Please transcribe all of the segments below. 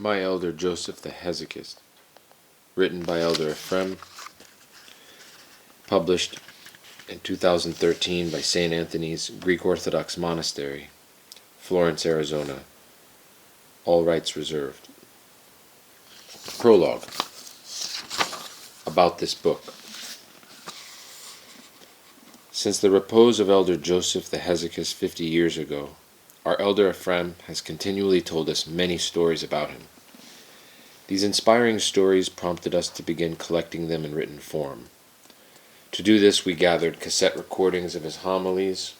My Elder Joseph the HESYCHAST, written by Elder Ephraim, published in 2013 by St. Anthony's Greek Orthodox Monastery, Florence, Arizona. All rights reserved. Prologue. About this book. Since the repose of Elder Joseph the Hesychast 50 years ago, our Elder Ephraim has continually told us many stories about him. These inspiring stories prompted us to begin collecting them in written form. To do this, we gathered cassette recordings of his homilies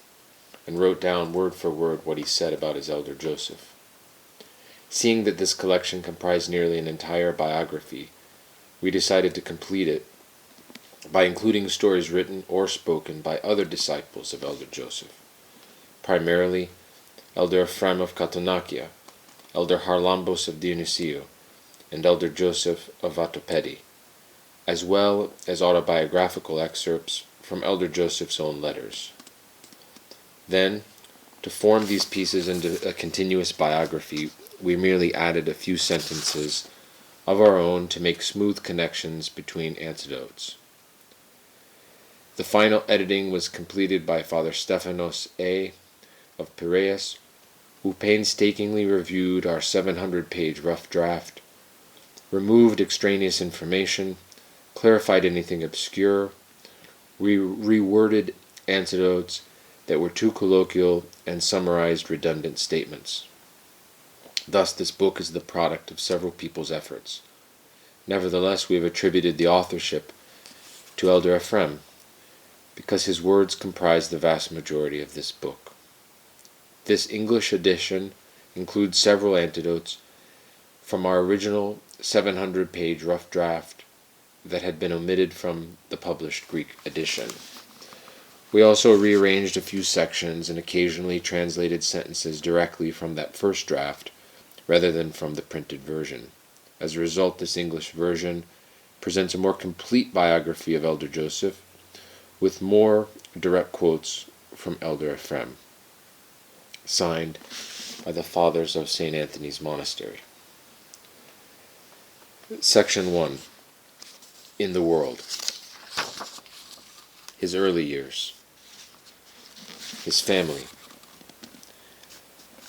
and wrote down word for word what he said about his Elder Joseph. Seeing that this collection comprised nearly an entire biography, we decided to complete it by including stories written or spoken by other disciples of Elder Joseph, primarily Elder Ephraim of Katounakia, Elder Harlambos of Dionysio, and Elder Joseph of Vatopedi, as well as autobiographical excerpts from Elder Joseph's own letters. Then, to form these pieces into a continuous biography, we merely added a few sentences of our own to make smooth connections between anecdotes. The final editing was completed by Father Stephanos A. of Piraeus, who painstakingly reviewed our 700-page rough draft, removed extraneous information, clarified anything obscure, reworded anecdotes that were too colloquial, and summarized redundant statements. Thus, this book is the product of several people's efforts. Nevertheless, we have attributed the authorship to Elder Ephraim, because his words comprise the vast majority of this book. This English edition includes several anecdotes from our original 700-page rough draft that had been omitted from the published Greek edition. We also rearranged a few sections and occasionally translated sentences directly from that first draft rather than from the printed version. As a result, this English version presents a more complete biography of Elder Joseph with more direct quotes from Elder Ephraim, signed by the Fathers of St. Anthony's Monastery. Section 1. In the World. His early years. His family.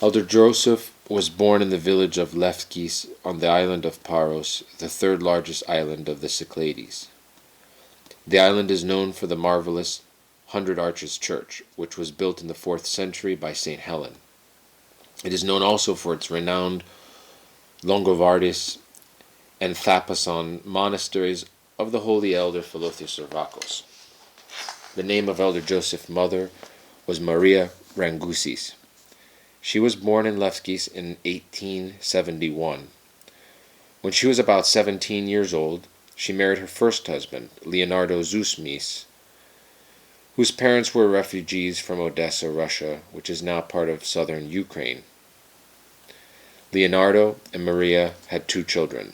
Elder Joseph was born in the village of Lefkis on the island of Paros, the third largest island of the Cyclades. The island is known for the marvelous 100 Arches Church, which was built in the 4th century by St. Helen. It is known also for its renowned Longovardis and Thapason monasteries of the holy elder Philotheou. The name of Elder Joseph's mother was Maria Rangusis. She was born in Lefkis in 1871. When she was about 17 years old, she married her first husband, Leonardo Zousmis, whose parents were refugees from Odessa, Russia, which is now part of southern Ukraine. Leonardo and Maria had 2 children,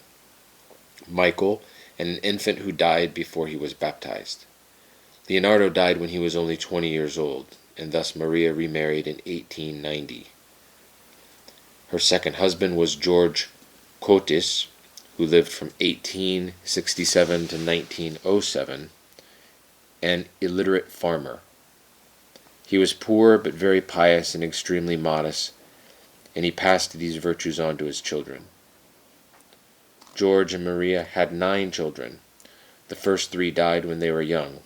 Michael and an infant who died before he was baptized. Leonardo died when he was only 20 years old, and thus Maria remarried in 1890. Her second husband was George Kotis, who lived from 1867 to 1907, an illiterate farmer. He was poor but very pious and extremely modest, and he passed these virtues on to his children. George and Maria had 9 children. The first 3 died when they were young.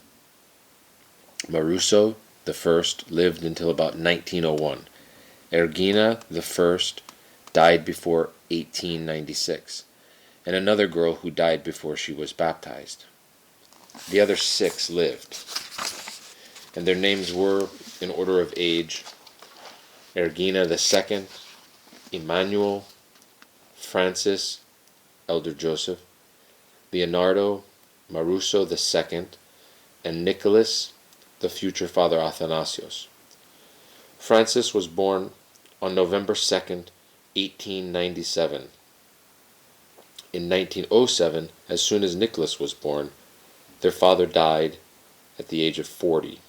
Maruso, the first, lived until about 1901. Ergina, the first, died before 1896, and another girl who died before she was baptized. The other 6 lived, and their names were, in order of age, Ergina the second, Emmanuel, Francis, Elder Joseph, Leonardo, Maruso the second, and Nicholas, the future Father Athanasios. Francis was born on November 2nd, 1897. In 1907, as soon as Nicholas was born, their father died at the age of 40.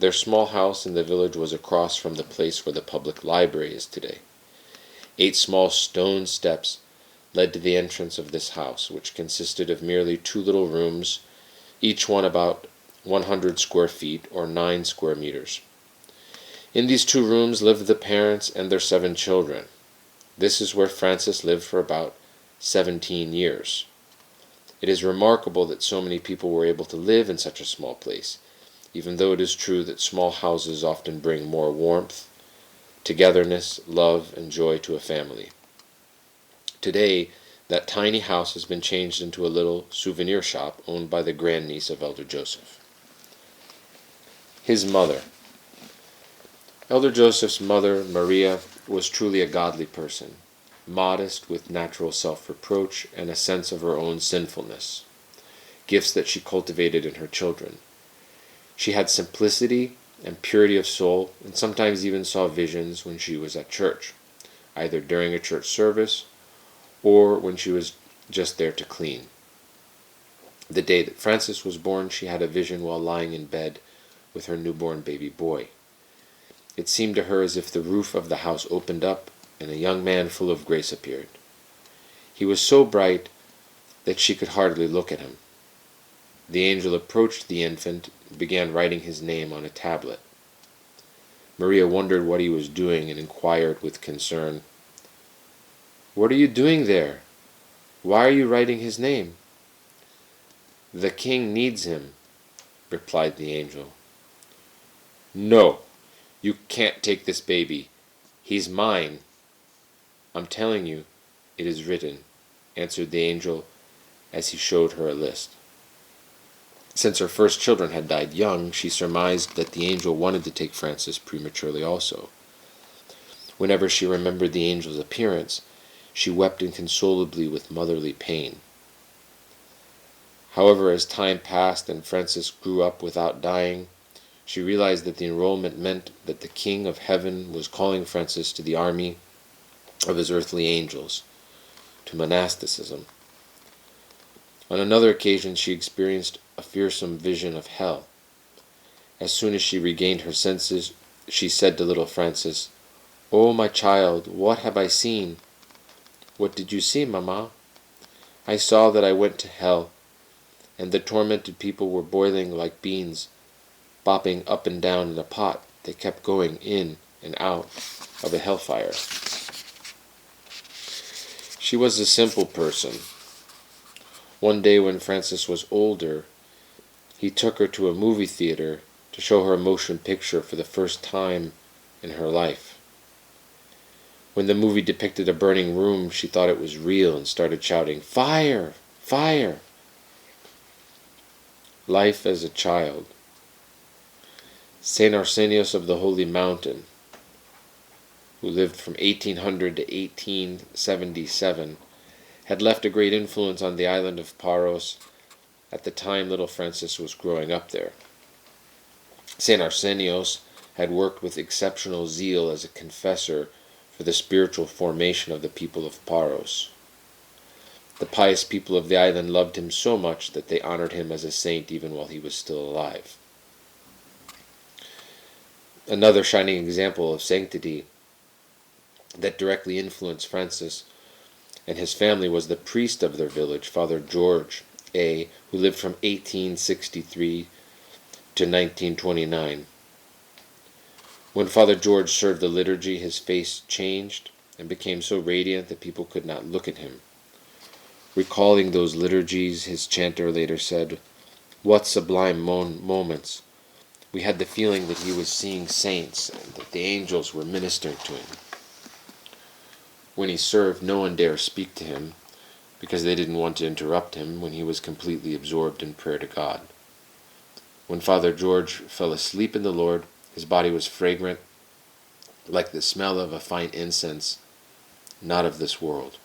Their small house in the village was across from the place where the public library is today. 8 small stone steps led to the entrance of this house, which consisted of merely 2 little rooms, each one about 100 square feet, or 9 square meters. In these 2 rooms lived the parents and their 7 children. This is where Francis lived for about 17 years. It is remarkable that so many people were able to live in such a small place, even though it is true that small houses often bring more warmth, togetherness, love, and joy to a family. Today, that tiny house has been changed into a little souvenir shop owned by the grandniece of Elder Joseph. His mother. Elder Joseph's mother, Maria, was truly a godly person, modest with natural self-reproach and a sense of her own sinfulness, gifts that she cultivated in her children. She had simplicity and purity of soul, and sometimes even saw visions when she was at church, either during a church service or when she was just there to clean. The day that Francis was born, she had a vision while lying in bed with her newborn baby boy. It seemed to her as if the roof of the house opened up and a young man full of grace appeared. He was so bright that she could hardly look at him. The angel approached the infant and began writing his name on a tablet. Maria wondered what he was doing and inquired with concern, "What are you doing there? Why are you writing his name?" "The king needs him," replied the angel. "No, you can't take this baby. He's mine." "I'm telling you, it is written," answered the angel as he showed her a list. Since her first children had died young, she surmised that the angel wanted to take Francis prematurely also. Whenever she remembered the angel's appearance, she wept inconsolably with motherly pain. However, as time passed and Francis grew up without dying, she realized that the enrollment meant that the King of Heaven was calling Francis to the army of his earthly angels, to monasticism. On another occasion, she experienced a fearsome vision of hell. As soon as she regained her senses, she said to little Francis, "Oh, my child, what have I seen?" "What did you see, Mamma?" "I saw that I went to hell, and the tormented people were boiling like beans, bopping up and down in a pot. They kept going in and out of the hellfire." She was a simple person. One day when Francis was older, he took her to a movie theater to show her a motion picture for the first time in her life. When the movie depicted a burning room, she thought it was real and started shouting, "Fire! Fire!" Life as a child. St. Arsenios of the Holy Mountain, who lived from 1800 to 1877, had left a great influence on the island of Paros at the time little Francis was growing up there. St. Arsenios had worked with exceptional zeal as a confessor for the spiritual formation of the people of Paros. The pious people of the island loved him so much that they honored him as a saint even while he was still alive. Another shining example of sanctity that directly influenced Francis and his family was the priest of their village, Father George A., who lived from 1863 to 1929. When Father George served the liturgy, his face changed and became so radiant that people could not look at him. Recalling those liturgies, his chanter later said, "What sublime moments! We had the feeling that he was seeing saints and that the angels were ministering to him." When he served, no one dare speak to him, because they didn't want to interrupt him when he was completely absorbed in prayer to God. When Father George fell asleep in the Lord, his body was fragrant, like the smell of a fine incense, not of this world.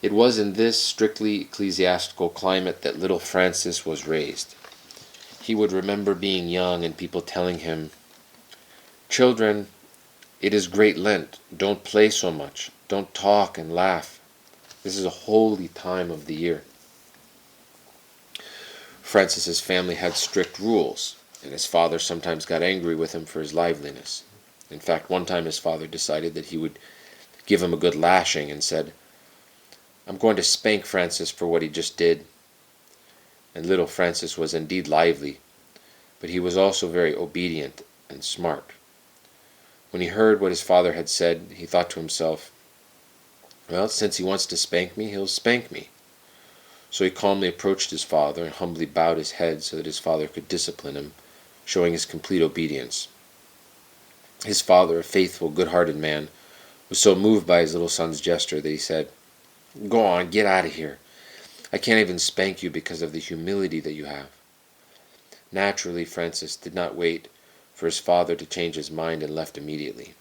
It was in this strictly ecclesiastical climate that little Francis was raised. He would remember being young and people telling him, "Children, it is Great Lent. Don't play so much. Don't talk and laugh. This is a holy time of the year." Francis's family had strict rules, and his father sometimes got angry with him for his liveliness. In fact, one time his father decided that he would give him a good lashing and said, "I'm going to spank Francis for what he just did." And little Francis was indeed lively, but he was also very obedient and smart. When he heard what his father had said, he thought to himself, "Well, since he wants to spank me, he'll spank me." So he calmly approached his father and humbly bowed his head so that his father could discipline him, showing his complete obedience. His father, a faithful, good-hearted man, was so moved by his little son's gesture that he said, "Go on, get out of here. I can't even spank you because of the humility that you have." Naturally, Francis did not wait for his father to change his mind and left immediately.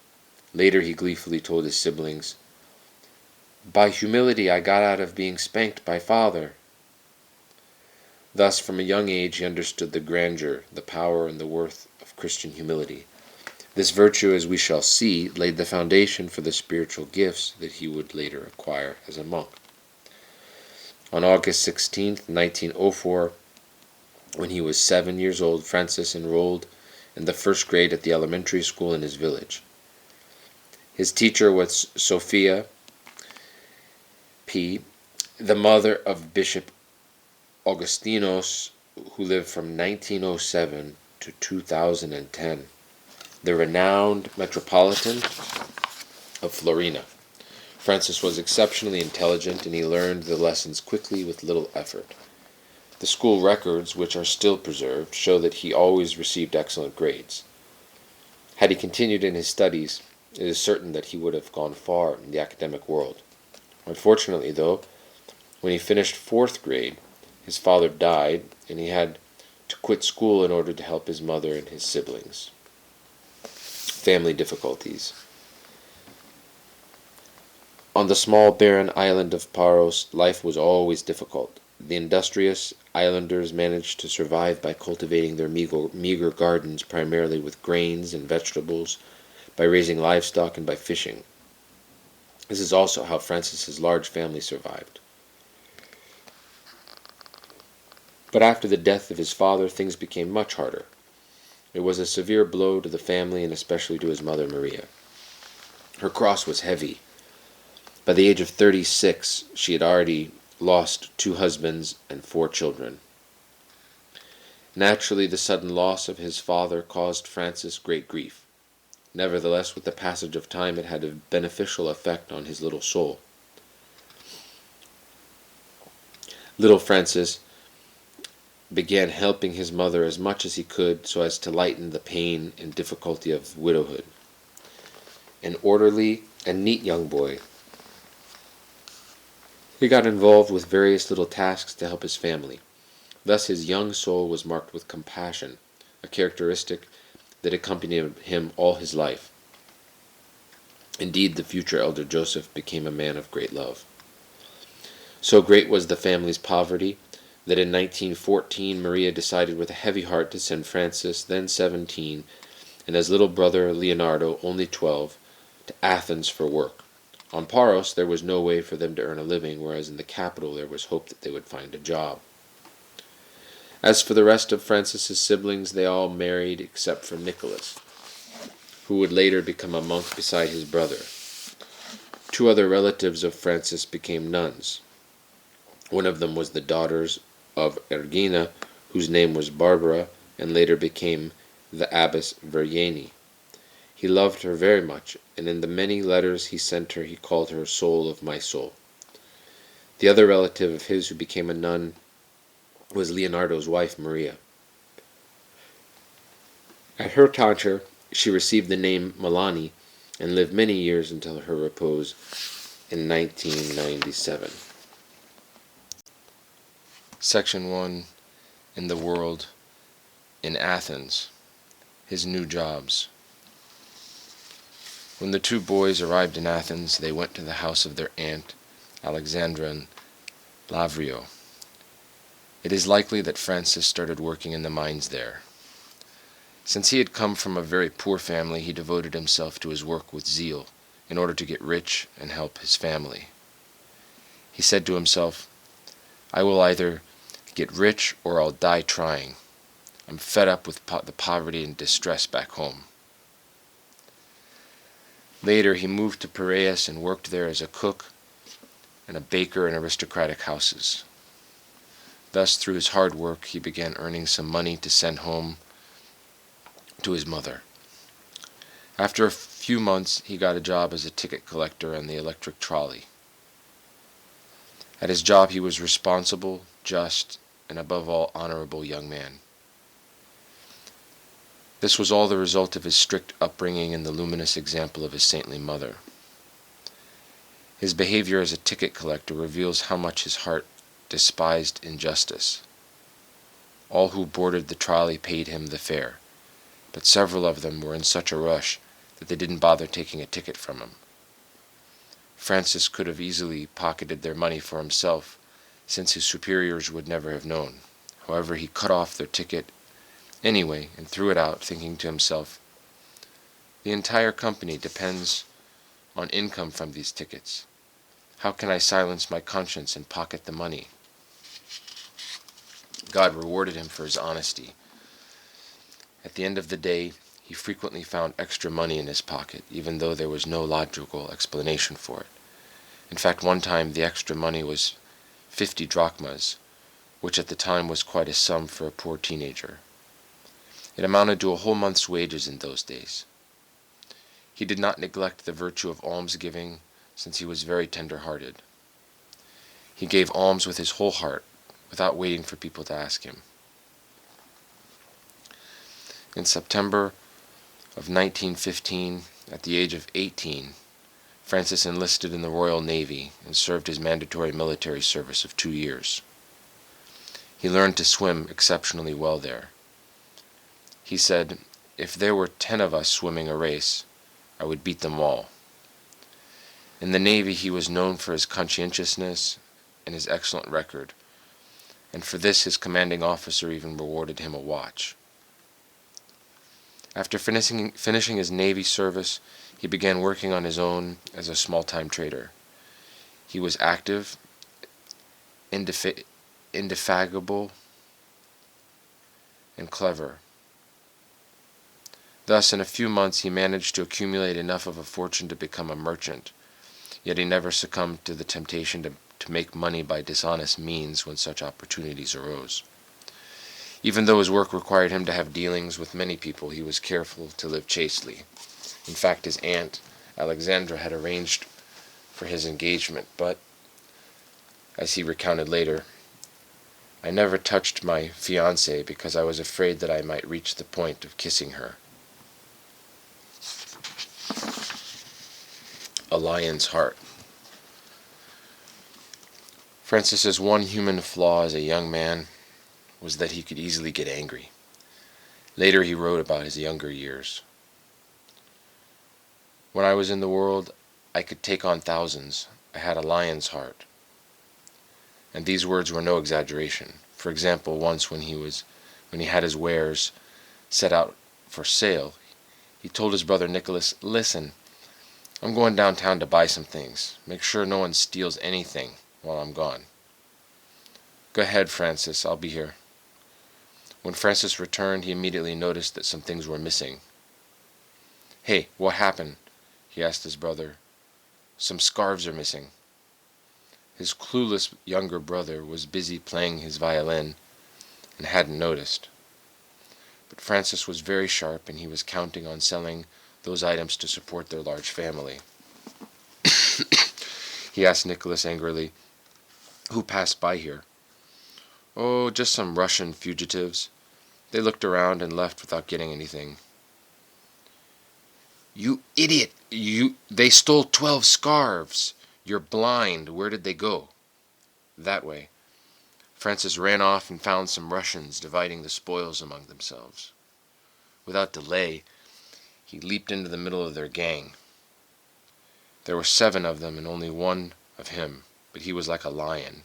Later he gleefully told his siblings, "By humility I got out of being spanked by father." Thus, from a young age he understood the grandeur, the power, and the worth of Christian humility. This virtue, as we shall see, laid the foundation for the spiritual gifts that he would later acquire as a monk. On August 16, 1904, when he was 7 years old, Francis enrolled in the first grade at the elementary school in his village. His teacher was Sophia P., the mother of Bishop Augustinos, who lived from 1907 to 2010, the renowned metropolitan of Florina. Francis was exceptionally intelligent, and he learned the lessons quickly with little effort. The school records, which are still preserved, show that he always received excellent grades. Had he continued in his studies, it is certain that he would have gone far in the academic world. Unfortunately, though, when he finished 4th grade, his father died, and he had to quit school in order to help his mother and his siblings. Family difficulties. On the small barren island of Paros, life was always difficult. The industrious islanders managed to survive by cultivating their meager gardens primarily with grains and vegetables, by raising livestock, and by fishing. This is also how Francis's large family survived. But after the death of his father, things became much harder. It was a severe blow to the family, and especially to his mother, Maria. Her cross was heavy. By the age of 36, she had already lost 2 husbands and 4 children. Naturally, the sudden loss of his father caused Francis great grief. Nevertheless, with the passage of time, it had a beneficial effect on his little soul. Little Francis began helping his mother as much as he could so as to lighten the pain and difficulty of widowhood. An orderly and neat young boy, he got involved with various little tasks to help his family. Thus his young soul was marked with compassion, a characteristic that accompanied him all his life. Indeed, the future elder Joseph became a man of great love. So great was the family's poverty that in 1914 Maria decided with a heavy heart to send Francis, then 17, and his little brother Leonardo, only 12, to Athens for work. On Paros there was no way for them to earn a living, whereas in the capital there was hope that they would find a job. As for the rest of Francis's siblings, they all married except for Nicholas, who would later become a monk beside his brother. 2 other relatives of Francis became nuns. One of them was the daughters of Ergina, whose name was Barbara, and later became the Abbess Verjani. He loved her very much, and in the many letters he sent her he called her soul of my soul. The other relative of his who became a nun was Leonardo's wife, Maria. At her tonsure, she received the name Melani and lived many years until her repose in 1997. Section 1. In the World in Athens. His New Jobs. When the 2 boys arrived in Athens, they went to the house of their aunt, Alexandra in Lavrio. It is likely that Francis started working in the mines there. Since he had come from a very poor family, he devoted himself to his work with zeal, in order to get rich and help his family. He said to himself, "I will either get rich or I'll die trying. I'm fed up with the poverty and distress back home." Later, he moved to Piraeus and worked there as a cook and a baker in aristocratic houses. Thus, through his hard work, he began earning some money to send home to his mother. After a few months, he got a job as a ticket collector on the electric trolley. At his job, he was responsible, just, and above all, honorable young man. This was all the result of his strict upbringing and the luminous example of his saintly mother. His behavior as a ticket collector reveals how much his heart despised injustice. All who boarded the trolley paid him the fare, but several of them were in such a rush that they didn't bother taking a ticket from him. Francis could have easily pocketed their money for himself, since his superiors would never have known. However, he cut off their ticket anyway and threw it out, thinking to himself, "The entire company depends on income from these tickets. How can I silence my conscience and pocket the money?" God rewarded him for his honesty. At the end of the day, he frequently found extra money in his pocket, even though there was no logical explanation for it. In fact, one time the extra money was 50 drachmas, which at the time was quite a sum for a poor teenager. It amounted to a whole month's wages in those days. He did not neglect the virtue of almsgiving, since he was very tender-hearted. He gave alms with his whole heart, without waiting for people to ask him. In September of 1915, at the age of 18, Francis enlisted in the Royal Navy and served his mandatory military service of 2 years. He learned to swim exceptionally well there. He said, "If there were 10 of us swimming a race, I would beat them all." In the Navy, he was known for his conscientiousness and his excellent record, and for this his commanding officer even rewarded him a watch. After finishing his Navy service, he began working on his own as a small-time trader. He was active, indefatigable, and clever. Thus, in a few months, he managed to accumulate enough of a fortune to become a merchant, yet he never succumbed to the temptation to make money by dishonest means when such opportunities arose. Even though his work required him to have dealings with many people, he was careful to live chastely. In fact, his aunt, Alexandra, had arranged for his engagement, but, as he recounted later, "I never touched my fiancée because I was afraid that I might reach the point of kissing her." A lion's heart. Francis's one human flaw as a young man was that he could easily get angry. Later he wrote about his younger years. "When I was in the world, I could take on thousands. I had a lion's heart." And these words were no exaggeration. For example, once when he had his wares set out for sale, he told his brother Nicholas, "Listen, I'm going downtown to buy some things. Make sure no one steals anything while I'm gone." "Go ahead, Francis, I'll be here." When Francis returned, he immediately noticed that some things were missing. "Hey, what happened?" he asked his brother. "Some scarves are missing." His clueless younger brother was busy playing his violin and hadn't noticed. But Francis was very sharp, and he was counting on selling those items to support their large family. He asked Nicholas angrily, "Who passed by here?" "Oh, just some Russian fugitives. They looked around and left without getting anything." "You idiot! They stole 12 scarves! You're blind. Where did they go?" "That way." Francis ran off and found some Russians dividing the spoils among themselves. Without delay, he leaped into the middle of their gang. There were 7 of them and only 1 of him, but he was like a lion.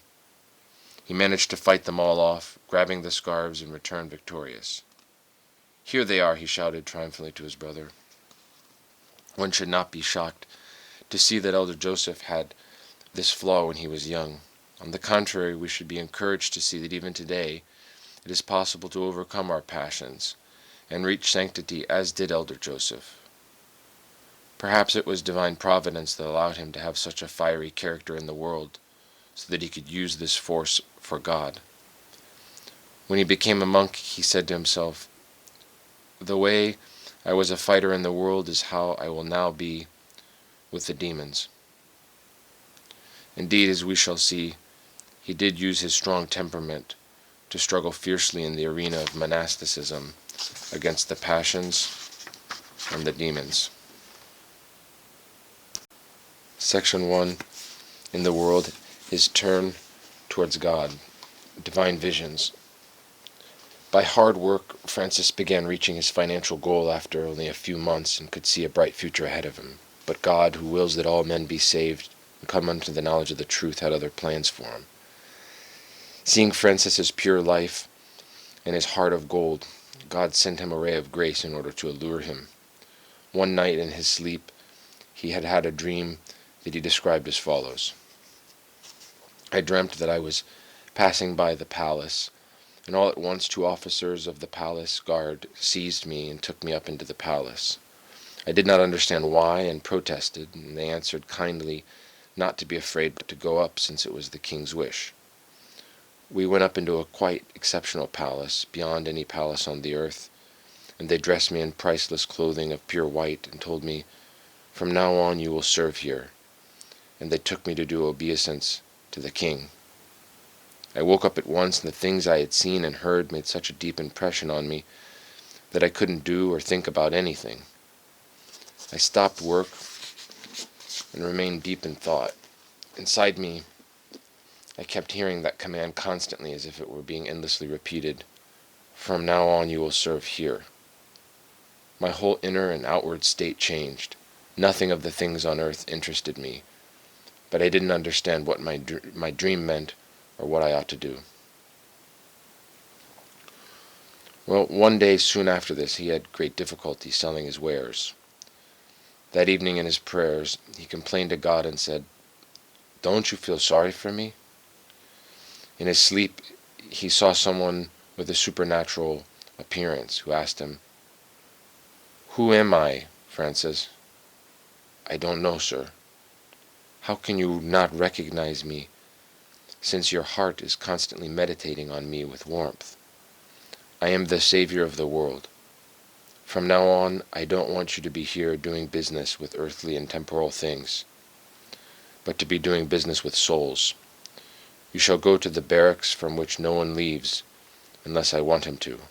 He managed to fight them all off, grabbing the scarves, and returned victorious. "Here they are," he shouted triumphantly to his brother. One should not be shocked to see that Elder Joseph had this flaw when he was young. On the contrary, we should be encouraged to see that even today it is possible to overcome our passions and reach sanctity as did Elder Joseph. Perhaps it was divine providence that allowed him to have such a fiery character in the world, so that he could use this force for God. When he became a monk, he said to himself, "The way I was a fighter in the world is how I will now be with the demons." Indeed, as we shall see, he did use his strong temperament to struggle fiercely in the arena of monasticism against the passions and the demons. Section 1. In the world, his turn towards God. Divine visions. By hard work, Francis began reaching his financial goal after only a few months and could see a bright future ahead of him. But God, who wills that all men be saved and come unto the knowledge of the truth, had other plans for him. Seeing Francis's pure life and his heart of gold, God sent him a ray of grace in order to allure him. One night in his sleep, he had had a dream that he described as follows. "I dreamt that I was passing by the palace, and all at once 2 officers of the palace guard seized me and took me up into the palace. I did not understand why and protested, and they answered kindly not to be afraid but to go up, since it was the king's wish. We went up into a quite exceptional palace, beyond any palace on the earth, and they dressed me in priceless clothing of pure white and told me, 'From now on you will serve here,' and they took me to do obeisance to the king. I woke up at once, and the things I had seen and heard made such a deep impression on me that I couldn't do or think about anything. I stopped work and remained deep in thought. Inside me, I kept hearing that command constantly, as if it were being endlessly repeated, 'From now on you will serve here.' My whole inner and outward state changed. Nothing of the things on earth interested me, but I didn't understand what my dream meant or what I ought to do." Well, one day soon after this, he had great difficulty selling his wares. That evening in his prayers, he complained to God and said, "Don't you feel sorry for me?" In his sleep, he saw someone with a supernatural appearance who asked him, "Who am I, Francis?" "I don't know, sir." "How can you not recognize me, since your heart is constantly meditating on me with warmth?" "I am the Savior of the world. From now on, I don't want you to be here doing business with earthly and temporal things, but to be doing business with souls. You shall go to the barracks from which no one leaves unless I want him to."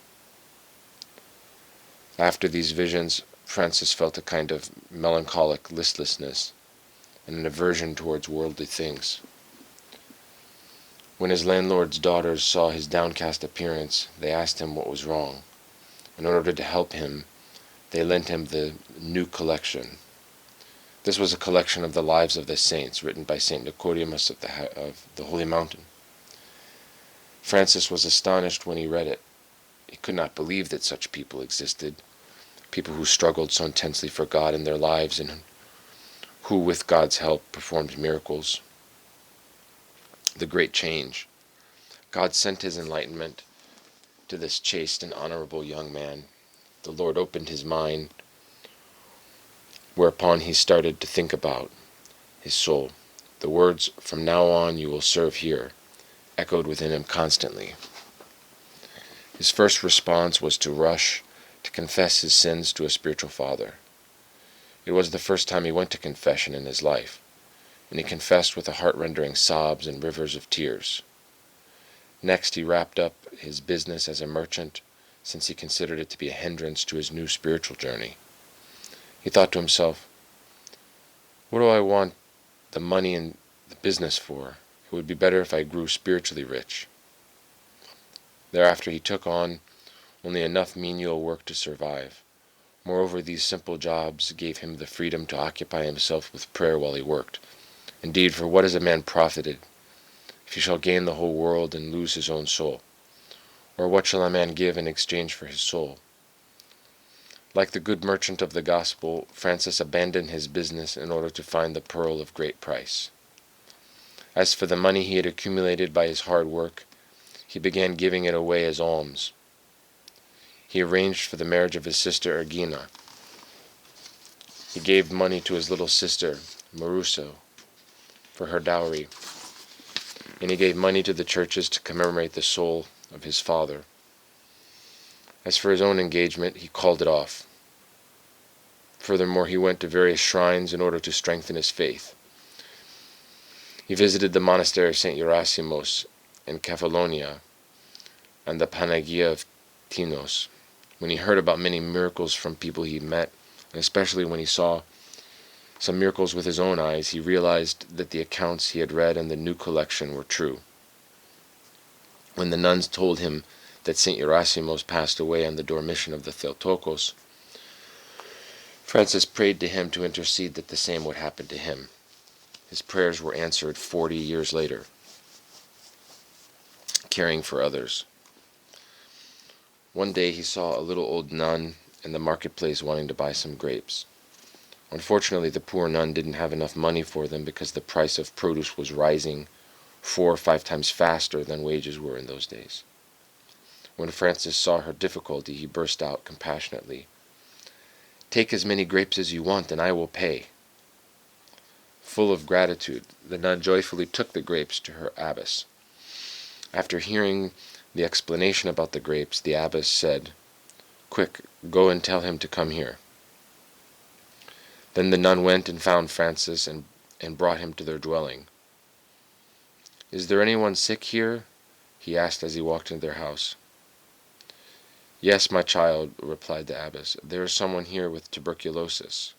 After these visions, Francis felt a kind of melancholic listlessness and an aversion towards worldly things. When his landlord's daughters saw his downcast appearance, they asked him what was wrong. In order to help him, they lent him the new collection. This was a collection of the lives of the saints, written by St. Nicodemus of the Holy Mountain. Francis was astonished when he read it. He could not believe that such people existed, people who struggled so intensely for God in their lives and who, with God's help, performed miracles. The great change. God sent his enlightenment to this chaste and honorable young man. The Lord opened his mind, whereupon he started to think about his soul. The words, "From now on you will serve here," echoed within him constantly. His first response was to rush to confess his sins to a spiritual father. It was the first time he went to confession in his life, and he confessed with heart-rending sobs and rivers of tears. Next, he wrapped up his business as a merchant, since he considered it to be a hindrance to his new spiritual journey. He thought to himself, "What do I want the money and the business for? It would be better if I grew spiritually rich." Thereafter he took on only enough menial work to survive. Moreover, these simple jobs gave him the freedom to occupy himself with prayer while he worked. Indeed, for what is a man profited if he shall gain the whole world and lose his own soul? Or what shall a man give in exchange for his soul? Like the good merchant of the gospel, Francis abandoned his business in order to find the pearl of great price. As for the money he had accumulated by his hard work, he began giving it away as alms. He arranged for the marriage of his sister Ergina. He gave money to his little sister, Maruso, for her dowry, and he gave money to the churches to commemorate the soul of his father. As for his own engagement, he called it off. Furthermore, he went to various shrines in order to strengthen his faith. He visited the monastery of St. Gerasimos in Kefalonia and the Panagia of Tinos. When he heard about many miracles from people he met, and especially when he saw some miracles with his own eyes, he realized that the accounts he had read in the new collection were true. When the nuns told him that St. Gerasimos passed away on the Dormition of the Theotokos, Francis prayed to him to intercede that the same would happen to him. His prayers were answered 40 years later. Caring for others. One day he saw a little old nun in the marketplace wanting to buy some grapes. Unfortunately, the poor nun didn't have enough money for them because the price of produce was rising 4 or 5 times faster than wages were in those days. When Francis saw her difficulty, he burst out compassionately, "Take as many grapes as you want, and I will pay." Full of gratitude, the nun joyfully took the grapes to her abbess. After hearing the explanation about the grapes, the abbess said, "Quick, go and tell him to come here." Then the nun went and found Francis and brought him to their dwelling. "Is there anyone sick here?" he asked as he walked into their house. "Yes, my child," replied the abbess. "There is someone here with tuberculosis."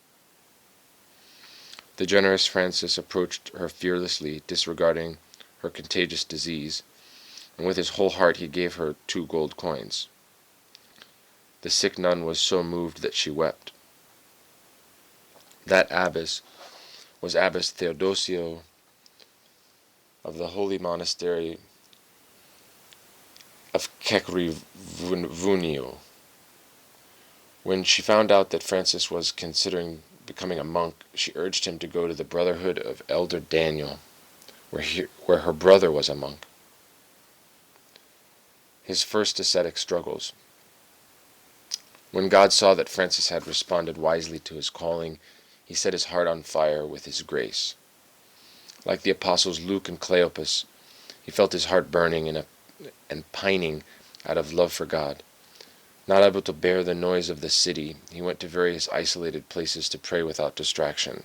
The generous Francis approached her fearlessly, disregarding her contagious disease, and with his whole heart he gave her 2 gold coins. The sick nun was so moved that she wept. That abbess was Abbess Theodosia of the holy monastery of Kekrivunio. When she found out that Francis was considering becoming a monk, she urged him to go to the brotherhood of Elder Daniel, where her brother was a monk. His first ascetic struggles. When God saw that Francis had responded wisely to his calling, he set his heart on fire with his grace. Like the apostles Luke and Cleopas, he felt his heart burning and pining out of love for God. Not able to bear the noise of the city, he went to various isolated places to pray without distraction.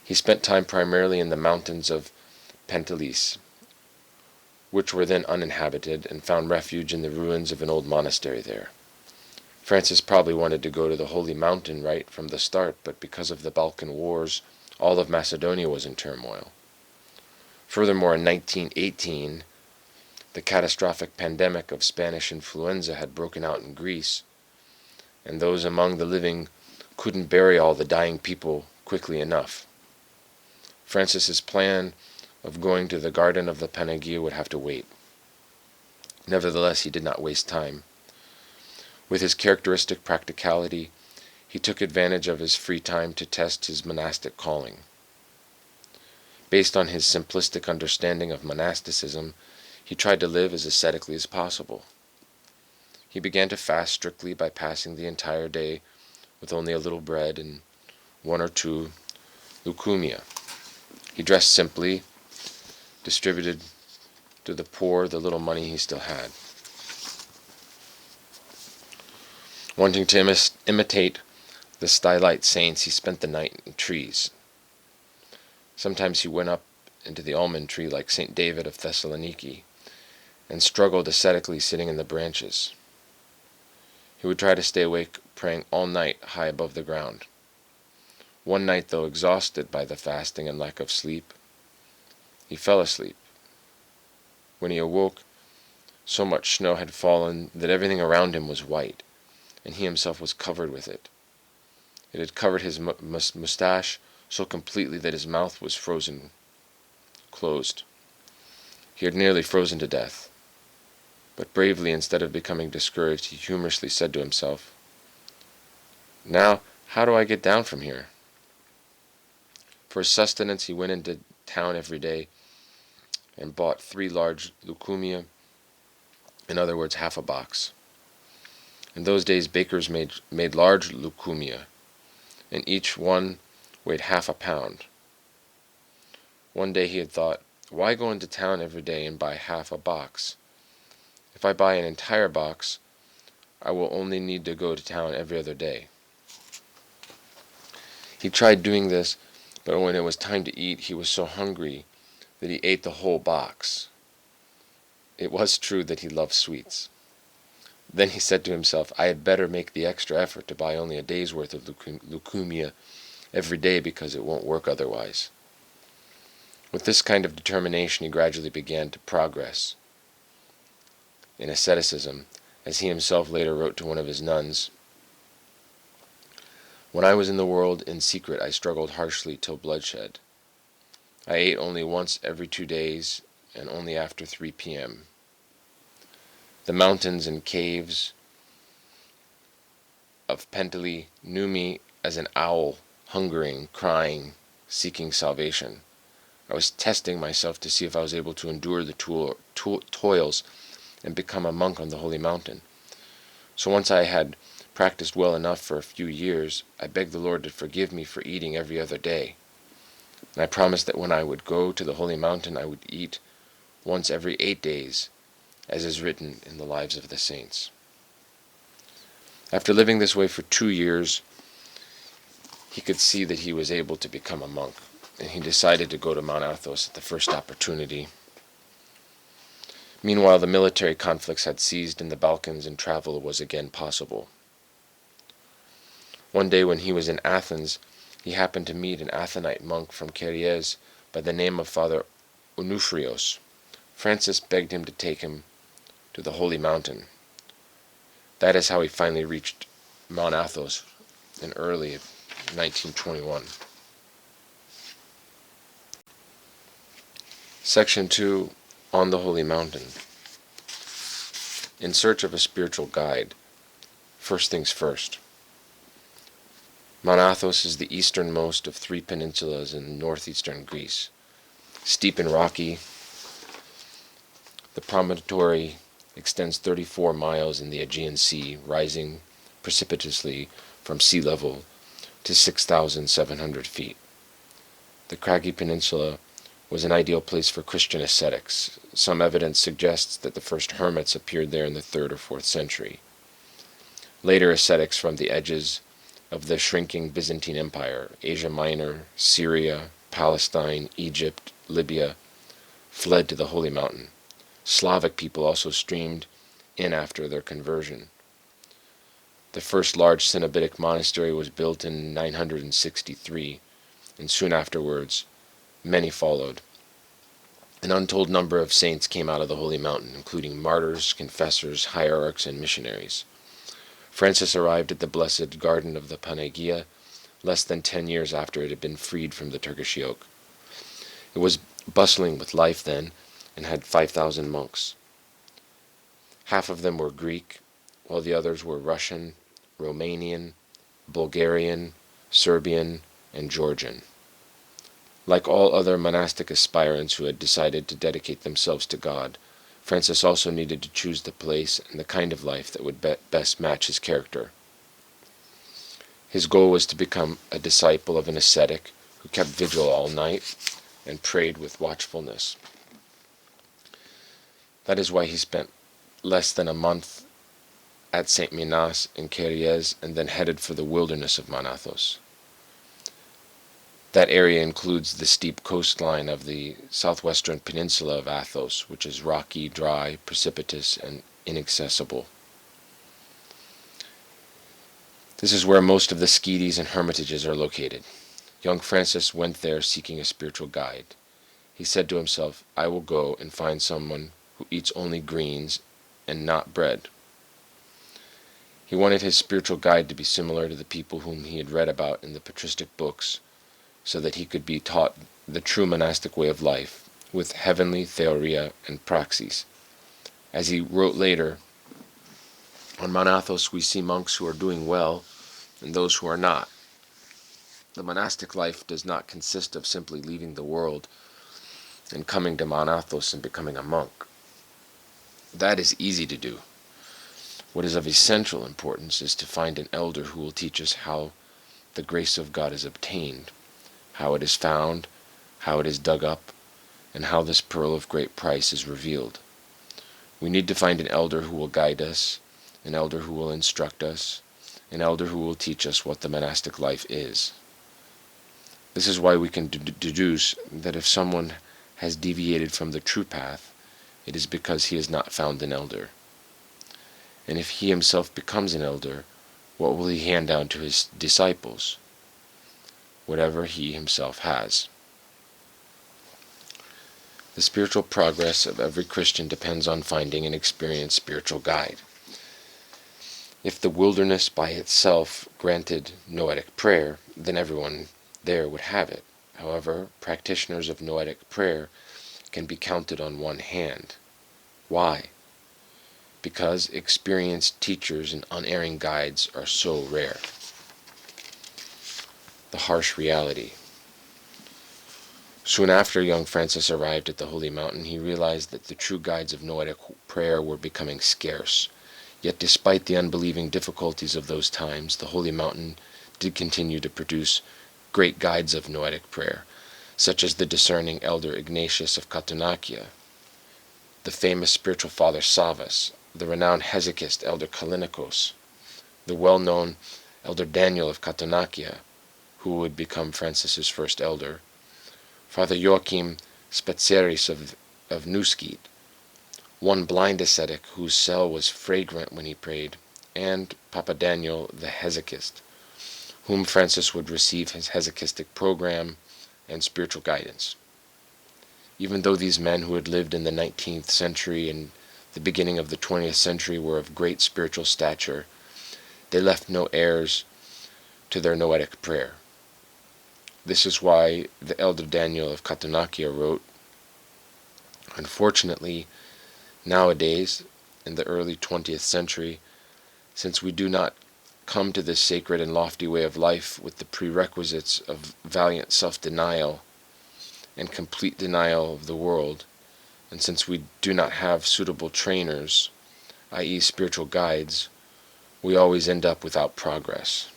He spent time primarily in the mountains of Pentelis, which were then uninhabited, and found refuge in the ruins of an old monastery there. Francis probably wanted to go to the Holy Mountain right from the start, but because of the Balkan Wars, all of Macedonia was in turmoil. Furthermore, in 1918, the catastrophic pandemic of Spanish influenza had broken out in Greece, and those among the living couldn't bury all the dying people quickly enough. Francis's plan of going to the Garden of the Panagia would have to wait. Nevertheless, he did not waste time. With his characteristic practicality, he took advantage of his free time to test his monastic calling. Based on his simplistic understanding of monasticism, he tried to live as ascetically as possible. He began to fast strictly by passing the entire day with only a little bread and 1 or 2 lucumia. He dressed simply, distributed to the poor the little money he still had. Wanting to imitate the stylite saints, he spent the night in trees. Sometimes he went up into the almond tree like St. David of Thessaloniki, and struggled ascetically sitting in the branches. He would try to stay awake, praying all night high above the ground. One night, though, exhausted by the fasting and lack of sleep, he fell asleep. When he awoke, so much snow had fallen that everything around him was white, and he himself was covered with it. It had covered his mustache so completely that his mouth was frozen closed. He had nearly frozen to death. But bravely, instead of becoming discouraged, he humorously said to himself, "Now, how do I get down from here?" For his sustenance, he went into town every day and bought 3 large lucumia, in other words, half a box. In those days, bakers made large lucumia, and each one weighed half a pound. One day he had thought, why go into town every day and buy half a box? If I buy an entire box, I will only need to go to town every other day. He tried doing this, but when it was time to eat, he was so hungry that he ate the whole box. It was true that he loved sweets. Then he said to himself, I had better make the extra effort to buy only a day's worth of leukemia every day because it won't work otherwise. With this kind of determination, he gradually began to progress in asceticism, as he himself later wrote to one of his nuns. When I was in the world in secret, I struggled harshly till bloodshed. I ate only once every 2 days, and only after 3 p.m. The mountains and caves of Penteli knew me as an owl, hungering, crying, seeking salvation. I was testing myself to see if I was able to endure the toils and become a monk on the holy mountain. So once I had practiced well enough for a few years, I begged the Lord to forgive me for eating every other day. And I promised that when I would go to the holy mountain, I would eat once every 8 days, as is written in the lives of the saints. After living this way for 2 years, he could see that he was able to become a monk, and he decided to go to Mount Athos at the first opportunity. Meanwhile, the military conflicts had ceased in the Balkans, and travel was again possible. One day when he was in Athens, he happened to meet an Athanite monk from Kyrios by the name of Father Onufrios. Francis begged him to take him to the holy mountain. That is how he finally reached Mount Athos in early 1921. Section 2, On the Holy Mountain. In search of a spiritual guide. First things first. Mount Athos is the easternmost of 3 peninsulas in northeastern Greece. Steep and rocky, the promontory extends 34 miles in the Aegean Sea, rising precipitously from sea level to 6,700 feet. The craggy peninsula was an ideal place for Christian ascetics. Some evidence suggests that the first hermits appeared there in the 3rd or 4th century. Later ascetics from the edges of the shrinking Byzantine Empire, Asia Minor, Syria, Palestine, Egypt, Libya, fled to the Holy Mountain. Slavic people also streamed in after their conversion. The first large Cenobitic monastery was built in 963, and soon afterwards many followed. An untold number of saints came out of the Holy Mountain, including martyrs, confessors, hierarchs, and missionaries. Francis arrived at the blessed Garden of the Panagia less than 10 years after it had been freed from the Turkish yoke. It was bustling with life then, and had 5,000 monks. Half of them were Greek, while the others were Russian, Romanian, Bulgarian, Serbian, and Georgian. Like all other monastic aspirants who had decided to dedicate themselves to God, Francis also needed to choose the place and the kind of life that would best match his character. His goal was to become a disciple of an ascetic who kept vigil all night and prayed with watchfulness. That is why he spent less than a month at St. Minas in Kyrios and then headed for the wilderness of Mount Athos. That area includes the steep coastline of the southwestern peninsula of Athos, which is rocky, dry, precipitous, and inaccessible. This is where most of the sketes and hermitages are located. Young Francis went there seeking a spiritual guide. He said to himself, I will go and find someone who eats only greens and not bread. He wanted his spiritual guide to be similar to the people whom he had read about in the patristic books, so that he could be taught the true monastic way of life, with heavenly theoria and praxis. As he wrote later, on Mount Athos we see monks who are doing well and those who are not. The monastic life does not consist of simply leaving the world and coming to Mount Athos and becoming a monk. That is easy to do. What is of essential importance is to find an elder who will teach us how the grace of God is obtained, how it is found, how it is dug up, and how this pearl of great price is revealed. We need to find an elder who will guide us, an elder who will instruct us, an elder who will teach us what the monastic life is. This is why we can deduce that if someone has deviated from the true path, it is because he has not found an elder. And if he himself becomes an elder, what will he hand down to his disciples? Whatever he himself has. The spiritual progress of every Christian depends on finding an experienced spiritual guide. If the wilderness by itself granted noetic prayer, then everyone there would have it. However, practitioners of noetic prayer can be counted on one hand. Why? Because experienced teachers and unerring guides are so rare. The harsh reality. Soon after young Francis arrived at the Holy Mountain, he realized that the true guides of noetic prayer were becoming scarce. Yet despite the unbelieving difficulties of those times, the Holy Mountain did continue to produce great guides of noetic prayer, such as the discerning elder Ignatius of Katounakia, the famous spiritual father Savas, the renowned HESYCHAST elder Ioannikios, the well-known elder Daniel of Katounakia, who would become Francis's first elder, Father Joachim Spetseris of Skete, one blind ascetic whose cell was fragrant when he prayed, and Papa Daniel the hesychast, whom Francis would receive his hesychastic program and spiritual guidance. Even though these men who had lived in the 19th century and the beginning of the 20th century were of great spiritual stature, they left no heirs to their noetic prayer. This is why the elder Daniel of Katounakia wrote, "Unfortunately, nowadays, in the early 20th century, since we do not come to this sacred and lofty way of life with the prerequisites of valiant self-denial and complete denial of the world, and since we do not have suitable trainers, i.e. spiritual guides, we always end up without progress."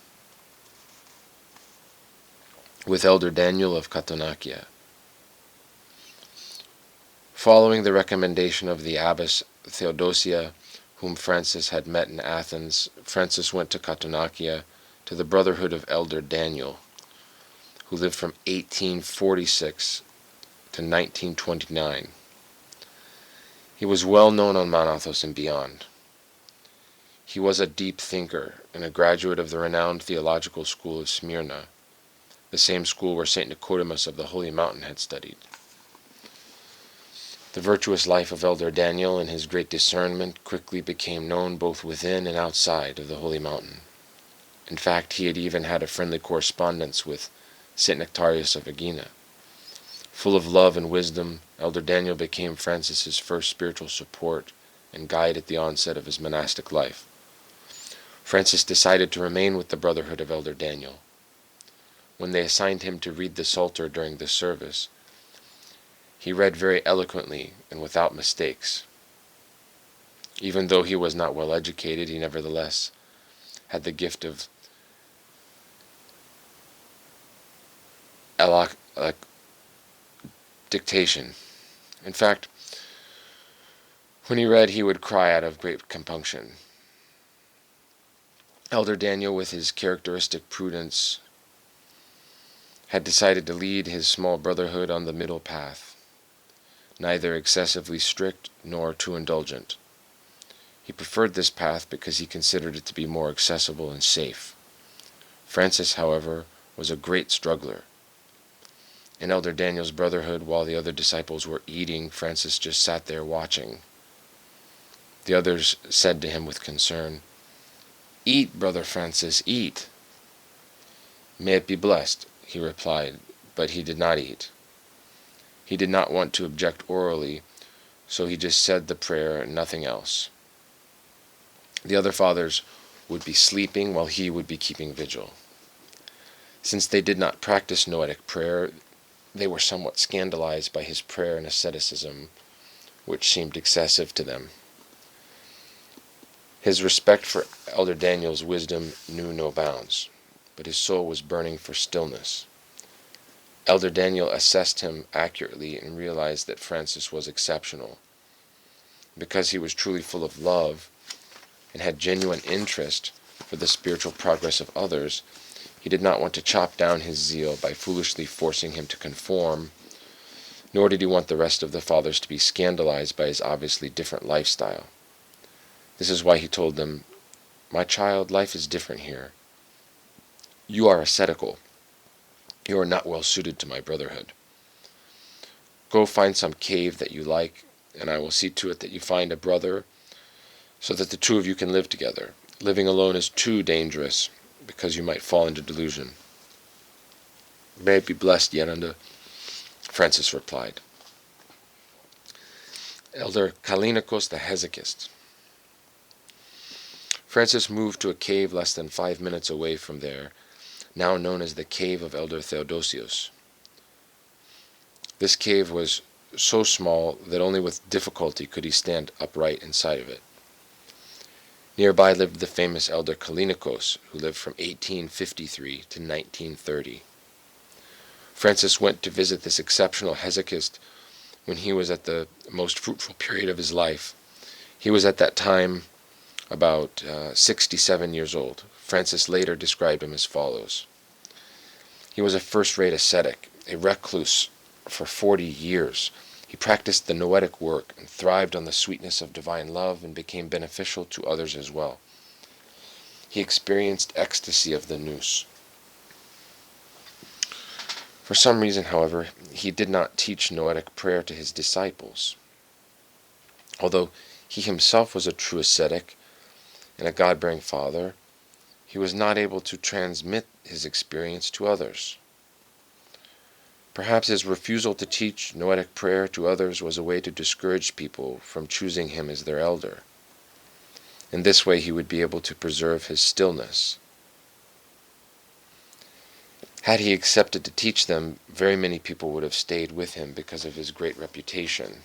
With Elder Daniel of Katounakia. Following the recommendation of the abbess Theodosia, whom Francis had met in Athens, Francis went to Katounakia to the brotherhood of Elder Daniel, who lived from 1846 to 1929. He was well known on Mount Athos and beyond. He was a deep thinker and a graduate of the renowned theological school of Smyrna, the same school where St. Nicodemus of the Holy Mountain had studied. The virtuous life of Elder Daniel and his great discernment quickly became known both within and outside of the Holy Mountain. In fact, he had even had a friendly correspondence with St. Nectarius of Aegina. Full of love and wisdom, Elder Daniel became Francis's first spiritual support and guide at the onset of his monastic life. Francis decided to remain with the brotherhood of Elder Daniel. When they assigned him to read the Psalter during the service, he read very eloquently and without mistakes. Even though he was not well educated, he nevertheless had the gift of dictation. In fact, when he read, he would cry out of great compunction. Elder Daniel, with his characteristic prudence, had decided to lead his small brotherhood on the middle path, neither excessively strict nor too indulgent. He preferred this path because he considered it to be more accessible and safe. Francis, however, was a great struggler. In Elder Daniel's brotherhood, while the other disciples were eating, Francis just sat there watching. The others said to him with concern, "Eat, Brother Francis, eat." "May it be blessed," he replied, but he did not eat. He did not want to object orally, so he just said the prayer and nothing else. The other fathers would be sleeping while he would be keeping vigil. Since they did not practice noetic prayer, they were somewhat scandalized by his prayer and asceticism, which seemed excessive to them. His respect for Elder Daniel's wisdom knew no bounds, but his soul was burning for stillness. Elder Daniel assessed him accurately and realized that Francis was exceptional. Because he was truly full of love and had genuine interest for the spiritual progress of others, he did not want to chop down his zeal by foolishly forcing him to conform, nor did he want the rest of the fathers to be scandalized by his obviously different lifestyle. This is why he told them, "My child, life is different here. You are ascetical. You are not well suited to my brotherhood. Go find some cave that you like, and I will see to it that you find a brother, so that the two of you can live together. Living alone is too dangerous, because you might fall into delusion." "May it be blessed, Yeranda," Francis replied. Elder Ioannikios the Hesychast. Francis moved to a cave less than 5 minutes away from there, now known as the cave of Elder Theodosios. This cave was so small that only with difficulty could he stand upright inside of it. Nearby lived the famous Elder Ioannikios, who lived from 1853 to 1930. Francis went to visit this exceptional hesychast when he was at the most fruitful period of his life. He was at that time about 67 years old. Francis later described him as follows. He was a first-rate ascetic, a recluse for 40 years. He practiced the noetic work and thrived on the sweetness of divine love and became beneficial to others as well. He experienced ecstasy of the nous. For some reason, however, he did not teach noetic prayer to his disciples. Although he himself was a true ascetic and a God-bearing father, he was not able to transmit his experience to others. Perhaps his refusal to teach noetic prayer to others was a way to discourage people from choosing him as their elder. In this way he would be able to preserve his stillness. Had he accepted to teach them, very many people would have stayed with him because of his great reputation.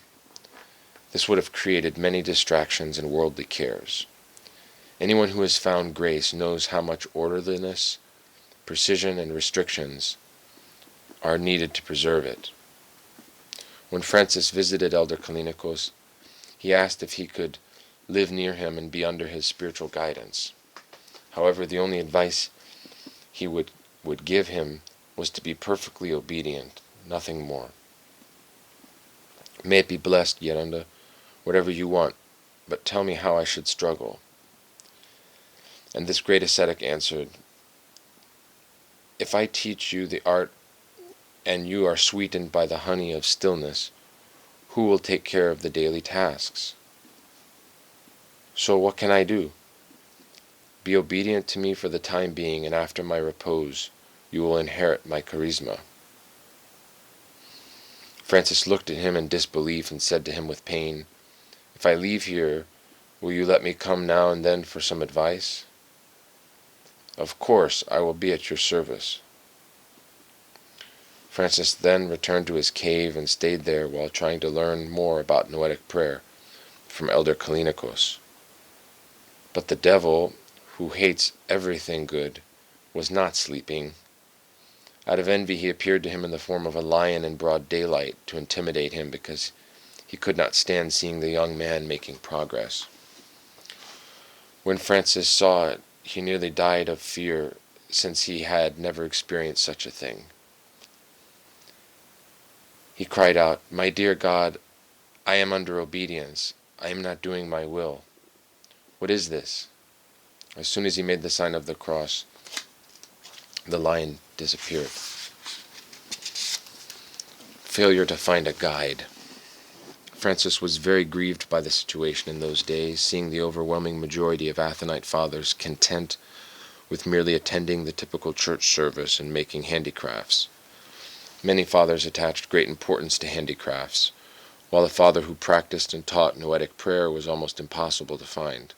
This would have created many distractions and worldly cares. Anyone who has found grace knows how much orderliness, precision, and restrictions are needed to preserve it. When Francis visited Elder Ioannikios, he asked if he could live near him and be under his spiritual guidance. However, the only advice he would give him was to be perfectly obedient, nothing more. "May it be blessed, Yeranda, whatever you want, but tell me how I should struggle." And this great ascetic answered, "If I teach you the art and you are sweetened by the honey of stillness, who will take care of the daily tasks? So what can I do? Be obedient to me for the time being, and after my repose, you will inherit my charisma." Francis looked at him in disbelief and said to him with pain, "If I leave here, will you let me come now and then for some advice?" "Of course, I will be at your service." Francis then returned to his cave and stayed there while trying to learn more about noetic prayer from Elder Ioannikios. But the devil, who hates everything good, was not sleeping. Out of envy he appeared to him in the form of a lion in broad daylight to intimidate him because he could not stand seeing the young man making progress. When Francis saw it, he nearly died of fear, since he had never experienced such a thing. He cried out, "My dear God, I am under obedience. I am not doing my will. What is this?" As soon as he made the sign of the cross, the lion disappeared. Failure to find a guide. Francis was very grieved by the situation in those days, seeing the overwhelming majority of Athenite fathers content with merely attending the typical church service and making handicrafts. Many fathers attached great importance to handicrafts, while a father who practiced and taught noetic prayer was almost impossible to find.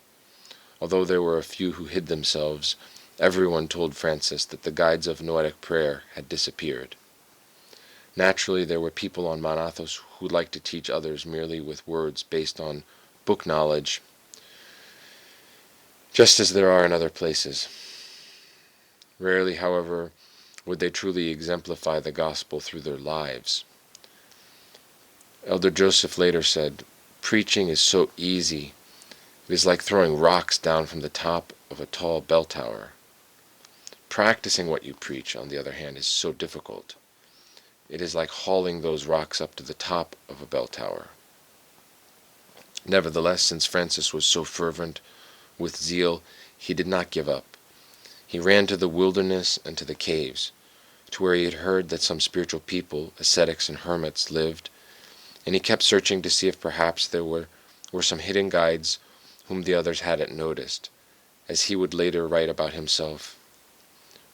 Although there were a few who hid themselves, everyone told Francis that the guides of noetic prayer had disappeared. Naturally, there were people on Mount Athos who liked to teach others merely with words based on book knowledge, just as there are in other places. Rarely, however, would they truly exemplify the gospel through their lives. Elder Joseph later said, "Preaching is so easy. It is like throwing rocks down from the top of a tall bell tower. Practicing what you preach, on the other hand, is so difficult. It is like hauling those rocks up to the top of a bell tower." Nevertheless, since Francis was so fervent with zeal, he did not give up. He ran to the wilderness and to the caves, to where he had heard that some spiritual people, ascetics and hermits, lived, and he kept searching to see if perhaps there were some hidden guides whom the others hadn't noticed. As he would later write about himself,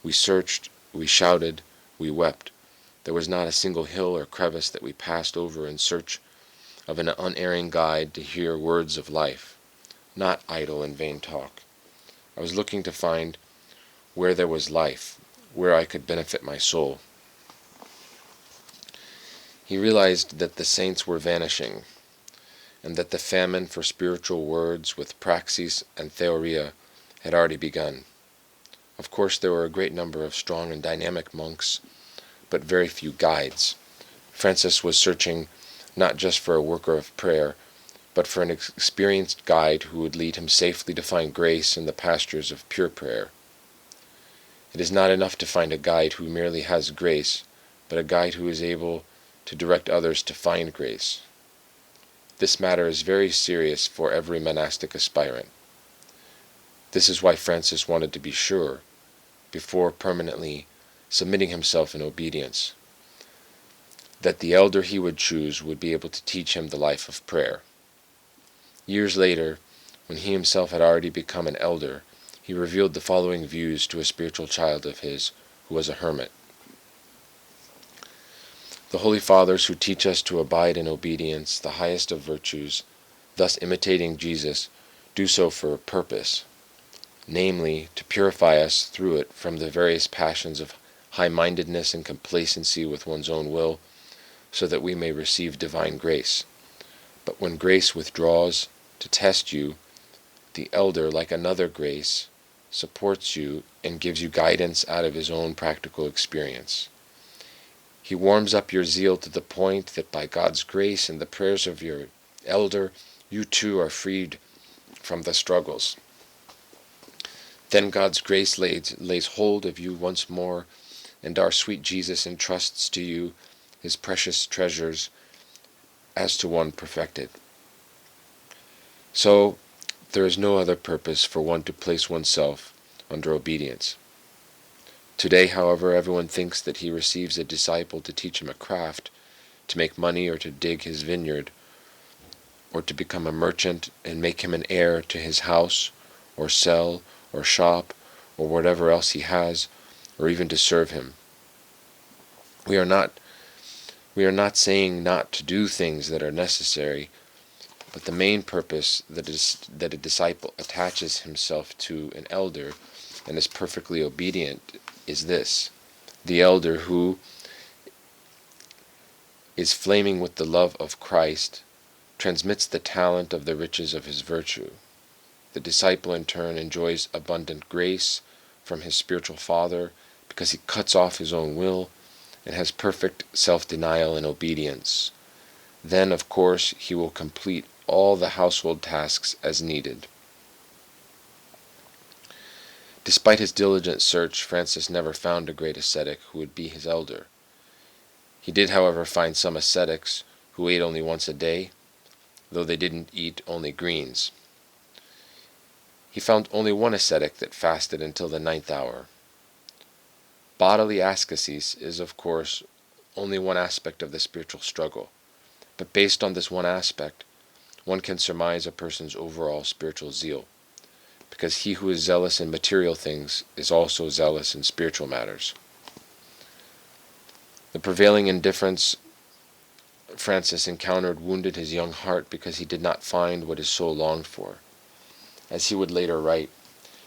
"We searched, we shouted, we wept. There was not a single hill or crevice that we passed over in search of an unerring guide to hear words of life, not idle and vain talk. I was looking to find where there was life, where I could benefit my soul." He realized that the saints were vanishing, and that the famine for spiritual words with praxis and theoria had already begun. Of course, there were a great number of strong and dynamic monks, but very few guides. Francis was searching not just for a worker of prayer, but for an experienced guide who would lead him safely to find grace in the pastures of pure prayer. It is not enough to find a guide who merely has grace, but a guide who is able to direct others to find grace. This matter is very serious for every monastic aspirant. This is why Francis wanted to be sure, before permanently submitting himself in obedience, that the elder he would choose would be able to teach him the life of prayer. Years later, when he himself had already become an elder, he revealed the following views to a spiritual child of his who was a hermit. "The Holy Fathers who teach us to abide in obedience, the highest of virtues, thus imitating Jesus, do so for a purpose, namely, to purify us through it from the various passions of high-mindedness and complacency with one's own will, so that we may receive divine grace. But when grace withdraws to test you, the elder, like another grace, supports you and gives you guidance out of his own practical experience. He warms up your zeal to the point that by God's grace and the prayers of your elder, you too are freed from the struggles. Then God's grace lays hold of you once more, and our sweet Jesus entrusts to you his precious treasures as to one perfected. So there is no other purpose for one to place oneself under obedience. Today, however, everyone thinks that he receives a disciple to teach him a craft, to make money or to dig his vineyard, or to become a merchant and make him an heir to his house, or cell, or shop, or whatever else he has, or even to serve him. We are not saying not to do things that are necessary, but the main purpose that a disciple attaches himself to an elder and is perfectly obedient is this: the elder who is flaming with the love of Christ transmits the talent of the riches of his virtue. The disciple in turn enjoys abundant grace from his spiritual father because he cuts off his own will and has perfect self-denial and obedience. Then, of course, he will complete all the household tasks as needed. Despite his diligent search, Francis never found a great ascetic who would be his elder. He did, however, find some ascetics who ate only once a day, though they didn't eat only greens. He found only one ascetic that fasted until the 9th hour. Bodily ascesis is, of course, only one aspect of the spiritual struggle, but based on this one aspect, one can surmise a person's overall spiritual zeal, because he who is zealous in material things is also zealous in spiritual matters. The prevailing indifference Francis encountered wounded his young heart because he did not find what his soul longed for. As he would later write,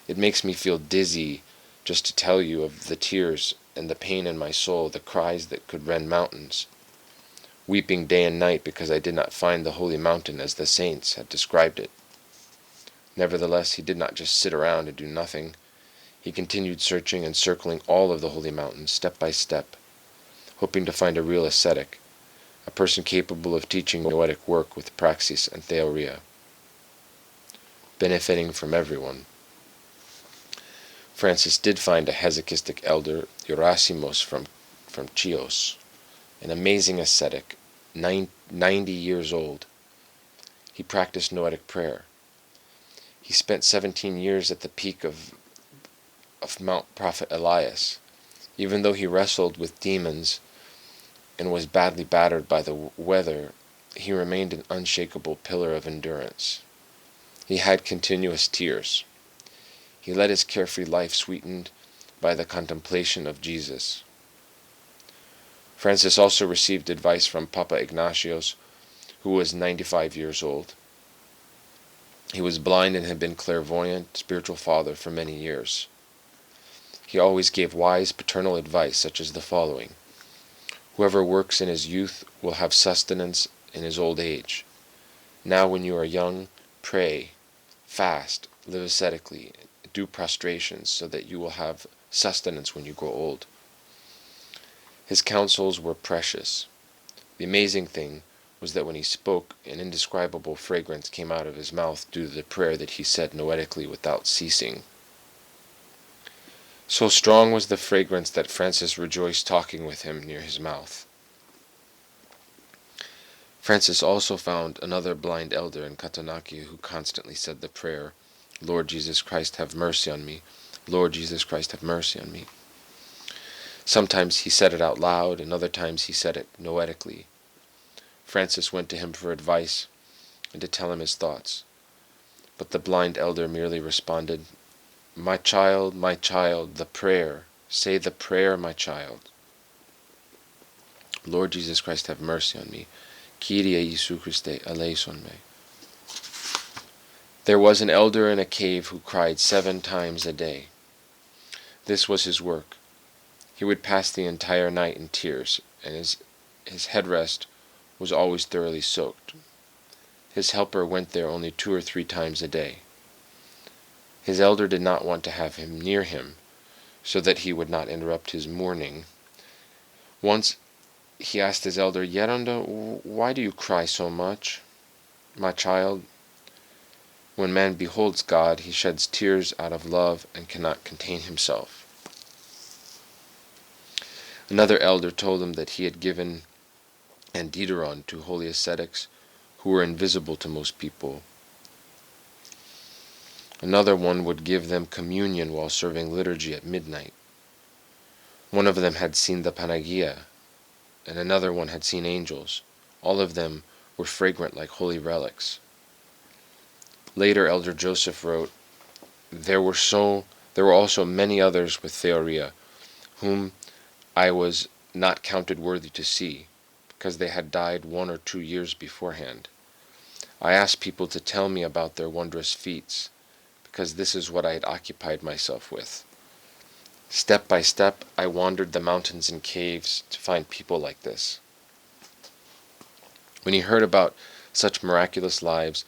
"It makes me feel dizzy just to tell you of the tears and the pain in my soul, the cries that could rend mountains, weeping day and night because I did not find the holy mountain as the saints had described it." Nevertheless, he did not just sit around and do nothing. He continued searching and circling all of the holy mountains, step by step, hoping to find a real ascetic, a person capable of teaching noetic work with praxis and theoria, benefiting from everyone. Francis did find a hesychistic elder, Arsenios from Chios, an amazing ascetic, 90 years old. He practiced noetic prayer. He spent 17 years at the peak of Mount Prophet Elias. Even though he wrestled with demons and was badly battered by the weather, he remained an unshakable pillar of endurance. He had continuous tears. He led his carefree life sweetened by the contemplation of Jesus. Francis also received advice from Papa Athanasios, who was 95 years old. He was blind and had been clairvoyant spiritual father for many years. He always gave wise paternal advice, such as the following: "Whoever works in his youth will have sustenance in his old age. Now when you are young, pray, fast, live ascetically, do prostrations, so that you will have sustenance when you grow old." His counsels were precious. The amazing thing was that when he spoke, an indescribable fragrance came out of his mouth due to the prayer that he said noetically without ceasing. So strong was the fragrance that Francis rejoiced talking with him near his mouth. Francis also found another blind elder in Katounakia who constantly said the prayer, "Lord Jesus Christ, have mercy on me. Lord Jesus Christ, have mercy on me." Sometimes he said it out loud, and other times he said it noetically. Francis went to him for advice and to tell him his thoughts. But the blind elder merely responded, my child, the prayer. Say the prayer, my child. Lord Jesus Christ, have mercy on me. Kyrie Jesu Christe, eleison me." There was an elder in a cave who cried 7 times a day. This was his work. He would pass the entire night in tears, and his headrest was always thoroughly soaked. His helper went there only 2 or 3 times a day. His elder did not want to have him near him, so that he would not interrupt his mourning. Once he asked his elder, "Yeranda, why do you cry so much? My child, when man beholds God, he sheds tears out of love and cannot contain himself." Another elder told him that he had given Andideron to holy ascetics who were invisible to most people. Another one would give them communion while serving liturgy at midnight. One of them had seen the Panagia, and another one had seen angels. All of them were fragrant like holy relics. Later, Elder Joseph wrote, There were also many others with theoria, whom I was not counted worthy to see, because they had died 1 or 2 years beforehand. I asked people to tell me about their wondrous feats, because this is what I had occupied myself with. Step by step, I wandered the mountains and caves to find people like this. When he heard about such miraculous lives,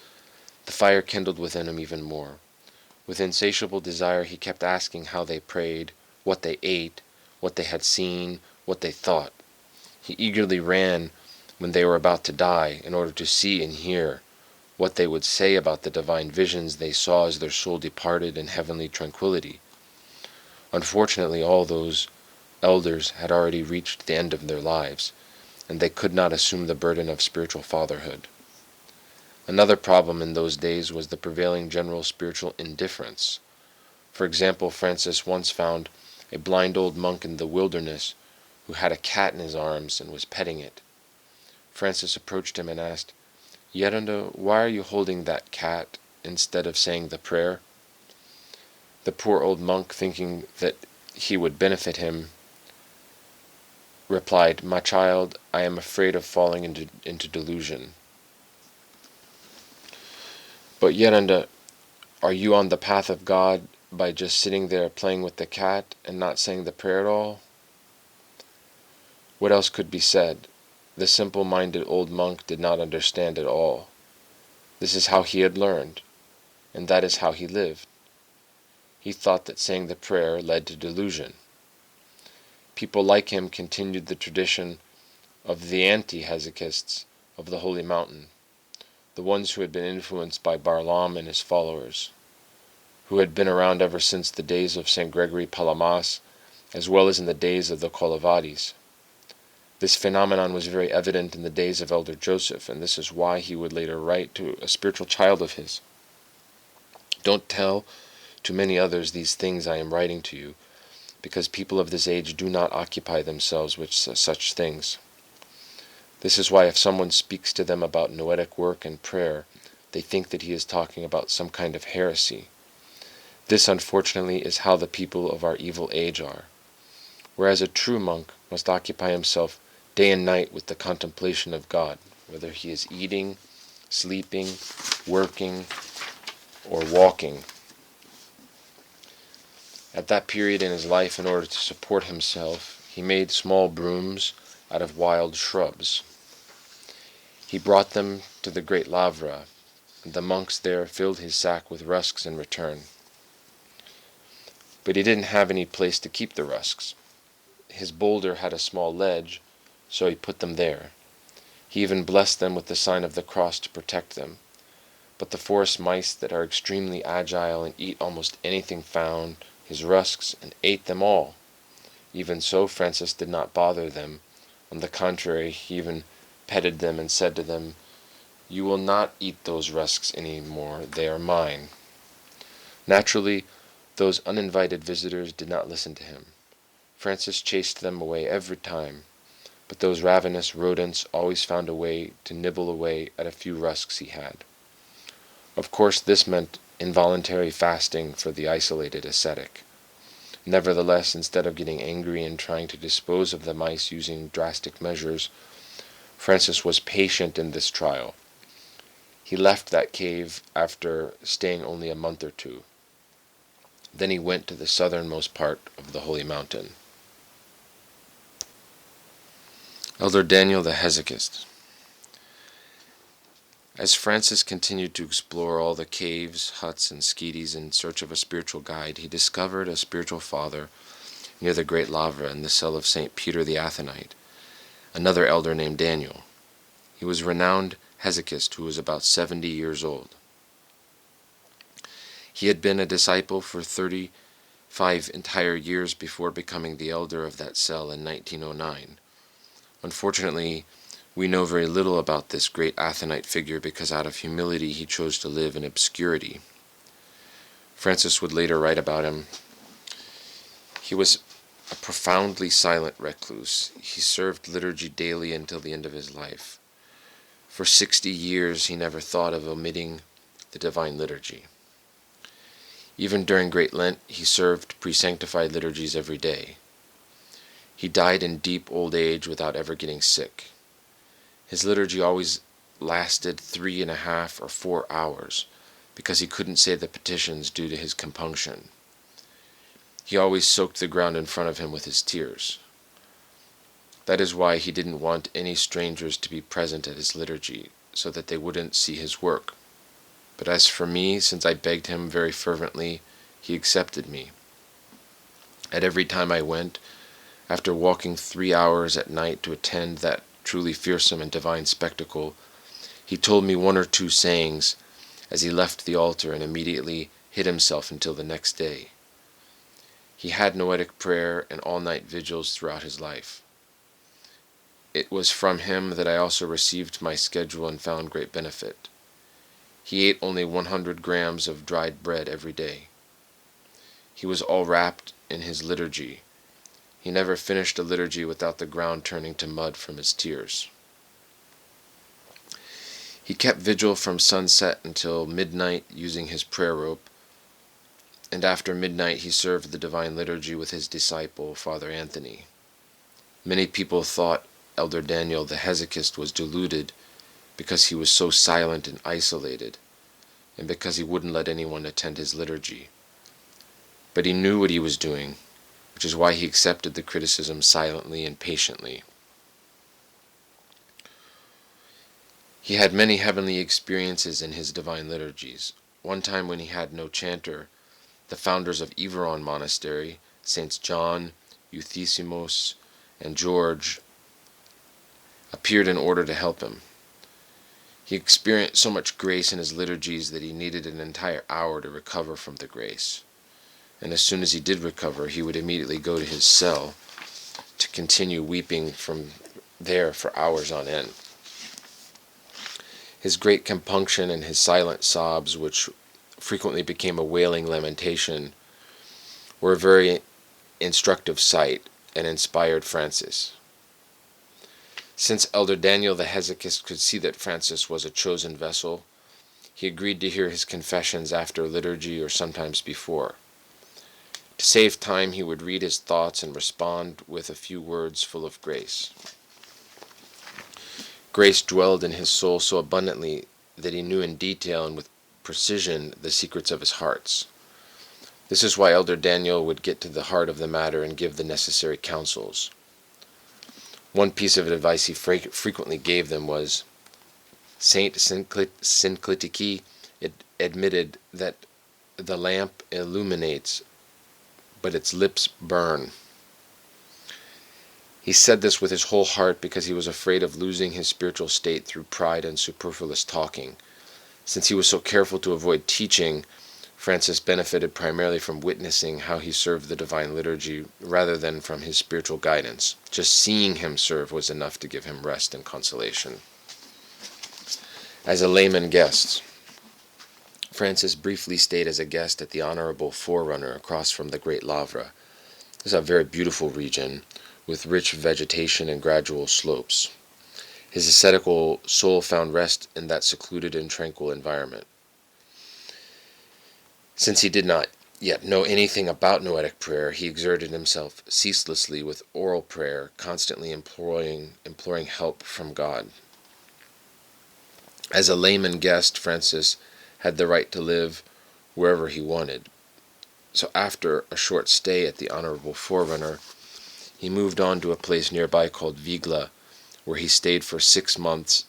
the fire kindled within him even more. With insatiable desire, he kept asking how they prayed, what they ate, what they had seen, what they thought. He eagerly ran when they were about to die, in order to see and hear what they would say about the divine visions they saw as their soul departed in heavenly tranquility. Unfortunately, all those elders had already reached the end of their lives, and they could not assume the burden of spiritual fatherhood. Another problem in those days was the prevailing general spiritual indifference. For example, Francis once found a blind old monk in the wilderness who had a cat in his arms and was petting it. Francis approached him and asked, Yeranda, why are you holding that cat instead of saying the prayer? The poor old monk, thinking that he would benefit him, replied, My child, I am afraid of falling into delusion. But Yeranda, are you on the path of God by just sitting there playing with the cat and not saying the prayer at all? What else could be said? The simple-minded old monk did not understand at all. This is how he had learned, and that is how he lived. he thought that saying the prayer led to delusion. People like him continued the tradition of the anti-hesychasts of the Holy Mountain, the ones who had been influenced by Barlaam and his followers, who had been around ever since the days of St. Gregory Palamas, as well as in the days of the Kolavadis. This phenomenon was very evident in the days of Elder Joseph, and this is why he would later write to a spiritual child of his, "Don't tell to many others these things I am writing to you, because people of this age do not occupy themselves with such things." This is why if someone speaks to them about noetic work and prayer, they think that he is talking about some kind of heresy. This, unfortunately, is how the people of our evil age are. Whereas a true monk must occupy himself day and night with the contemplation of God, whether he is eating, sleeping, working, or walking. At that period in his life, in order to support himself, he made small brooms out of wild shrubs. He brought them to the great Lavra, and the monks there filled his sack with rusks in return. But he didn't have any place to keep the rusks. His boulder had a small ledge, so he put them there. He even blessed them with the sign of the cross to protect them. But the forest mice that are extremely agile and eat almost anything found his rusks and ate them all. Even so, Francis did not bother them. On the contrary, he even petted them and said to them, "You will not eat those rusks any more, they are mine." Naturally, those uninvited visitors did not listen to him. Francis chased them away every time, but those ravenous rodents always found a way to nibble away at a few rusks he had. Of course, this meant involuntary fasting for the isolated ascetic. Nevertheless, instead of getting angry and trying to dispose of the mice using drastic measures, Francis was patient in this trial. He left that cave after staying only a month or two. Then he went to the southernmost part of the Holy Mountain. Elder Daniel the Hesychast. As Francis continued to explore all the caves, huts, and sketes in search of a spiritual guide, he discovered a spiritual father near the great Lavra in the cell of St. Peter the Athanite, another elder named Daniel. He was a renowned hesychast who was about 70 years old. He had been a disciple for 35 entire years before becoming the elder of that cell in 1909. Unfortunately, we know very little about this great Athanite figure because out of humility he chose to live in obscurity. Francis would later write about him, "He was a profoundly silent recluse. He served liturgy daily until the end of his life. For 60 years he never thought of omitting the divine liturgy. Even during Great Lent he served pre-sanctified liturgies every day. He died in deep old age without ever getting sick. His liturgy always lasted 3.5 or 4 hours because he couldn't say the petitions due to his compunction. He always soaked the ground in front of him with his tears. That is why he didn't want any strangers to be present at his liturgy, so that they wouldn't see his work. But as for me, since I begged him very fervently, he accepted me. At every time I went, after walking 3 hours at night to attend that truly fearsome and divine spectacle, he told me 1 or 2 sayings as he left the altar and immediately hid himself until the next day. He had noetic prayer and all-night vigils throughout his life. It was from him that I also received my schedule and found great benefit. He ate only 100 grams of dried bread every day. He was all wrapped in his liturgy. He never finished a liturgy without the ground turning to mud from his tears. He kept vigil from sunset until midnight using his prayer rope, and after midnight he served the divine liturgy with his disciple, Father Anthony. Many people thought Elder Daniel the Hesychast was deluded because he was so silent and isolated, and because he wouldn't let anyone attend his liturgy. But he knew what he was doing, which is why he accepted the criticism silently and patiently. He had many heavenly experiences in his divine liturgies. One time when he had no chanter, the founders of Ephraim Monastery, Saints John, Euthysimos, and George, appeared in order to help him. He experienced so much grace in his liturgies that he needed an entire hour to recover from the grace. And as soon as he did recover, he would immediately go to his cell to continue weeping from there for hours on end. His great compunction and his silent sobs, which frequently became a wailing lamentation, were a very instructive sight and inspired Francis. Since Elder Daniel the Hesychast could see that Francis was a chosen vessel, he agreed to hear his confessions after liturgy or sometimes before. To save time, he would read his thoughts and respond with a few words full of grace. Grace dwelled in his soul so abundantly that he knew in detail and with precision the secrets of his hearts. This is why Elder Daniel would get to the heart of the matter and give the necessary counsels. One piece of advice he frequently gave them was, Saint Synclitiki admitted that the lamp illuminates, but its lips burn. He said this with his whole heart because he was afraid of losing his spiritual state through pride and superfluous talking. Since he was so careful to avoid teaching, Francis benefited primarily from witnessing how he served the divine liturgy rather than from his spiritual guidance. Just seeing him serve was enough to give him rest and consolation. As a layman guest, Francis briefly stayed as a guest at the Honorable Forerunner across from the Great Lavra. This is a very beautiful region with rich vegetation and gradual slopes. His ascetical soul found rest in that secluded and tranquil environment. Since he did not yet know anything about noetic prayer, he exerted himself ceaselessly with oral prayer, constantly imploring help from God. As a layman guest, Francis had the right to live wherever he wanted. So after a short stay at the Honorable Forerunner, he moved on to a place nearby called Vigla, where he stayed for 6 months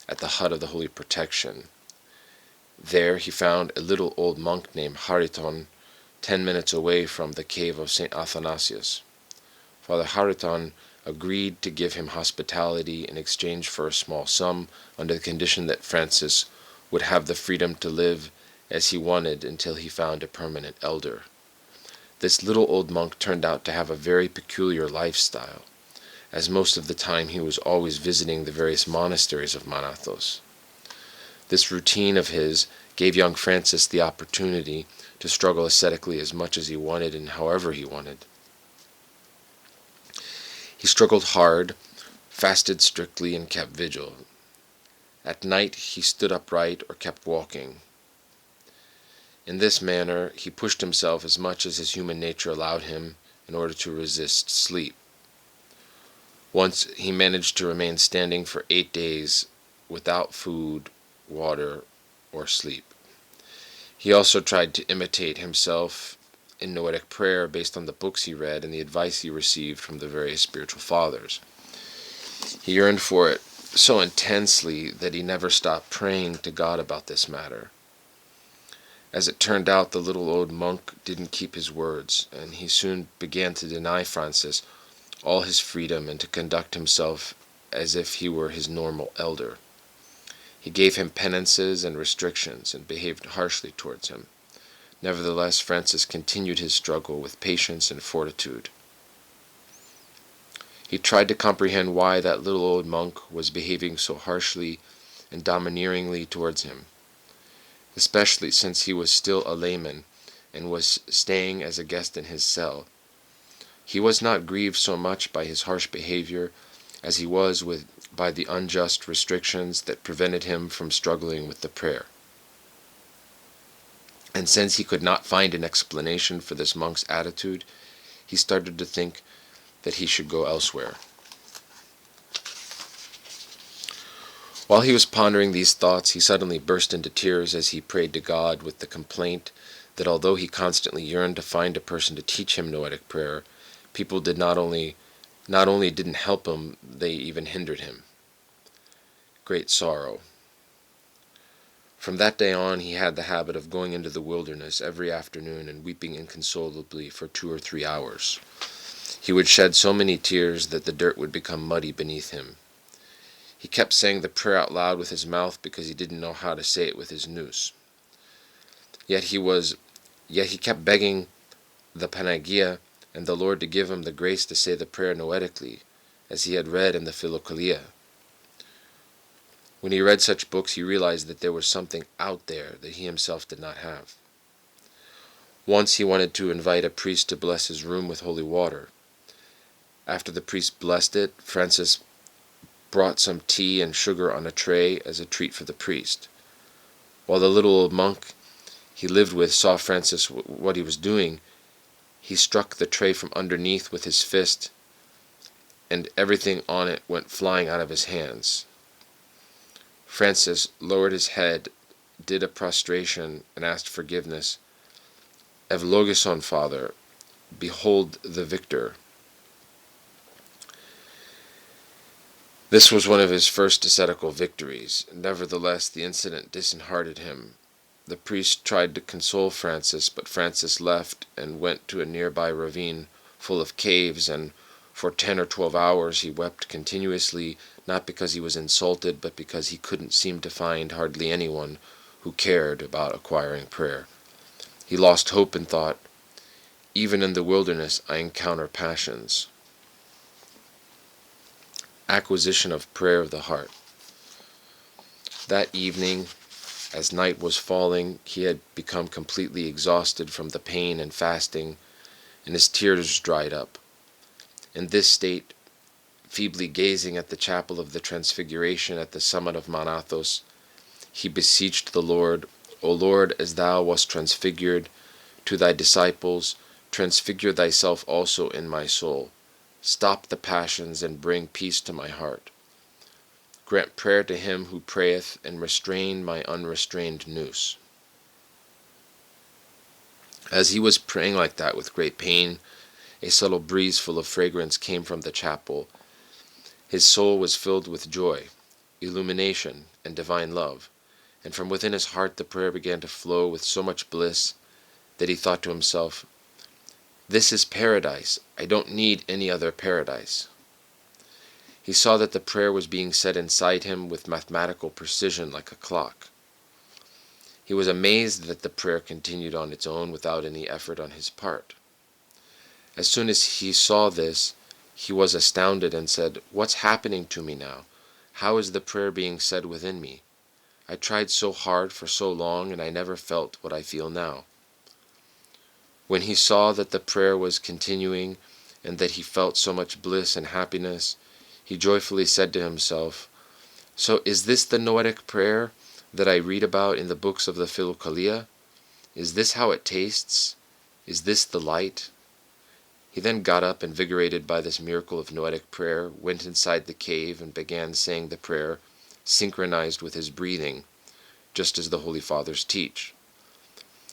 at the hut of the Holy Protection. There he found a little old monk named Hariton, 10 minutes away from the cave of St. Athanasios. Father Hariton agreed to give him hospitality in exchange for a small sum, under the condition that Francis would have the freedom to live as he wanted until he found a permanent elder. This little old monk turned out to have a very peculiar lifestyle, as most of the time he was always visiting the various monasteries of Manathos. This routine of his gave young Francis the opportunity to struggle ascetically as much as he wanted and however he wanted. He struggled hard, fasted strictly, and kept vigil. At night he stood upright or kept walking. In this manner he pushed himself as much as his human nature allowed him in order to resist sleep. Once he managed to remain standing for 8 days without food, water, or sleep. He also tried to imitate himself in noetic prayer based on the books he read and the advice he received from the various spiritual fathers. He yearned for it so intensely that he never stopped praying to God about this matter. As it turned out, the little old monk didn't keep his words, and he soon began to deny Francis all his freedom and to conduct himself as if he were his normal elder. He gave him penances and restrictions and behaved harshly towards him. Nevertheless, Francis continued his struggle with patience and fortitude. He tried to comprehend why that little old monk was behaving so harshly and domineeringly towards him, especially since he was still a layman and was staying as a guest in his cell. He was not grieved so much by his harsh behavior as he was by the unjust restrictions that prevented him from struggling with the prayer. And since he could not find an explanation for this monk's attitude, he started to think that he should go elsewhere. While he was pondering these thoughts, he suddenly burst into tears as he prayed to God with the complaint that although he constantly yearned to find a person to teach him noetic prayer, people did not only didn't help him, they even hindered him. Great sorrow. From that day on he had the habit of going into the wilderness every afternoon and weeping inconsolably for 2 or 3 hours. He would shed so many tears that the dirt would become muddy beneath him. He kept saying the prayer out loud with his mouth because he didn't know how to say it with his nous. Yet he kept begging the Panagia and the Lord to give him the grace to say the prayer noetically, as he had read in the Philotheou. When he read such books, he realized that there was something out there that he himself did not have. Once he wanted to invite a priest to bless his room with holy water. After the priest blessed it, Francis brought some tea and sugar on a tray as a treat for the priest. While the little old monk he lived with saw Francis what he was doing, he struck the tray from underneath with his fist, and everything on it went flying out of his hands. Francis lowered his head, did a prostration, and asked forgiveness. Ephlogion, Father, behold the victor. This was one of his first ascetical victories. Nevertheless, the incident disheartened him. The priest tried to console Francis, but Francis left and went to a nearby ravine full of caves, and for 10 or 12 hours he wept continuously, not because he was insulted, but because he couldn't seem to find hardly anyone who cared about acquiring prayer. He lost hope and thought, even in the wilderness I encounter passions. Acquisition of prayer of the heart. That evening, as night was falling, he had become completely exhausted from the pain and fasting, and his tears dried up. In this state, feebly gazing at the chapel of the Transfiguration at the summit of Mount Athos, he beseeched the Lord, O Lord, as thou wast transfigured to thy disciples, transfigure thyself also in my soul. Stop the passions and bring peace to my heart. Grant prayer to him who prayeth, and restrain my unrestrained nous. As he was praying like that with great pain, a subtle breeze full of fragrance came from the chapel. His soul was filled with joy, illumination, and divine love, and from within his heart the prayer began to flow with so much bliss that he thought to himself, "This is paradise. I don't need any other paradise." He saw that the prayer was being said inside him with mathematical precision like a clock. He was amazed that the prayer continued on its own without any effort on his part. As soon as he saw this, he was astounded and said, "What's happening to me now? How is the prayer being said within me? I tried so hard for so long, and I never felt what I feel now." When he saw that the prayer was continuing, and that he felt so much bliss and happiness, he joyfully said to himself, "So is this the noetic prayer that I read about in the books of the Philotheou? Is this how it tastes? Is this the light?" He then got up, invigorated by this miracle of noetic prayer, went inside the cave and began saying the prayer, synchronized with his breathing, just as the Holy Fathers teach.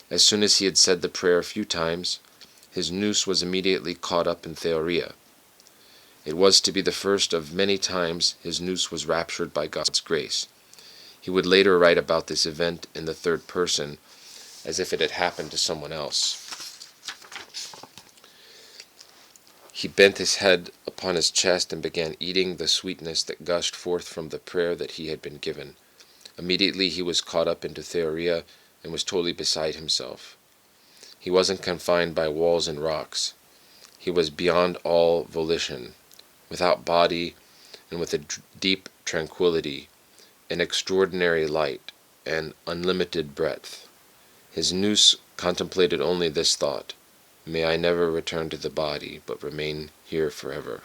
As soon as he had said the prayer a few times, his nous was immediately caught up in theoria. It was to be the first of many times his nous was raptured by God's grace. He would later write about this event in the third person, as if it had happened to someone else. He bent his head upon his chest and began eating the sweetness that gushed forth from the prayer that he had been given. Immediately he was caught up into theoria and was totally beside himself. He wasn't confined by walls and rocks. He was beyond all volition, without body, and with a deep tranquility, an extraordinary light, and unlimited breadth. His nous contemplated only this thought, "May I never return to the body, but remain here forever."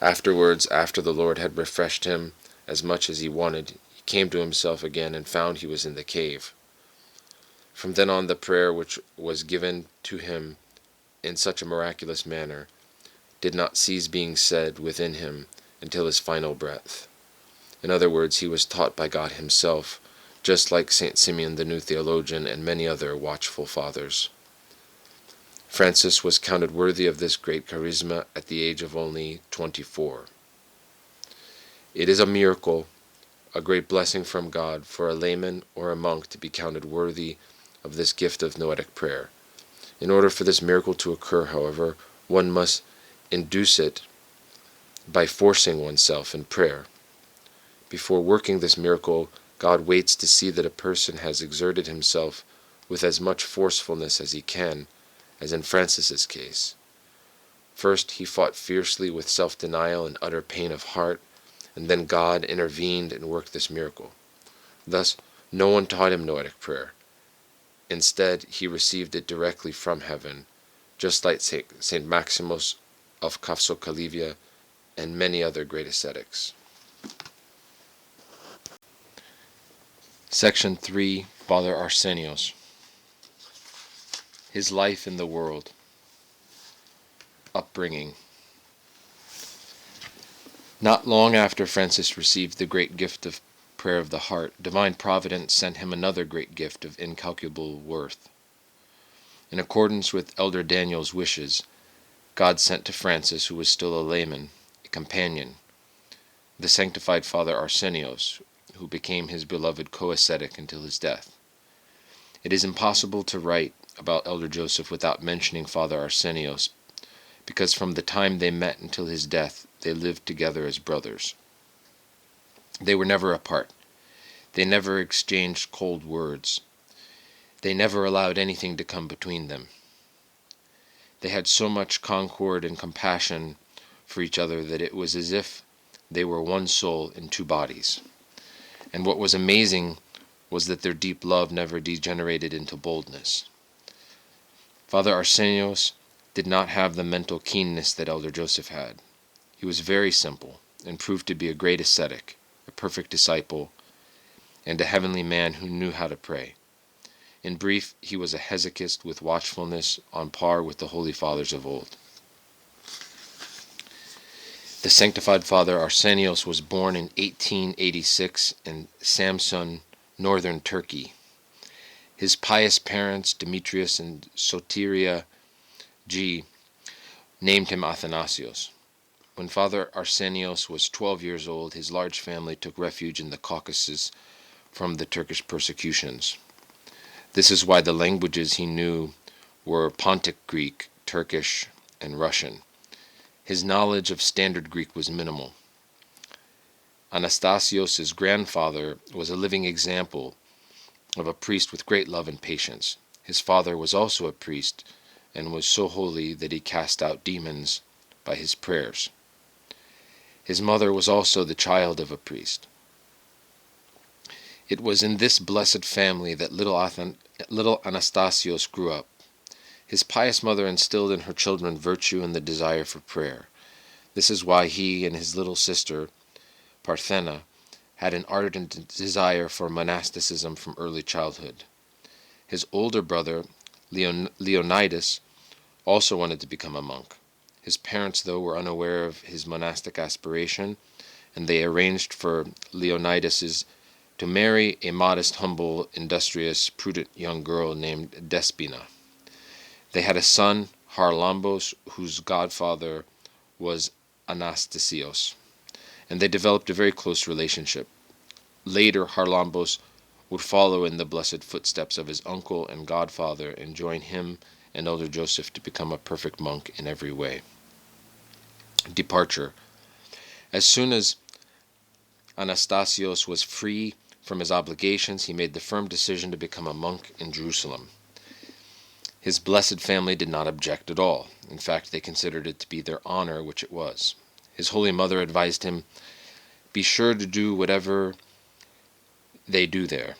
Afterwards, after the Lord had refreshed him as much as he wanted, he came to himself again and found he was in the cave. From then on, the prayer which was given to him in such a miraculous manner did not cease being said within him until his final breath. In other words, he was taught by God himself, just like St. Simeon the New Theologian and many other watchful fathers. Francis was counted worthy of this great charisma at the age of only 24. It is a miracle a great blessing from God for a layman or a monk to be counted worthy of this gift of noetic prayer. In order for this miracle to occur, however, one must induce it by forcing oneself in prayer. Before working this miracle, God waits to see that a person has exerted himself with as much forcefulness as he can, as in Francis's case. First, he fought fiercely with self-denial and utter pain of heart, and then God intervened and worked this miracle. Thus, no one taught him noetic prayer. Instead, he received it directly from heaven, just like Saint Maximus of Kampsanaos and many other great ascetics. Section 3, Father Arsenios. His life in the world. Upbringing. Not long after Francis received the great gift of prayer of the heart, divine providence sent him another great gift of incalculable worth. In accordance with Elder Daniel's wishes, God sent to Francis, who was still a layman, a companion, the sanctified Father Arsenios, who became his beloved co-ascetic until his death. It is impossible to write about Elder Joseph without mentioning Father Arsenios, because from the time they met until his death, they lived together as brothers. They were never apart. They never exchanged cold words. They never allowed anything to come between them. They had so much concord and compassion for each other that it was as if they were one soul in two bodies. And what was amazing was that their deep love never degenerated into boldness. Father Arsenios did not have the mental keenness that Elder Joseph had. He was very simple, and proved to be a great ascetic, a perfect disciple, and a heavenly man who knew how to pray. In brief, he was a hesychast with watchfulness on par with the Holy Fathers of old. The sanctified Father Arsenios was born in 1886 in Samsun, northern Turkey. His pious parents, Demetrius and Soteria G., named him Athanasios. When Father Arsenios was 12 years old, his large family took refuge in the Caucasus from the Turkish persecutions. This is why the languages he knew were Pontic Greek, Turkish, and Russian. His knowledge of Standard Greek was minimal. Athanasios' grandfather was a living example of a priest with great love and patience. His father was also a priest, and was so holy that he cast out demons by his prayers. His mother was also the child of a priest. It was in this blessed family that little Athanasios grew up. His pious mother instilled in her children virtue and the desire for prayer. This is why he and his little sister, Parthena, had an ardent desire for monasticism from early childhood. His older brother, Leonidas, also wanted to become a monk. His parents, though, were unaware of his monastic aspiration, and they arranged for Leonidas to marry a modest, humble, industrious, prudent young girl named Despina. They had a son, Harlambos, whose godfather was Athanasios, and they developed a very close relationship. Later, Harlambos would follow in the blessed footsteps of his uncle and godfather and join him and Elder Joseph to become a perfect monk in every way. Departure. As soon as Athanasios was free from his obligations, he made the firm decision to become a monk in Jerusalem. His blessed family did not object at all. In fact, they considered it to be their honor, which it was. His holy mother advised him, "Be sure to do whatever they do there."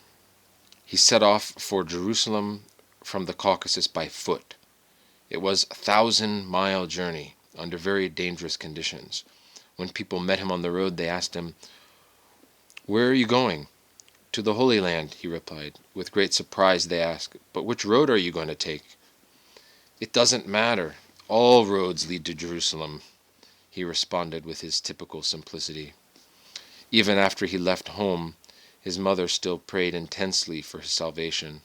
He set off for Jerusalem from the Caucasus by foot. It was a 1,000-mile journey under very dangerous conditions. When people met him on the road, they asked him, "Where are you going?" "To the Holy Land," he replied. With great surprise they asked, "But which road are you going to take?" "It doesn't matter. All roads lead to Jerusalem," he responded with his typical simplicity. Even after he left home, his mother still prayed intensely for his salvation.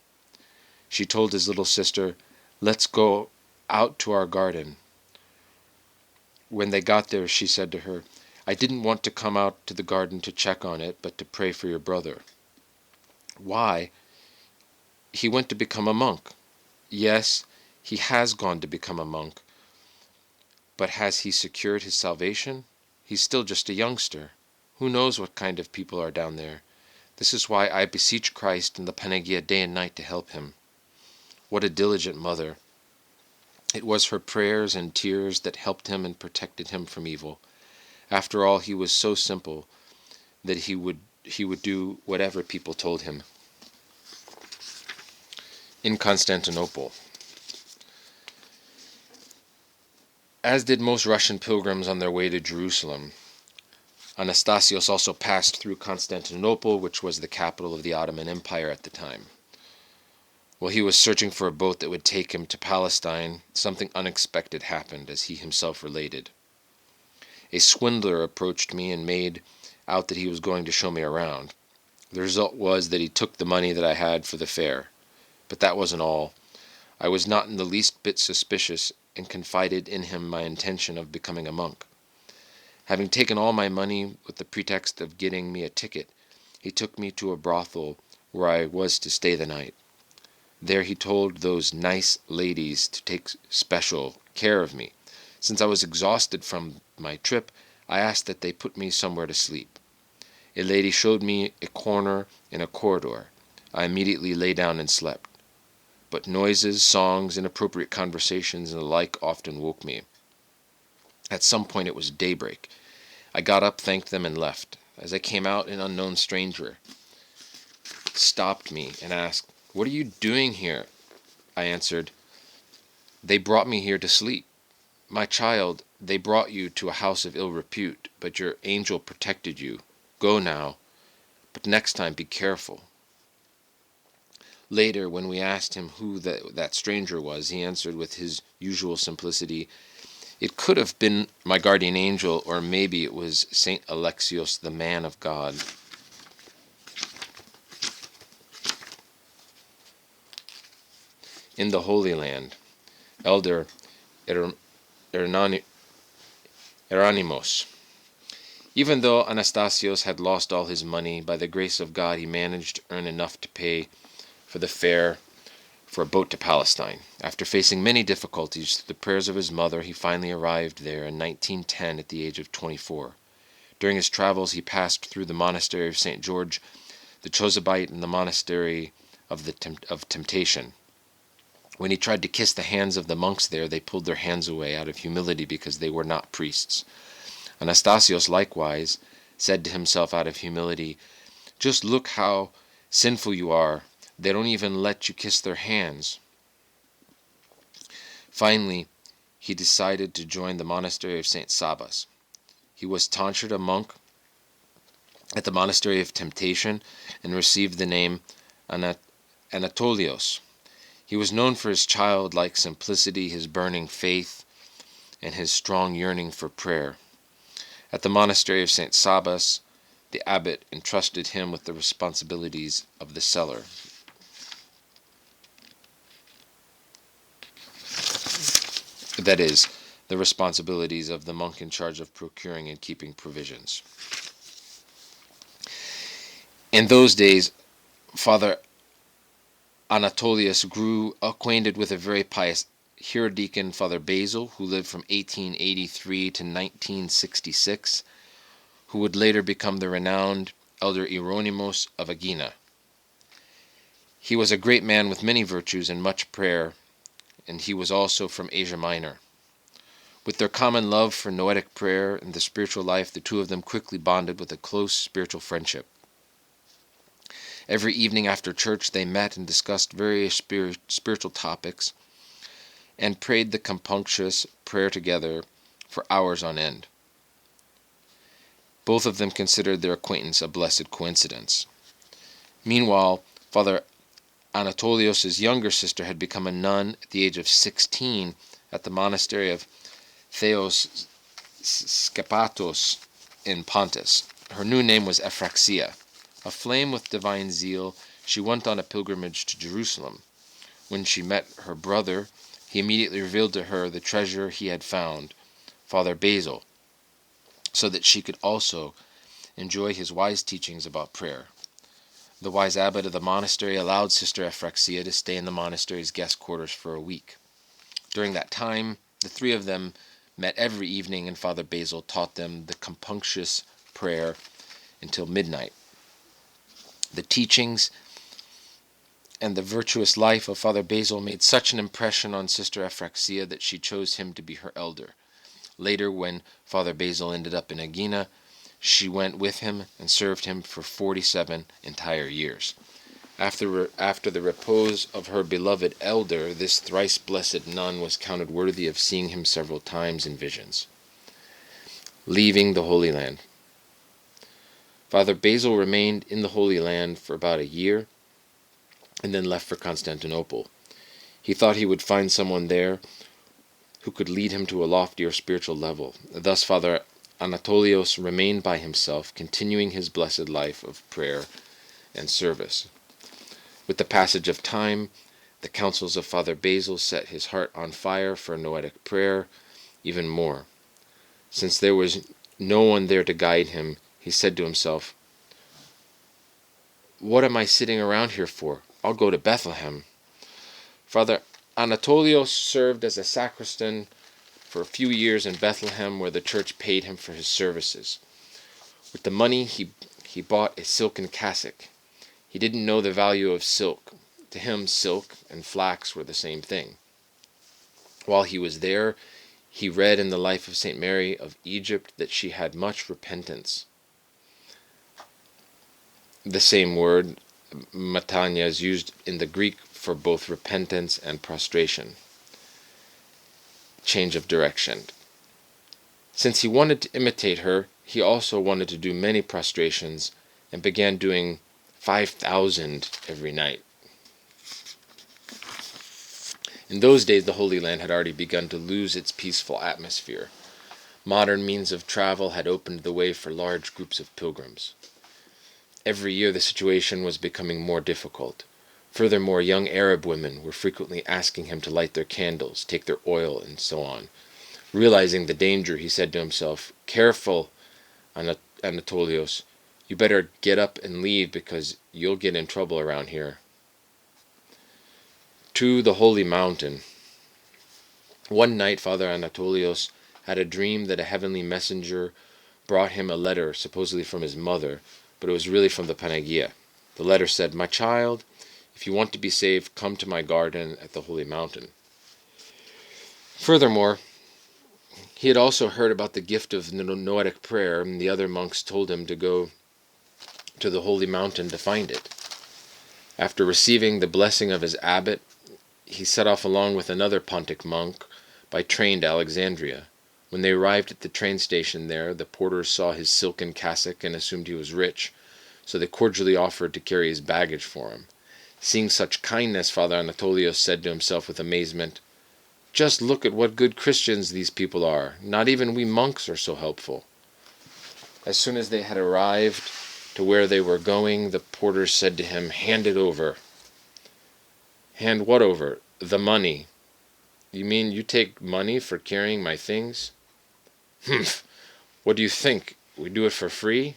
She told his little sister, "Let's go out to our garden." When they got there, she said to her, I didn't want to come out to the garden to check on it, but to pray for your brother." "Why?" "He went to become a monk." "Yes, he has gone to become a monk. But has he secured his salvation? He's still just a youngster. Who knows what kind of people are down there? This is why I beseech Christ in the Panagia day and night to help him." What a diligent mother! It was her prayers and tears that helped him and protected him from evil. After all, he was so simple that he would do whatever people told him. In Constantinople. As did most Russian pilgrims on their way to Jerusalem, Athanasios also passed through Constantinople, which was the capital of the Ottoman Empire at the time. While he was searching for a boat that would take him to Palestine, something unexpected happened, as he himself related. A swindler approached me and made out that he was going to show me around. The result was that he took the money that I had for the fare. But that wasn't all. I was not in the least bit suspicious, and confided in him my intention of becoming a monk. Having taken all my money with the pretext of getting me a ticket, he took me to a brothel where I was to stay the night. There he told those nice ladies to take special care of me. Since I was exhausted from my trip, I asked that they put me somewhere to sleep. A lady showed me a corner in a corridor. I immediately lay down and slept. But noises, songs, inappropriate conversations, and the like often woke me. At some point it was daybreak. I got up, thanked them, and left. As I came out, an unknown stranger stopped me and asked, "What are you doing here?" I answered, "They brought me here to sleep." "My child, they brought you to a house of ill repute, but your angel protected you. Go now, but next time be careful." Later, when we asked him who that stranger was, he answered with his usual simplicity, "It could have been my guardian angel, or maybe it was St. Alexios, the man of God." In the Holy Land, Elder Ioannikios. Even though Athanasios had lost all his money, by the grace of God he managed to earn enough to pay for the fare for a boat to Palestine. After facing many difficulties, through the prayers of his mother, he finally arrived there in 1910 at the age of 24. During his travels, he passed through the monastery of St. George the Chosabite and the monastery of Temptation. When he tried to kiss the hands of the monks there, they pulled their hands away out of humility because they were not priests. Athanasios likewise said to himself out of humility, "Just look how sinful you are. They don't even let you kiss their hands." Finally, he decided to join the monastery of St. Sabas. He was tonsured a monk at the monastery of Temptation and received the name Anatolios. He was known for his childlike simplicity, his burning faith, and his strong yearning for prayer. At the monastery of St. Sabas, the abbot entrusted him with the responsibilities of the cellar. That is, the responsibilities of the monk in charge of procuring and keeping provisions. In those days, Father Anatolius grew acquainted with a very pious hierodeacon, Father Basil, who lived from 1883 to 1966, who would later become the renowned Elder Ioannikios of Aegina. He was a great man with many virtues and much prayer, and he was also from Asia Minor. With their common love for noetic prayer and the spiritual life, the two of them quickly bonded with a close spiritual friendship. Every evening after church they met and discussed various spiritual topics and prayed the compunctious prayer together for hours on end. Both of them considered their acquaintance a blessed coincidence. Meanwhile, Father Anatolios' younger sister had become a nun at the age of 16 at the monastery of Theos Skepatos in Pontus. Her new name was Ephraim. Aflame with divine zeal, she went on a pilgrimage to Jerusalem. When she met her brother, he immediately revealed to her the treasure he had found, Father Basil. so that she could also enjoy his wise teachings about prayer. The wise abbot of the monastery allowed Sister Ephraim to stay in the monastery's guest quarters for a week. During that time, the three of them met every evening, and Father Basil taught them the compunctious prayer until midnight. The teachings and the virtuous life of Father Basil made such an impression on Sister Ephraim that she chose him to be her elder. Later, when Father Basil ended up in Aegina, she went with him and served him for 47 entire years. After the repose of her beloved elder, this thrice blessed nun was counted worthy of seeing him several times in visions. Leaving the Holy Land. Father Basil remained in the Holy Land for about a year, and then left for Constantinople. He thought he would find someone there who could lead him to a loftier spiritual level. Thus Father Athanaios remained by himself, continuing his blessed life of prayer and service. With the passage of time, the counsels of Father Basil set his heart on fire for noetic prayer even more. Since there was no one there to guide him, he said to himself, "What am I sitting around here for? I'll go to Bethlehem." Father Athanaios served as a sacristan for a few years in Bethlehem, where the church paid him for his services. With the money, he bought a silken cassock. He didn't know the value of silk. To him, silk and flax were the same thing. While he was there, he read in the life of St. Mary of Egypt that she had much repentance. The same word, metania, is used in the Greek for both repentance and prostration. Change of direction. Since he wanted to imitate her, he also wanted to do many prostrations and began doing 5,000 every night. In those days, the Holy Land had already begun to lose its peaceful atmosphere. Modern means of travel had opened the way for large groups of pilgrims. Every year the situation was becoming more difficult. Furthermore, young Arab women were frequently asking him to light their candles, take their oil, and so on. Realizing the danger, he said to himself, "Careful, Athanaios, you better get up and leave because you'll get in trouble around here." To the Holy Mountain. One night Father Athanaios had a dream that a heavenly messenger brought him a letter, supposedly from his mother, but it was really from the Panagia. The letter said, "My child, if you want to be saved, come to my garden at the Holy Mountain." Furthermore, he had also heard about the gift of noetic prayer, and the other monks told him to go to the Holy Mountain to find it. After receiving the blessing of his abbot, he set off along with another Pontic monk by train to Alexandria. When they arrived at the train station there, the porters saw his silken cassock and assumed he was rich, so they cordially offered to carry his baggage for him. Seeing such kindness, Father Athanaios said to himself with amazement, "Just look at what good Christians these people are. Not even we monks are so helpful." As soon as they had arrived to where they were going, the porters said to him, "Hand it over." "Hand what over?" "The money." "You mean you take money for carrying my things?" "Humph! What do you think? We do it for free?"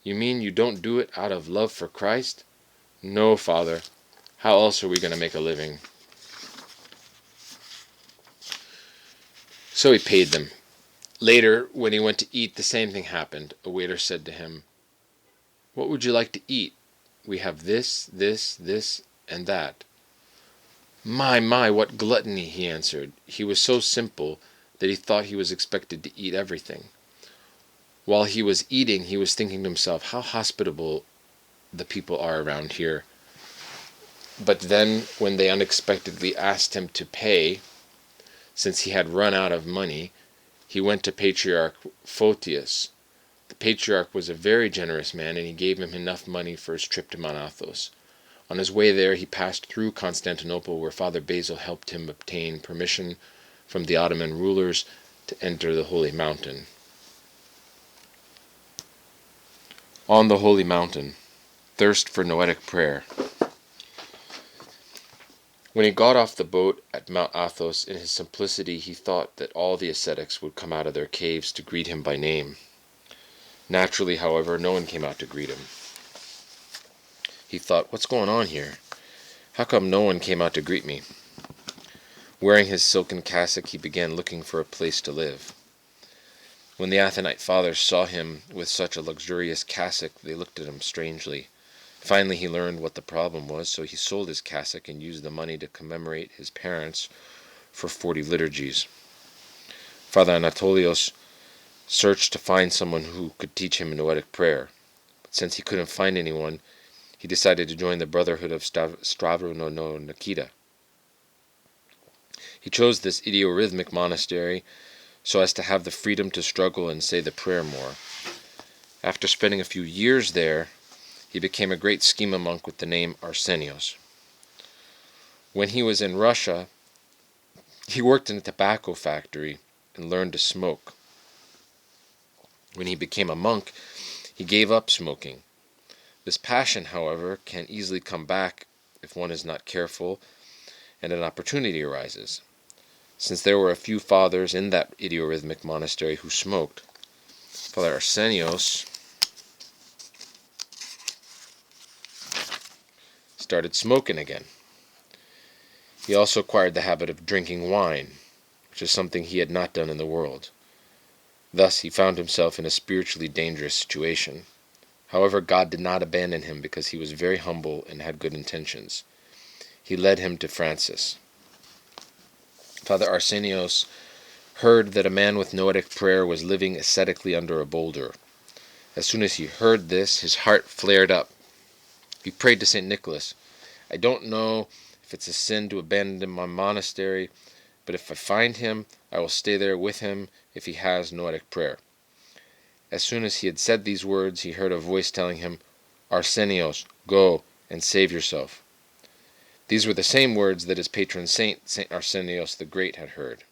"You mean you don't do it out of love for Christ?" "No, Father. How else are we going to make a living?" So he paid them. Later, when he went to eat, the same thing happened. A waiter said to him, "What would you like to eat? We have this, and that." My, what gluttony," he answered. He was so simple that he thought he was expected to eat everything. While he was eating, he was thinking to himself, how hospitable the people are around here. But then, when they unexpectedly asked him to pay, since he had run out of money, he went to Patriarch Photius. The Patriarch was a very generous man, and he gave him enough money for his trip to Mount Athos. On his way there, he passed through Constantinople, where Father Basil helped him obtain permission from the Ottoman rulers to enter the Holy Mountain. On the Holy Mountain. Thirst for noetic prayer. When he got off the boat at Mount Athos, in his simplicity he thought that all the ascetics would come out of their caves to greet him by name. Naturally, however, no one came out to greet him. He thought, what's going on here? How come no one came out to greet me? Wearing his silken cassock, he began looking for a place to live. When the Athanite fathers saw him with such a luxurious cassock, they looked at him strangely. Finally, he learned what the problem was, so he sold his cassock and used the money to commemorate his parents for 40 liturgies. Father Athanaios searched to find someone who could teach him Noetic prayer, but since he couldn't find anyone, he decided to join the brotherhood of Katounakia. He chose this idiorhythmic monastery so as to have the freedom to struggle and say the prayer more. After spending a few years there, he became a great schema monk with the name Arsenios. When he was in Russia, he worked in a tobacco factory and learned to smoke. When he became a monk, he gave up smoking. This passion, however, can easily come back if one is not careful and an opportunity arises. Since there were a few fathers in that idiorhythmic monastery who smoked, Father Arsenios started smoking again. He also acquired the habit of drinking wine, which is something he had not done in the world. Thus he found himself in a spiritually dangerous situation. However, God did not abandon him because he was very humble and had good intentions. He led him to Francis. Father Arsenios heard that a man with Noetic prayer was living ascetically under a boulder. As soon as he heard this, his heart flared up. He prayed to St. Nicholas, I don't know if it's a sin to abandon my monastery, but if I find him, I will stay there with him if he has Noetic prayer. As soon as he had said these words, he heard a voice telling him, Arsenios, go and save yourself. These were the same words that his patron saint, St. Arsenios the Great, had heard.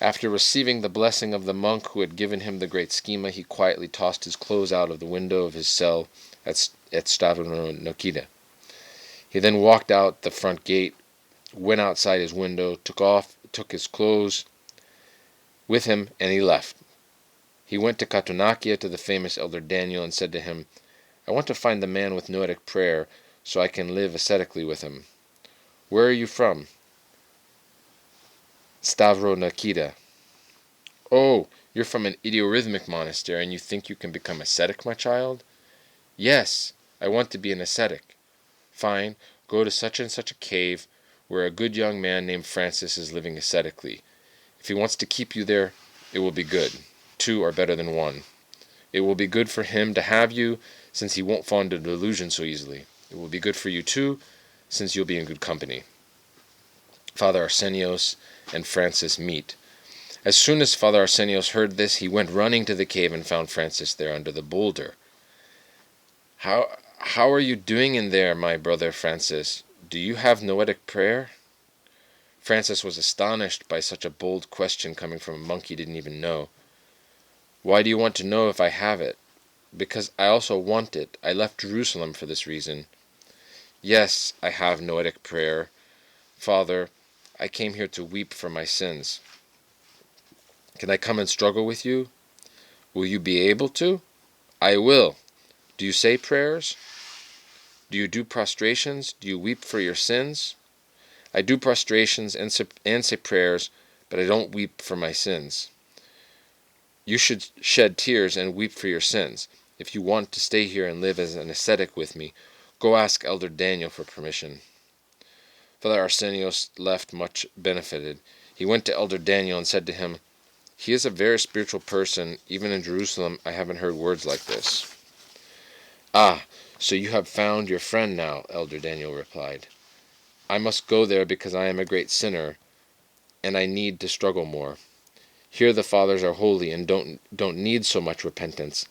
After receiving the blessing of the monk who had given him the great schema, he quietly tossed his clothes out of the window of his cell at Katounakia. He then walked out the front gate, went outside his window, took his clothes with him, and he left. He went to Katounakia to the famous elder Daniel and said to him, I want to find the man with Noetic prayer so I can live ascetically with him. Where are you from? Katounakia. Oh, you're from an idiorhythmic monastery and you think you can become ascetic, my child? Yes, I want to be an ascetic. Fine, go to such and such a cave where a good young man named Francis is living ascetically. If he wants to keep you there, it will be good. 2 are better than 1. It will be good for him to have you, since he won't fall into delusion so easily. It will be good for you too, since you'll be in good company. Father Arsenios and Francis meet. As soon as Father Arsenios heard this, he went running to the cave and found Francis there under the boulder. How are you doing in there, my brother Francis? Do you have Noetic prayer? Francis was astonished by such a bold question coming from a monk he didn't even know. Why do you want to know if I have it? Because I also want it. I left Jerusalem for this reason. Yes, I have Noetic prayer. Father, I came here to weep for my sins. Can I come and struggle with you? Will you be able to? I will. Do you say prayers? Do you do prostrations? Do you weep for your sins? I do prostrations and say prayers, but I don't weep for my sins. You should shed tears and weep for your sins. If you want to stay here and live as an ascetic with me, go ask Elder Daniel for permission. Father Arsenios left much benefited. He went to Elder Daniel and said to him, He is a very spiritual person. Even in Jerusalem I haven't heard words like this. Ah, so you have found your friend now, Elder Daniel replied. I must go there because I am a great sinner, and I need to struggle more. Here the fathers are holy and don't need so much repentance.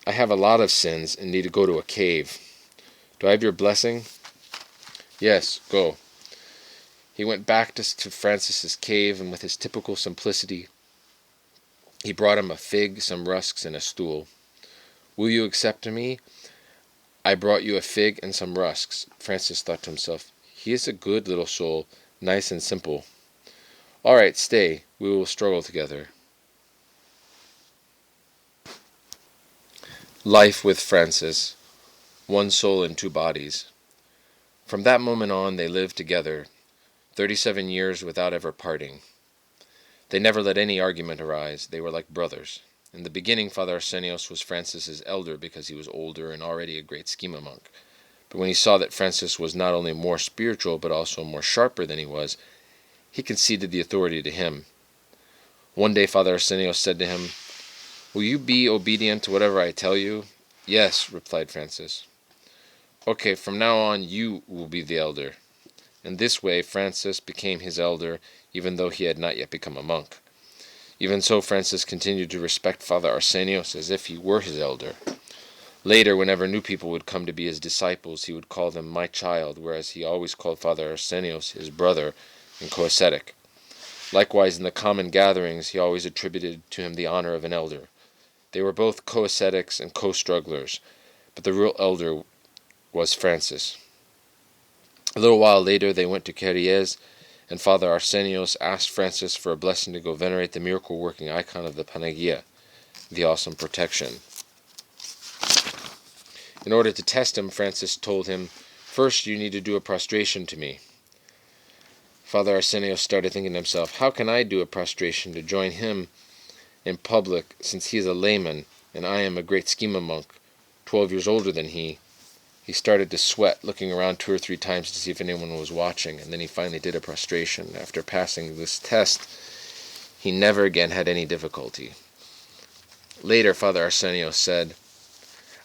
I have a lot of sins and need to go to a cave. Do I have your blessing? Yes, go. He went back to Francis's cave, and with his typical simplicity, he brought him a fig, some rusks, and a stool. Will you accept me? I brought you a fig and some rusks. Francis thought to himself, he is a good little soul, nice and simple. All right, stay, we will struggle together. Life with Francis, one soul in two bodies. From that moment on they lived together, 37 years without ever parting. They never let any argument arise, they were like brothers. In the beginning, Father Arsenios was Francis's elder because he was older and already a great schema monk. But when he saw that Francis was not only more spiritual but also more sharper than he was, he conceded the authority to him. One day Father Arsenios said to him, "Will you be obedient to whatever I tell you?" "Yes," replied Francis. "Okay, from now on you will be the elder." In this way Francis became his elder, even though he had not yet become a monk. Even so, Francis continued to respect Father Arsenios as if he were his elder. Later, whenever new people would come to be his disciples, he would call them my child, whereas he always called Father Arsenios his brother and co-ascetic. Likewise, in the common gatherings, he always attributed to him the honor of an elder. They were both co-ascetics and co-strugglers, but the real elder was Francis. A little while later, they went to Kyries, and Father Arsenios asked Francis for a blessing to go venerate the miracle-working icon of the Panagia, the awesome protection. In order to test him, Francis told him, "First, you need to do a prostration to me." Father Arsenios started thinking to himself, how can I do a prostration to join him in public, since he is a layman, and I am a great schema monk, 12 years older than he? He started to sweat, looking around 2 or 3 times to see if anyone was watching, and then he finally did a prostration. After passing this test, he never again had any difficulty. Later, Father Arsenios said,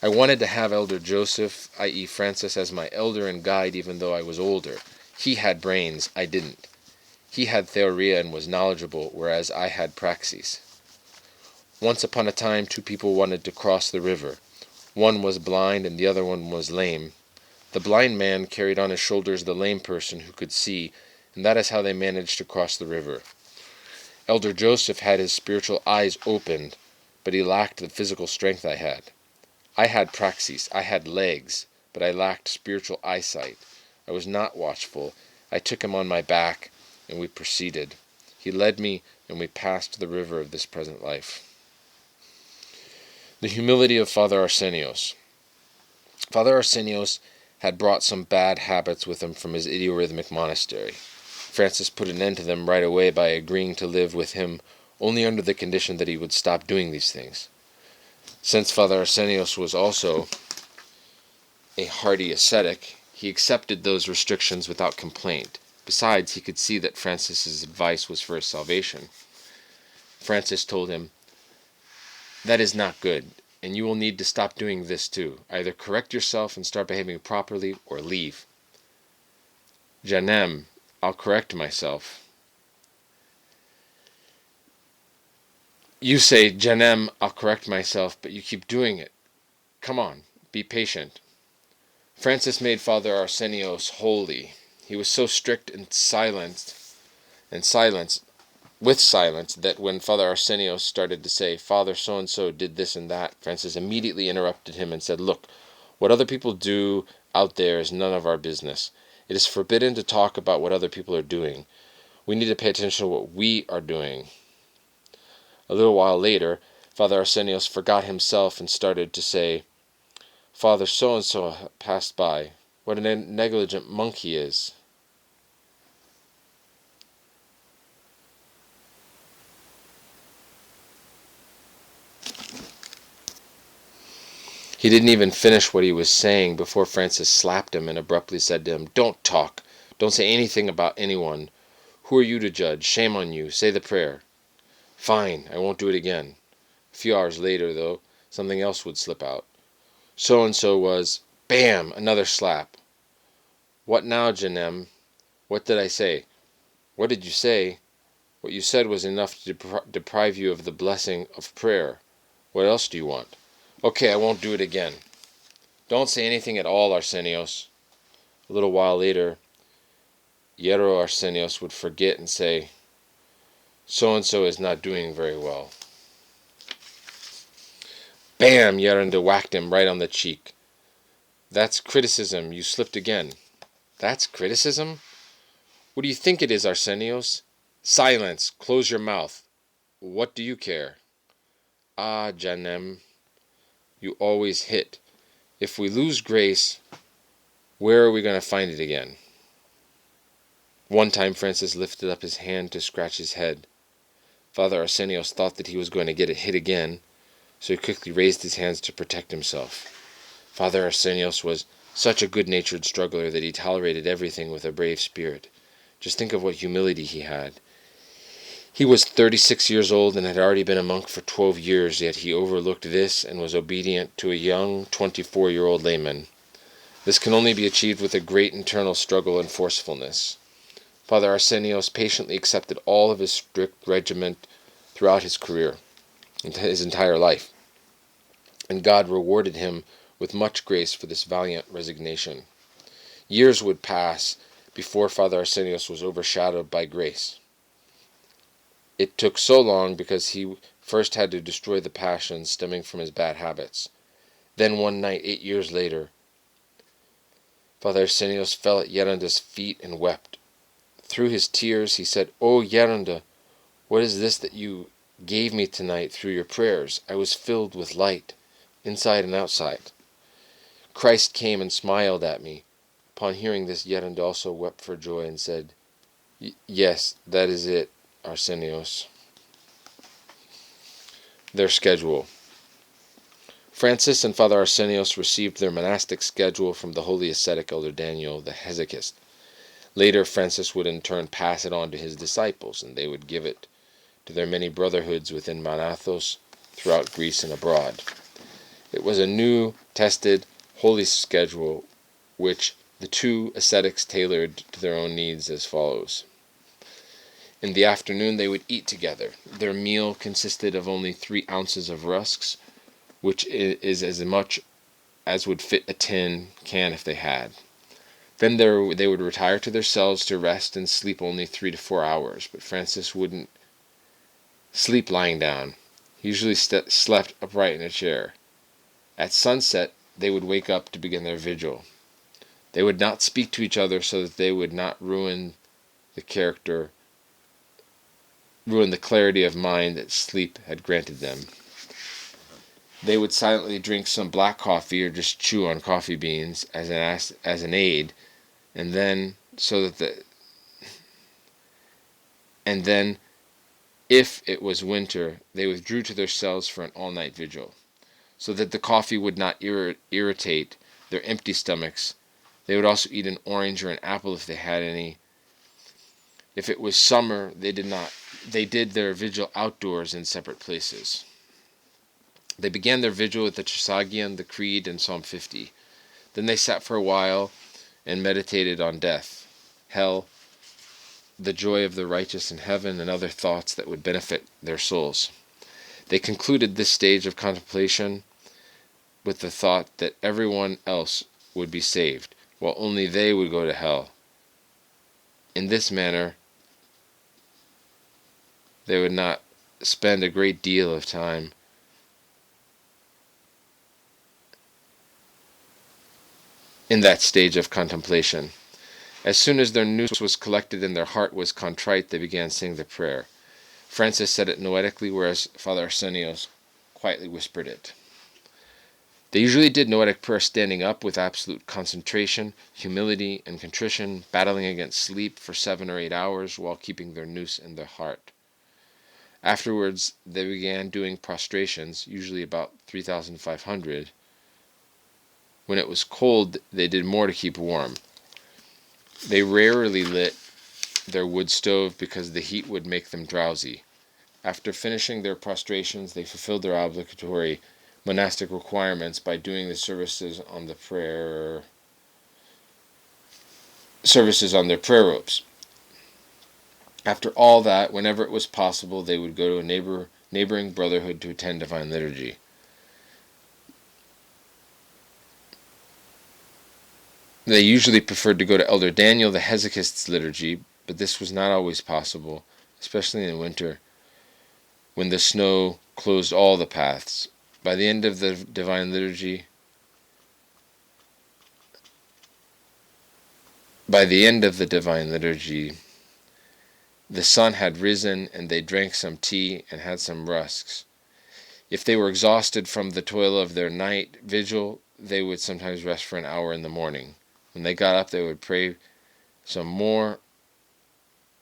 I wanted to have Elder Joseph, i.e. Francis, as my elder and guide even though I was older. He had brains, I didn't. He had theoria and was knowledgeable, whereas I had praxis. Once upon a time, 2 people wanted to cross the river. One was blind and the other one was lame. The blind man carried on his shoulders the lame person who could see, and that is how they managed to cross the river. Elder Joseph had his spiritual eyes opened, but he lacked the physical strength I had. I had praxis, I had legs, but I lacked spiritual eyesight. I was not watchful. I took him on my back, and we proceeded. He led me, and we passed the river of this present life. The humility of Father Arsenios. Father Arsenios had brought some bad habits with him from his idiorhythmic monastery. Francis put an end to them right away by agreeing to live with him only under the condition that he would stop doing these things. Since Father Arsenios was also a hardy ascetic, he accepted those restrictions without complaint. Besides, he could see that Francis's advice was for his salvation. Francis told him, "That is not good, and you will need to stop doing this too. Either correct yourself and start behaving properly, or leave." "Janem, I'll correct myself." "You say, Janem, I'll correct myself, but you keep doing it. Come on, be patient." Francis made Father Arsenios holy. He was so strict and silenced that when Father Arsenios started to say, "Father so-and-so did this and that," Francis immediately interrupted him and said, "Look, what other people do out there is none of our business. It is forbidden to talk about what other people are doing. We need to pay attention to what we are doing." A little while later, Father Arsenios forgot himself and started to say, "Father so-and-so passed by. What a negligent monk he is." He didn't even finish what he was saying before Francis slapped him and abruptly said to him, "Don't talk. Don't say anything about anyone. Who are you to judge? Shame on you. Say the prayer." "Fine, I won't do it again." A few hours later, though, something else would slip out. So-and-so was, bam, another slap. "What now, Janem? What did I say?" "What did you say? What you said was enough to deprive you of the blessing of prayer. What else do you want?" "Okay, I won't do it again." "Don't say anything at all, Arsenios." A little while later, Iero Arsenios would forget and say, "So-and-so is not doing very well." Bam! Yerunda whacked him right on the cheek. That's criticism. You slipped again. That's criticism? What do you think it is, Arsenios? Silence! Close your mouth. What do you care? Ah, Janem, you always hit. If we lose grace, where are we going to find it again? One time Francis lifted up his hand to scratch his head. Father Arsenios thought that he was going to get it hit again, so he quickly raised his hands to protect himself. Father Arsenios was such a good-natured struggler that he tolerated everything with a brave spirit. Just think of what humility he had. He was 36 years old and had already been a monk for 12 years, yet he overlooked this and was obedient to a young 24-year-old layman. This can only be achieved with a great internal struggle and forcefulness. Father Arsenios patiently accepted all of his strict regiment throughout his career, his entire life, and God rewarded him with much grace for this valiant resignation. Years would pass before Father Arsenios was overshadowed by grace. It took so long because he first had to destroy the passions stemming from his bad habits. Then one night, 8 years later, Father Arsenios fell at Yeranda's feet and wept. Through his tears he said, "O Yeranda, what is this that you gave me tonight through your prayers? I was filled with light, inside and outside." Christ came and smiled at me. Upon hearing this, Yeranda also wept for joy and said, "Yes, that is it, Arsenios." Their schedule. Francis and Father Arsenios received their monastic schedule from the holy ascetic Elder Daniel, the HESYCHAST. Later, Francis would in turn pass it on to his disciples, and they would give it to their many brotherhoods within Monathos throughout Greece and abroad. It was a new, tested, holy schedule, which the two ascetics tailored to their own needs as follows. In the afternoon they would eat together. Their meal consisted of only 3 ounces of rusks, which is as much as would fit a tin can if they had. Then they would retire to their cells to rest and sleep only 3 to 4 hours, but Francis wouldn't sleep lying down. He usually slept upright in a chair. At sunset, they would wake up to begin their vigil. They would not speak to each other so that they would not ruin the clarity of mind that sleep had granted them. They would silently drink some black coffee or just chew on coffee beans as an aid, and then if it was winter, they withdrew to their cells for an all-night vigil. So that the coffee would not irritate their empty stomachs, they would also eat an orange or an apple if they had any. If it was summer, they did their vigil outdoors in separate places. They began their vigil with the Trisagion, the Creed, and Psalm 50. Then they sat for a while and meditated on death, hell, the joy of the righteous in heaven, and other thoughts that would benefit their souls. They concluded this stage of contemplation with the thought that everyone else would be saved, while only they would go to hell. In this manner, they would not spend a great deal of time in that stage of contemplation. As soon as their nous was collected and their heart was contrite, they began saying the prayer. Francis said it noetically, whereas Father Arsenios quietly whispered it. They usually did noetic prayer standing up with absolute concentration, humility, and contrition, battling against sleep for 7 or 8 hours while keeping their nous in their heart. Afterwards, they began doing prostrations, usually about 3,500. When it was cold, they did more to keep warm. They rarely lit their wood stove because the heat would make them drowsy. After finishing their prostrations, they fulfilled their obligatory monastic requirements by doing the services on their prayer robes. After all that, whenever it was possible, they would go to a neighboring brotherhood to attend divine liturgy. They usually preferred to go to Elder Daniel the HESYCHAST's liturgy, but this was not always possible, especially in winter, when the snow closed all the paths. By the end of the divine liturgy, By the end of the divine liturgy, the sun had risen, and they drank some tea and had some rusks. If they were exhausted from the toil of their night vigil, they would sometimes rest for an hour in the morning. When they got up, they would pray some more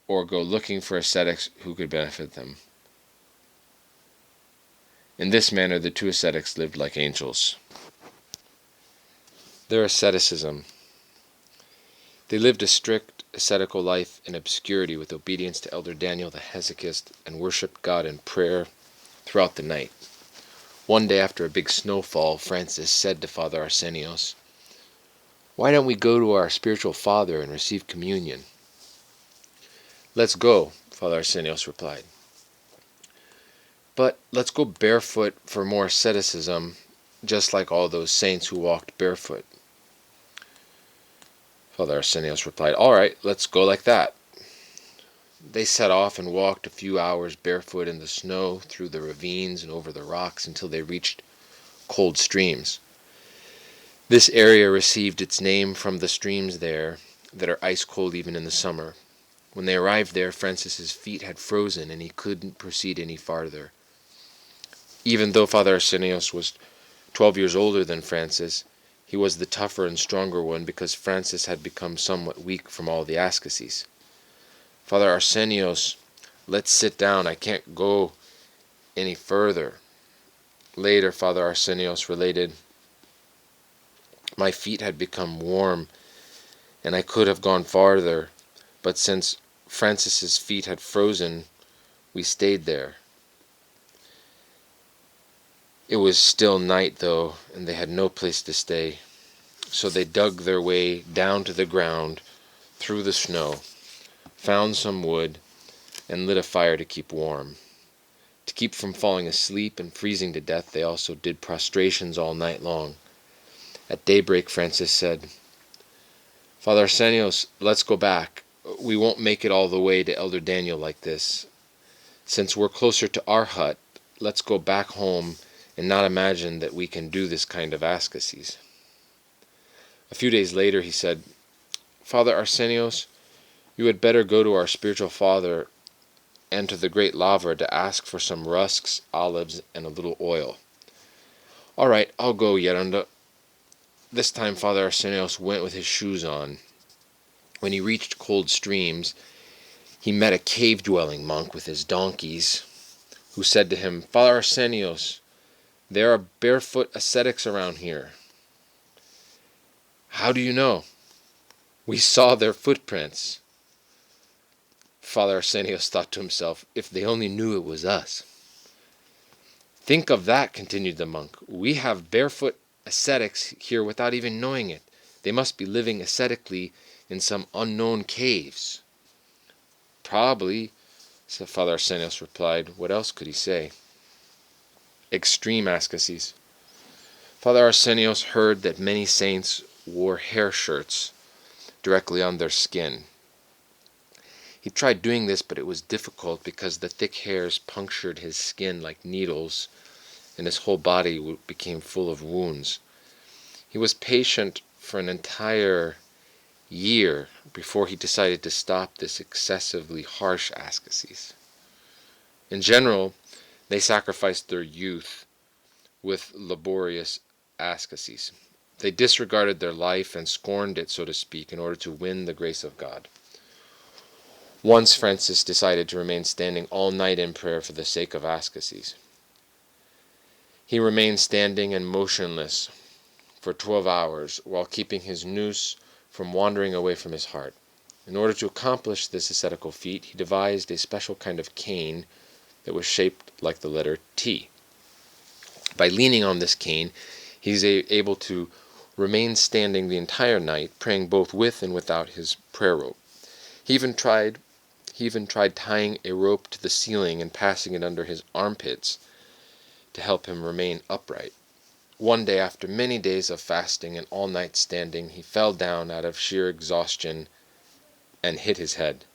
or go looking for ascetics who could benefit them. In this manner, the two ascetics lived like angels. Their asceticism. They lived a strict ascetical life in obscurity with obedience to Elder Daniel the Hesychast and worshipped God in prayer throughout the night. One day after a big snowfall, Francis said to Father Arsenios, "Why don't we go to our spiritual father and receive communion?" "Let's go," Father Arsenios replied. "But let's go barefoot for more asceticism, just like all those saints who walked barefoot." Father Arsenios replied, "All right, let's go like that." They set off and walked a few hours barefoot in the snow through the ravines and over the rocks until they reached cold streams. This area received its name from the streams there that are ice cold even in the summer. When they arrived there, Francis's feet had frozen and he couldn't proceed any farther. Even though Father Arsenios was 12 years older than Francis, he was the tougher and stronger one because Francis had become somewhat weak from all the ascetics. "Father Arsenios, let's sit down. I can't go any further." Later, Father Arsenios related, "My feet had become warm, and I could have gone farther, but since Francis's feet had frozen, we stayed there. It was still night, though, and they had no place to stay, so they dug their way down to the ground through the snow, found some wood, and lit a fire to keep warm. To keep from falling asleep and freezing to death, they also did prostrations all night long. At daybreak, Francis said, "Father Arsenios, let's go back. We won't make it all the way to Elder Daniel like this. Since we're closer to our hut, let's go back home and not imagine that we can do this kind of ascetics." A few days later he said, "Father Arsenios, you had better go to our spiritual father and to the great laver to ask for some rusks, olives, and a little oil." "All right, I'll go, Yerunda." This time Father Arsenios went with his shoes on. When he reached cold streams, he met a cave-dwelling monk with his donkeys, who said to him, "Father Arsenios, there are barefoot ascetics around here." "How do you know?" "We saw their footprints." Father Arsenios thought to himself, if they only knew it was us. "Think of that," continued the monk. "We have barefoot ascetics here without even knowing it. They must be living ascetically in some unknown caves." "Probably," Father Arsenios replied. What else could he say? Extreme ascetics. Father Arsenios heard that many saints wore hair shirts directly on their skin. He tried doing this, but it was difficult because the thick hairs punctured his skin like needles, and his whole body became full of wounds. He was patient for an entire year before he decided to stop this excessively harsh ascetics. In general, they sacrificed their youth with laborious ascetics. They disregarded their life and scorned it, so to speak, in order to win the grace of God. Once Francis decided to remain standing all night in prayer for the sake of ascetics. He remained standing and motionless for 12 hours while keeping his nous from wandering away from his heart. In order to accomplish this ascetical feat, he devised a special kind of cane that was shaped like the letter T. By leaning on this cane, he is able to remain standing the entire night, praying both with and without his prayer rope. He even tried tying a rope to the ceiling and passing it under his armpits to help him remain upright. One day, after many days of fasting and all night standing, he fell down out of sheer exhaustion and hit his head.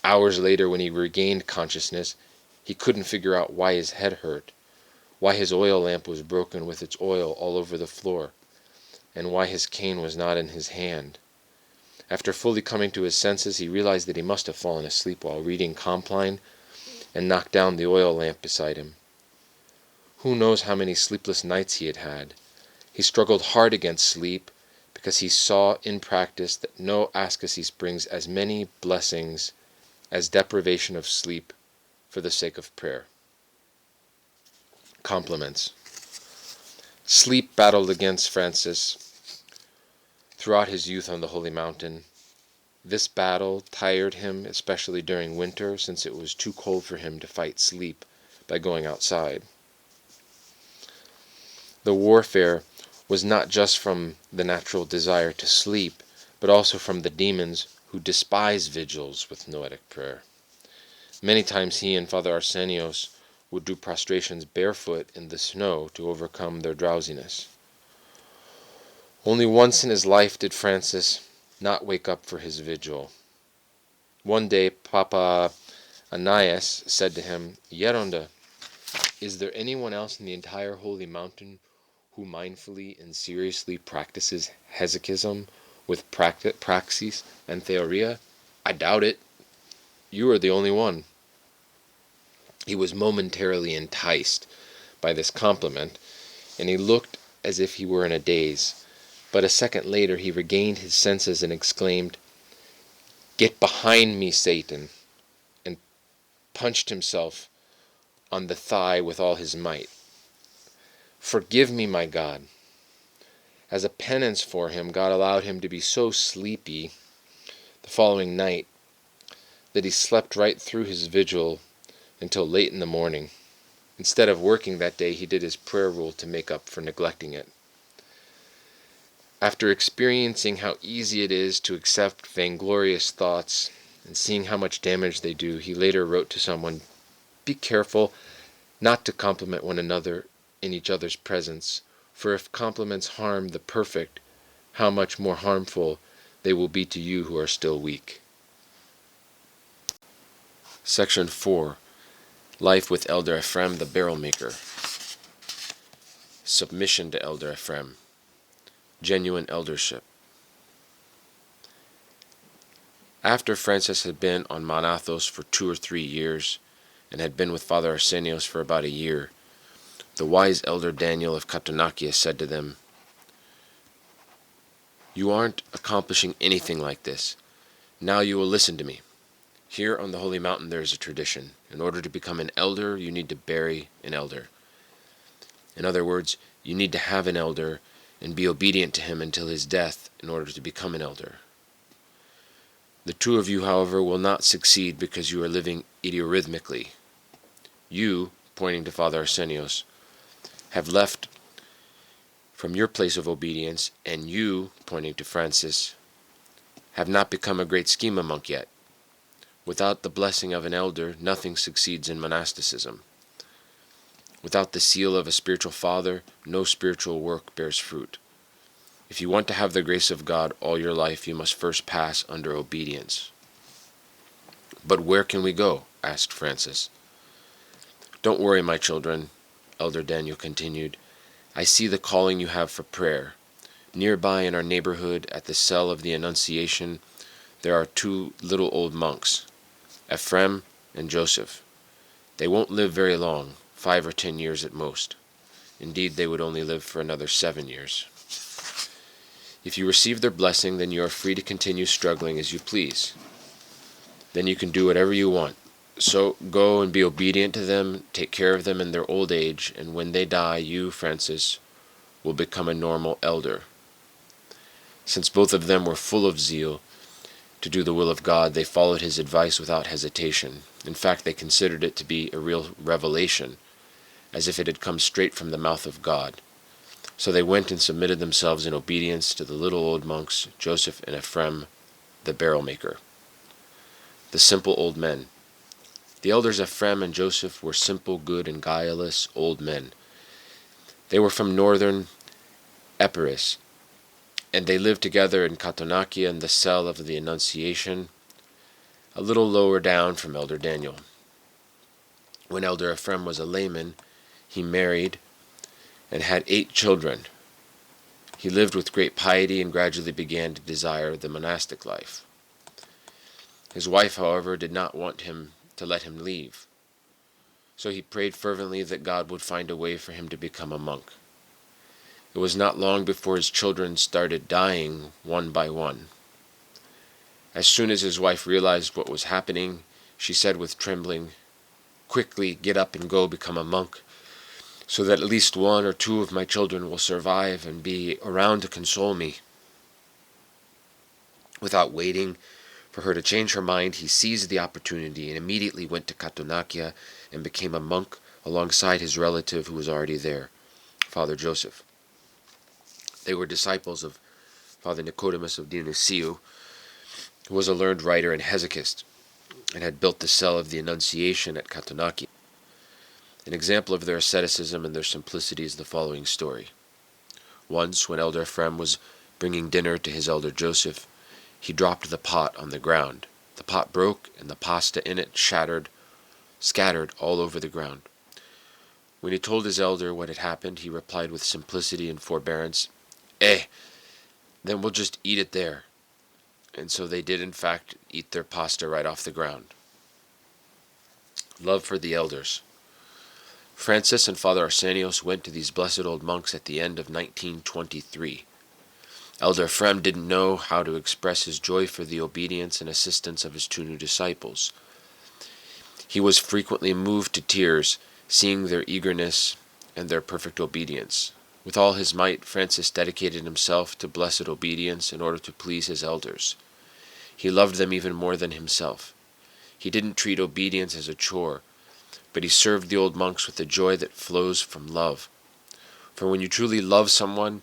Hours later, when he regained consciousness, he couldn't figure out why his head hurt, why his oil lamp was broken with its oil all over the floor, and why his cane was not in his hand. After fully coming to his senses, he realized that he must have fallen asleep while reading Compline and knocked down the oil lamp beside him. Who knows how many sleepless nights he had had? He struggled hard against sleep because he saw in practice that no ascesis brings as many blessings as deprivation of sleep for the sake of prayer. Compliments. Sleep battled against Francis throughout his youth on the Holy Mountain. This battle tired him, especially during winter, since it was too cold for him to fight sleep by going outside. The warfare was not just from the natural desire to sleep, but also from the demons who despise vigils with noetic prayer. Many times he and Father Arsenios would do prostrations barefoot in the snow to overcome their drowsiness. Only once in his life did Francis not wake up for his vigil. One day Papa Athanaios said to him, "Yeronda, is there anyone else in the entire Holy Mountain who mindfully and seriously practices hesychism with praxis and theoria? I doubt it. You are the only one." He was momentarily enticed by this compliment, and he looked as if he were in a daze. But a second later he regained his senses and exclaimed, "Get behind me, Satan!" and punched himself on the thigh with all his might. "Forgive me, my God." As a penance for him, God allowed him to be so sleepy the following night that he slept right through his vigil until late in the morning. Instead of working that day, he did his prayer rule to make up for neglecting it. After experiencing how easy it is to accept vainglorious thoughts and seeing how much damage they do, he later wrote to someone, "Be careful not to compliment one another in each other's presence, for if compliments harm the perfect, how much more harmful they will be to you who are still weak." Section 4. Life with Elder Ephraim the Barrel Maker. Submission to Elder Ephraim. Genuine eldership. After Francis had been on Mount Athos for 2 or 3 years, and had been with Father Arsenios for about a year, the wise elder Daniel of Katounakia said to them, "You aren't accomplishing anything like this. Now you will listen to me. Here on the Holy Mountain there is a tradition. In order to become an elder, you need to bury an elder. In other words, you need to have an elder and be obedient to him until his death in order to become an elder. The two of you, however, will not succeed because you are living idiorhythmically. You," pointing to Father Arsenios, "have left from your place of obedience, and you," pointing to Francis, "have not become a great schema monk yet. Without the blessing of an elder, nothing succeeds in monasticism. Without the seal of a spiritual father, no spiritual work bears fruit. If you want to have the grace of God all your life, you must first pass under obedience." "But where can we go?" asked Francis. "Don't worry, my children," Elder Daniel continued. "I see the calling you have for prayer. Nearby in our neighborhood, at the cell of the Annunciation, there are 2 little old monks, Ephraim and Joseph. They won't live very long, 5 or 10 years at most. Indeed, they would only live for another 7 years. If you receive their blessing, then you are free to continue struggling as you please. Then you can do whatever you want. So go and be obedient to them, take care of them in their old age, and when they die, you, Francis, will become a normal elder." Since both of them were full of zeal to do the will of God, they followed his advice without hesitation. In fact, they considered it to be a real revelation, as if it had come straight from the mouth of God. So they went and submitted themselves in obedience to the little old monks, Joseph and Ephraim, the barrel maker. The simple old men. The elders Ephraim and Joseph were simple, good, and guileless old men. They were from northern Epirus, and they lived together in Katounakia in the cell of the Annunciation, a little lower down from Elder Daniel. When Elder Ephraim was a layman, he married and had 8 children. He lived with great piety and gradually began to desire the monastic life. His wife, however, did not want him to let him leave, so he prayed fervently that God would find a way for him to become a monk. It was not long before his children started dying one by one. As soon as his wife realized what was happening, she said with trembling, "Quickly get up and go become a monk, so that at least one or two of my children will survive and be around to console me." Without waiting for her to change her mind, he seized the opportunity and immediately went to Katounakia and became a monk alongside his relative who was already there, Father Joseph. They were disciples of Father Nicodemus of Dionysiou, who was a learned writer and hesychast, and had built the cell of the Annunciation at Katounakia. An example of their asceticism and their simplicity is the following story. Once, when Elder Ephraim was bringing dinner to his elder Joseph, he dropped the pot on the ground. The pot broke, and the pasta in it scattered all over the ground. When he told his elder what had happened, he replied with simplicity and forbearance, then we'll just eat it there." And so they did in fact eat their pasta right off the ground. Love for the elders. Francis and Father Arsenios went to these blessed old monks at the end of 1923. Elder Ephraim didn't know how to express his joy for the obedience and assistance of his two new disciples. He was frequently moved to tears, seeing their eagerness and their perfect obedience. With all his might, Francis dedicated himself to blessed obedience in order to please his elders. He loved them even more than himself. He didn't treat obedience as a chore, but he served the old monks with the joy that flows from love. For when you truly love someone,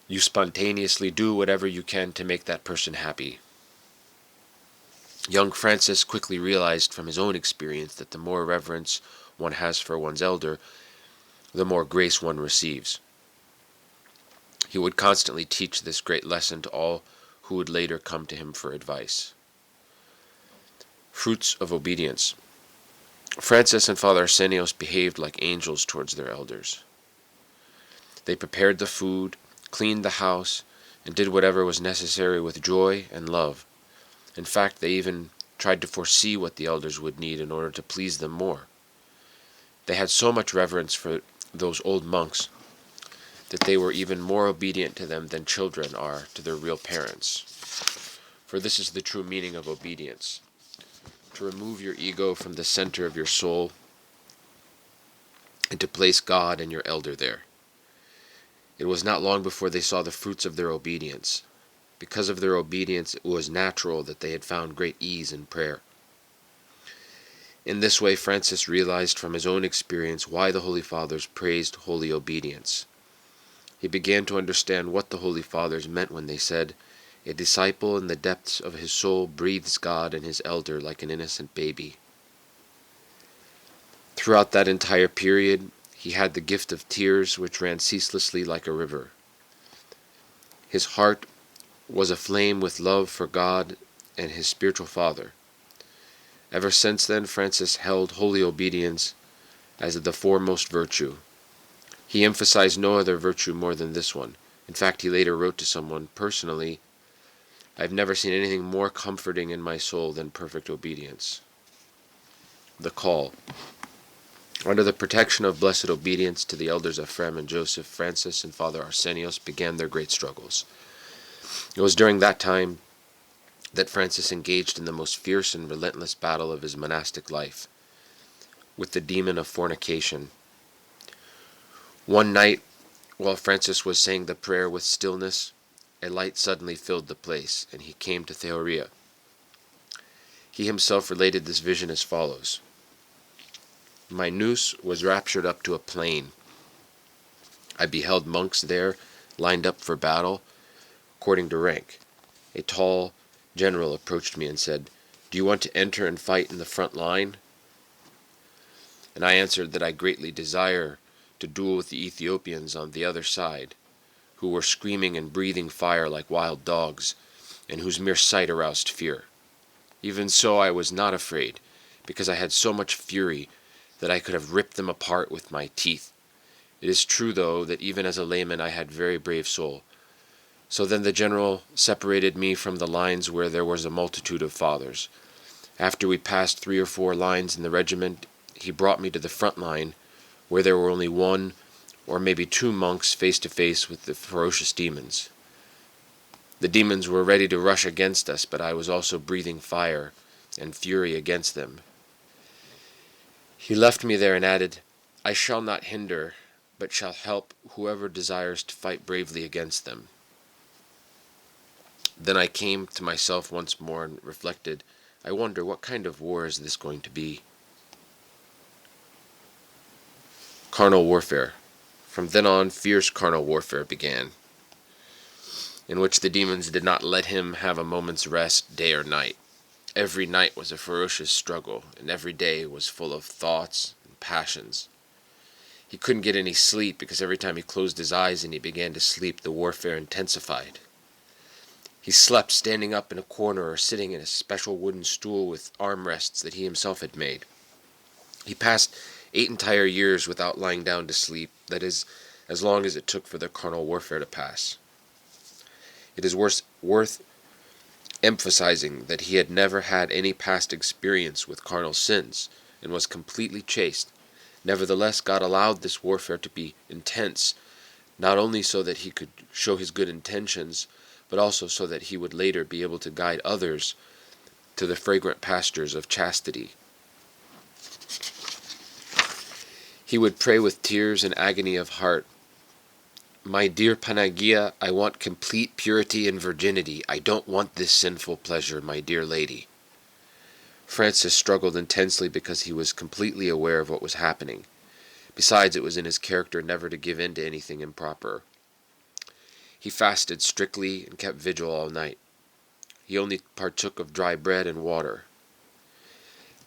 you spontaneously do whatever you can to make that person happy. Young Francis quickly realized from his own experience that the more reverence one has for one's elder, the more grace one receives. He would constantly teach this great lesson to all who would later come to him for advice. Fruits of obedience. Francis and Father Arsenios behaved like angels towards their elders. They prepared the food, cleaned the house, and did whatever was necessary with joy and love. In fact, they even tried to foresee what the elders would need in order to please them more. They had so much reverence for those old monks that they were even more obedient to them than children are to their real parents. For this is the true meaning of obedience: to remove your ego from the center of your soul and to place God and your elder there. It was not long before they saw the fruits of their obedience. Because of their obedience, it was natural that they had found great ease in prayer. In this way, Francis realized from his own experience why the Holy Fathers praised holy obedience. He began to understand what the Holy Fathers meant when they said, "A disciple in the depths of his soul breathes God and his elder like an innocent baby." Throughout that entire period, he had the gift of tears which ran ceaselessly like a river. His heart was aflame with love for God and his spiritual father. Ever since then, Francis held holy obedience as the foremost virtue. He emphasized no other virtue more than this one. In fact, he later wrote to someone, "Personally, I've never seen anything more comforting in my soul than perfect obedience." The call. Under the protection of blessed obedience to the elders Ephraim and Joseph, Francis and Father Arsenios began their great struggles. It was during that time that Francis engaged in the most fierce and relentless battle of his monastic life, with the demon of fornication. One night, while Francis was saying the prayer with stillness, a light suddenly filled the place, and he came to Theoria. He himself related this vision as follows: "My nous was raptured up to a plain. I beheld monks there, lined up for battle, according to rank. A tall general approached me and said, 'Do you want to enter and fight in the front line?' And I answered that I greatly desire to duel with the Ethiopians on the other side, who were screaming and breathing fire like wild dogs, and whose mere sight aroused fear. Even so, I was not afraid, because I had so much fury that I could have ripped them apart with my teeth. It is true, though, that even as a layman I had very brave soul, So then the general separated me from the lines where there was a multitude of fathers. After we passed 3 or 4 lines in the regiment, he brought me to the front line, where there were only 1 or maybe 2 monks face to face with the ferocious demons. The demons were ready to rush against us, but I was also breathing fire and fury against them. He left me there and added, "I shall not hinder, but shall help whoever desires to fight bravely against them." Then I came to myself once more and reflected, I wonder what kind of war is this going to be? Carnal warfare. From then on, fierce carnal warfare began, in which the demons did not let him have a moment's rest, day or night. Every night was a ferocious struggle, and every day was full of thoughts and passions. He couldn't get any sleep because every time he closed his eyes and he began to sleep, the warfare intensified. He slept standing up in a corner or sitting in a special wooden stool with armrests that he himself had made. He passed 8 entire years without lying down to sleep, that is, as long as it took for the carnal warfare to pass. It is worth emphasizing that he had never had any past experience with carnal sins and was completely chaste. Nevertheless, God allowed this warfare to be intense, not only so that he could show his good intentions, but also so that he would later be able to guide others to the fragrant pastures of chastity. He would pray with tears and agony of heart, "My dear Panagia, I want complete purity and virginity. I don't want this sinful pleasure, my dear lady." Francis struggled intensely because he was completely aware of what was happening. Besides, it was in his character never to give in to anything improper. He fasted strictly and kept vigil all night. He only partook of dry bread and water.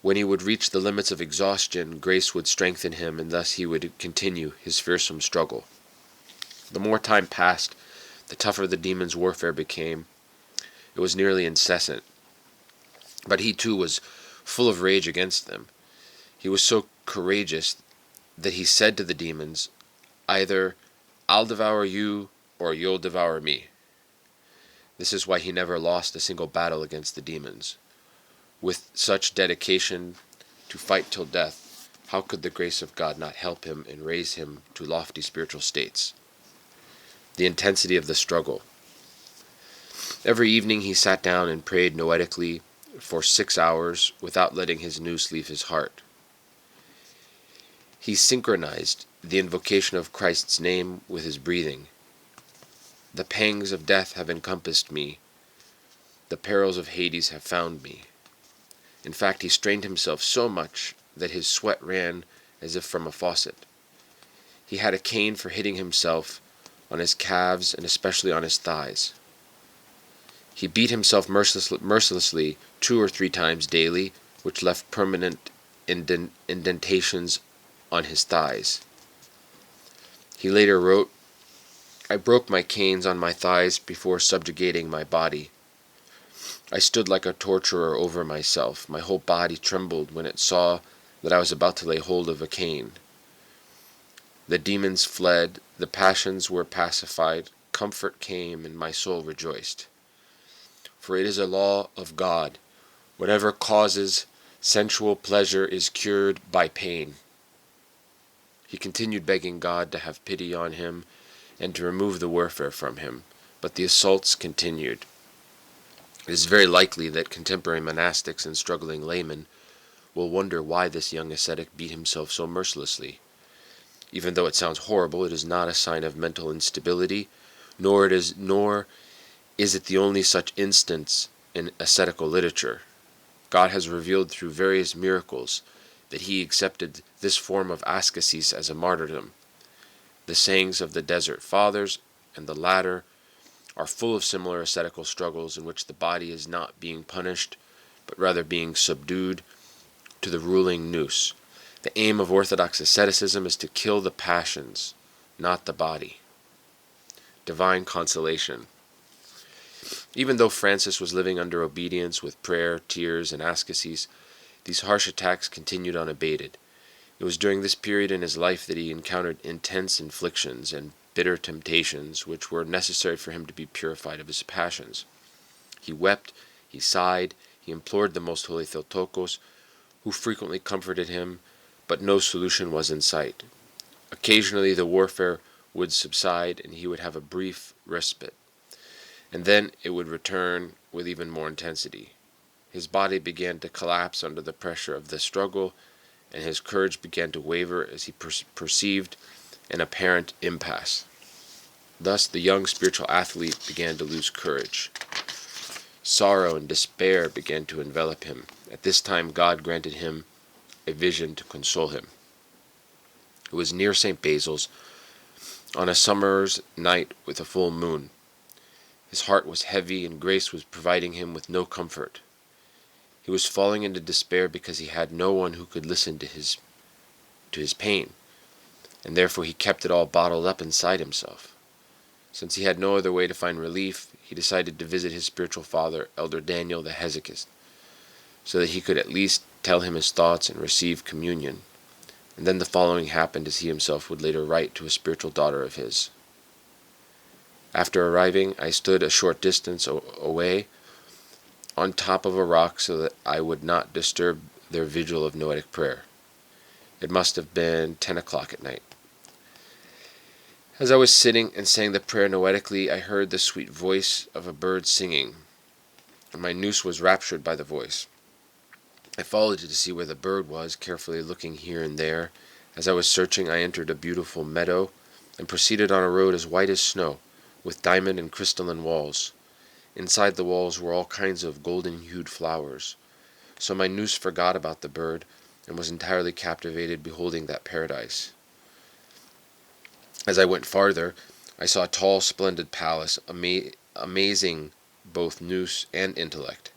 When he would reach the limits of exhaustion, grace would strengthen him, and thus he would continue his fearsome struggle. The more time passed, the tougher the demon's warfare became. It was nearly incessant. But he too was full of rage against them. He was so courageous that he said to the demons, "Either I'll devour you, or you'll devour me." This is why he never lost a single battle against the demons. With such dedication to fight till death, how could the grace of God not help him and raise him to lofty spiritual states? The intensity of the struggle. Every evening he sat down and prayed noetically for 6 hours without letting his noose leave his heart. He synchronized the invocation of Christ's name with his breathing. "The pangs of death have encompassed me. The perils of Hades have found me." In fact, he strained himself so much that his sweat ran as if from a faucet. He had a cane for hitting himself on his calves and especially on his thighs. He beat himself mercilessly 2 or 3 times daily, which left permanent indentations on his thighs. He later wrote, "I broke my canes on my thighs before subjugating my body. I stood like a torturer over myself. My whole body trembled when it saw that I was about to lay hold of a cane. The demons fled, the passions were pacified, comfort came, and my soul rejoiced. For it is a law of God. Whatever causes sensual pleasure is cured by pain." He continued begging God to have pity on him and to remove the warfare from him, but the assaults continued. It is very likely that contemporary monastics and struggling laymen will wonder why this young ascetic beat himself so mercilessly. Even though it sounds horrible, it is not a sign of mental instability, nor is it the only such instance in ascetical literature. God has revealed through various miracles that he accepted this form of ascesis as a martyrdom. The sayings of the Desert Fathers and the latter are full of similar ascetical struggles in which the body is not being punished, but rather being subdued to the ruling nous. The aim of Orthodox asceticism is to kill the passions, not the body. Divine consolation. Even though Francis was living under obedience with prayer, tears, and ascesis, these harsh attacks continued unabated. It was during this period in his life that he encountered intense inflictions and bitter temptations which were necessary for him to be purified of his passions. He wept, he sighed, he implored the most holy Theotokos, who frequently comforted him, but no solution was in sight. Occasionally the warfare would subside, and he would have a brief respite, and then it would return with even more intensity. His body began to collapse under the pressure of the struggle, and his courage began to waver as he perceived an apparent impasse. Thus the young spiritual athlete began to lose courage. Sorrow and despair began to envelop him. At this time God granted him a vision to console him. It was near St. Basil's, on a summer's night with a full moon. His heart was heavy, and grace was providing him with no comfort. He was falling into despair because he had no one who could listen to his pain, and therefore he kept it all bottled up inside himself. Since he had no other way to find relief, he decided to visit his spiritual father, Elder Daniel the HESYCHAST, so that he could at least tell him his thoughts and receive communion. And then the following happened, as he himself would later write to a spiritual daughter of his. After arriving, I stood a short distance away on top of a rock so that I would not disturb their vigil of noetic prayer. It must have been 10 o'clock at night. As I was sitting and saying the prayer noetically, I heard the sweet voice of a bird singing, and my nous was raptured by the voice. I followed it to see where the bird was, carefully looking here and there. As I was searching, I entered a beautiful meadow and proceeded on a road as white as snow, with diamond and crystalline walls. Inside the walls were all kinds of golden-hued flowers. So my nous forgot about the bird, and was entirely captivated beholding that paradise. As I went farther, I saw a tall, splendid palace, amazing both nous and intellect.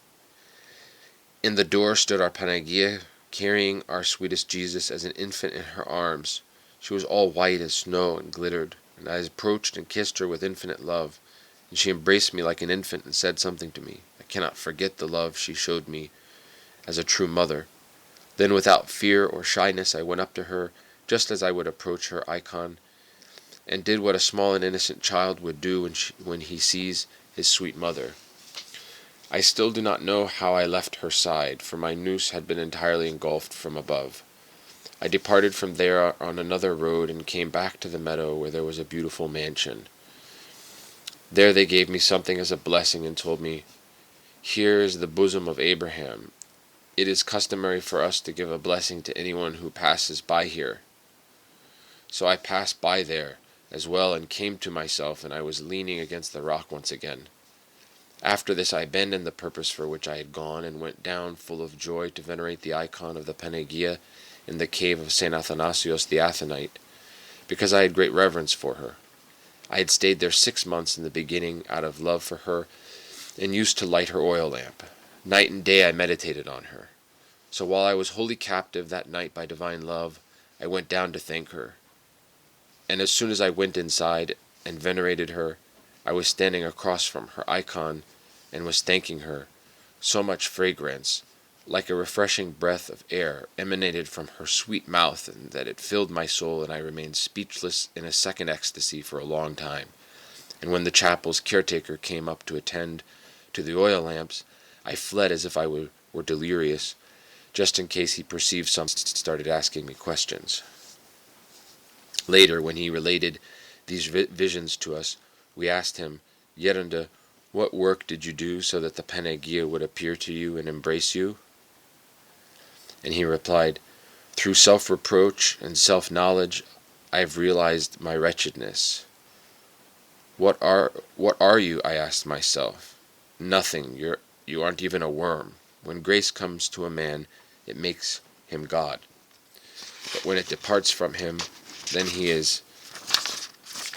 In the door stood our Panagia, carrying our sweetest Jesus as an infant in her arms. She was all white as snow and glittered, and I approached and kissed her with infinite love, and she embraced me like an infant and said something to me. I cannot forget the love she showed me as a true mother. Then without fear or shyness I went up to her, just as I would approach her icon, and did what a small and innocent child would do when he sees his sweet mother. I still do not know how I left her side, for my nous had been entirely engulfed from above. I departed from there on another road and came back to the meadow where there was a beautiful mansion. There they gave me something as a blessing and told me, "Here is the bosom of Abraham. It is customary for us to give a blessing to anyone who passes by here." So I passed by there as well and came to myself, and I was leaning against the rock once again. After this I abandoned the purpose for which I had gone, and went down full of joy to venerate the icon of the Panagia in the cave of St. Athanasios the Athanite, because I had great reverence for her. I had stayed there 6 months in the beginning out of love for her, and used to light her oil lamp. Night and day I meditated on her. So while I was wholly captive that night by divine love, I went down to thank her. And as soon as I went inside and venerated her, I was standing across from her icon and was thanking her. So much fragrance, like a refreshing breath of air, emanated from her sweet mouth, and that it filled my soul, and I remained speechless in a second ecstasy for a long time. And when the chapel's caretaker came up to attend to the oil lamps, I fled as if I were delirious, just in case he perceived something and started asking me questions. Later, when he related these visions to us, we asked him, "Yerunda, what work did you do so that the Panagia would appear to you and embrace you?" And he replied, "Through self-reproach and self-knowledge, I have realized my wretchedness." What are you?" I asked myself. "Nothing. You aren't even a worm. When grace comes to a man, it makes him God. But when it departs from him, then he is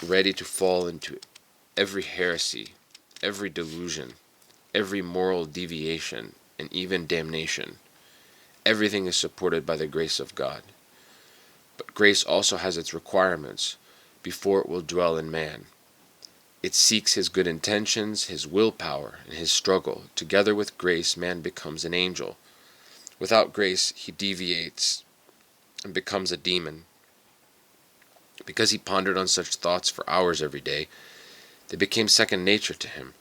ready to fall into every heresy, every delusion, every moral deviation, and even damnation. Everything is supported by the grace of God. But grace also has its requirements before it will dwell in man. It seeks his good intentions, his willpower, and his struggle. Together with grace, man becomes an angel. Without grace, he deviates and becomes a demon. Because he pondered on such thoughts for hours every day, they became second nature to him.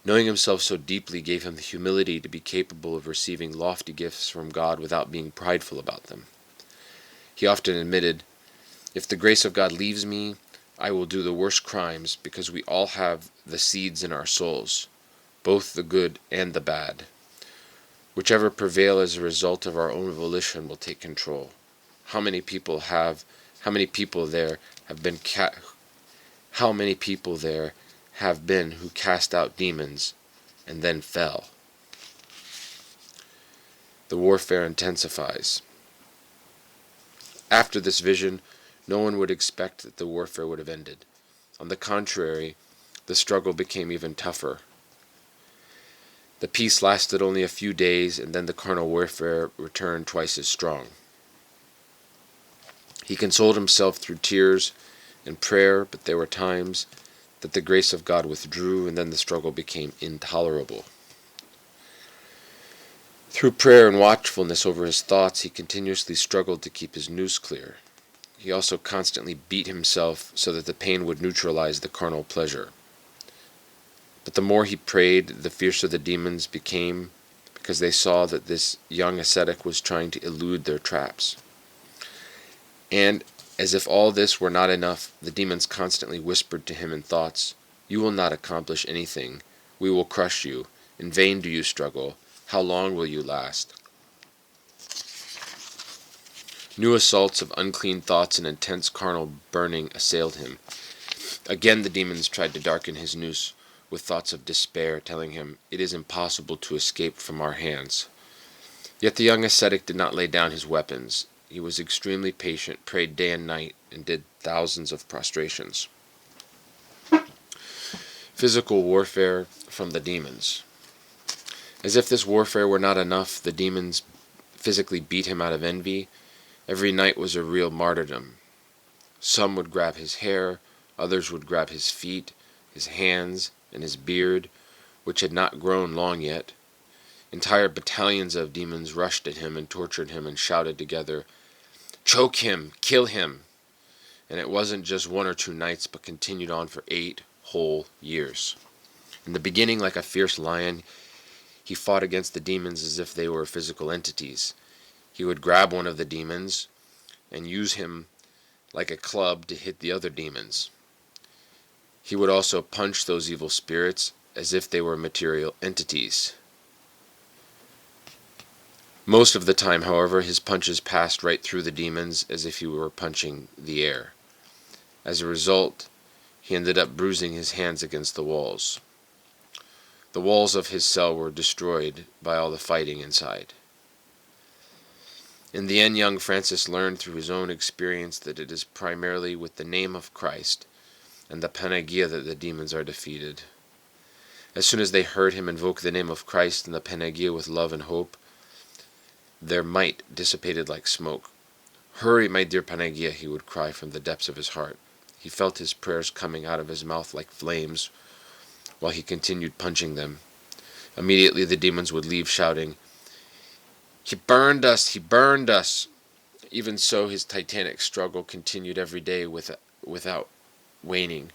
Knowing himself so deeply gave him the humility to be capable of receiving lofty gifts from God without being prideful about them. He often admitted, "If the grace of God leaves me, I will do the worst crimes, because we all have the seeds in our souls, both the good and the bad. Whichever prevail as a result of our own volition will take control. How many people there have been who cast out demons and then fell?" The warfare intensifies. After this vision, no one would expect that the warfare would have ended. On the contrary, the struggle became even tougher. The peace lasted only a few days, and then the carnal warfare returned twice as strong. He consoled himself through tears and prayer, but there were times that the grace of God withdrew, and then the struggle became intolerable. Through prayer and watchfulness over his thoughts, he continuously struggled to keep his nous clear. He also constantly beat himself so that the pain would neutralize the carnal pleasure. But the more he prayed, the fiercer the demons became, because they saw that this young ascetic was trying to elude their traps. And, as if all this were not enough, the demons constantly whispered to him in thoughts, "You will not accomplish anything. We will crush you. In vain do you struggle. How long will you last?" New assaults of unclean thoughts and intense carnal burning assailed him. Again the demons tried to darken his nous with thoughts of despair, telling him, "It is impossible to escape from our hands." Yet the young ascetic did not lay down his weapons. He was extremely patient, prayed day and night, and did thousands of prostrations. Physical warfare from the demons. As if this warfare were not enough, the demons physically beat him out of envy. Every night was a real martyrdom. Some would grab his hair, others would grab his feet, his hands, and his beard, which had not grown long yet. Entire battalions of demons rushed at him and tortured him and shouted together, "Choke him! Kill him!" And it wasn't just 1 or 2 nights, but continued on for 8 whole years. In the beginning, like a fierce lion, he fought against the demons as if they were physical entities. He would grab one of the demons and use him like a club to hit the other demons. He would also punch those evil spirits as if they were material entities. Most of the time, however, his punches passed right through the demons as if he were punching the air. As a result, he ended up bruising his hands against the walls. The walls of his cell were destroyed by all the fighting inside. In the end, young Francis learned through his own experience that it is primarily with the name of Christ and the Panagia that the demons are defeated. As soon as they heard him invoke the name of Christ and the Panagia with love and hope, their might dissipated like smoke. "Hurry, my dear Panagia," he would cry from the depths of his heart. He felt his prayers coming out of his mouth like flames while he continued punching them. Immediately the demons would leave shouting, "He burned us! He burned us!" Even so, his titanic struggle continued every day without waning.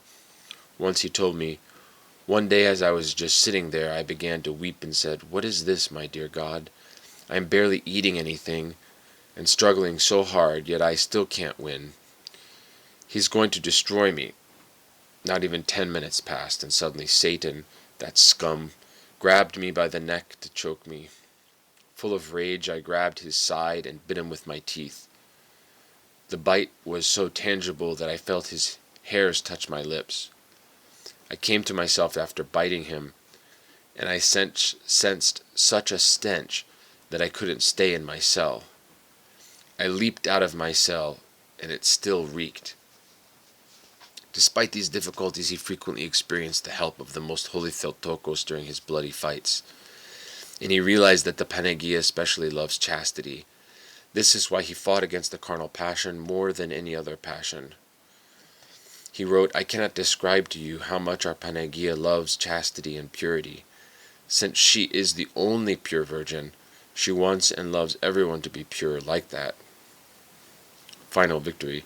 Once he told me, "One day as I was just sitting there, I began to weep and said, 'What is this, my dear God? I am barely eating anything and struggling so hard, yet I still can't win. He's going to destroy me.' Not even 10 minutes passed, and suddenly Satan, that scum, grabbed me by the neck to choke me. Full of rage, I grabbed his side and bit him with my teeth. The bite was so tangible that I felt his hairs touch my lips. I came to myself after biting him, and I sensed such a stench that I couldn't stay in my cell. I leaped out of my cell, and it still reeked." Despite these difficulties, he frequently experienced the help of the most holy Theotokos during his bloody fights. And he realized that the Panagia especially loves chastity. This is why he fought against the carnal passion more than any other passion. He wrote, "I cannot describe to you how much our Panagia loves chastity and purity. Since she is the only pure virgin, she wants and loves everyone to be pure like that." Final victory.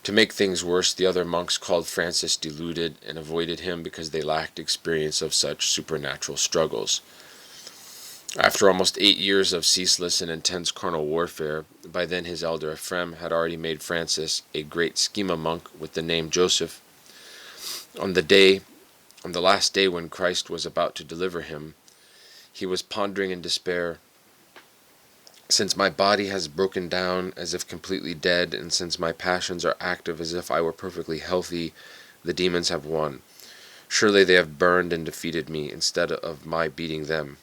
To make things worse, the other monks called Francis deluded and avoided him because they lacked experience of such supernatural struggles. After almost 8 years of ceaseless and intense carnal warfare, by then his elder Ephraim had already made Francis a great schema monk with the name Joseph. On the last day when Christ was about to deliver him, he was pondering in despair, "Since my body has broken down as if completely dead, and since my passions are active as if I were perfectly healthy, the demons have won. Surely they have burned and defeated me, instead of my beating them."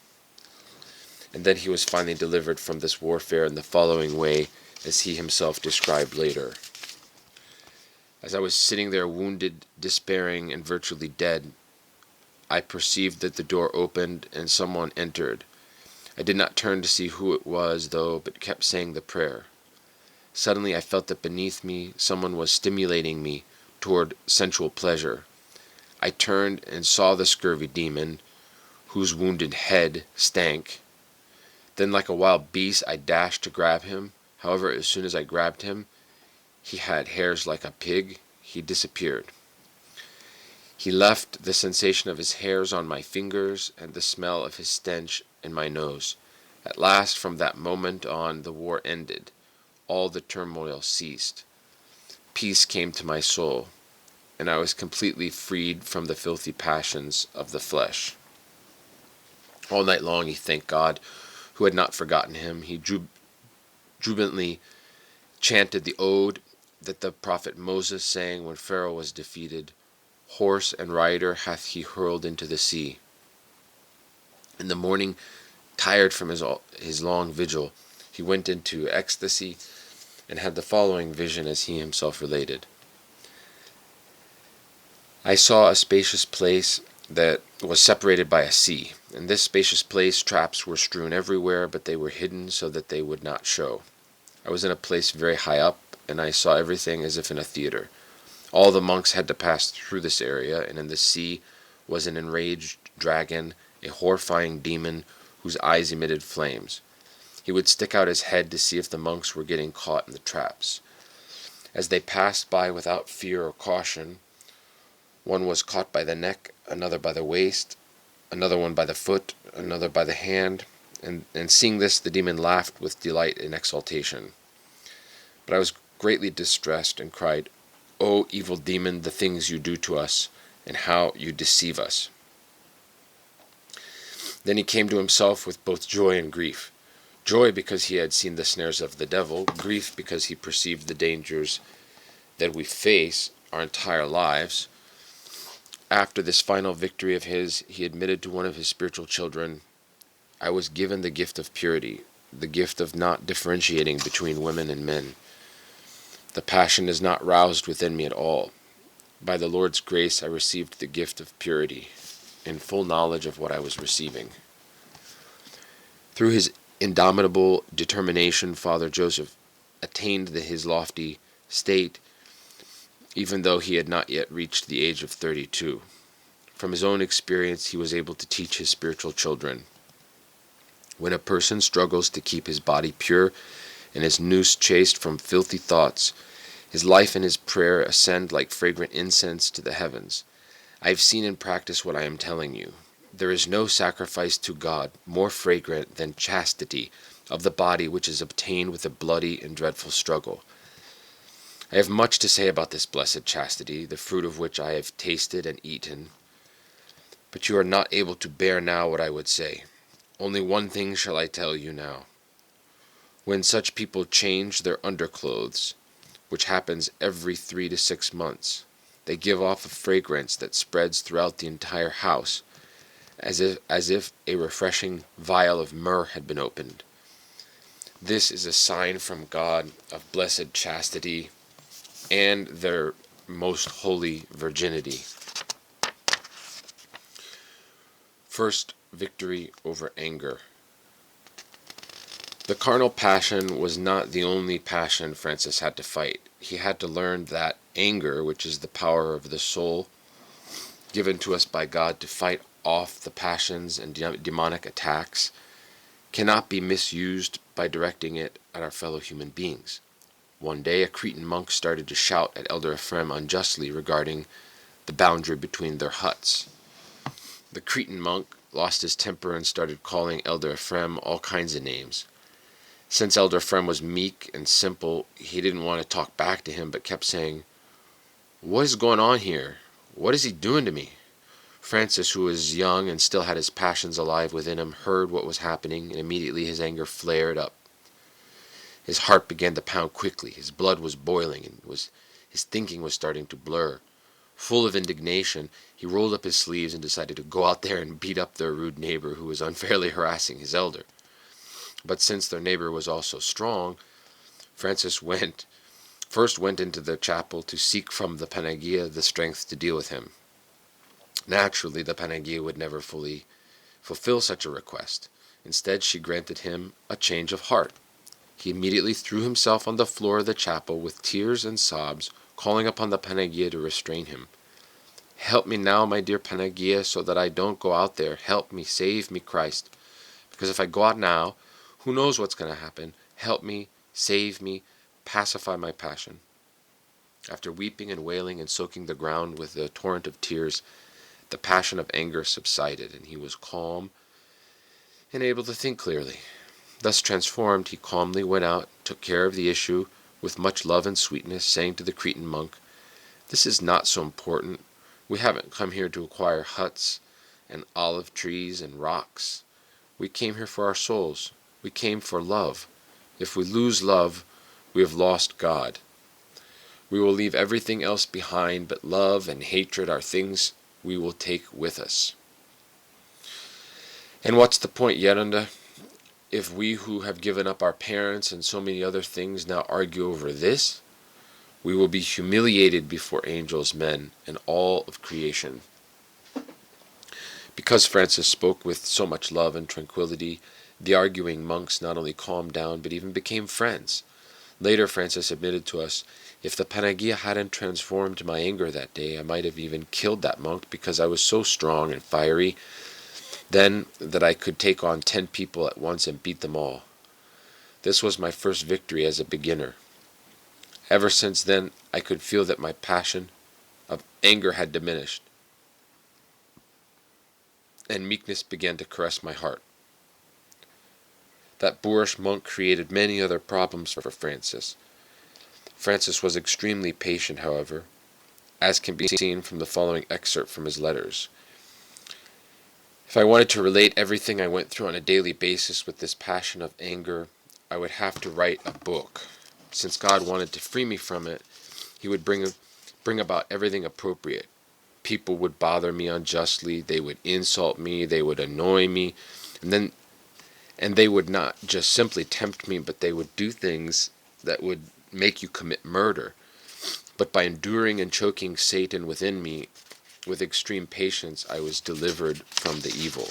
And then he was finally delivered from this warfare in the following way, as he himself described later. "As I was sitting there wounded, despairing, and virtually dead, I perceived that the door opened and someone entered. I did not turn to see who it was, though, but kept saying the prayer. Suddenly I felt that beneath me someone was stimulating me toward sensual pleasure. I turned and saw the scurvy demon, whose wounded head stank. Then like a wild beast I dashed to grab him. However, as soon as I grabbed him, he had hairs like a pig. He disappeared. He left the sensation of his hairs on my fingers and the smell of his stench in my nose. At last, from that moment on, the war ended. All the turmoil ceased. Peace came to my soul, and I was completely freed from the filthy passions of the flesh." All night long he thanked God, who had not forgotten him. He jubilantly chanted the ode that the prophet Moses sang when Pharaoh was defeated. "Horse and rider hath he hurled into the sea." In the morning, tired from his long vigil, he went into ecstasy and had the following vision, as he himself related. "I saw a spacious place that was separated by a sea. In this spacious place traps were strewn everywhere, but they were hidden so that they would not show. I was in a place very high up, and I saw everything as if in a theater. All the monks had to pass through this area, and in the sea was an enraged dragon, a horrifying demon whose eyes emitted flames. He would stick out his head to see if the monks were getting caught in the traps. As they passed by without fear or caution, one was caught by the neck, another by the waist, another one by the foot, another by the hand, and seeing this, the demon laughed with delight and exultation. But I was greatly distressed and cried, 'O evil demon, the things you do to us, and how you deceive us.' Then he came to himself with both joy and grief. Joy because he had seen the snares of the devil, grief because he perceived the dangers that we face our entire lives. After this final victory of his, he admitted to one of his spiritual children, 'I was given the gift of purity, the gift of not differentiating between women and men. The passion is not roused within me at all. By the Lord's grace I received the gift of purity, in full knowledge of what I was receiving.' Through his indomitable determination, Father Joseph attained his lofty state, even though he had not yet reached the age of 32. From his own experience, he was able to teach his spiritual children. When a person struggles to keep his body pure and his nous chaste from filthy thoughts, his life and his prayer ascend like fragrant incense to the heavens. I have seen in practice what I am telling you. There is no sacrifice to God more fragrant than chastity of the body which is obtained with a bloody and dreadful struggle. I have much to say about this blessed chastity, the fruit of which I have tasted and eaten, but you are not able to bear now what I would say. Only one thing shall I tell you now. When such people change their underclothes, which happens every 3 to 6 months, they give off a fragrance that spreads throughout the entire house, as if a refreshing vial of myrrh had been opened. This is a sign from God of blessed chastity and their most holy virginity." First victory over anger. The carnal passion was not the only passion Francis had to fight. He had to learn that anger, which is the power of the soul, given to us by God to fight off the passions and demonic attacks, cannot be misused by directing it at our fellow human beings. One day, a Cretan monk started to shout at Elder Ephraim unjustly regarding the boundary between their huts. The Cretan monk lost his temper and started calling Elder Ephraim all kinds of names. Since Elder Ephraim was meek and simple, he didn't want to talk back to him, but kept saying, "What is going on here? What is he doing to me?" Francis, who was young and still had his passions alive within him, heard what was happening, and immediately his anger flared up. His heart began to pound quickly, his blood was boiling, and his thinking was starting to blur. Full of indignation, he rolled up his sleeves and decided to go out there and beat up their rude neighbor who was unfairly harassing his elder. But since their neighbor was also strong, Francis first went into the chapel to seek from the Panagia the strength to deal with him. Naturally, the Panagia would never fully fulfill such a request. Instead, she granted him a change of heart. He immediately threw himself on the floor of the chapel with tears and sobs, calling upon the Panagia to restrain him. "Help me now, my dear Panagia, so that I don't go out there. Help me, save me, Christ. Because if I go out now, who knows what's going to happen? Help me, save me, pacify my passion." After weeping and wailing and soaking the ground with a torrent of tears, the passion of anger subsided, and he was calm and able to think clearly. Thus transformed, he calmly went out, took care of the issue with much love and sweetness, saying to the Cretan monk, "This is not so important. We haven't come here to acquire huts and olive trees and rocks. We came here for our souls. We came for love. If we lose love, we have lost God. We will leave everything else behind, but love and hatred are things we will take with us." And what's the point, Yerunda? If we who have given up our parents and so many other things now argue over this, we will be humiliated before angels, men, and all of creation. Because Francis spoke with so much love and tranquility, the arguing monks not only calmed down, but even became friends. Later, Francis admitted to us, "If the Panagia hadn't transformed my anger that day, I might have even killed that monk, because I was so strong and fiery then that I could take on 10 people at once and beat them all. This was my first victory as a beginner. Ever since then, I could feel that my passion of anger had diminished, and meekness began to caress my heart." That boorish monk created many other problems for Francis. Francis was extremely patient, however, as can be seen from the following excerpt from his letters. "If I wanted to relate everything I went through on a daily basis with this passion of anger, I would have to write a book. Since God wanted to free me from it, he would bring about everything appropriate. People would bother me unjustly, they would insult me, they would annoy me, and they would not just simply tempt me, but they would do things that would make you commit murder. But by enduring and choking Satan within me with extreme patience, I was delivered from the evil."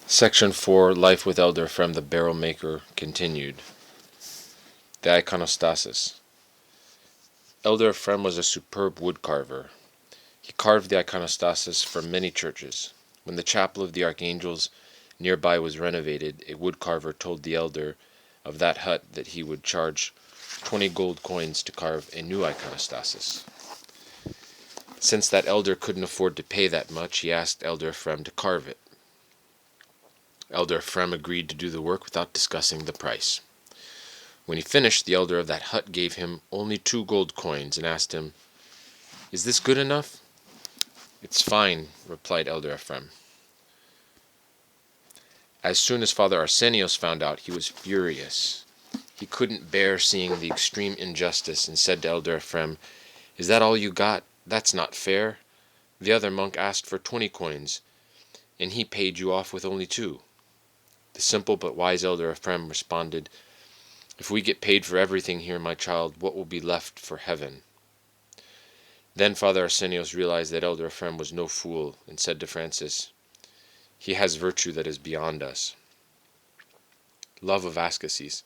Section 4, Life with Elder Ephraim the Barrel Maker, continued. The Iconostasis. Elder Ephraim was a superb woodcarver. He carved the iconostasis for many churches. When the chapel of the Archangels nearby was renovated, a woodcarver told the elder of that hut that he would charge 20 gold coins to carve a new iconostasis. Since that elder couldn't afford to pay that much, he asked Elder Ephraim to carve it. Elder Ephraim agreed to do the work without discussing the price. When he finished, the elder of that hut gave him only 2 gold coins and asked him, "Is this good enough?" "It's fine," replied Elder Ephraim. As soon as Father Arsenios found out, he was furious. He couldn't bear seeing the extreme injustice and said to Elder Ephraim, "Is that all you got? That's not fair. The other monk asked for 20 coins, and he paid you off with only 2. The simple but wise Elder Ephraim responded, "If we get paid for everything here, my child, what will be left for heaven?" Then Father Arsenios realized that Elder Ephraim was no fool, and said to Francis, "He has virtue that is beyond us." Love of ascetics.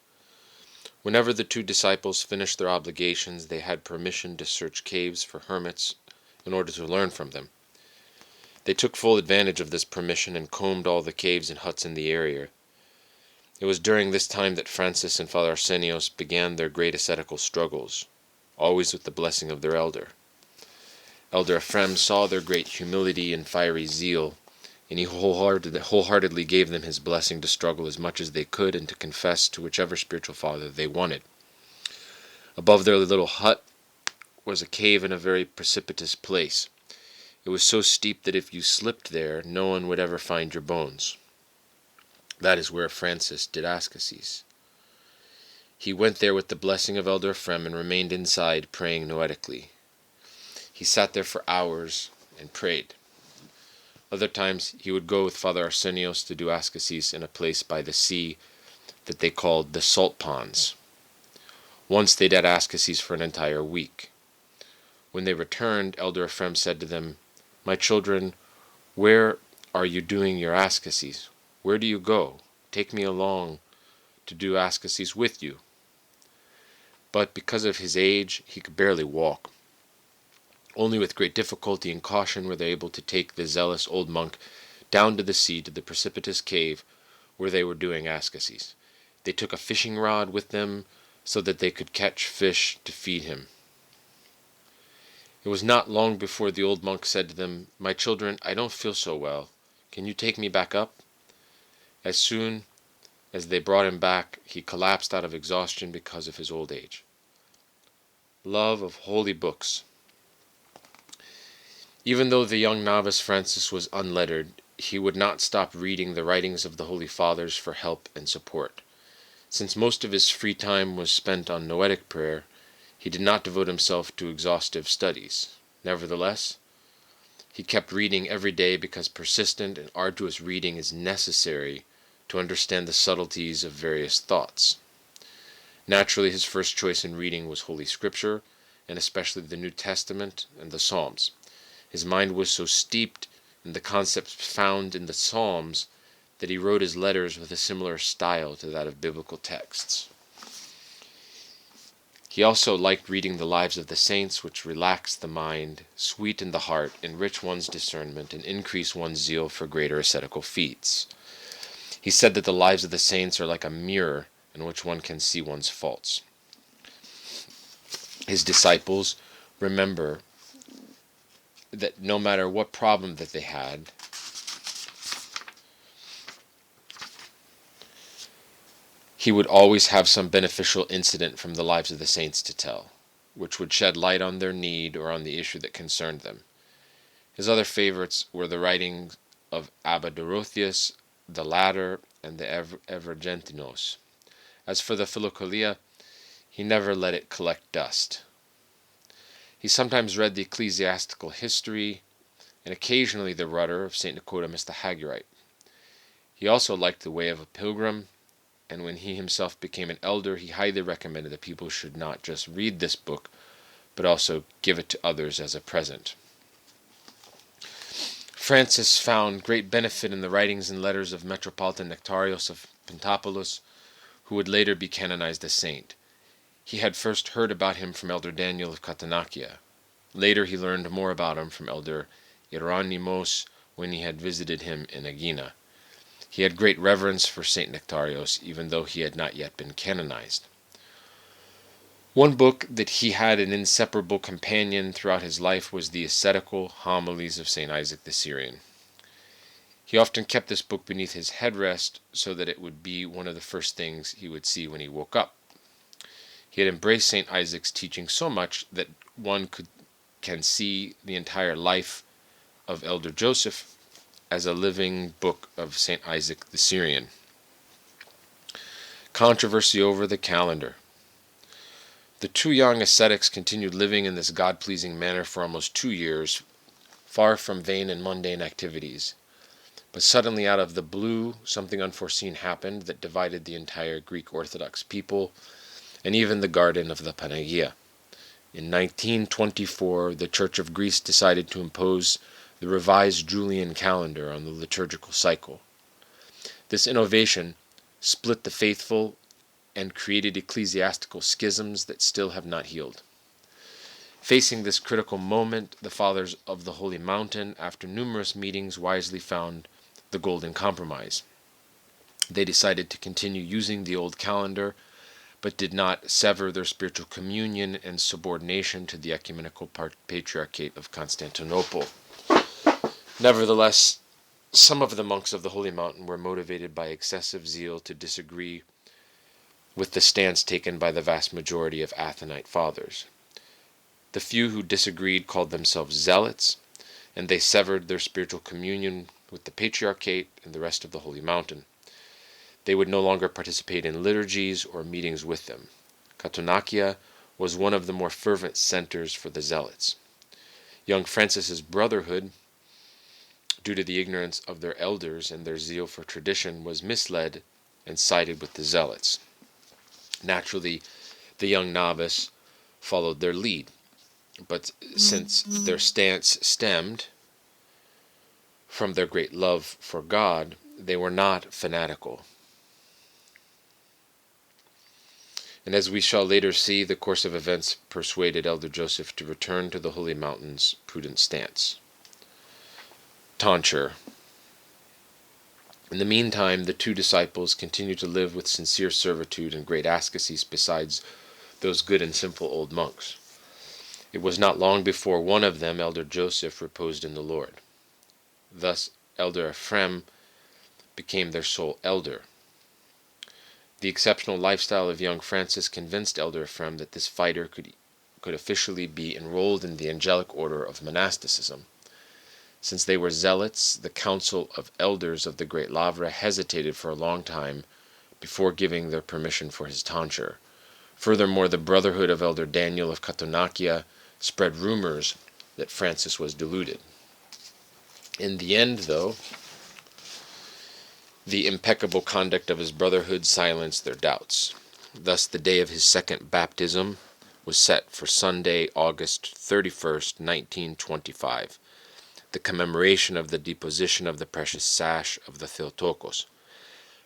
Whenever the 2 disciples finished their obligations, they had permission to search caves for hermits in order to learn from them. They took full advantage of this permission and combed all the caves and huts in the area. It was during this time that Francis and Father Arsenios began their great ascetical struggles, always with the blessing of their elder. Elder Ephraim saw their great humility and fiery zeal, and he wholeheartedly gave them his blessing to struggle as much as they could and to confess to whichever spiritual father they wanted. Above their little hut was a cave in a very precipitous place. It was so steep that if you slipped there, no one would ever find your bones. That is where Francis did ascesis. He went there with the blessing of Elder Ephraim and remained inside, praying noetically. He sat there for hours and prayed. Other times he would go with Father Arsenios to do ascesis in a place by the sea that they called the Salt Ponds. Once they did ascesis for an entire week. When they returned, Elder Ephraim said to them, "My children, where are you doing your ascesis? Where do you go? Take me along to do ascesis with you." But because of his age, he could barely walk. Only with great difficulty and caution were they able to take the zealous old monk down to the sea to the precipitous cave where they were doing ascesis. They took a fishing rod with them so that they could catch fish to feed him. It was not long before the old monk said to them, "My children, I don't feel so well. Can you take me back up?" As soon as they brought him back, he collapsed out of exhaustion because of his old age. Love of holy books. Even though the young novice Francis was unlettered, he would not stop reading the writings of the Holy Fathers for help and support. Since most of his free time was spent on noetic prayer, he did not devote himself to exhaustive studies. Nevertheless, he kept reading every day because persistent and arduous reading is necessary to understand the subtleties of various thoughts. Naturally, his first choice in reading was Holy Scripture, and especially the New Testament and the Psalms. His mind was so steeped in the concepts found in the Psalms that he wrote his letters with a similar style to that of biblical texts. He also liked reading the lives of the saints, which relax the mind, sweeten the heart, enrich one's discernment, and increase one's zeal for greater ascetical feats. He said that the lives of the saints are like a mirror in which one can see one's faults. His disciples remember that no matter what problem that they had, he would always have some beneficial incident from the lives of the saints to tell, which would shed light on their need or on the issue that concerned them. His other favorites were the writings of Abba Dorotheus, the latter, and the Evergentinos. As for the Philotheou, he never let it collect dust. He sometimes read the ecclesiastical history, and occasionally the rudder of St. Nicodemus the Hagurite. He also liked the way of a pilgrim, and when he himself became an elder, he highly recommended that people should not just read this book, but also give it to others as a present. Francis found great benefit in the writings and letters of Metropolitan Nectarios of Pentapolis, who would later be canonized a saint. He had first heard about him from Elder Daniel of Katounakia. Later he learned more about him from Elder Ioannikios when he had visited him in Aegina. He had great reverence for St. Nectarios, even though he had not yet been canonized. One book that he had an inseparable companion throughout his life was the ascetical homilies of St. Isaac the Syrian. He often kept this book beneath his headrest so that it would be one of the first things he would see when he woke up. He had embraced St. Isaac's teaching so much that one can see the entire life of Elder Joseph as a living book of St. Isaac the Syrian. Controversy over the calendar. The two young ascetics continued living in this God-pleasing manner for almost 2 years, far from vain and mundane activities. But suddenly, out of the blue, something unforeseen happened that divided the entire Greek Orthodox people, and even the garden of the Panagia. In 1924, the Church of Greece decided to impose the revised Julian calendar on the liturgical cycle. This innovation split the faithful and created ecclesiastical schisms that still have not healed. Facing this critical moment, the Fathers of the Holy Mountain, after numerous meetings, wisely found the Golden Compromise. They decided to continue using the old calendar, but did not sever their spiritual communion and subordination to the ecumenical patriarchate of Constantinople. Nevertheless, some of the monks of the Holy Mountain were motivated by excessive zeal to disagree with the stance taken by the vast majority of Athenite fathers. The few who disagreed called themselves zealots, and they severed their spiritual communion with the Patriarchate and the rest of the Holy Mountain. They would no longer participate in liturgies or meetings with them. Katounakia was one of the more fervent centers for the zealots. Young Francis's brotherhood, due to the ignorance of their elders and their zeal for tradition, was misled and sided with the zealots. Naturally, the young novice followed their lead, but since their stance stemmed from their great love for God, they were not fanatical. And as we shall later see, the course of events persuaded Elder Joseph to return to the Holy Mountain's prudent stance. Tonsure. In the meantime, the two disciples continued to live with sincere servitude and great asceticism besides those good and simple old monks. It was not long before one of them, Elder Joseph, reposed in the Lord. Thus, Elder Ephraim became their sole elder. The exceptional lifestyle of young Francis convinced Elder Ephraim that this fighter could officially be enrolled in the angelic order of monasticism. Since they were zealots, the council of elders of the great Lavra hesitated for a long time before giving their permission for his tonsure. Furthermore, the brotherhood of Elder Daniel of Katounakia spread rumors that Francis was deluded. In the end, though, the impeccable conduct of his brotherhood silenced their doubts. Thus, the day of his second baptism was set for Sunday, August 31st, 1925, the commemoration of the deposition of the precious sash of the Theotokos.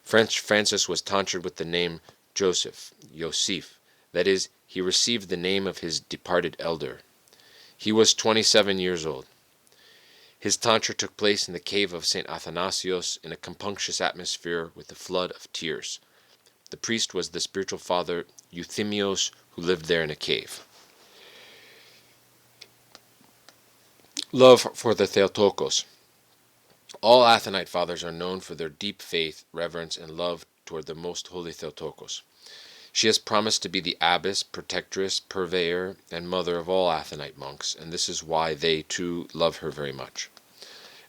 Francis was tonsured with the name Joseph, Yosef, that is, he received the name of his departed elder. He was 27 years old. His tonsure took place in the cave of St. Athanasios in a compunctious atmosphere with a flood of tears. The priest was the spiritual father Euthymios, who lived there in a cave. Love for the Theotokos. All Athanite fathers are known for their deep faith, reverence, and love toward the most holy Theotokos. She has promised to be the abbess, protectress, purveyor, and mother of all Athanite monks, and this is why they, too, love her very much.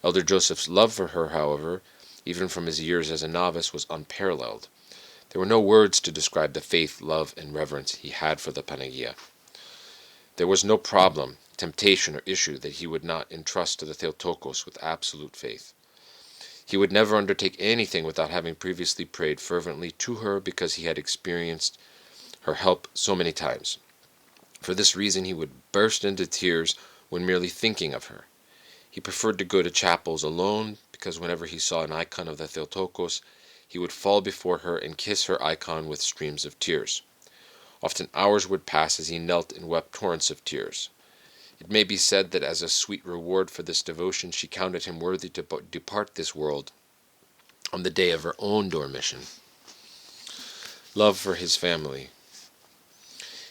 Elder Joseph's love for her, however, even from his years as a novice, was unparalleled. There were no words to describe the faith, love, and reverence he had for the Panagia. There was no problem, temptation, or issue that he would not entrust to the Theotokos with absolute faith. He would never undertake anything without having previously prayed fervently to her because he had experienced her help so many times. For this reason he would burst into tears when merely thinking of her. He preferred to go to chapels alone because whenever he saw an icon of the Theotokos, he would fall before her and kiss her icon with streams of tears. Often hours would pass as he knelt and wept torrents of tears. It may be said that as a sweet reward for this devotion, she counted him worthy to depart this world on the day of her own dormition. Love for his family.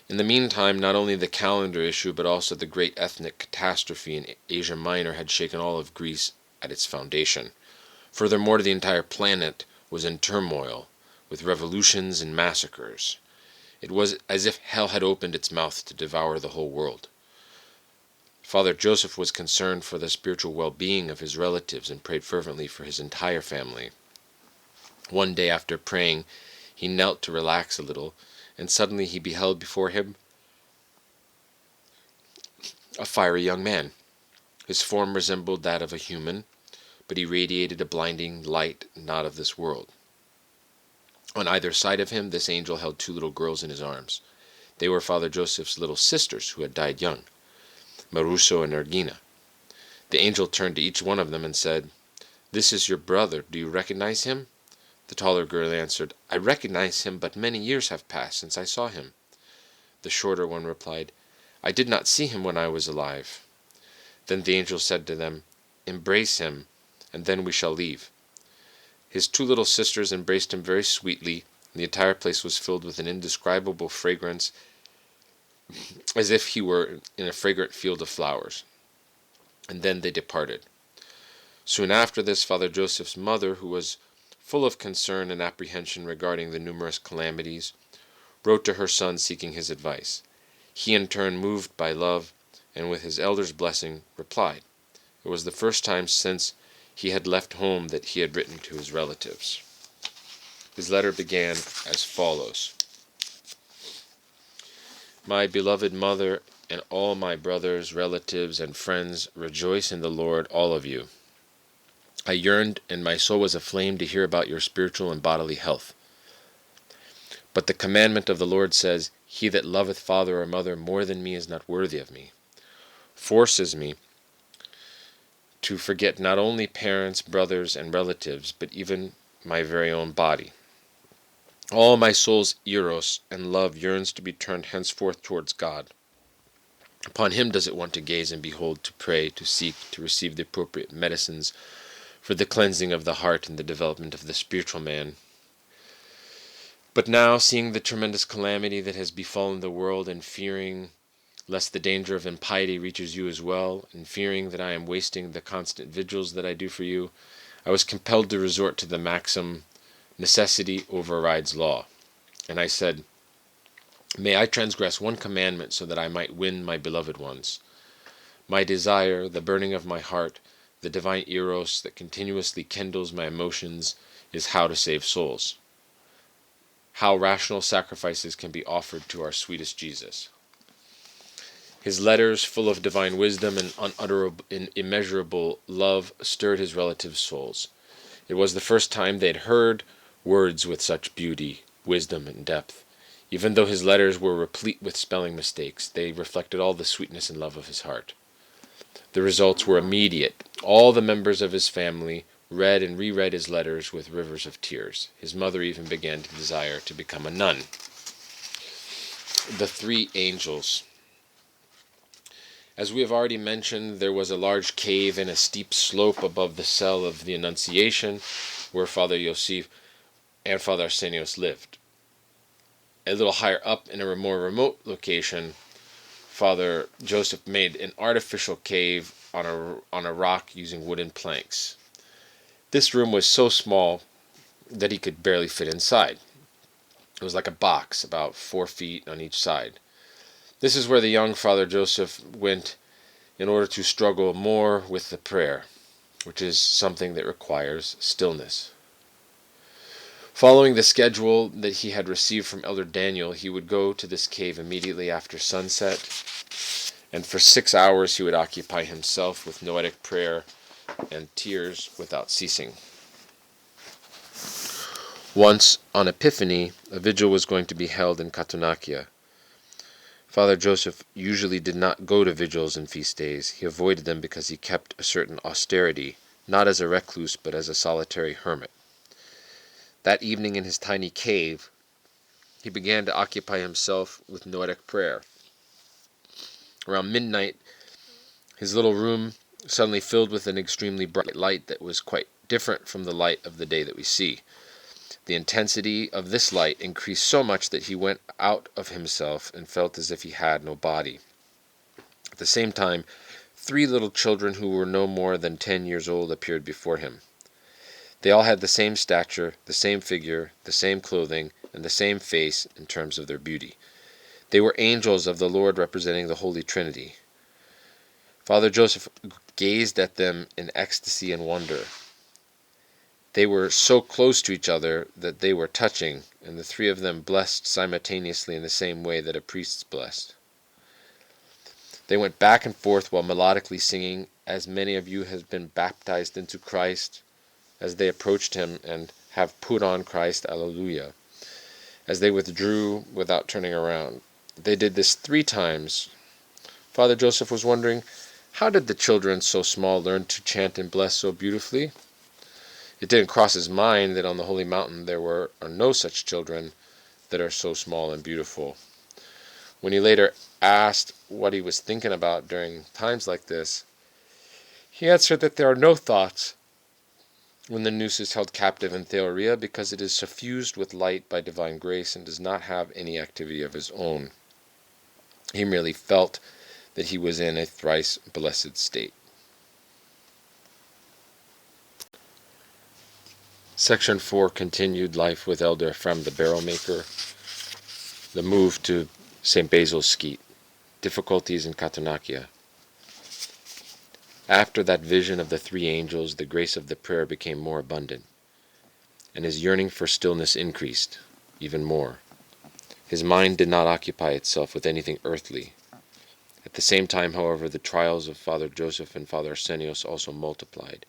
In the meantime, not only the calendar issue, but also the great ethnic catastrophe in Asia Minor had shaken all of Greece at its foundation. Furthermore, the entire planet was in turmoil, with revolutions and massacres. It was as if hell had opened its mouth to devour the whole world. Father Joseph was concerned for the spiritual well-being of his relatives and prayed fervently for his entire family. One day after praying, he knelt to relax a little, and suddenly he beheld before him a fiery young man. His form resembled that of a human, but he radiated a blinding light not of this world. On either side of him, this angel held two little girls in his arms. They were Father Joseph's little sisters who had died young, Maruso and Ergina. The angel turned to each one of them and said, "This is your brother. Do you recognize him?" The taller girl answered, "I recognize him, but many years have passed since I saw him." The shorter one replied, I did not see him when I was alive." Then the angel said to them, "Embrace him, and then we shall leave." His two little sisters embraced him very sweetly, and the entire place was filled with an indescribable fragrance, as if he were in a fragrant field of flowers. And then they departed. Soon after this, Father Joseph's mother, who was full of concern and apprehension regarding the numerous calamities, wrote to her son seeking his advice. He in turn, moved by love, and with his elder's blessing, replied. It was the first time since he had left home that he had written to his relatives. His letter began as follows. "My beloved mother and all my brothers, relatives, and friends, rejoice in the Lord, all of you. I yearned, and my soul was aflame to hear about your spiritual and bodily health. But the commandment of the Lord says, 'He that loveth father or mother more than me is not worthy of me,' forces me to forget not only parents, brothers, and relatives, but even my very own body. All my soul's eros and love yearns to be turned henceforth towards God. Upon him does it want to gaze and behold, to pray, to seek, to receive the appropriate medicines for the cleansing of the heart and the development of the spiritual man. But now, seeing the tremendous calamity that has befallen the world, and fearing lest the danger of impiety reaches you as well, and fearing that I am wasting the constant vigils that I do for you, I was compelled to resort to the maxim, necessity overrides law. And I said, may I transgress one commandment so that I might win my beloved ones. My desire, the burning of my heart, the divine eros that continuously kindles my emotions, is how to save souls. How rational sacrifices can be offered to our sweetest Jesus." His letters, full of divine wisdom and unutterable, immeasurable love, stirred his relatives' souls. It was the first time they had heard words with such beauty, wisdom, and depth. Even though his letters were replete with spelling mistakes, they reflected all the sweetness and love of his heart. The results were immediate. All the members of his family read and reread his letters with rivers of tears. His mother even began to desire to become a nun. The three angels. As we have already mentioned, there was a large cave and a steep slope above the cell of the Annunciation, where Father Iosif and Father Arsenios lived. A little higher up, in a more remote location, Father Joseph made an artificial cave on a rock using wooden planks. This room was so small that he could barely fit inside. It was like a box, about 4 feet on each side. This is where the young Father Joseph went in order to struggle more with the prayer, which is something that requires stillness. Following the schedule that he had received from Elder Daniel, he would go to this cave immediately after sunset, and for 6 hours he would occupy himself with noetic prayer and tears without ceasing. Once, on Epiphany, a vigil was going to be held in Katounakia. Father Joseph usually did not go to vigils and feast days. He avoided them because he kept a certain austerity, not as a recluse but as a solitary hermit. That evening in his tiny cave, he began to occupy himself with noetic prayer. Around midnight, his little room suddenly filled with an extremely bright light that was quite different from the light of the day that we see. The intensity of this light increased so much that he went out of himself and felt as if he had no body. At the same time, 3 little children who were no more than 10 years old appeared before him. They all had the same stature, the same figure, the same clothing, and the same face in terms of their beauty. They were angels of the Lord representing the Holy Trinity. Father Joseph gazed at them in ecstasy and wonder. They were so close to each other that they were touching, and the 3 of them blessed simultaneously in the same way that a priest blessed. They went back and forth while melodically singing, "As many of you have been baptized into Christ," as they approached him, and "have put on Christ, Alleluia," as they withdrew without turning around. They did this 3 times. Father Joseph was wondering, how did the children so small learn to chant and bless so beautifully? It didn't cross his mind that on the Holy Mountain there are no such children that are so small and beautiful. When he later asked what he was thinking about during times like this, he answered that there are no thoughts when the noose is held captive in theoria, because it is suffused with light by divine grace and does not have any activity of his own. He merely felt that he was in a thrice blessed state. Section 4, Continued Life with Elder Ephraim the Barrel Maker. The move to St. Basil's Skete. Difficulties in Katounakia. After that vision of the three angels, the grace of the prayer became more abundant, and his yearning for stillness increased even more. His mind did not occupy itself with anything earthly. At the same time, however, the trials of Father Joseph and Father Arsenios also multiplied,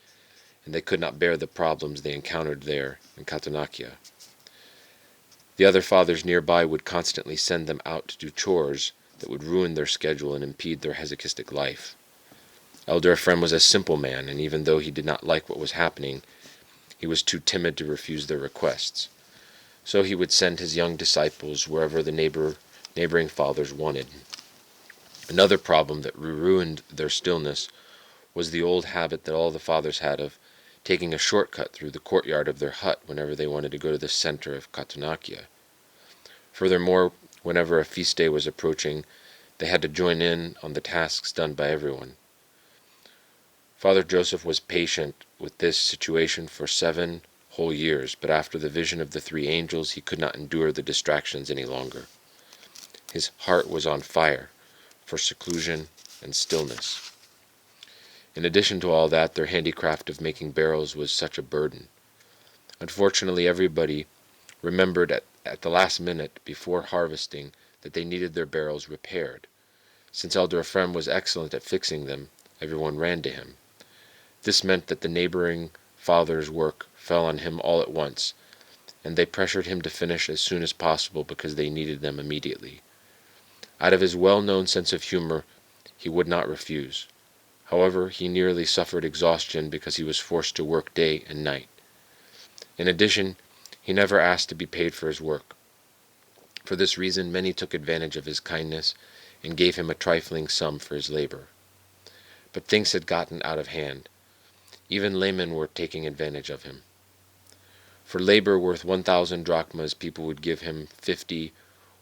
and they could not bear the problems they encountered there in Katounakia. The other fathers nearby would constantly send them out to do chores that would ruin their schedule and impede their hesychistic life. Elder Ephraim was a simple man, and even though he did not like what was happening, he was too timid to refuse their requests. So he would send his young disciples wherever the neighboring fathers wanted. Another problem that ruined their stillness was the old habit that all the fathers had of taking a shortcut through the courtyard of their hut whenever they wanted to go to the center of Katounakia. Furthermore, whenever a feast day was approaching, they had to join in on the tasks done by everyone. Father Joseph was patient with this situation for 7 whole years, but after the vision of the three angels, he could not endure the distractions any longer. His heart was on fire for seclusion and stillness. In addition to all that, their handicraft of making barrels was such a burden. Unfortunately, everybody remembered at the last minute before harvesting that they needed their barrels repaired. Since Elder Ephraim was excellent at fixing them, everyone ran to him. This meant that the neighboring fathers' work fell on him all at once, and they pressured him to finish as soon as possible because they needed them immediately. Out of his well-known sense of humor, he would not refuse. However, he nearly suffered exhaustion because he was forced to work day and night. In addition, he never asked to be paid for his work. For this reason, many took advantage of his kindness and gave him a trifling sum for his labor. But things had gotten out of hand. Even laymen were taking advantage of him. For labor worth 1,000 drachmas, people would give him 50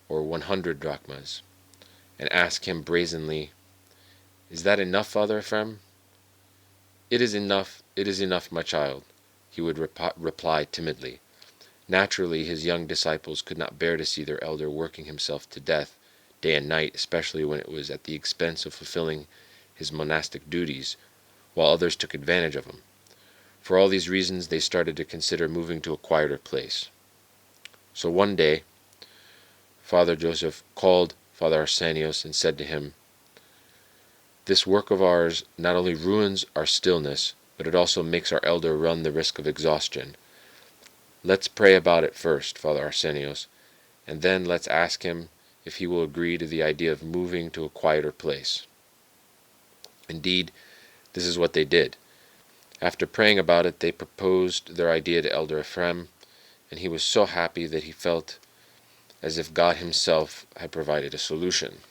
or 100 drachmas, and ask him brazenly, "Is that enough, Father Ephraim?" It is enough, my child," he would reply timidly. Naturally, his young disciples could not bear to see their elder working himself to death day and night, especially when it was at the expense of fulfilling his monastic duties, while others took advantage of him. For all these reasons, they started to consider moving to a quieter place. So one day, Father Joseph called Father Arsenios and said to him, "This work of ours not only ruins our stillness, but it also makes our elder run the risk of exhaustion. Let's pray about it first, Father Arsenios, and then let's ask him if he will agree to the idea of moving to a quieter place." Indeed, this is what they did. After praying about it, they proposed their idea to Elder Ephraim, and he was so happy that he felt as if God himself had provided a solution.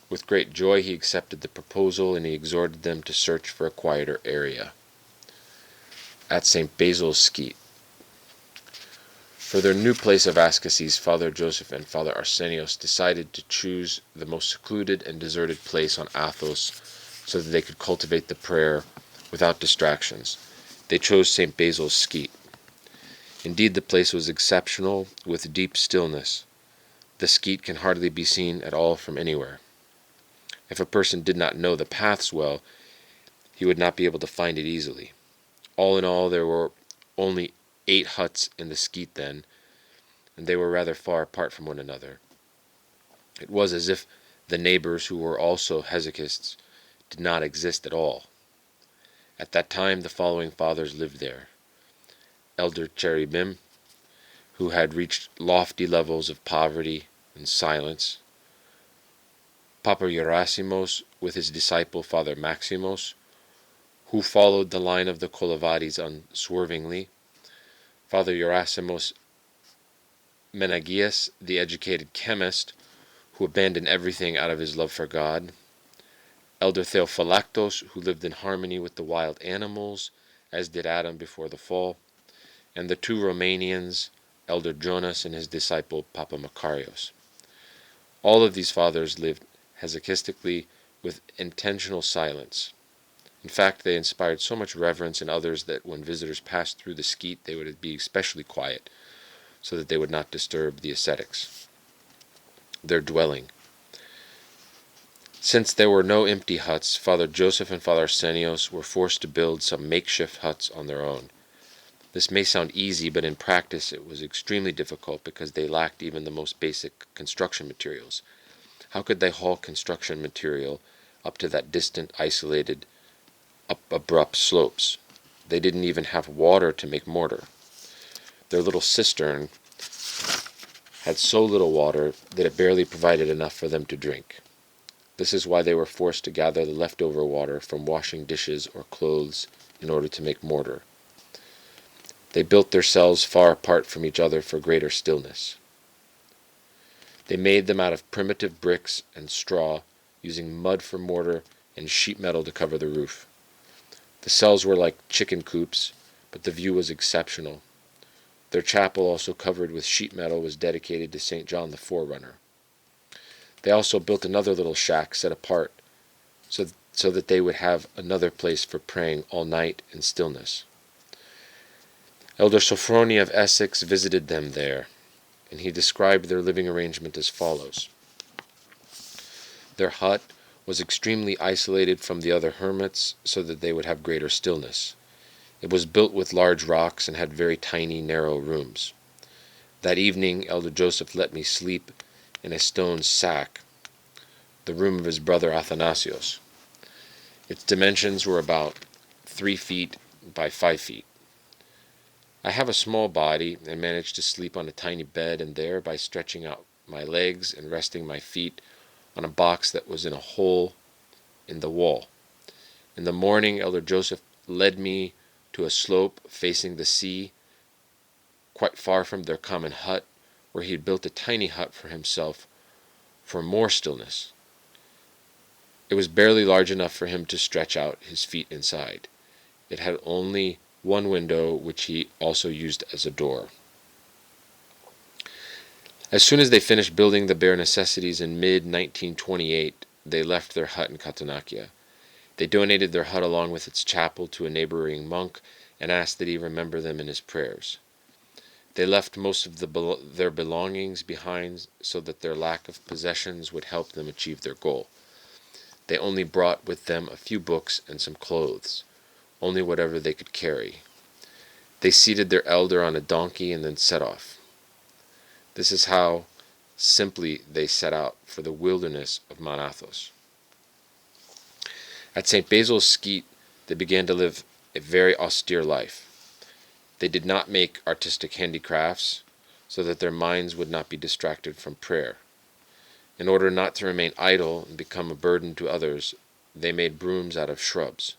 With great joy he accepted the proposal, and he exhorted them to search for a quieter area. At St. Basil's Skete. For their new place of ascesis, Father Joseph and Father Arsenios decided to choose the most secluded and deserted place on Athos so that they could cultivate the prayer without distractions. They chose St. Basil's Skete. Indeed, the place was exceptional, with deep stillness. The Skete can hardly be seen at all from anywhere. If a person did not know the paths well, he would not be able to find it easily. All in all, there were only 8 huts in the Skete then, and they were rather far apart from one another. It was as if the neighbors, who were also hesychists, did not exist at all. At that time, the following fathers lived there: Elder Cherubim, who had reached lofty levels of poverty and silence; Papa Gerasimos, with his disciple Father Maximos, who followed the line of the Kolavadis unswervingly; Father Gerasimos Menagius, the educated chemist, who abandoned everything out of his love for God, Elder Theophylactos, who lived in harmony with the wild animals, as did Adam before the fall, and the two Romanians, Elder Jonas and his disciple Papa Makarios. All of these fathers lived hesychistically with intentional silence. In fact, they inspired so much reverence in others that when visitors passed through the Skete, they would be especially quiet, so that they would not disturb the ascetics, their dwelling. Since there were no empty huts, Father Joseph and Father Arsenios were forced to build some makeshift huts on their own. This may sound easy, but in practice it was extremely difficult because they lacked even the most basic construction materials. How could they haul construction material up to that distant, isolated, abrupt slopes? They didn't even have water to make mortar. Their little cistern had so little water that it barely provided enough for them to drink. This is why they were forced to gather the leftover water from washing dishes or clothes in order to make mortar. They built their cells far apart from each other for greater stillness. They made them out of primitive bricks and straw, using mud for mortar and sheet metal to cover the roof. The cells were like chicken coops, but the view was exceptional. Their chapel, also covered with sheet metal, was dedicated to St. John the Forerunner. They also built another little shack set apart so that they would have another place for praying all night in stillness. Elder Sophronia of Essex visited them there, and he described their living arrangement as follows. Their hut was extremely isolated from the other hermits so that they would have greater stillness. It was built with large rocks and had very tiny, narrow rooms. That evening, Elder Joseph let me sleep in a stone sack, the room of his brother Athanasios. Its dimensions were about 3 feet by 5 feet. I have a small body and managed to sleep on a tiny bed, and there, by stretching out my legs and resting my feet on a box that was in a hole in the wall. In the morning, Elder Joseph led me to a slope facing the sea, quite far from their common hut, where he had built a tiny hut for himself for more stillness. It was barely large enough for him to stretch out his feet inside. It had only one window, which he also used as a door. As soon as they finished building the bare necessities in mid-1928, they left their hut in Katounakia. They donated their hut along with its chapel to a neighboring monk and asked that he remember them in his prayers. They left most of their belongings behind so that their lack of possessions would help them achieve their goal. They only brought with them a few books and some clothes, only whatever they could carry. They seated their elder on a donkey and then set off. This is how simply they set out for the wilderness of Mount Athos. At St. Basil's Skete, they began to live a very austere life. They did not make artistic handicrafts, so that their minds would not be distracted from prayer. In order not to remain idle and become a burden to others, they made brooms out of shrubs.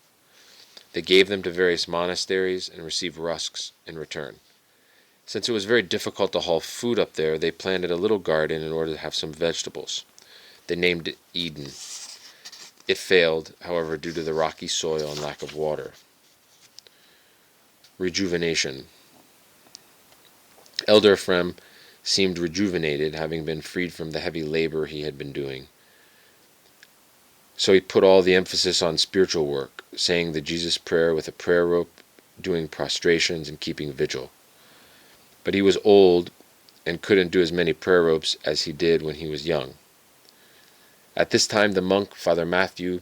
They gave them to various monasteries and received rusks in return. Since it was very difficult to haul food up there, they planted a little garden in order to have some vegetables. They named it Eden. It failed, however, due to the rocky soil and lack of water. Rejuvenation. Elder Ephraim seemed rejuvenated, having been freed from the heavy labor he had been doing. So he put all the emphasis on spiritual work, saying the Jesus prayer with a prayer rope, doing prostrations, and keeping vigil. But he was old and couldn't do as many prayer ropes as he did when he was young. At this time, the monk, Father Matthew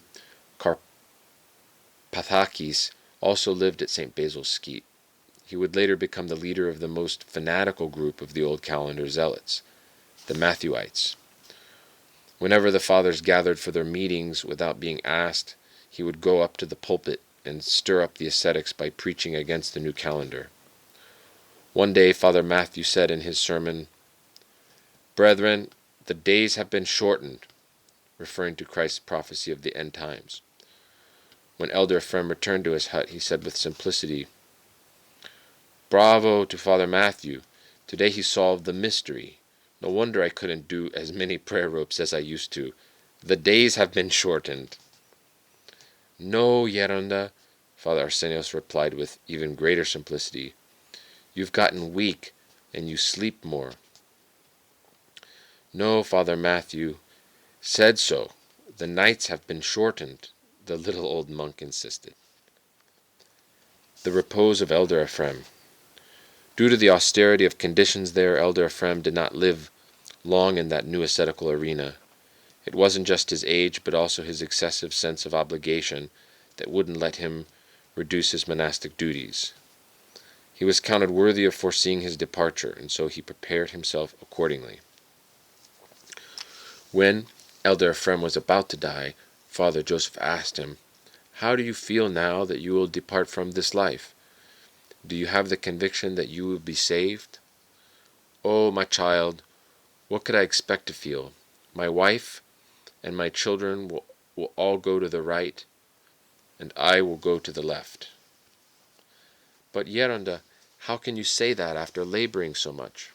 Karpathakis, also lived at St. Basil's Skete. He would later become the leader of the most fanatical group of the Old Calendar zealots, the Matthewites. Whenever the fathers gathered for their meetings without being asked, he would go up to the pulpit and stir up the ascetics by preaching against the new calendar. One day, Father Matthew said in his sermon, "Brethren, the days have been shortened," referring to Christ's prophecy of the end times. When Elder Ephraim returned to his hut, he said with simplicity, "Bravo to Father Matthew. Today he solved the mystery. No wonder I couldn't do as many prayer ropes as I used to. The days have been shortened." "No, Yeronda," Father Arsenios replied with even greater simplicity. "You've gotten weak, and you sleep more." "No, Father Matthew said so. The nights have been shortened," the little old monk insisted. The repose of Elder Ephraim. Due to the austerity of conditions there, Elder Ephraim did not live long in that new ascetical arena. It wasn't just his age, but also his excessive sense of obligation that wouldn't let him reduce his monastic duties. He was counted worthy of foreseeing his departure, and so he prepared himself accordingly. When Elder Ephraim was about to die, Father Joseph asked him, "How do you feel now that you will depart from this life? Do you have the conviction that you will be saved?" "Oh, my child, what could I expect to feel? My wife and my children will all go to the right, and I will go to the left." "But Yeronda, how can you say that after laboring so much?"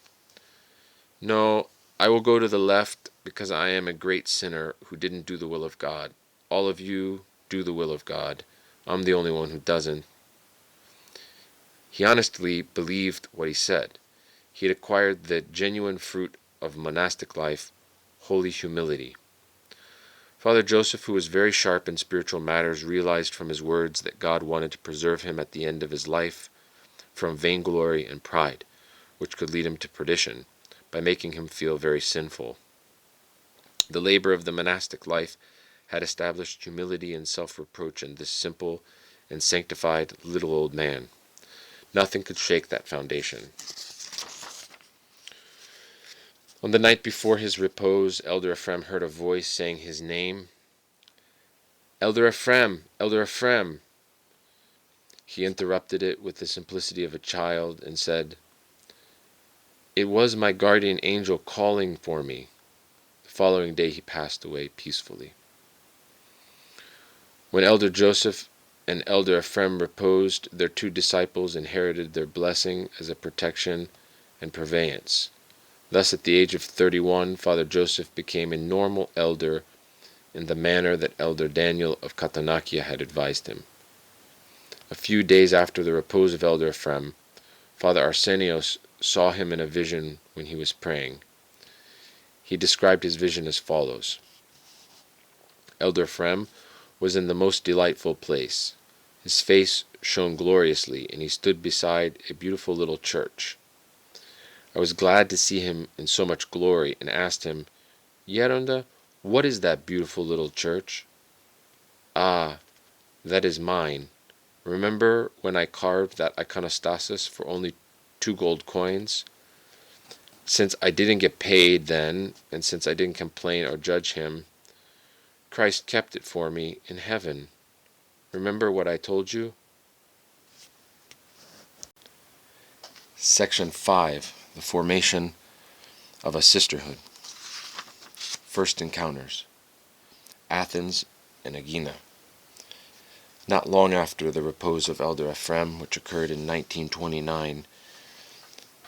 "No, I will go to the left because I am a great sinner who didn't do the will of God. All of you do the will of God. I'm the only one who doesn't." He honestly believed what he said. He had acquired the genuine fruit of monastic life, holy humility. Father Joseph, who was very sharp in spiritual matters, realized from his words that God wanted to preserve him at the end of his life from vainglory and pride, which could lead him to perdition, by making him feel very sinful. The labor of the monastic life had established humility and self-reproach in this simple and sanctified little old man. Nothing could shake that foundation. On the night before his repose, Elder Ephraim heard a voice saying his name. "Elder Ephraim! Elder Ephraim!" He interrupted it with the simplicity of a child and said, "It was my guardian angel calling for me." The following day he passed away peacefully. When Elder Joseph and Elder Ephraim reposed, their two disciples inherited their blessing as a protection and purveyance. Thus, at the age of 31, Father Joseph became a normal elder in the manner that Elder Daniel of Katounakia had advised him. A few days after the repose of Elder Ephraim, Father Arsenios saw him in a vision when he was praying. He described his vision as follows. Elder Ephraim was in the most delightful place. His face shone gloriously, and he stood beside a beautiful little church. I was glad to see him in so much glory, and asked him, "Yeronda, what is that beautiful little church?" "Ah, that is mine. Remember when I carved that iconostasis for only 2 gold coins? Since I didn't get paid then, and since I didn't complain or judge him, Christ kept it for me in heaven. Remember what I told you?" Section 5. The formation of a sisterhood. First encounters. Athens and Aegina. Not long after the repose of Elder Ephraim, which occurred in 1929,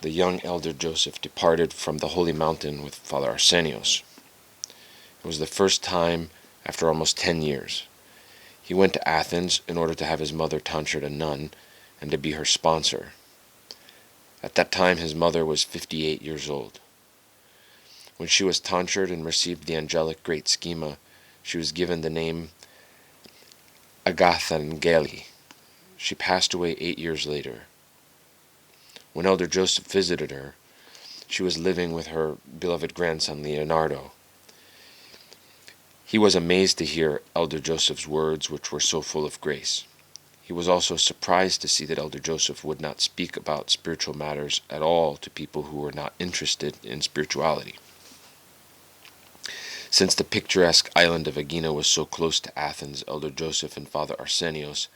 the young Elder Joseph departed from the Holy Mountain with Father Arsenios. It was the first time after almost 10 years. He went to Athens in order to have his mother tonsured a nun and to be her sponsor. At that time his mother was 58 years old. When she was tonsured and received the angelic great schema, she was given the name Agathangeli. She passed away 8 years later. When Elder Joseph visited her, she was living with her beloved grandson Leonardo. He was amazed to hear Elder Joseph's words, which were so full of grace. He was also surprised to see that Elder Joseph would not speak about spiritual matters at all to people who were not interested in spirituality. Since the picturesque island of Aegina was so close to Athens, Elder Joseph and Father Arsenios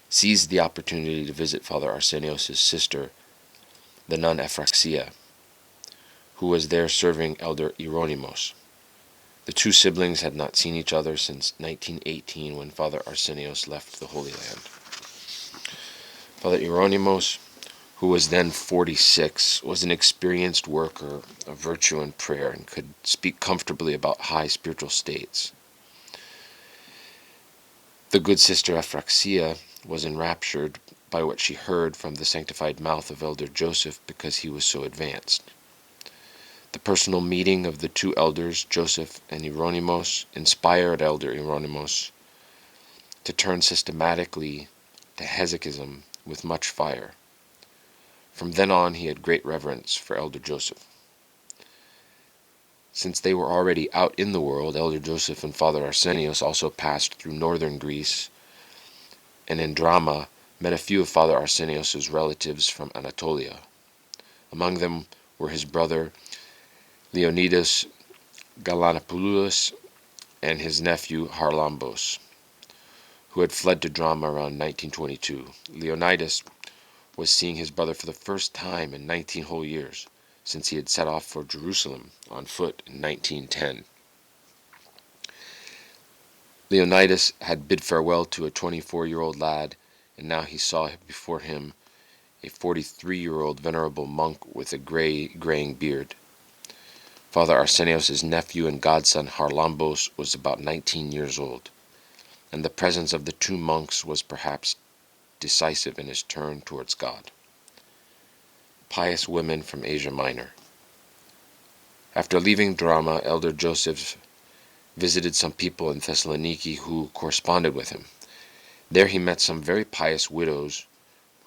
seized the opportunity to visit Father Arsenios' sister, the nun Ephraim, who was there serving Elder Ioannikios. The two siblings had not seen each other since 1918 when Father Arsenios left the Holy Land. Father Ioannikios, who was then 46, was an experienced worker of virtue and prayer and could speak comfortably about high spiritual states. The good sister Ephraim was enraptured by what she heard from the sanctified mouth of Elder Joseph because he was so advanced. The personal meeting of the two elders, Joseph and Hieronymus, inspired Elder Hieronymus to turn systematically to hesychism with much fire. From then on he had great reverence for Elder Joseph. Since they were already out in the world, Elder Joseph and Father Arsenios also passed through northern Greece, and in Drama met a few of Father Arsenios' relatives from Anatolia. Among them were his brother Leonidas Galanopoulos and his nephew Harlambos, who had fled to Drama around 1922. Leonidas was seeing his brother for the first time in 19 whole years, since he had set off for Jerusalem on foot in 1910. Leonidas had bid farewell to a 24-year-old lad, and now he saw before him a 43-year-old venerable monk with a graying beard. Father Arsenios' nephew and godson Harlambos was about 19 years old, and the presence of the two monks was perhaps decisive in his turn towards God. Pious women from Asia Minor. After leaving Drama, Elder Joseph visited some people in Thessaloniki who corresponded with him. There he met some very pious widows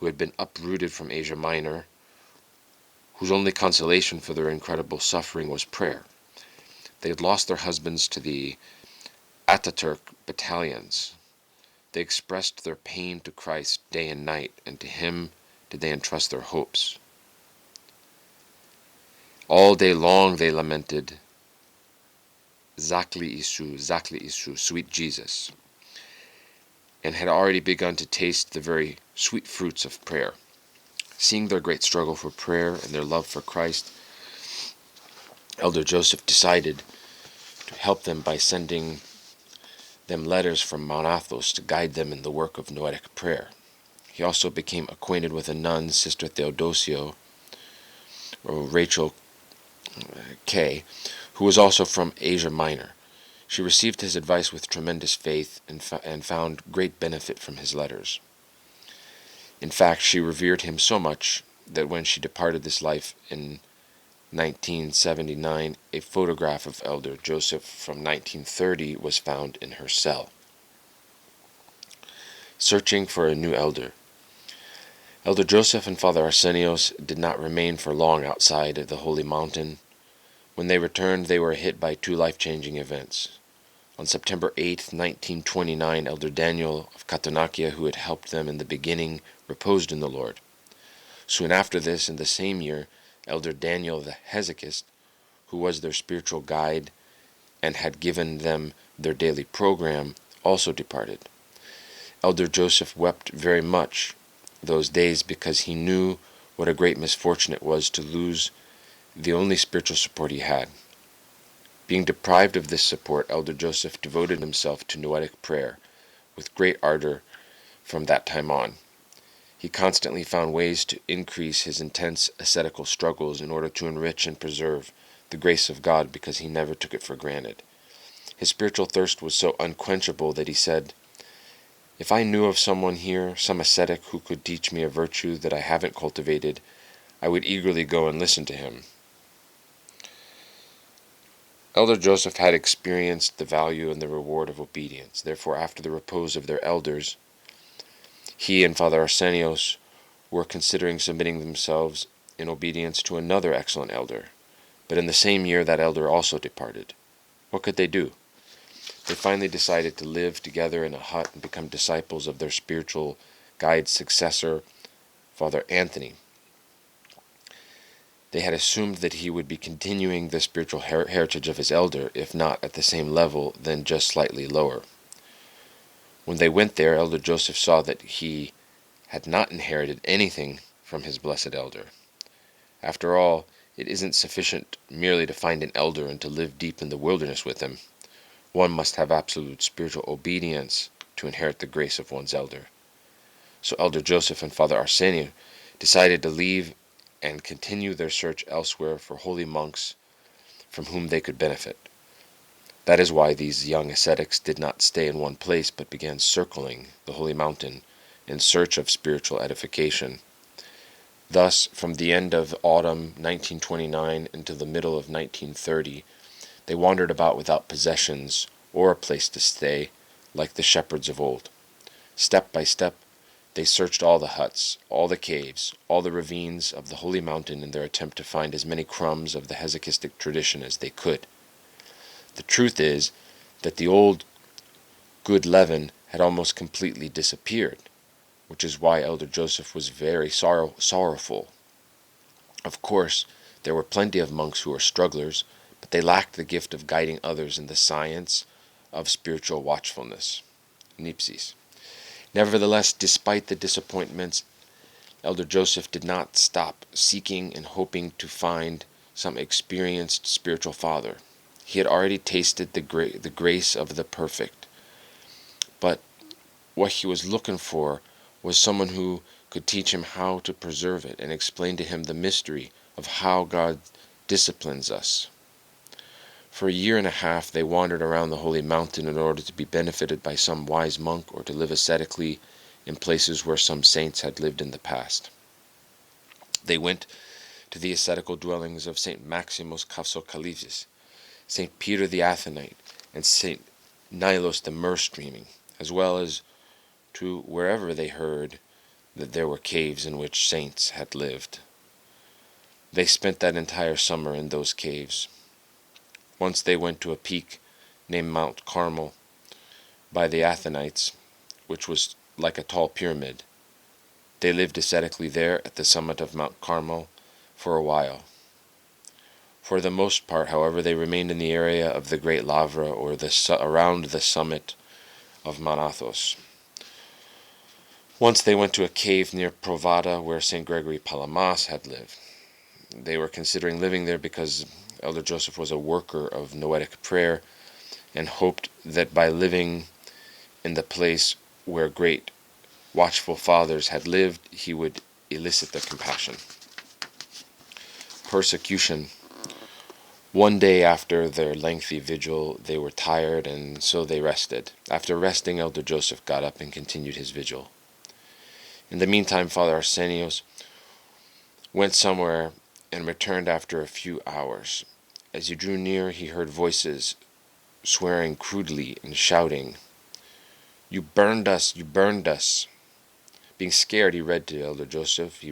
who had been uprooted from Asia Minor, whose only consolation for their incredible suffering was prayer. They had lost their husbands to the Ataturk battalions. They expressed their pain to Christ day and night, and to him did they entrust their hopes. All day long they lamented, Zakli Isu, sweet Jesus, and had already begun to taste the very sweet fruits of prayer. Seeing their great struggle for prayer and their love for Christ, Elder Joseph decided to help them by sending them letters from Mount Athos to guide them in the work of noetic prayer. He also became acquainted with a nun, Sister Theodosio, or Rachel K., who was also from Asia Minor. She received his advice with tremendous faith and found great benefit from his letters. In fact, she revered him so much that when she departed this life in 1979, a photograph of Elder Joseph from 1930 was found in her cell. Searching for a new elder. Elder Joseph and Father Arsenios did not remain for long outside of the Holy Mountain. When they returned, they were hit by two life-changing events. On September 8, 1929, Elder Daniel of Katounakia, who had helped them in the beginning, reposed in the Lord. Soon after this, in the same year, Elder Daniel the HESYCHAST, who was their spiritual guide and had given them their daily program, also departed. Elder Joseph wept very much those days because he knew what a great misfortune it was to lose the only spiritual support he had. Being deprived of this support, Elder Joseph devoted himself to noetic prayer with great ardor from that time on. He constantly found ways to increase his intense ascetical struggles in order to enrich and preserve the grace of God because he never took it for granted. His spiritual thirst was so unquenchable that he said, "If I knew of someone here, some ascetic who could teach me a virtue that I haven't cultivated, I would eagerly go and listen to him." Elder Joseph had experienced the value and the reward of obedience. Therefore, after the repose of their elders, he and Father Arsenios were considering submitting themselves in obedience to another excellent elder. But in the same year, that elder also departed. What could they do? They finally decided to live together in a hut and become disciples of their spiritual guide's successor, Father Anthony. They had assumed that he would be continuing the spiritual heritage of his elder, if not at the same level, then just slightly lower. When they went there, Elder Joseph saw that he had not inherited anything from his blessed elder. After all, it isn't sufficient merely to find an elder and to live deep in the wilderness with him. One must have absolute spiritual obedience to inherit the grace of one's elder. So Elder Joseph and Father Arsenios decided to leave and continue their search elsewhere for holy monks from whom they could benefit. That is why these young ascetics did not stay in one place, but began circling the holy mountain in search of spiritual edification. Thus, from the end of autumn 1929 until the middle of 1930, they wandered about without possessions or a place to stay, like the shepherds of old. Step by step, they searched all the huts, all the caves, all the ravines of the holy mountain in their attempt to find as many crumbs of the hesychistic tradition as they could. The truth is that the old good leaven had almost completely disappeared, which is why Elder Joseph was very sorrowful. Of course, there were plenty of monks who were strugglers, but they lacked the gift of guiding others in the science of spiritual watchfulness, nipsis. Nevertheless, despite the disappointments, Elder Joseph did not stop seeking and hoping to find some experienced spiritual father. He had already tasted the grace of the perfect, but what he was looking for was someone who could teach him how to preserve it and explain to him the mystery of how God disciplines us. For a year and a half they wandered around the holy mountain in order to be benefited by some wise monk or to live ascetically in places where some saints had lived in the past. They went to the ascetical dwellings of St. Maximus Kampsanaos, St. Peter the Athanite, and St. Nilos the Myrrh-streaming, as well as to wherever they heard that there were caves in which saints had lived. They spent that entire summer in those caves. Once they went to a peak named Mount Carmel by the Athenites, which was like a tall pyramid. They lived ascetically there at the summit of Mount Carmel for a while. For the most part, however, they remained in the area of the Great Lavra or around the summit of Mount Athos. Once they went to a cave near Provada where St. Gregory Palamas had lived. They were considering living there because Elder Joseph was a worker of noetic prayer and hoped that by living in the place where great watchful fathers had lived, he would elicit their compassion. Persecution. One day after their lengthy vigil, they were tired, and so they rested. After resting, Elder Joseph got up and continued his vigil. In the meantime, Father Arsenios went somewhere and returned after a few hours. As he drew near, he heard voices swearing crudely and shouting, "You burned us! You burned us!" Being scared, he ran to Elder Joseph.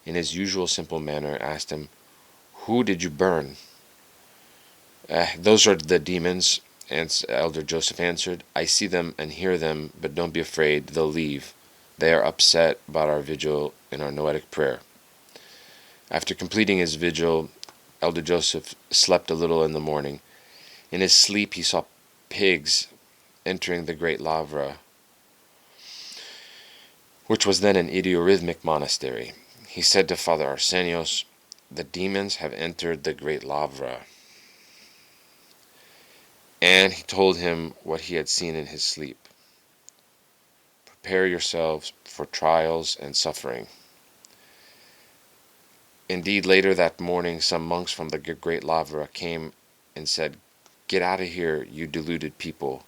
In his usual simple manner, asked him, "Who did you burn?" "Those are the demons," Elder Joseph answered. "I see them and hear them, but don't be afraid, they'll leave. They are upset about our vigil and our noetic prayer." After completing his vigil, Elder Joseph slept a little in the morning. In his sleep he saw pigs entering the Great Lavra, which was then an idiorhythmic monastery. He said to Father Arsenios, "The demons have entered the Great Lavra." And he told him what he had seen in his sleep. "Prepare yourselves for trials and suffering." Indeed, later that morning, some monks from the Great Lavra came and said, "Get out of here, you deluded people."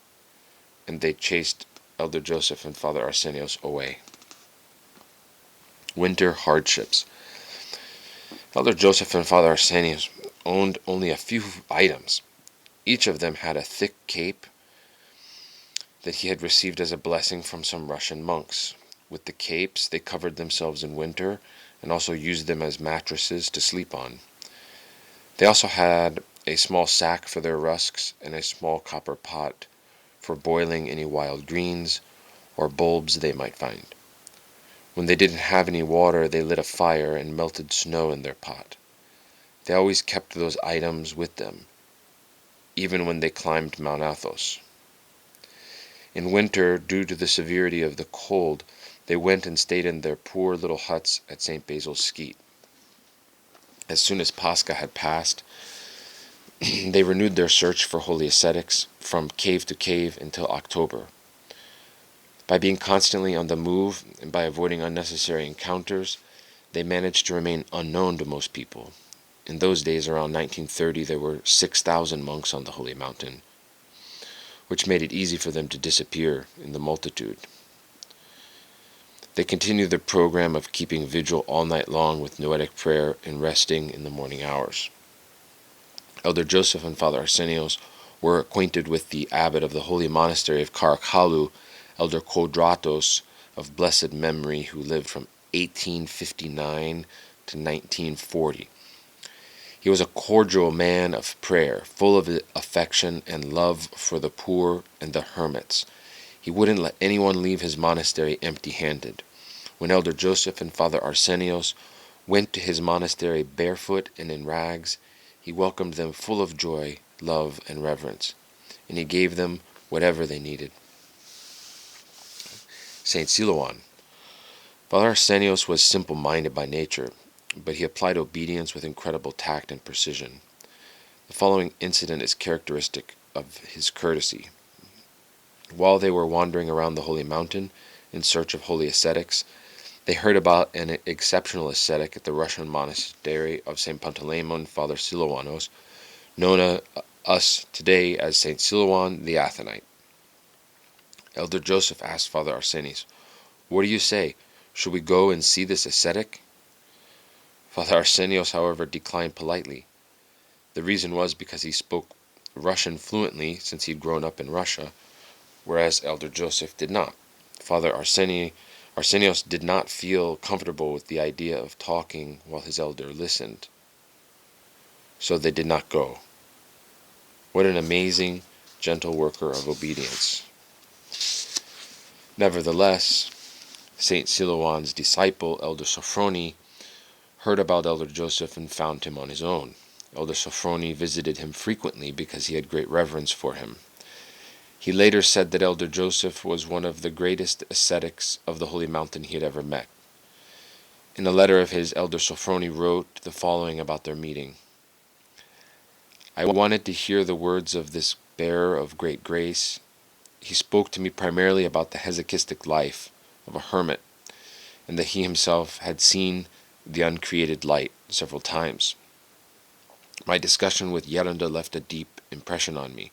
And they chased Elder Joseph and Father Arsenios away. Winter hardships. Elder Joseph and Father Arsenios owned only a few items. Each of them had a thick cape that he had received as a blessing from some Russian monks. With the capes, they covered themselves in winter and also used them as mattresses to sleep on. They also had a small sack for their rusks and a small copper pot for boiling any wild greens or bulbs they might find. When they didn't have any water, they lit a fire and melted snow in their pot. They always kept those items with them, even when they climbed Mount Athos. In winter, due to the severity of the cold, they went and stayed in their poor little huts at St. Basil's Skete. As soon as Pascha had passed, they renewed their search for holy ascetics from cave to cave until October. By being constantly on the move and by avoiding unnecessary encounters, they managed to remain unknown to most people. In those days, around 1930, there were 6,000 monks on the Holy Mountain, which made it easy for them to disappear in the multitude. They continued their program of keeping vigil all night long with noetic prayer and resting in the morning hours. Elder Joseph and Father Arsenios were acquainted with the abbot of the holy monastery of Karakhalu, Elder Kodratos of blessed memory, who lived from 1859 to 1940. He was a cordial man of prayer, full of affection and love for the poor and the hermits. He wouldn't let anyone leave his monastery empty-handed. When Elder Joseph and Father Arsenios went to his monastery barefoot and in rags, he welcomed them full of joy, love, and reverence, and he gave them whatever they needed. Saint Silouan. Father Arsenios was simple-minded by nature, but he applied obedience with incredible tact and precision. The following incident is characteristic of his courtesy. While they were wandering around the Holy Mountain in search of holy ascetics, they heard about an exceptional ascetic at the Russian monastery of St. Panteleimon, Father Silouanos, known to us today as St. Silouan the Athanite. Elder Joseph asked Father Arsenios, "What do you say? Should we go and see this ascetic?" Father Arsenios, however, declined politely. The reason was because he spoke Russian fluently, since he had grown up in Russia, whereas Elder Joseph did not. Father Arsenios did not feel comfortable with the idea of talking while his elder listened, so they did not go. What an amazing, gentle worker of obedience. Nevertheless, St. Silouan's disciple, Elder Sophrony, heard about Elder Joseph and found him on his own. Elder Sophrony visited him frequently because he had great reverence for him. He later said that Elder Joseph was one of the greatest ascetics of the Holy Mountain he had ever met. In a letter of his, Elder Sophrony wrote the following about their meeting. "I wanted to hear the words of this bearer of great grace. He spoke to me primarily about the hesychistic life of a hermit, and that he himself had seen the uncreated light several times. My discussion with Yerunda left a deep impression on me.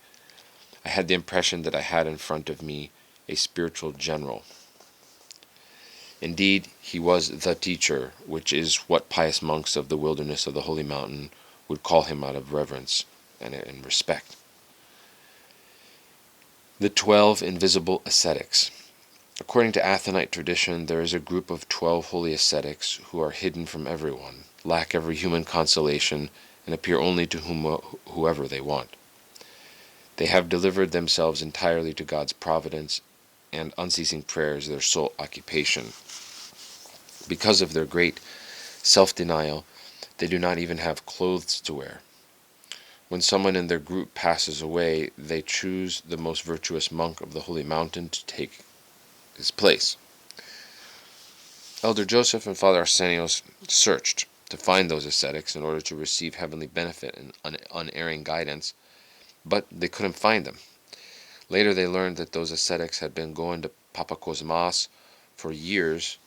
I had the impression that I had in front of me a spiritual general. Indeed, he was the teacher, which is what pious monks of the wilderness of the Holy Mountain would call him out of reverence and respect. The 12 invisible ascetics. According to Athanite tradition, there is a group of 12 holy ascetics who are hidden from everyone, lack every human consolation, and appear only to whoever they want. They have delivered themselves entirely to God's providence, and unceasing prayer is their sole occupation. Because of their great self-denial, they do not even have clothes to wear. When someone in their group passes away, they choose the most virtuous monk of the Holy Mountain to take his place. Elder Joseph and Father Arsenios searched to find those ascetics in order to receive heavenly benefit and unerring guidance, but they couldn't find them. Later they learned that those ascetics had been going to Papakosmas for years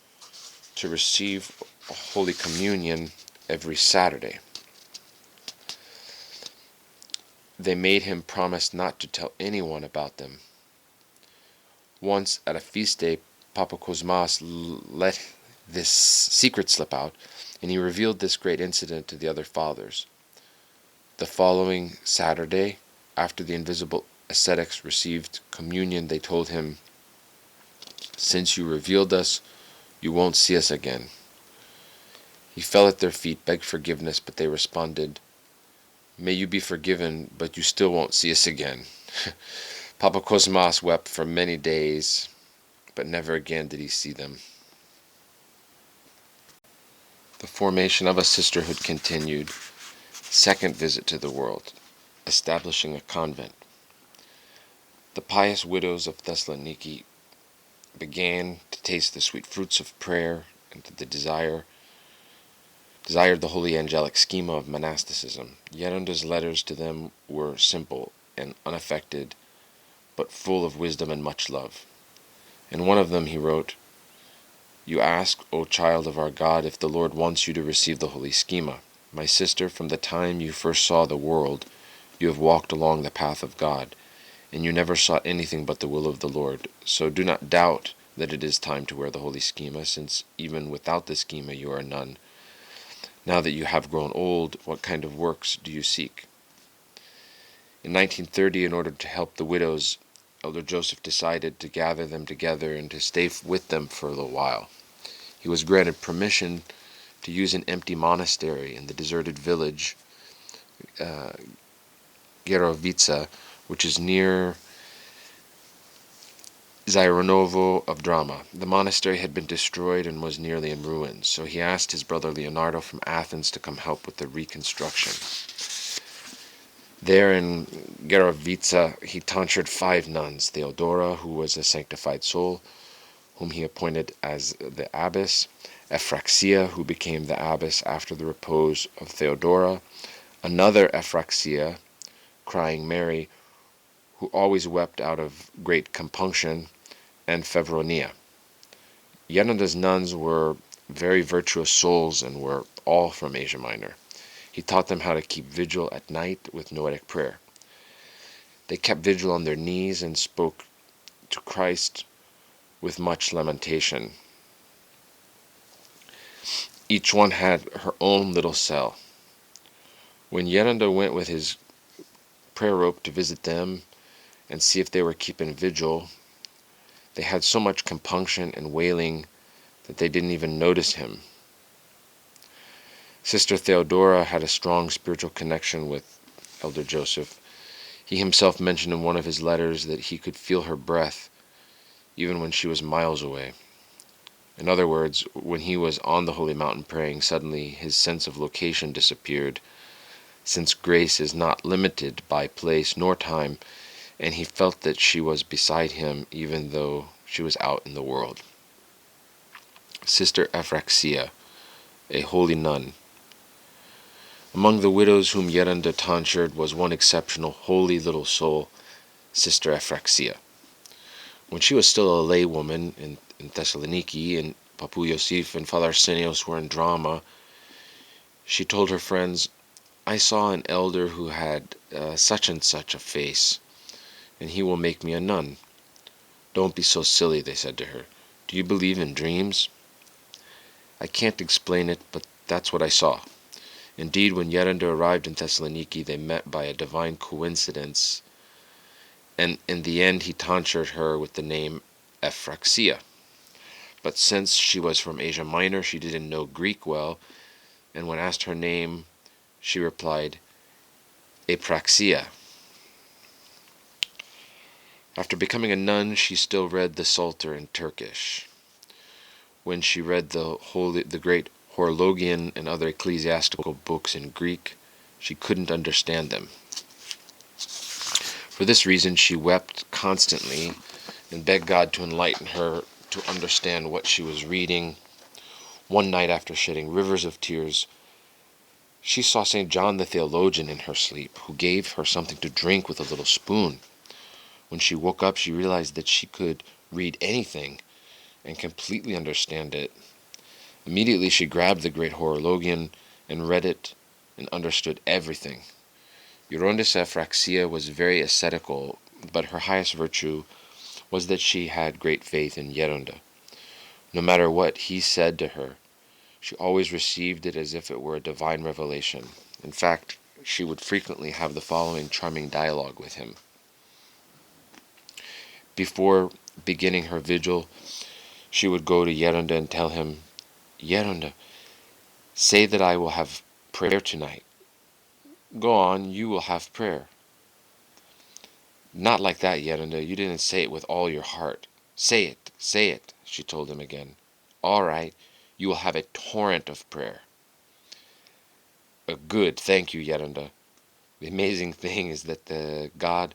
to receive Holy Communion every Saturday. They made him promise not to tell anyone about them. Once at a feast day, Papakosmas let this secret slip out, and he revealed this great incident to the other fathers. The following Saturday, after the invisible ascetics received communion, they told him, "Since you revealed us, you won't see us again." He fell at their feet, begged forgiveness, but they responded, "May you be forgiven, but you still won't see us again." Papakosmas wept for many days, but never again did he see them. The formation of a sisterhood continued. Second visit to the world, establishing a convent. The pious widows of Thessaloniki began to taste the sweet fruits of prayer and the desired the holy angelic schema of monasticism. Yerunda's letters to them were simple and unaffected, but full of wisdom and much love. In one of them he wrote, "You ask, O child of our God, if the Lord wants you to receive the holy schema. My sister, from the time you first saw the world, you have walked along the path of God, and you never sought anything but the will of the Lord. So do not doubt that it is time to wear the holy schema, since even without the schema you are none. Now that you have grown old, what kind of works do you seek?" In 1930, in order to help the widows, Elder Joseph decided to gather them together and to stay with them for a little while. He was granted permission to use an empty monastery in the deserted village, Gerovica, which is near Zyronovo of Drama. The monastery had been destroyed and was nearly in ruins, so he asked his brother Leonardo from Athens to come help with the reconstruction. There in Gerovica, he tonsured 5 nuns: Theodora, who was a sanctified soul, whom he appointed as the abbess; Ephraxia, who became the abbess after the repose of Theodora; another Ephraxia, crying Mary, who always wept out of great compunction; and Fevronia. Yeronda's nuns were very virtuous souls and were all from Asia Minor. He taught them how to keep vigil at night with noetic prayer. They kept vigil on their knees and spoke to Christ with much lamentation. Each one had her own little cell. When Yeronda went with his prayer rope to visit them and see if they were keeping vigil, they had so much compunction and wailing that they didn't even notice him. Sister Theodora had a strong spiritual connection with Elder Joseph. He himself mentioned in one of his letters that he could feel her breath even when she was miles away. In other words, when he was on the holy mountain praying, suddenly his sense of location disappeared, since grace is not limited by place nor time, and he felt that she was beside him even though she was out in the world. Sister Ephraxia, a holy nun. Among the widows whom Yeronda tonsured was one exceptional, holy little soul, Sister Ephraxia. When she was still a laywoman in Thessaloniki, and Papu Yosif and Father Arsenios were in drama, she told her friends, "I saw an elder who had such and such a face, and he will make me a nun." "Don't be so silly," they said to her. "Do you believe in dreams?" "I can't explain it, but that's what I saw." Indeed, when Yeronda arrived in Thessaloniki, they met by a divine coincidence, and in the end he tonsured her with the name Ephraxia. But since she was from Asia Minor, she didn't know Greek well, and when asked her name, she replied, Epraxia. After becoming a nun, she still read the Psalter in Turkish. When she read the great Horologion and other ecclesiastical books in Greek, she couldn't understand them. For this reason, she wept constantly and begged God to enlighten her to understand what she was reading. One night, after shedding rivers of tears, she saw St. John the theologian in her sleep, who gave her something to drink with a little spoon. When she woke up, she realized that she could read anything and completely understand it. Immediately she grabbed the great Horologion and read it and understood everything. Yeronda's Ephraxia was very ascetical, but her highest virtue was that she had great faith in Yeronda. No matter what he said to her, she always received it as if it were a divine revelation. In fact, she would frequently have the following charming dialogue with him. Before beginning her vigil, she would go to Yeronda and tell him, "Yeronda, say that I will have prayer tonight." "Go on, you will have prayer." "Not like that, Yeronda. You didn't say it with all your heart." Say it, she told him again. "All right, you will have a torrent of prayer." Good, thank you, Yeronda." The amazing thing is that God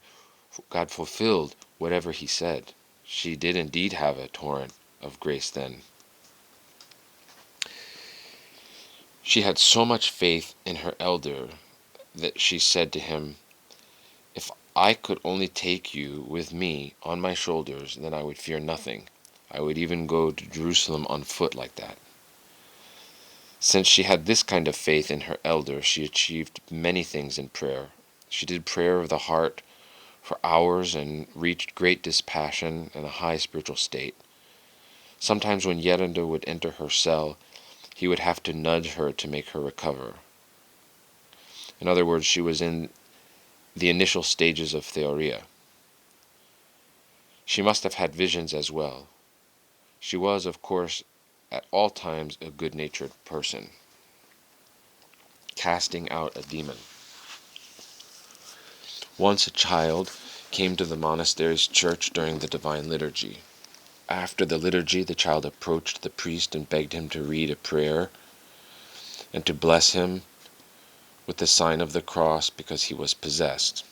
fulfilled whatever he said. She did indeed have a torrent of grace then. She had so much faith in her elder that she said to him, "If I could only take you with me on my shoulders, then I would fear nothing. I would even go to Jerusalem on foot like that. Since she had this kind of faith in her elder, she achieved many things in prayer. She did prayer of the heart for hours and reached great dispassion and a high spiritual state. Sometimes when Yerunda would enter her cell, he would have to nudge her to make her recover. In other words, she was in the initial stages of theoria. She must have had visions as well. She was, of course, at all times a good-natured person, casting out a demon. Once a child came to the monastery's church during the divine liturgy. After the liturgy, the child approached the priest and begged him to read a prayer and to bless him with the sign of the cross because he was possessed.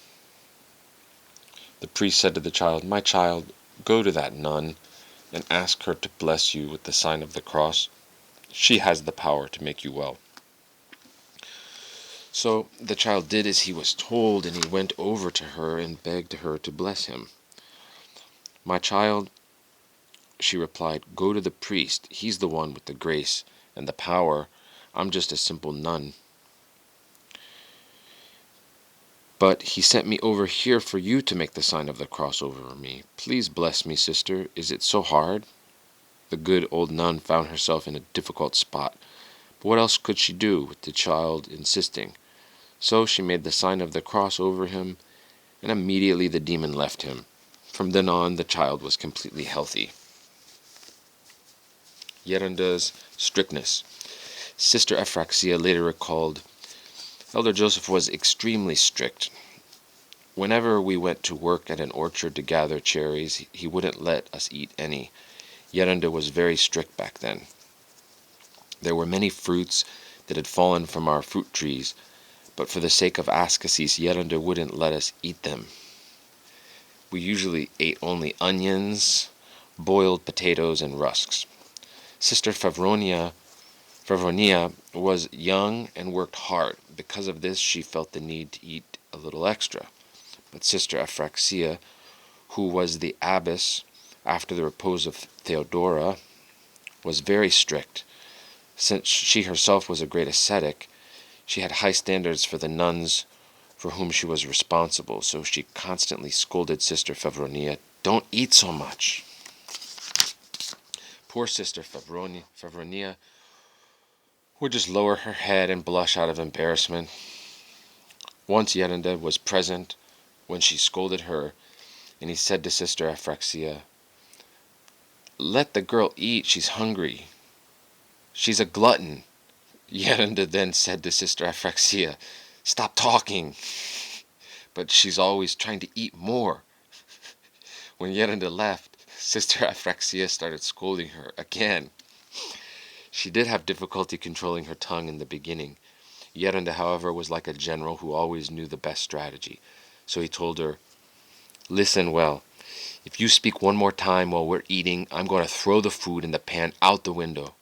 The priest said to the child, "My child, go to that nun and ask her to bless you with the sign of the cross. She has the power to make you well." So the child did as he was told, and he went over to her and begged her to bless him. "My child," she replied, "go to the priest. He's the one with the grace and the power. I'm just a simple nun. But he sent me over here for you to make the sign of the cross over me. Please bless me, sister. Is it so hard?" The good old nun found herself in a difficult spot. But what else could she do with the child insisting? So she made the sign of the cross over him, and immediately the demon left him. From then on, the child was completely healthy. Yerunda's strictness. Sister Ephraxia later recalled, "Elder Joseph was extremely strict. Whenever we went to work at an orchard to gather cherries, he wouldn't let us eat any. Yerunda was very strict back then. There were many fruits that had fallen from our fruit trees, but for the sake of ascesis, Yerunda wouldn't let us eat them. We usually ate only onions, boiled potatoes, and rusks. Sister Favronia was young and worked hard. Because of this, she felt the need to eat a little extra. But Sister Ephraxia, who was the abbess after the repose of Theodora, was very strict. Since she herself was a great ascetic, she had high standards for the nuns for whom she was responsible, so she constantly scolded Sister Favronia, "Don't eat so much." Poor Sister Favronia would just lower her head and blush out of embarrassment. Once Yerunda was present when she scolded her, and he said to Sister Ephraxia, "Let the girl eat, she's hungry. She's a glutton." Yerunda then said to Sister Ephraxia, "Stop talking." But she's always trying to eat more. When Yerunda left, Sister Ephraxia started scolding her again. She did have difficulty controlling her tongue in the beginning. Yerunda, however, was like a general who always knew the best strategy. So he told her, "Listen well. If you speak one more time while we're eating, I'm going to throw the food in the pan out the window."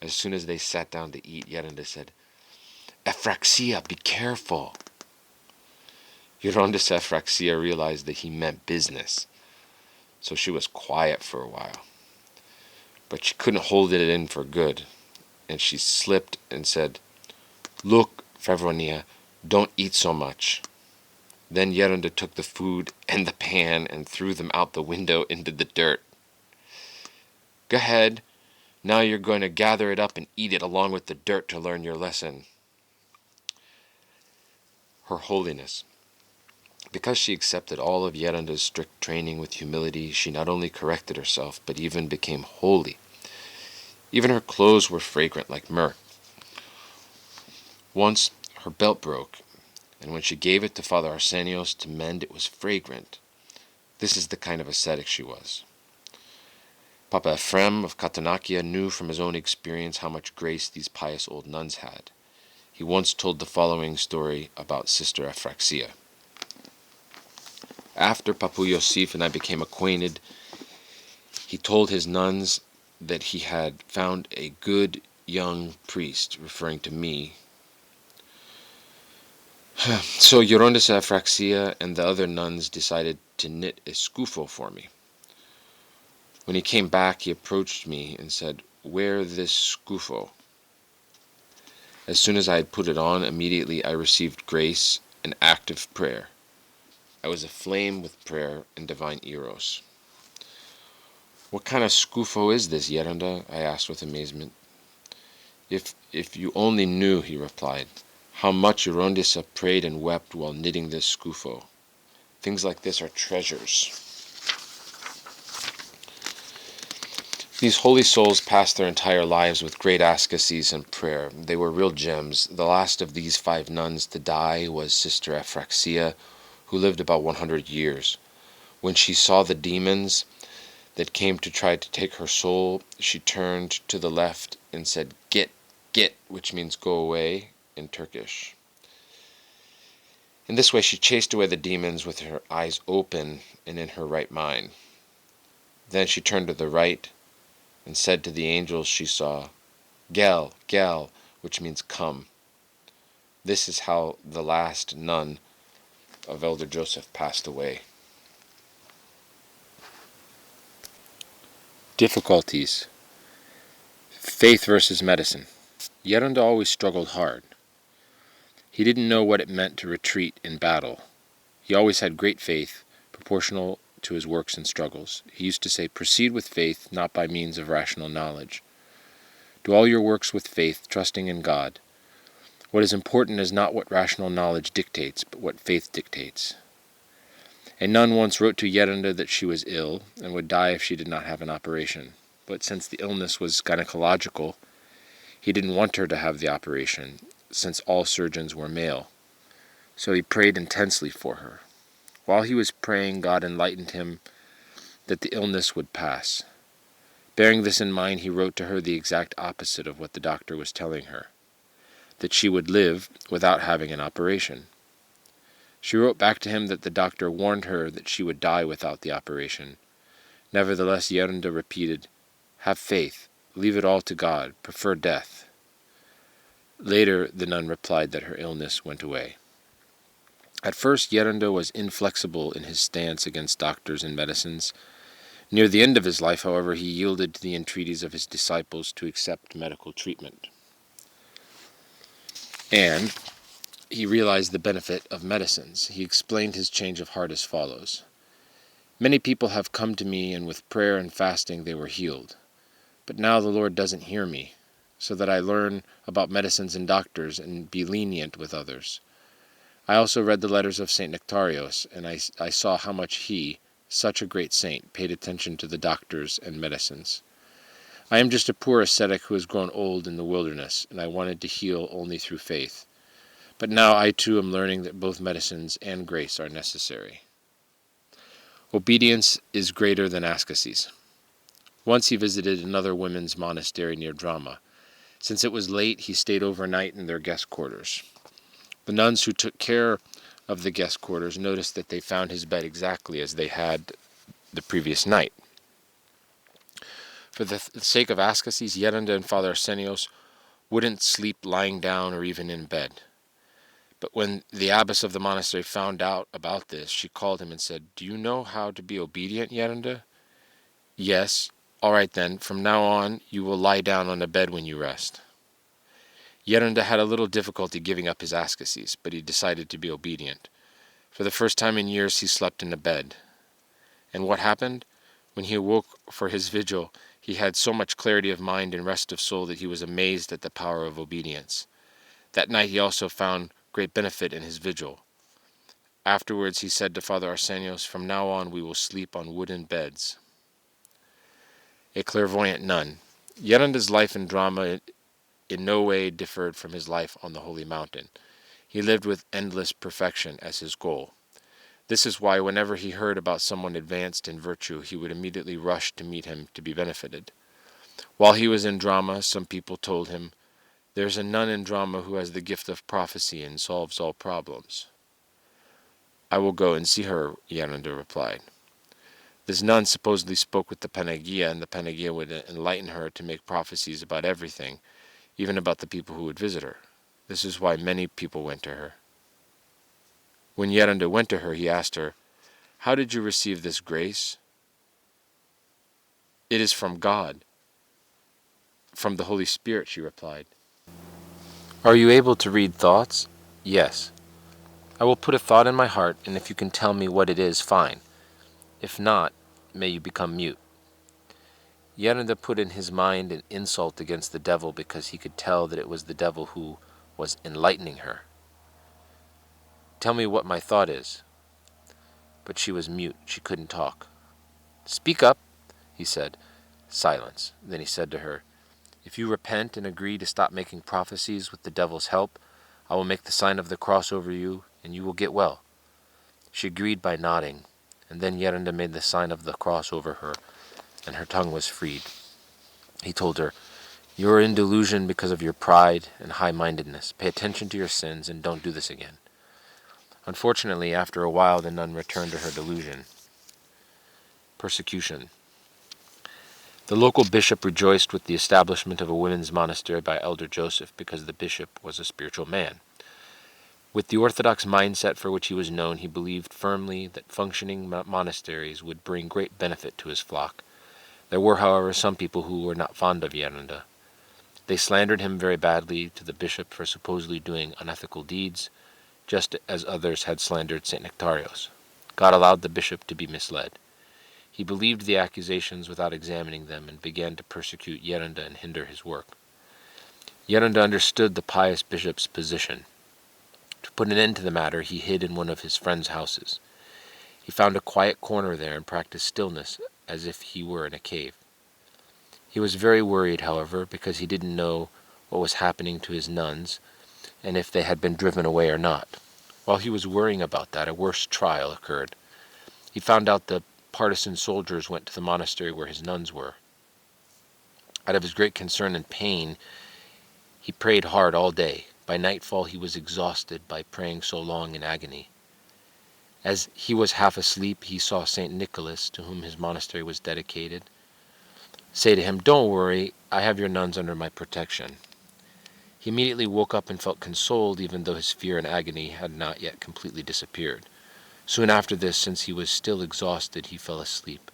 As soon as they sat down to eat, Yerunda said, "Ephraxia, be careful." Yerunda's Ephraxia realized that he meant business, so she was quiet for a while. But she couldn't hold it in for good, and she slipped and said, "Look, Favronia, don't eat so much." Then Yerunda took the food and the pan and threw them out the window into the dirt. "Go ahead. Now you're going to gather it up and eat it along with the dirt to learn your lesson." Her holiness. Because she accepted all of Yerunda's strict training with humility, she not only corrected herself, but even became holy. Even her clothes were fragrant like myrrh. Once her belt broke, and when she gave it to Father Arsenios to mend, it was fragrant. This is the kind of ascetic she was. Papa Ephraim of Katounakia knew from his own experience how much grace these pious old nuns had. He once told the following story about Sister Ephraxia. After Papu Yosif and I became acquainted, he told his nuns that he had found a good young priest, referring to me. So Yerunda's Ephraxia and the other nuns decided to knit a skufo for me. When he came back, he approached me and said, "Wear this skufo." As soon as I had put it on, immediately I received grace and active prayer. I was aflame with prayer and divine eros. "What kind of skufo is this, Yerunda?" I asked with amazement. If you only knew," he replied, "how much Eurondisa prayed and wept while knitting this skufo. Things like this are treasures." These holy souls passed their entire lives with great ascetics and prayer. They were real gems. The last of these 5 nuns to die was Sister Ephraim, who lived about 100 years. When she saw the demons that came to try to take her soul, she turned to the left and said, "Git, git," which means go away in Turkish. In this way she chased away the demons with her eyes open and in her right mind. Then she turned to the right and said to the angels she saw, "Gel, gel," which means come. This is how the last nun of Elder Joseph passed away. Difficulties. Faith versus medicine. Yerunda always struggled hard. He didn't know what it meant to retreat in battle. He always had great faith, proportional to his works and struggles. He used to say, "Proceed with faith, not by means of rational knowledge. Do all your works with faith, trusting in God. What is important is not what rational knowledge dictates, but what faith dictates." A nun once wrote to Yerunda that she was ill and would die if she did not have an operation. But since the illness was gynecological, he didn't want her to have the operation, since all surgeons were male. So he prayed intensely for her. While he was praying, God enlightened him that the illness would pass. Bearing this in mind, he wrote to her the exact opposite of what the doctor was telling her, that she would live without having an operation. She wrote back to him that the doctor warned her that she would die without the operation. Nevertheless, Yerunda repeated, "Have faith, leave it all to God, prefer death." Later, the nun replied that her illness went away. At first, Yerunda was inflexible in his stance against doctors and medicines. Near the end of his life, however, he yielded to the entreaties of his disciples to accept medical treatment. And he realized the benefit of medicines. He explained his change of heart as follows. "Many people have come to me, and with prayer and fasting they were healed. But now the Lord doesn't hear me, so that I learn about medicines and doctors and be lenient with others. I also read the letters of St. Nectarios, and I saw how much he, such a great saint, paid attention to the doctors and medicines. I am just a poor ascetic who has grown old in the wilderness, and I wanted to heal only through faith. But now I too am learning that both medicines and grace are necessary." Obedience is greater than ascetics. Once he visited another women's monastery near Drama. Since it was late, he stayed overnight in their guest quarters. The nuns who took care of the guest quarters noticed that they found his bed exactly as they had the previous night. For the sake of ascetics, Yerunda and Father Arsenios wouldn't sleep lying down or even in bed. But when the abbess of the monastery found out about this, she called him and said, "Do you know how to be obedient, Yerunda?" "Yes." "All right then, from now on you will lie down on a bed when you rest." Yerunda had a little difficulty giving up his ascetics, but he decided to be obedient. For the first time in years he slept in a bed. And what happened? When he awoke for his vigil, he had so much clarity of mind and rest of soul that he was amazed at the power of obedience. That night he also found great benefit in his vigil. Afterwards he said to Father Arsenios, "From now on we will sleep on wooden beds." A clairvoyant nun. Yerunda's life in Drama in no way differed from his life on the Holy Mountain. He lived with endless perfection as his goal. This is why whenever he heard about someone advanced in virtue, he would immediately rush to meet him to be benefited. While he was in Drama, some people told him, "There's a nun in Drama who has the gift of prophecy and solves all problems." "I will go and see her," Yerunda replied. This nun supposedly spoke with the Panagia, and the Panagia would enlighten her to make prophecies about everything, even about the people who would visit her. This is why many people went to her. When Yerunda went to her, he asked her, "How did you receive this grace?" "It is from God, from the Holy Spirit," she replied. "Are you able to read thoughts?" "Yes." "I will put a thought in my heart, and if you can tell me what it is, fine. If not, may you become mute." Yerunda put in his mind an insult against the devil because he could tell that it was the devil who was enlightening her. "Tell me what my thought is." But she was mute. She couldn't talk. "Speak up," he said. Silence. Then he said to her, "If you repent and agree to stop making prophecies with the devil's help, I will make the sign of the cross over you, and you will get well." She agreed by nodding, and then Yerunda made the sign of the cross over her, and her tongue was freed. He told her, "You are in delusion because of your pride and high-mindedness. Pay attention to your sins and don't do this again." Unfortunately, after a while, the nun returned to her delusion. Persecution. The local bishop rejoiced with the establishment of a women's monastery by Elder Joseph because the bishop was a spiritual man. With the orthodox mindset for which he was known, he believed firmly that functioning monasteries would bring great benefit to his flock. There were, however, some people who were not fond of Yerunda. They slandered him very badly to the bishop for supposedly doing unethical deeds, just as others had slandered St. Nectarios. God allowed the bishop to be misled. He believed the accusations without examining them and began to persecute Yerunda and hinder his work. Yerunda understood the pious bishop's position. To put an end to the matter, he hid in one of his friend's houses. He found a quiet corner there and practiced stillness as if he were in a cave. He was very worried, however, because he didn't know what was happening to his nuns and if they had been driven away or not. While he was worrying about that, a worse trial occurred. He found out the partisan soldiers went to the monastery where his nuns were. Out of his great concern and pain, he prayed hard all day. By nightfall he was exhausted by praying so long in agony. As he was half asleep, he saw St. Nicholas, to whom his monastery was dedicated, say to him, "Don't worry, I have your nuns under my protection." He immediately woke up and felt consoled, even though his fear and agony had not yet completely disappeared. Soon after this, since he was still exhausted, he fell asleep.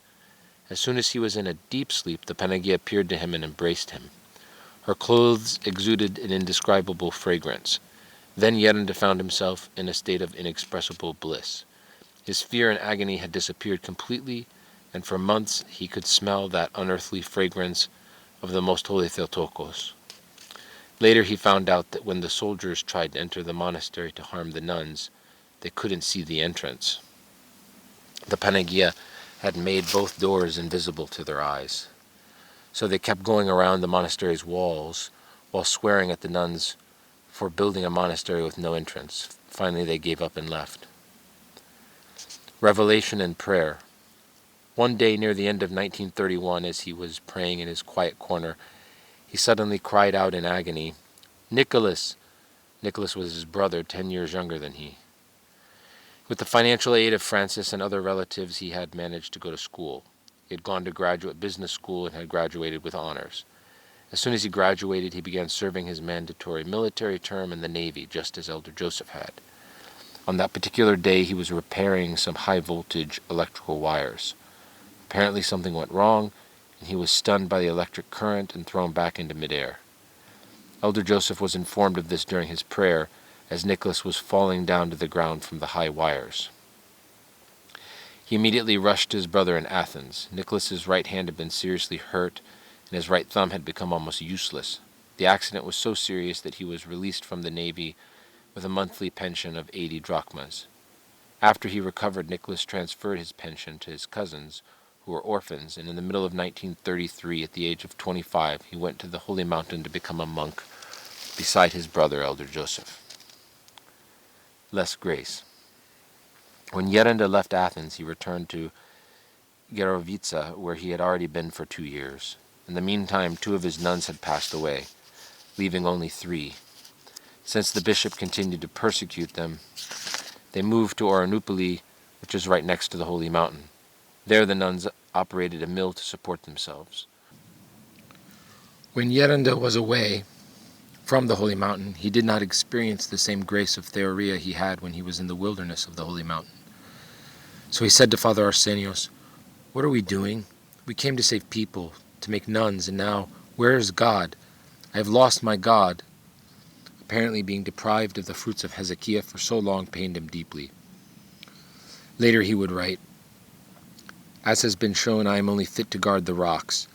As soon as he was in a deep sleep, the Panagia appeared to him and embraced him. Her clothes exuded an indescribable fragrance. Then Yerunda found himself in a state of inexpressible bliss. His fear and agony had disappeared completely, and for months he could smell that unearthly fragrance of the most holy Theotokos. Later he found out that when the soldiers tried to enter the monastery to harm the nuns, they couldn't see the entrance. The Panagia had made both doors invisible to their eyes. So they kept going around the monastery's walls while swearing at the nuns for building a monastery with no entrance. Finally they gave up and left. Revelation and prayer. One day near the end of 1931, as he was praying in his quiet corner, he suddenly cried out in agony, "Nicholas!" Nicholas was his brother, 10 years younger than he. With the financial aid of Francis and other relatives, he had managed to go to school. He had gone to graduate business school and had graduated with honors. As soon as he graduated, he began serving his mandatory military term in the Navy, just as Elder Joseph had. On that particular day, he was repairing some high-voltage electrical wires. Apparently something went wrong, and he was stunned by the electric current and thrown back into midair. Elder Joseph was informed of this during his prayer, as Nicholas was falling down to the ground from the high wires. He immediately rushed to his brother in Athens. Nicholas's right hand had been seriously hurt, and his right thumb had become almost useless. The accident was so serious that he was released from the Navy with a monthly pension of 80 drachmas. After he recovered, Nicholas transferred his pension to his cousins, who were orphans, and in the middle of 1933, at the age of 25, he went to the Holy Mountain to become a monk beside his brother, Elder Joseph. Less grace. When Yerunda left Athens, he returned to Gerovica, where he had already been for 2 years. In the meantime, 2 of his nuns had passed away, leaving only 3. Since the bishop continued to persecute them, they moved to Ioannikios, which is right next to the Holy Mountain. There the nuns operated a mill to support themselves. When Yerunda was away from the Holy Mountain, he did not experience the same grace of theoria he had when he was in the wilderness of the Holy Mountain. So he said to Father Arsenios, "What are we doing? We came to save people, to make nuns, and now, where is God? I have lost my God. Apparently being deprived of the fruits of Hezekiah for so long pained him deeply. Later he would write, "As has been shown, I am only fit to guard the rocks,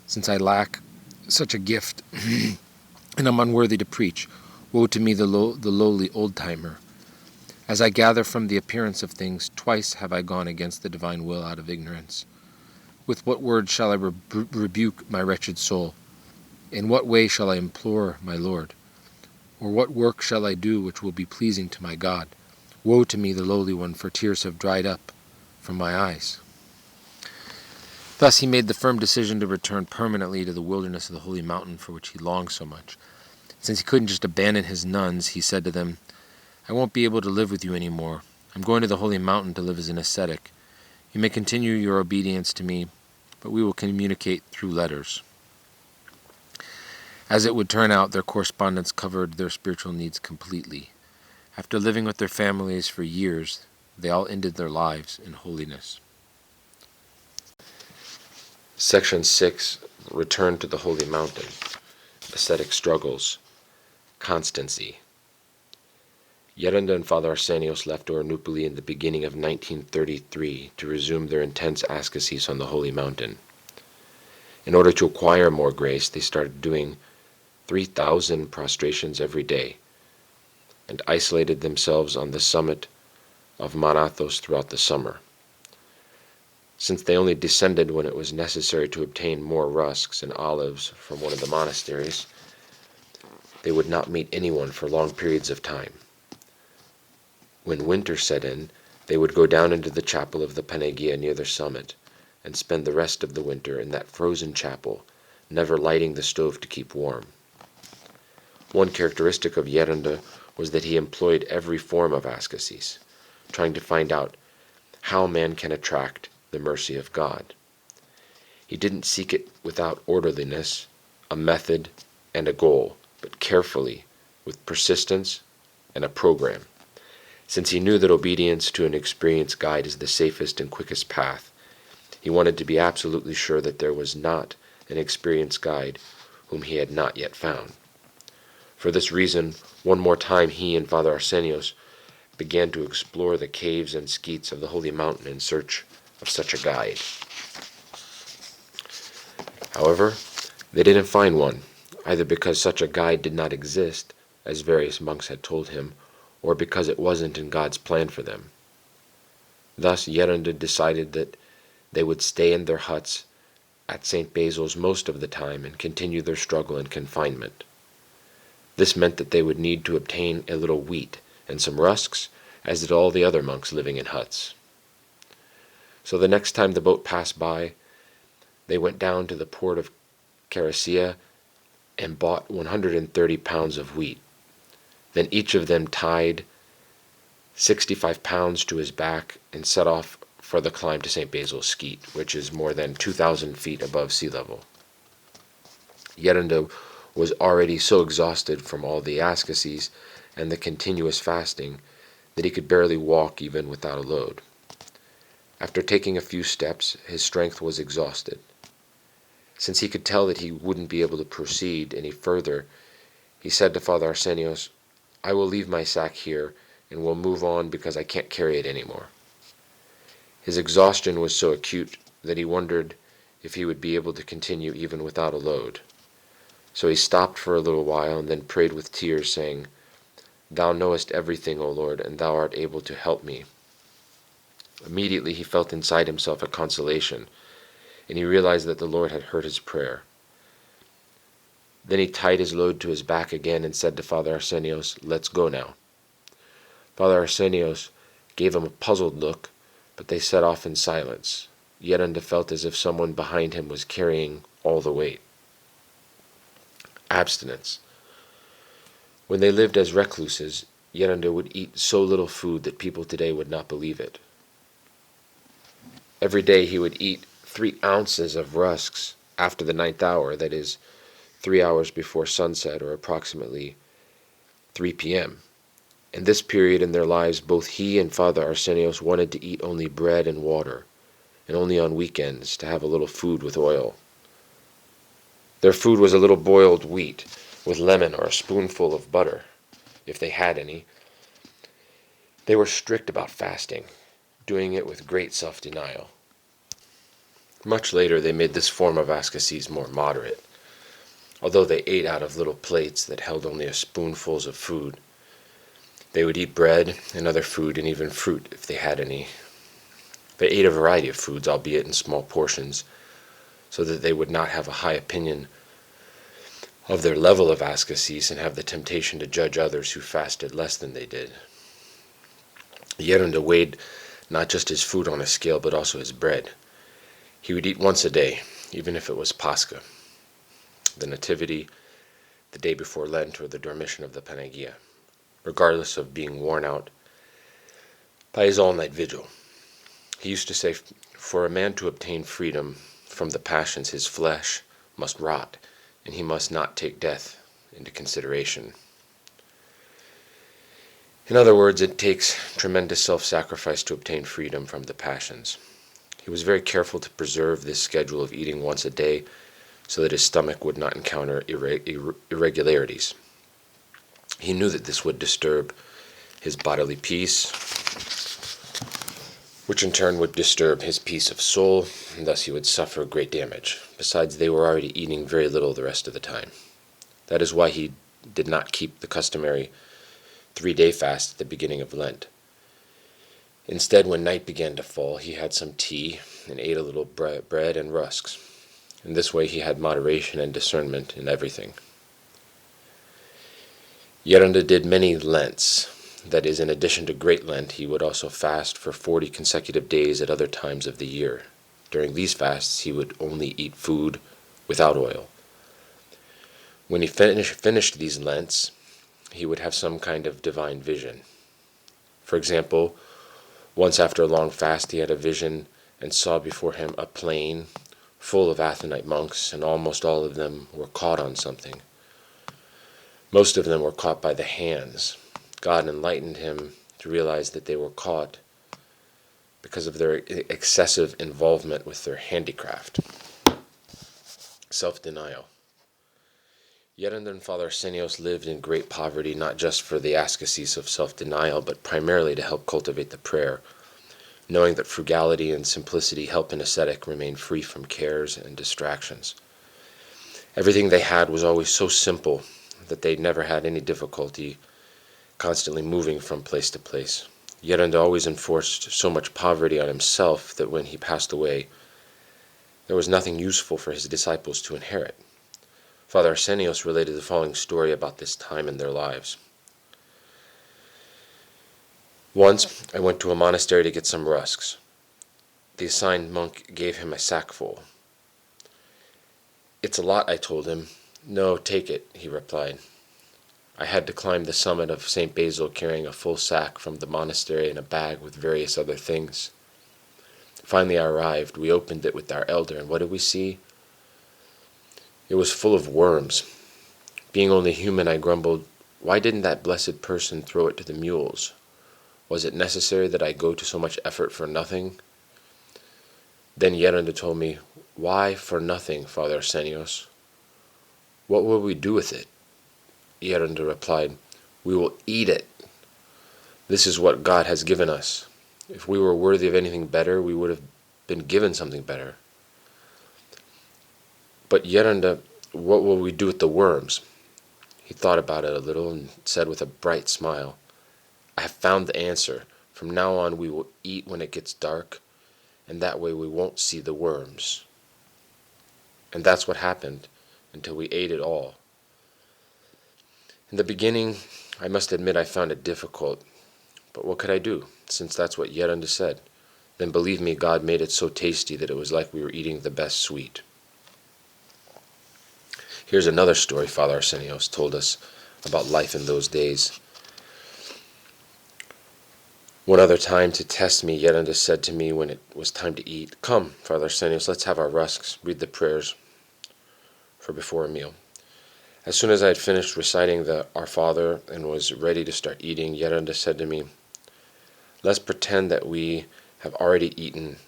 since I lack such a gift, and am unworthy to preach. Woe to me, the lowly old-timer. As I gather from the appearance of things, twice have I gone against the divine will out of ignorance. With what words shall I rebuke my wretched soul? In what way shall I implore my Lord? Or what work shall I do which will be pleasing to my God? Woe to me, the lowly one, for tears have dried up from my eyes." Thus he made the firm decision to return permanently to the wilderness of the holy mountain for which he longed so much. Since he couldn't just abandon his nuns, he said to them, "I won't be able to live with you any more. I'm going to the holy mountain to live as an ascetic. You may continue your obedience to me, but we will communicate through letters." As it would turn out, their correspondence covered their spiritual needs completely. After living with their families for years, they all ended their lives in holiness. Section 6. Return to the Holy Mountain. Ascetic struggles. Constancy. Yerunda and Father Arsenios left Ioannikios in the beginning of 1933 to resume their intense ascesis on the Holy Mountain. In order to acquire more grace, they started doing 3,000 prostrations every day, and isolated themselves on the summit of Mount Athos throughout the summer. Since they only descended when it was necessary to obtain more rusks and olives from one of the monasteries, they would not meet anyone for long periods of time. When winter set in, they would go down into the chapel of the Panagia near their summit, and spend the rest of the winter in that frozen chapel, never lighting the stove to keep warm. One characteristic of Yerunda was that he employed every form of ascesis, trying to find out how man can attract the mercy of God. He didn't seek it without orderliness, a method, and a goal, but carefully, with persistence and a program. Since he knew that obedience to an experienced guide is the safest and quickest path, he wanted to be absolutely sure that there was not an experienced guide whom he had not yet found. For this reason, one more time he and Father Arsenios began to explore the caves and sketes of the Holy Mountain in search of such a guide. However, they didn't find one, either because such a guide did not exist, as various monks had told him, or because it wasn't in God's plan for them. Thus Yerunda decided that they would stay in their huts at St. Basil's most of the time and continue their struggle in confinement. This meant that they would need to obtain a little wheat and some rusks, as did all the other monks living in huts. So the next time the boat passed by, they went down to the port of Caricia and bought 130 pounds of wheat. Then each of them tied 65 pounds to his back and set off for the climb to St. Basil's Skete, which is more than 2,000 feet above sea level. Yerunda was already so exhausted from all the asceses and the continuous fasting that he could barely walk even without a load. After taking a few steps, his strength was exhausted. Since he could tell that he wouldn't be able to proceed any further, he said to Father Arsenios, "I will leave my sack here and will move on because I can't carry it anymore." His exhaustion was so acute that he wondered if he would be able to continue even without a load. So he stopped for a little while and then prayed with tears, saying, "Thou knowest everything, O Lord, and thou art able to help me." Immediately he felt inside himself a consolation, and he realized that the Lord had heard his prayer. Then he tied his load to his back again and said to Father Arsenios, "Let's go now." Father Arsenios gave him a puzzled look, but they set off in silence. Yerunda felt as if someone behind him was carrying all the weight. Abstinence. When they lived as recluses, Yerunda would eat so little food that people today would not believe it. Every day he would eat 3 ounces of rusks after the 9th hour, that is, 3 hours before sunset, or approximately 3 p.m. In this period in their lives, both he and Father Arsenios wanted to eat only bread and water, and only on weekends to have a little food with oil. Their food was a little boiled wheat with lemon or a spoonful of butter, if they had any. They were strict about fasting, doing it with great self-denial. Much later they made this form of ascese more moderate. Although they ate out of little plates that held only a spoonfuls of food, they would eat bread and other food and even fruit if they had any. They ate a variety of foods, albeit in small portions, so that they would not have a high opinion of their level of ascese and have the temptation to judge others who fasted less than they did. Yerunda weighed not just his food on a scale, but also his bread. He would eat once a day, even if it was Pascha, the Nativity, the day before Lent, or the Dormition of the Panagia, regardless of being worn out by his all-night vigil. He used to say, for a man to obtain freedom from the passions, his flesh must rot, and he must not take death into consideration. In other words, it takes tremendous self-sacrifice to obtain freedom from the passions. He was very careful to preserve this schedule of eating once a day so that his stomach would not encounter irregularities. He knew that this would disturb his bodily peace, which in turn would disturb his peace of soul, and thus he would suffer great damage. Besides, they were already eating very little the rest of the time. That is why he did not keep the customary 3-day fast at the beginning of Lent. Instead, when night began to fall, he had some tea and ate a little bread and rusks. In this way he had moderation and discernment in everything. Yerunda did many Lents. That is, in addition to Great Lent, he would also fast for 40 consecutive days at other times of the year. During these fasts, he would only eat food without oil. When he finished these Lents, he would have some kind of divine vision. For example, once after a long fast he had a vision and saw before him a plain full of Athanite monks, and almost all of them were caught on something. Most of them were caught by the hands. God enlightened him to realize that they were caught because of their excessive involvement with their handicraft. Self-denial. Yerunda and Father Arsenios lived in great poverty, not just for the ascese of self-denial, but primarily to help cultivate the prayer, knowing that frugality and simplicity help an ascetic remain free from cares and distractions. Everything they had was always so simple that they never had any difficulty constantly moving from place to place. Yerunda always enforced so much poverty on himself that when he passed away, there was nothing useful for his disciples to inherit. Father Arsenios related the following story about this time in their lives. Once I went to a monastery to get some rusks. The assigned monk gave him a sackful. "It's a lot," I told him. "No, take it," he replied. I had to climb the summit of St. Basil carrying a full sack from the monastery and a bag with various other things. Finally I arrived. We opened it with our elder, and what did we see? It was full of worms. Being only human, I grumbled, "Why didn't that blessed person throw it to the mules? Was it necessary that I go to so much effort for nothing?" Then Yerunda told me, "Why for nothing, Father Arsenios? What will we do with it?" Yerunda replied, "We will eat it. This is what God has given us. If we were worthy of anything better, we would have been given something better." "But Yerunda, what will we do with the worms?" He thought about it a little and said with a bright smile, "I have found the answer. From now on we will eat when it gets dark, and that way we won't see the worms." And that's what happened until we ate it all. In the beginning, I must admit I found it difficult, but what could I do, since that's what Yerunda said? Then believe me, God made it so tasty that it was like we were eating the best sweet. Here's another story Father Arsenios told us about life in those days. One other time, to test me, Yerunda said to me when it was time to eat, "Come, Father Arsenios, let's have our rusks, read the prayers for before a meal." As soon as I had finished reciting the Our Father and was ready to start eating, Yerunda said to me, "Let's pretend that we have already eaten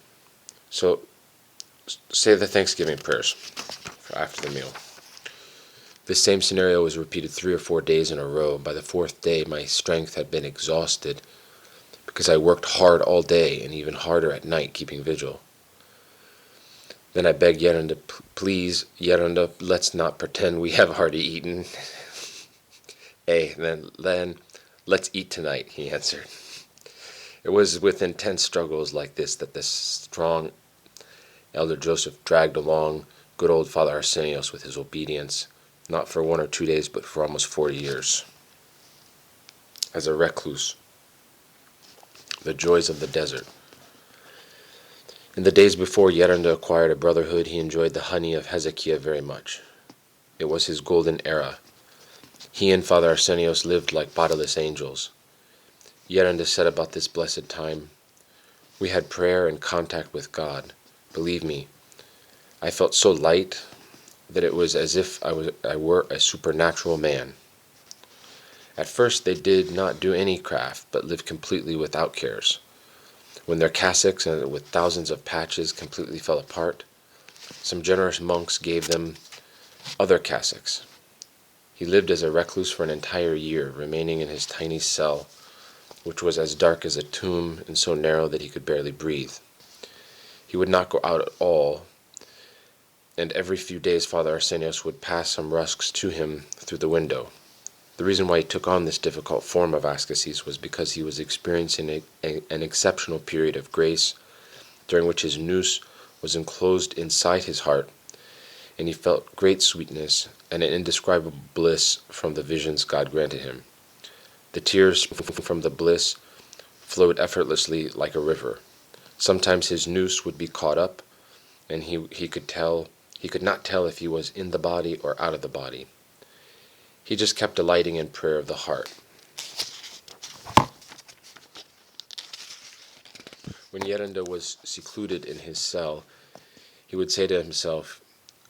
So say the Thanksgiving prayers for after the meal. This same scenario was repeated 3 or 4 days in a row. By the 4th day, my strength had been exhausted because I worked hard all day and even harder at night keeping vigil. Then I begged Yerunda, please, Yerunda, let's not pretend we have already eaten. Then let's eat tonight, he answered. It was with intense struggles like this that the strong Elder Joseph dragged along good old Father Arsenios with his obedience, not for 1 or 2 days, but for almost 40 years. As a recluse, the joys of the desert. In the days before Yerunda acquired a brotherhood, he enjoyed the honey of Hesychia very much. It was his golden era. He and Father Arsenios lived like bodiless angels. Yerunda said about this blessed time, we had prayer and contact with God. Believe me, I felt so light that it was as if I were a supernatural man. At first they did not do any craft, but lived completely without cares. When their cassocks with thousands of patches completely fell apart, some generous monks gave them other cassocks. He lived as a recluse for an entire year, remaining in his tiny cell, which was as dark as a tomb and so narrow that he could barely breathe. He would not go out at all, and every few days Father Arsenios would pass some rusks to him through the window. The reason why he took on this difficult form of asceticism was because he was experiencing an exceptional period of grace, during which his nous was enclosed inside his heart, and he felt great sweetness and an indescribable bliss from the visions God granted him. The tears from the bliss flowed effortlessly like a river. Sometimes his nous would be caught up, and he could not tell if he was in the body or out of the body. He just kept delighting in prayer of the heart. When Yerunda was secluded in his cell, he would say to himself,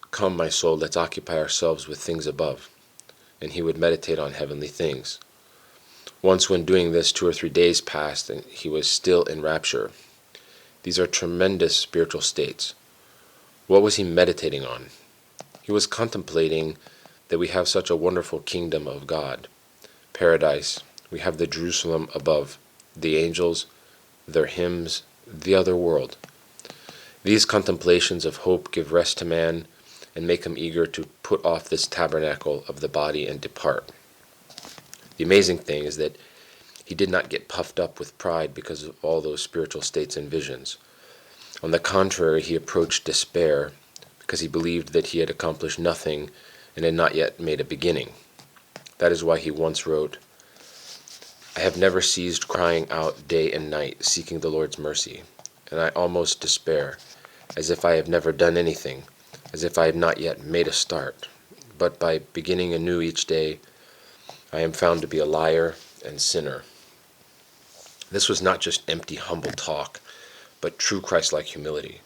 come, my soul, let's occupy ourselves with things above. And he would meditate on heavenly things. Once when doing this, 2 or 3 days passed, and he was still in rapture. These are tremendous spiritual states. What was he meditating on? He was contemplating that we have such a wonderful kingdom of God. Paradise, we have the Jerusalem above, the angels, their hymns, the other world. These contemplations of hope give rest to man and make him eager to put off this tabernacle of the body and depart. The amazing thing is that he did not get puffed up with pride because of all those spiritual states and visions. On the contrary, he approached despair because he believed that he had accomplished nothing and had not yet made a beginning. That is why he once wrote, I have never ceased crying out day and night, seeking the Lord's mercy, and I almost despair, as if I have never done anything, as if I have not yet made a start. But by beginning anew each day, I am found to be a liar and sinner. This was not just empty, humble talk, but true Christ-like humility.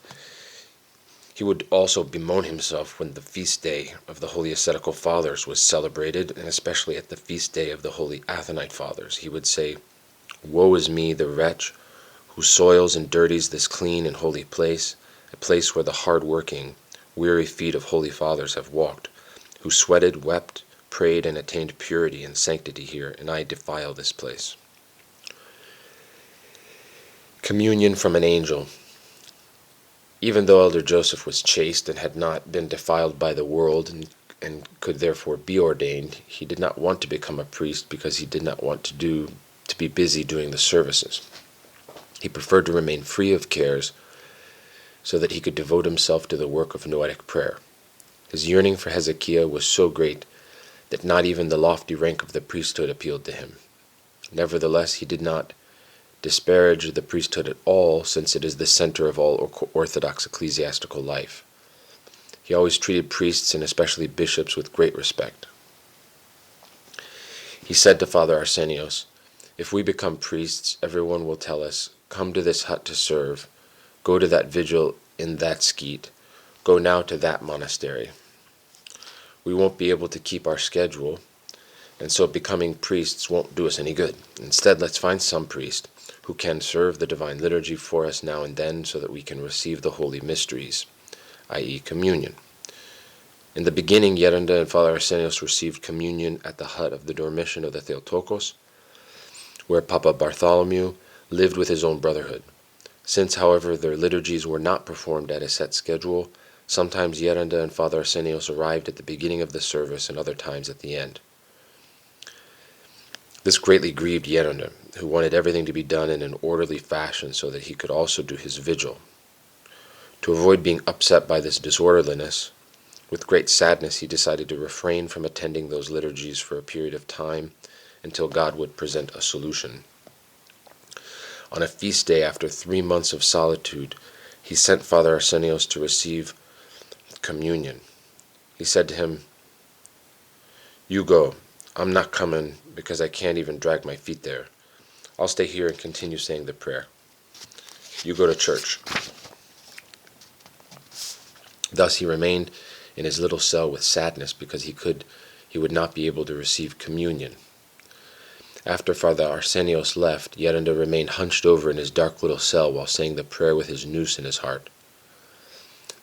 He would also bemoan himself when the feast day of the Holy Ascetical Fathers was celebrated, and especially at the feast day of the Holy Athanite Fathers. He would say, woe is me, the wretch, who soils and dirties this clean and holy place, a place where the hard-working, weary feet of holy fathers have walked, who sweated, wept, prayed, and attained purity and sanctity here, and I defile this place. Communion from an angel. Even though Elder Joseph was chaste and had not been defiled by the world and could therefore be ordained, he did not want to become a priest because he did not want to be busy doing the services. He preferred to remain free of cares so that he could devote himself to the work of noetic prayer. His yearning for Hesychia was so great that not even the lofty rank of the priesthood appealed to him. Nevertheless, he did not disparage the priesthood at all, since it is the center of all orthodox ecclesiastical life. He always treated priests and especially bishops with great respect. He said to Father Arsenios, if we become priests, everyone will tell us, come to this hut to serve, go to that vigil in that skete, go now to that monastery. We won't be able to keep our schedule, and so becoming priests won't do us any good. Instead, let's find some priest who can serve the divine liturgy for us now and then so that we can receive the holy mysteries, i.e. communion. In the beginning, Yerunda and Father Arsenios received communion at the hut of the Dormition of the Theotokos, where Papa Bartholomew lived with his own brotherhood. Since, however, their liturgies were not performed at a set schedule, sometimes Yerunda and Father Arsenios arrived at the beginning of the service and other times at the end. This greatly grieved Yerunda, who wanted everything to be done in an orderly fashion so that he could also do his vigil. To avoid being upset by this disorderliness, with great sadness he decided to refrain from attending those liturgies for a period of time until God would present a solution. On a feast day after 3 months of solitude, he sent Father Arsenios to receive communion. He said to him, "You go. I'm not coming because I can't even drag my feet there. I'll stay here and continue saying the prayer. You go to church." Thus he remained in his little cell with sadness because he would not be able to receive communion. After Father Arsenios left, Yerunda remained hunched over in his dark little cell while saying the prayer with his noose in his heart.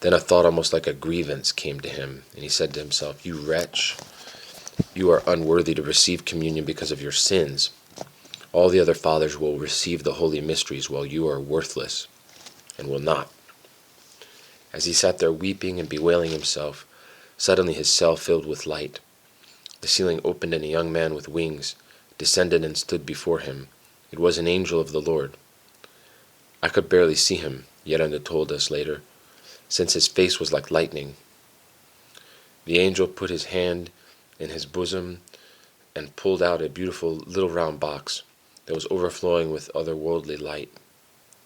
Then a thought almost like a grievance came to him, and he said to himself, "You wretch, you are unworthy to receive communion because of your sins. All the other fathers will receive the holy mysteries while you are worthless and will not." As he sat there weeping and bewailing himself, suddenly his cell filled with light. The ceiling opened and a young man with wings descended and stood before him. It was an angel of the Lord. I could barely see him, Yerunda told us later, since his face was like lightning. The angel put his hand in his bosom and pulled out a beautiful little round box that was overflowing with otherworldly light.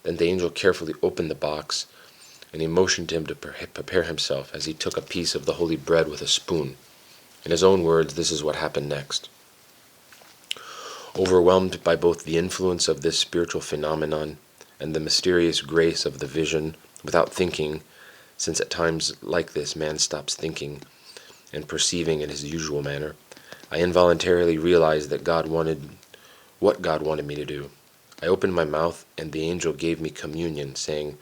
Then the angel carefully opened the box, and he motioned to him to prepare himself as he took a piece of the holy bread with a spoon. In his own words, this is what happened next. Overwhelmed by both the influence of this spiritual phenomenon and the mysterious grace of the vision, without thinking, since at times like this man stops thinking and perceiving in his usual manner, I involuntarily realized that what God wanted me to do. I opened my mouth, and the angel gave me communion, saying,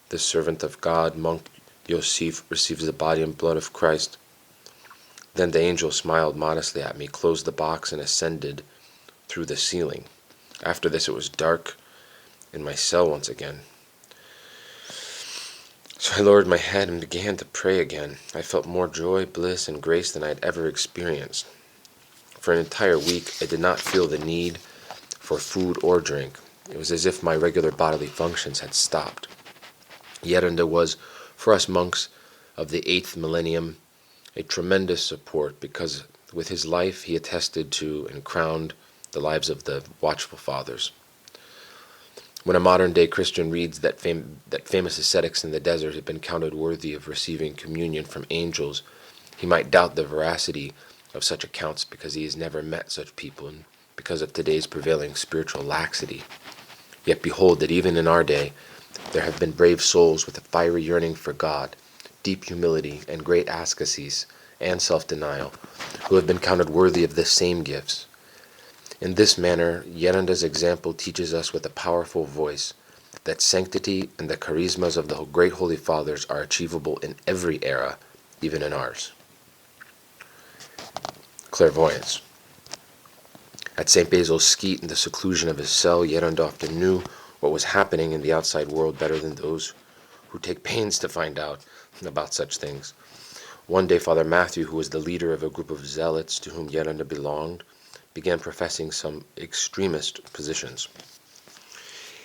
"The servant of God, monk Yosef, receives the body and blood of Christ." Then the angel smiled modestly at me, closed the box, and ascended through the ceiling. After this it was dark in my cell once again. So I lowered my head and began to pray again. I felt more joy, bliss, and grace than I had ever experienced. For an entire week I did not feel the need for food or drink. It was as if my regular bodily functions had stopped. Yerunda was, for us monks of the 8th millennium, a tremendous support because with his life he attested to and crowned the lives of the watchful fathers. When a modern-day Christian reads that famous ascetics in the desert had been counted worthy of receiving communion from angels, he might doubt the veracity of such accounts because he has never met such people and because of today's prevailing spiritual laxity. Yet behold that even in our day there have been brave souls with a fiery yearning for God, deep humility, and great ascetics and self-denial, who have been counted worthy of the same gifts. In this manner, Yerunda's example teaches us with a powerful voice that sanctity and the charismas of the great Holy Fathers are achievable in every era, even in ours. Clairvoyance. At St. Basil's Skete, in the seclusion of his cell, Yerunda often knew what was happening in the outside world better than those who take pains to find out about such things. One day, Father Matthew, who was the leader of a group of zealots to whom Yerunda belonged, began professing some extremist positions.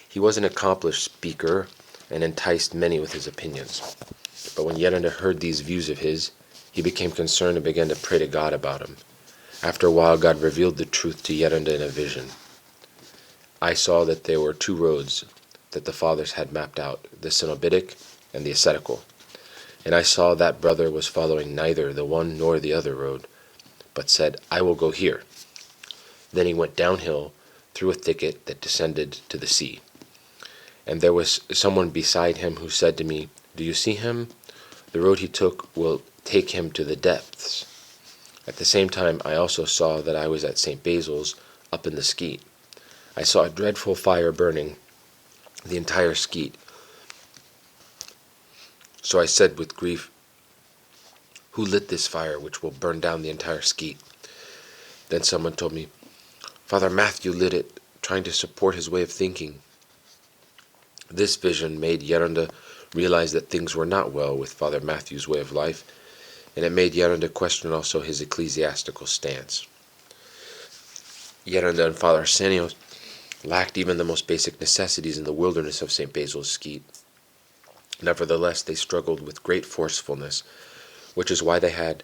He was an accomplished speaker and enticed many with his opinions. But when Yerunda heard these views of his, he became concerned and began to pray to God about him. After a while, God revealed the truth to Yerunda in a vision. I saw that there were 2 roads that the fathers had mapped out, the Cenobitic and the ascetical. And I saw that brother was following neither the one nor the other road, but said, "I will go here." Then he went downhill through a thicket that descended to the sea. And there was someone beside him who said to me, "Do you see him? The road he took will take him to the depths." At the same time, I also saw that I was at St. Basil's, up in the Skete. I saw a dreadful fire burning the entire Skete. So I said with grief, "Who lit this fire which will burn down the entire Skete?" Then someone told me, "Father Matthew lit it, trying to support his way of thinking." This vision made Yerunda realize that things were not well with Father Matthew's way of life, and it made Yerunda question also his ecclesiastical stance. Yerunda and Father Arsenios lacked even the most basic necessities in the wilderness of St. Basil's Skete. Nevertheless, they struggled with great forcefulness, which is why they had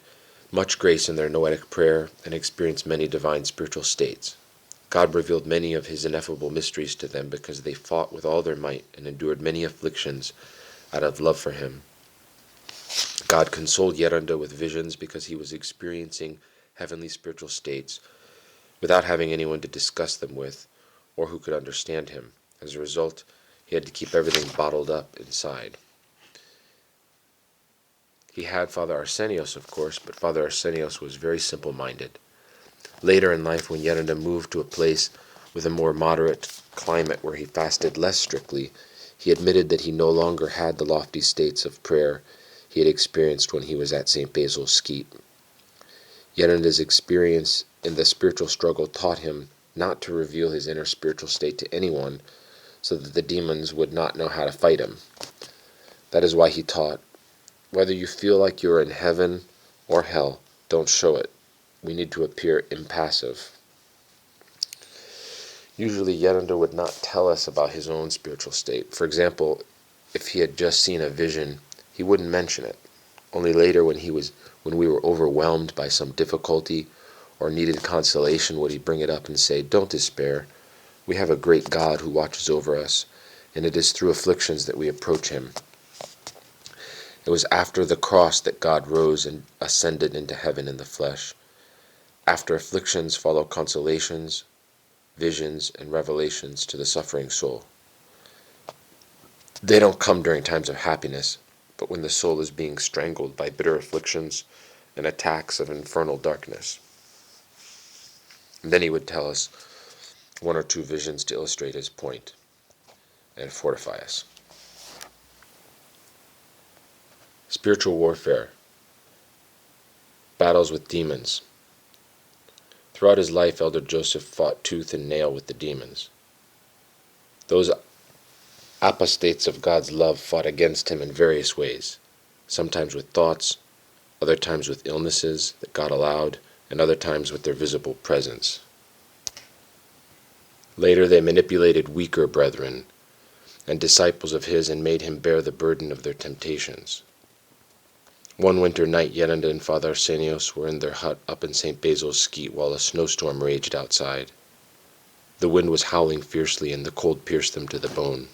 much grace in their noetic prayer and experienced many divine spiritual states. God revealed many of his ineffable mysteries to them because they fought with all their might and endured many afflictions out of love for him. God consoled Yerunda with visions because he was experiencing heavenly spiritual states without having anyone to discuss them with or who could understand him. As a result, he had to keep everything bottled up inside. He had Father Arsenios, of course, but Father Arsenios was very simple-minded. Later in life, when Yerunda moved to a place with a more moderate climate where he fasted less strictly, he admitted that he no longer had the lofty states of prayer he had experienced when he was at St. Basil's Skete. Yerunda's experience in the spiritual struggle taught him not to reveal his inner spiritual state to anyone so that the demons would not know how to fight him. That is why he taught, "Whether you feel like you're in heaven or hell, don't show it. We need to appear impassive." Usually Yerunda would not tell us about his own spiritual state. For example, if he had just seen a vision, he wouldn't mention it. Only later, when we were overwhelmed by some difficulty or needed consolation, would he bring it up and say, "Don't despair. We have a great God who watches over us, and it is through afflictions that we approach him." It was after the cross that God rose and ascended into heaven in the flesh. After afflictions follow consolations, visions, and revelations to the suffering soul. They don't come during times of happiness, but when the soul is being strangled by bitter afflictions and attacks of infernal darkness. And then he would tell us one or two visions to illustrate his point and fortify us. Spiritual warfare. Battles with demons. Throughout his life, Elder Joseph fought tooth and nail with the demons. Those apostates of God's love fought against him in various ways, sometimes with thoughts, other times with illnesses that God allowed, and other times with their visible presence. Later they manipulated weaker brethren and disciples of his and made him bear the burden of their temptations. One winter night, Yerunda and Father Arsenios were in their hut up in St. Basil's Skete while a snowstorm raged outside. The wind was howling fiercely and the cold pierced them to the bone.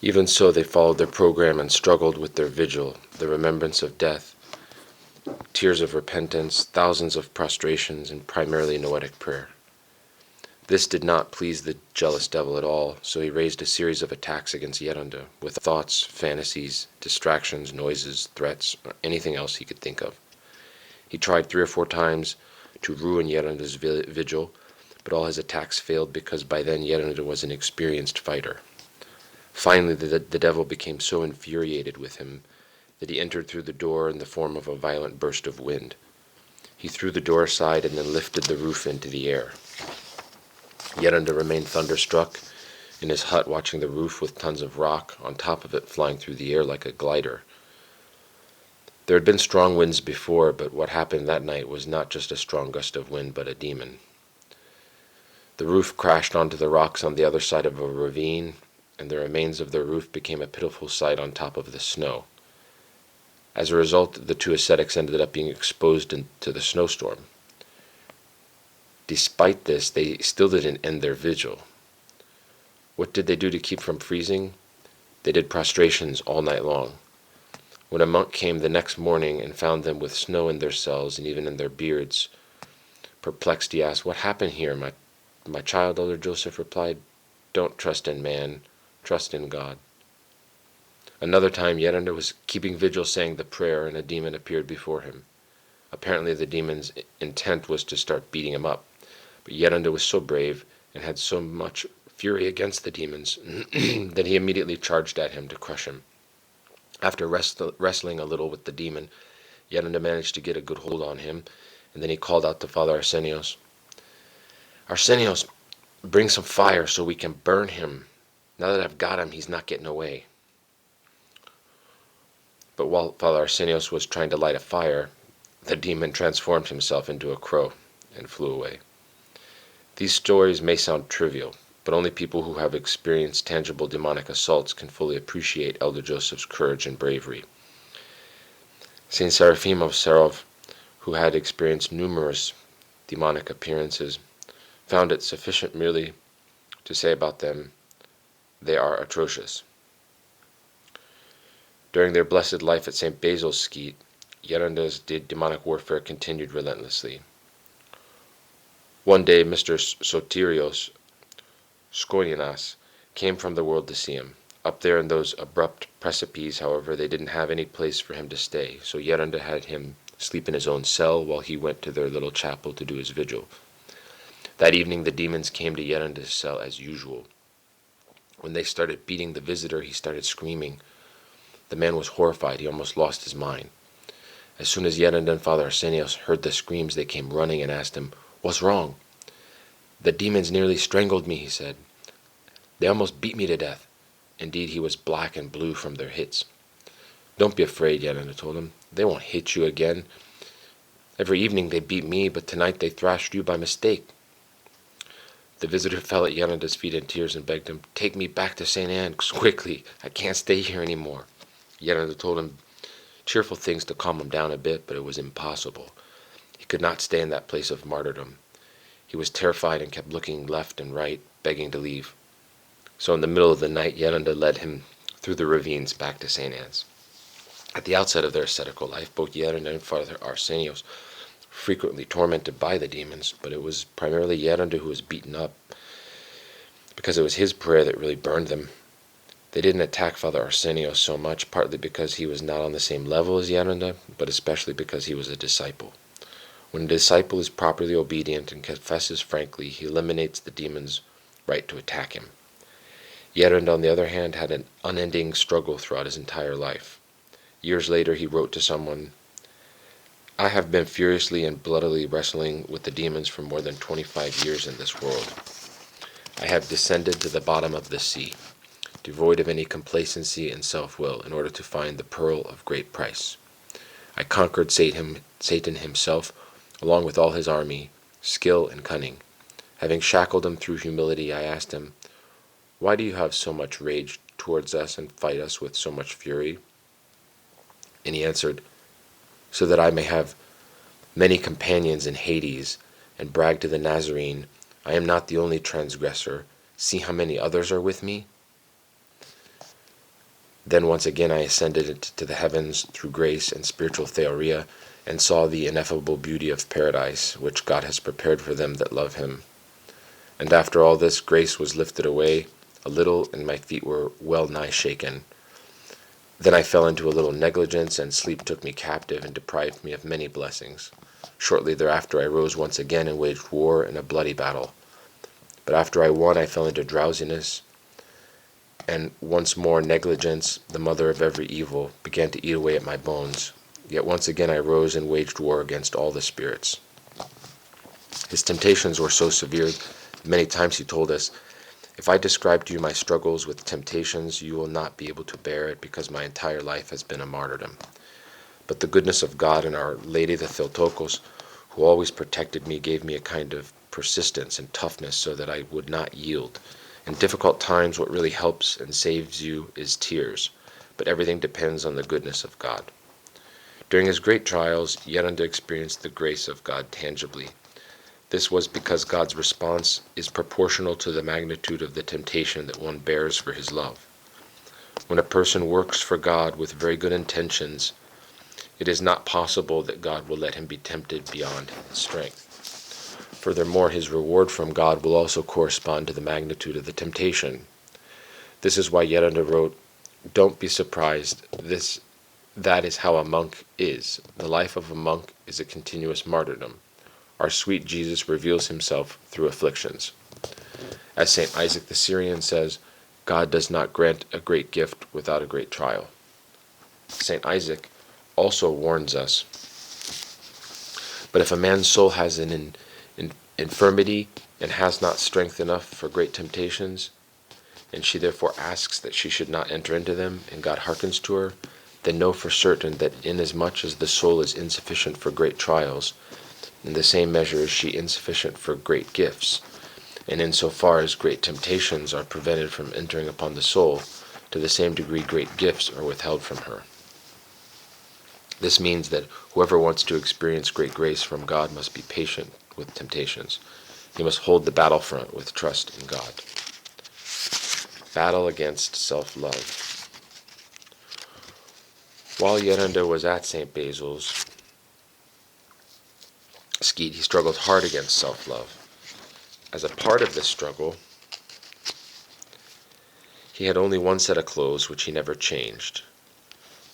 Even so, they followed their program and struggled with their vigil, the remembrance of death, tears of repentance, thousands of prostrations, and primarily noetic prayer. This did not please the jealous devil at all, so he raised a series of attacks against Yerunda, with thoughts, fantasies, distractions, noises, threats, or anything else he could think of. He tried 3 or 4 times to ruin Yerunda's vigil, but all his attacks failed because by then Yerunda was an experienced fighter. Finally, the devil became so infuriated with him that he entered through the door in the form of a violent burst of wind. He threw the door aside and then lifted the roof into the air. Yerunda remained thunderstruck in his hut watching the roof with tons of rock on top of it flying through the air like a glider. There had been strong winds before, but what happened that night was not just a strong gust of wind, but a demon. The roof crashed onto the rocks on the other side of a ravine, and the remains of the roof became a pitiful sight on top of the snow. As a result, the 2 ascetics ended up being exposed to the snowstorm. Despite this, they still didn't end their vigil. What did they do to keep from freezing? They did prostrations all night long. When a monk came the next morning and found them with snow in their cells and even in their beards, perplexed, he asked, "What happened here, my child?" Elder Joseph replied, "Don't trust in man, trust in God." Another time, Yerunda was keeping vigil saying the prayer, and a demon appeared before him. Apparently the demon's intent was to start beating him up, but Yerunda was so brave and had so much fury against the demons that he immediately charged at him to crush him. After wrestling a little with the demon, Yerunda managed to get a good hold on him, and then he called out to Father Arsenios, "Arsenios, bring some fire so we can burn him. Now that I've got him, he's not getting away." But while Father Arsenios was trying to light a fire, the demon transformed himself into a crow and flew away. These stories may sound trivial, but only people who have experienced tangible demonic assaults can fully appreciate Elder Joseph's courage and bravery. Saint Seraphim of Sarov, who had experienced numerous demonic appearances, found it sufficient merely to say about them, "They are atrocious." During their blessed life at St. Basil's Skete, Yerunda's demonic warfare continued relentlessly. One day Mr. Soterios Skonianas came from the world to see him. Up there in those abrupt precipices, however, they didn't have any place for him to stay, so Yerunda had him sleep in his own cell while he went to their little chapel to do his vigil. That evening the demons came to Yerunda's cell as usual. When they started beating the visitor, he started screaming. The man was horrified. He almost lost his mind. As soon as Yerunda and Father Arsenios heard the screams, they came running and asked him, "What's wrong?" "The demons nearly strangled me," he said. "They almost beat me to death." Indeed, he was black and blue from their hits. "Don't be afraid," Yerunda told him. "They won't hit you again. Every evening they beat me, but tonight they thrashed you by mistake." The visitor fell at Yerunda's feet in tears and begged him, "Take me back to St. Anne's, quickly. I can't stay here any more." Yerunda told him cheerful things to calm him down a bit, but it was impossible. He could not stay in that place of martyrdom. He was terrified and kept looking left and right, begging to leave. So in the middle of the night, Yerunda led him through the ravines back to St. Anne's. At the outset of their ascetical life, both Yerunda and Father Arsenios frequently tormented by the demons, but it was primarily Yerunda who was beaten up, because it was his prayer that really burned them. They didn't attack Father Arsenios so much, partly because he was not on the same level as Yerunda, but especially because he was a disciple. When a disciple is properly obedient and confesses frankly, he eliminates the demon's right to attack him. Yerunda, on the other hand, had an unending struggle throughout his entire life. Years later, he wrote to someone, "I have been furiously and bloodily wrestling with the demons for more than 25 years in this world. I have descended to the bottom of the sea, devoid of any complacency and self-will, in order to find the pearl of great price. I conquered Satan himself, along with all his army, skill and cunning. Having shackled him through humility, I asked him, 'Why do you have so much rage towards us and fight us with so much fury?' And he answered, 'So that I may have many companions in Hades, and brag to the Nazarene, I am not the only transgressor. See how many others are with me.' Then once again I ascended to the heavens through grace and spiritual theoria, and saw the ineffable beauty of paradise, which God has prepared for them that love him. And after all this, grace was lifted away a little, and my feet were well nigh shaken. Then I fell into a little negligence, and sleep took me captive and deprived me of many blessings. Shortly thereafter I rose once again and waged war in a bloody battle. But after I won, I fell into drowsiness, and once more negligence, the mother of every evil, began to eat away at my bones. Yet once again I rose and waged war against all the spirits. His temptations were so severe that many times he told us, 'If I describe to you my struggles with temptations, you will not be able to bear it, because my entire life has been a martyrdom. But the goodness of God and Our Lady the Theotokos, who always protected me, gave me a kind of persistence and toughness so that I would not yield. In difficult times, what really helps and saves you is tears, but everything depends on the goodness of God.' During his great trials, Yerunda experienced the grace of God tangibly. This was because God's response is proportional to the magnitude of the temptation that one bears for his love. When a person works for God with very good intentions, it is not possible that God will let him be tempted beyond his strength. Furthermore, his reward from God will also correspond to the magnitude of the temptation. This is why Yerunda wrote, 'Don't be surprised. That is how a monk is. The life of a monk is a continuous martyrdom. Our sweet Jesus reveals himself through afflictions.' As St. Isaac the Syrian says, God does not grant a great gift without a great trial. St. Isaac also warns us, but if a man's soul has an infirmity and has not strength enough for great temptations, and she therefore asks that she should not enter into them, and God hearkens to her, then know for certain that inasmuch as the soul is insufficient for great trials, in the same measure is she insufficient for great gifts, and in so far as great temptations are prevented from entering upon the soul, to the same degree great gifts are withheld from her. This means that whoever wants to experience great grace from God must be patient with temptations. He must hold the battlefront with trust in God. Battle against self-love. While Yerunda was at St. Basil's, Skete, he struggled hard against self-love. As a part of this struggle, he had only one set of clothes which he never changed.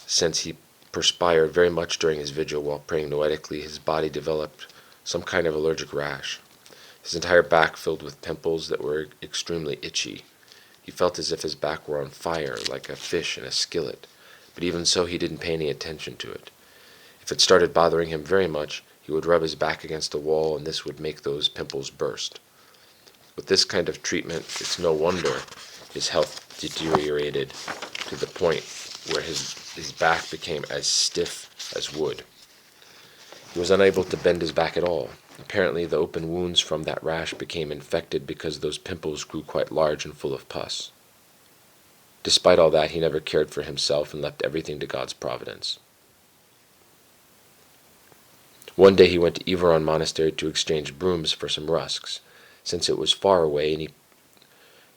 Since he perspired very much during his vigil while praying noetically, his body developed some kind of allergic rash. His entire back filled with pimples that were extremely itchy. He felt as if his back were on fire, like a fish in a skillet, but even so he didn't pay any attention to it. If it started bothering him very much, he would rub his back against a wall, and this would make those pimples burst. With this kind of treatment, it's no wonder his health deteriorated to the point where his back became as stiff as wood. He was unable to bend his back at all. Apparently, the open wounds from that rash became infected because those pimples grew quite large and full of pus. Despite all that, he never cared for himself and left everything to God's providence. One day he went to Ephraim monastery to exchange brooms for some rusks. Since it was far away and he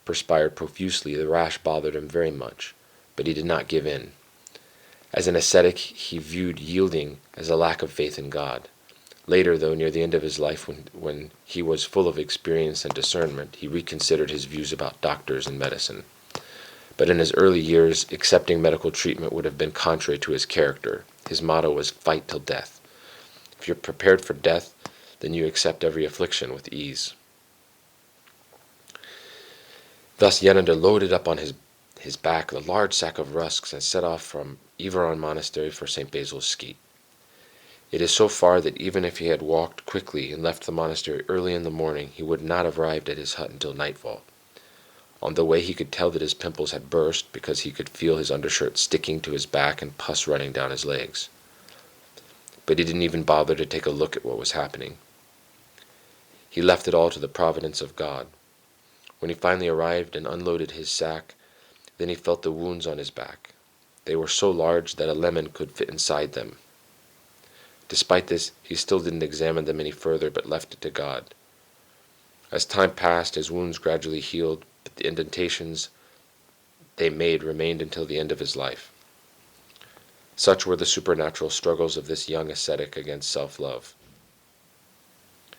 perspired profusely, the rash bothered him very much, but he did not give in. As an ascetic, he viewed yielding as a lack of faith in God. Later, though, near the end of his life, when he was full of experience and discernment, he reconsidered his views about doctors and medicine. But in his early years, accepting medical treatment would have been contrary to his character. His motto was, "Fight till death." If you're prepared for death, then you accept every affliction with ease. Thus Yerunda loaded up on his back a large sack of rusks and set off from Ephraim monastery for St. Basil's Skete. It is so far that even if he had walked quickly and left the monastery early in the morning, he would not have arrived at his hut until nightfall. On the way he could tell that his pimples had burst because he could feel his undershirt sticking to his back and pus running down his legs. But he didn't even bother to take a look at what was happening. He left it all to the providence of God. When he finally arrived and unloaded his sack, then he felt the wounds on his back. They were so large that a lemon could fit inside them. Despite this, he still didn't examine them any further, but left it to God. As time passed, his wounds gradually healed, but the indentations they made remained until the end of his life. Such were the supernatural struggles of this young ascetic against self-love.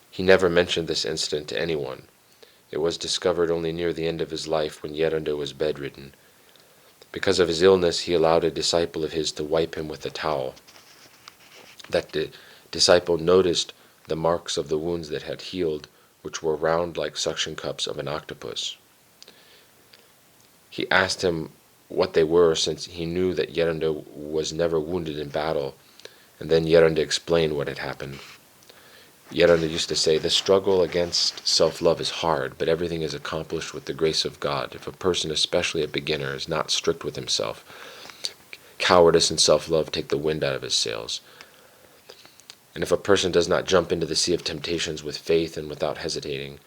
He never mentioned this incident to anyone. It was discovered only near the end of his life when Yerunda was bedridden. Because of his illness, he allowed a disciple of his to wipe him with a towel. That disciple noticed the marks of the wounds that had healed, which were round like suction cups of an octopus. He asked him what they were, since he knew that Yerunda was never wounded in battle, and then Yerunda explained what had happened. Yerunda used to say, "The struggle against self-love is hard, but everything is accomplished with the grace of God. If a person, especially a beginner, is not strict with himself, cowardice and self-love take the wind out of his sails. And if a person does not jump into the sea of temptations with faith and without hesitating,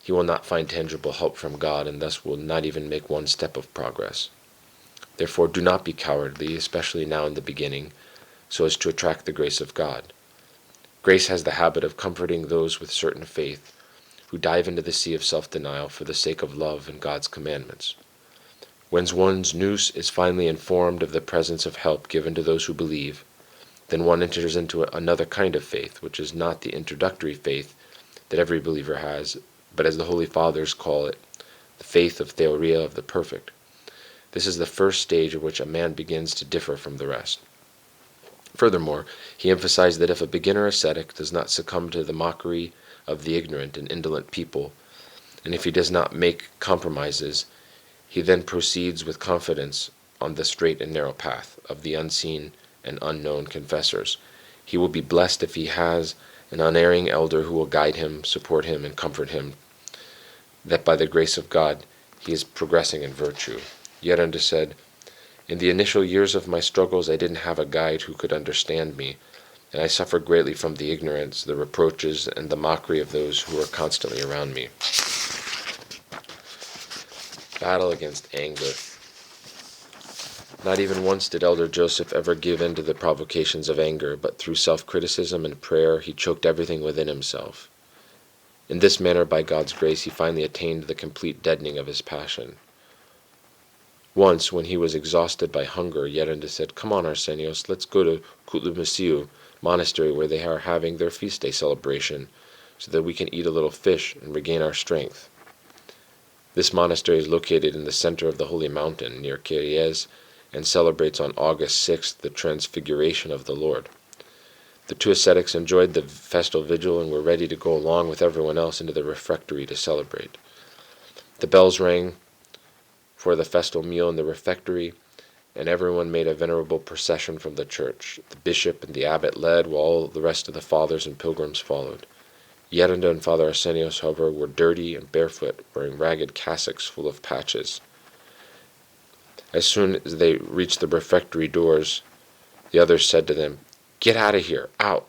he will not find tangible help from God, and thus will not even make one step of progress. Therefore do not be cowardly, especially now in the beginning, so as to attract the grace of God. Grace has the habit of comforting those with certain faith who dive into the sea of self-denial for the sake of love and God's commandments. When one's nous is finally informed of the presence of help given to those who believe, then one enters into another kind of faith, which is not the introductory faith that every believer has, but as the Holy Fathers call it, the faith of theoria of the perfect. This is the first stage in which a man begins to differ from the rest. Furthermore, he emphasized that if a beginner ascetic does not succumb to the mockery of the ignorant and indolent people, and if he does not make compromises, he then proceeds with confidence on the straight and narrow path of the unseen and unknown confessors. He will be blessed if he has an unerring elder who will guide him, support him, and comfort him, that by the grace of God he is progressing in virtue. Yerunda said, "In the initial years of my struggles I didn't have a guide who could understand me, and I suffered greatly from the ignorance, the reproaches, and the mockery of those who were constantly around me." Battle against anger. Not even once did Elder Joseph ever give in to the provocations of anger, but through self-criticism and prayer he choked everything within himself. In this manner, by God's grace, he finally attained the complete deadening of his passion. Once, when he was exhausted by hunger, Yerunda said, "Come on, Arsenios, let's go to Katounakia monastery where they are having their feast day celebration, so that we can eat a little fish and regain our strength." This monastery is located in the center of the Holy Mountain, near Kyries, and celebrates on August 6th the Transfiguration of the Lord. The two ascetics enjoyed the festal vigil and were ready to go along with everyone else into the refectory to celebrate. The bells rang for the festal meal in the refectory, and everyone made a venerable procession from the church. The bishop and the abbot led, while all the rest of the fathers and pilgrims followed. Yerunda and Father Arsenios, however, were dirty and barefoot, wearing ragged cassocks full of patches. As soon as they reached the refectory doors, the others said to them, "Get out of here, out!"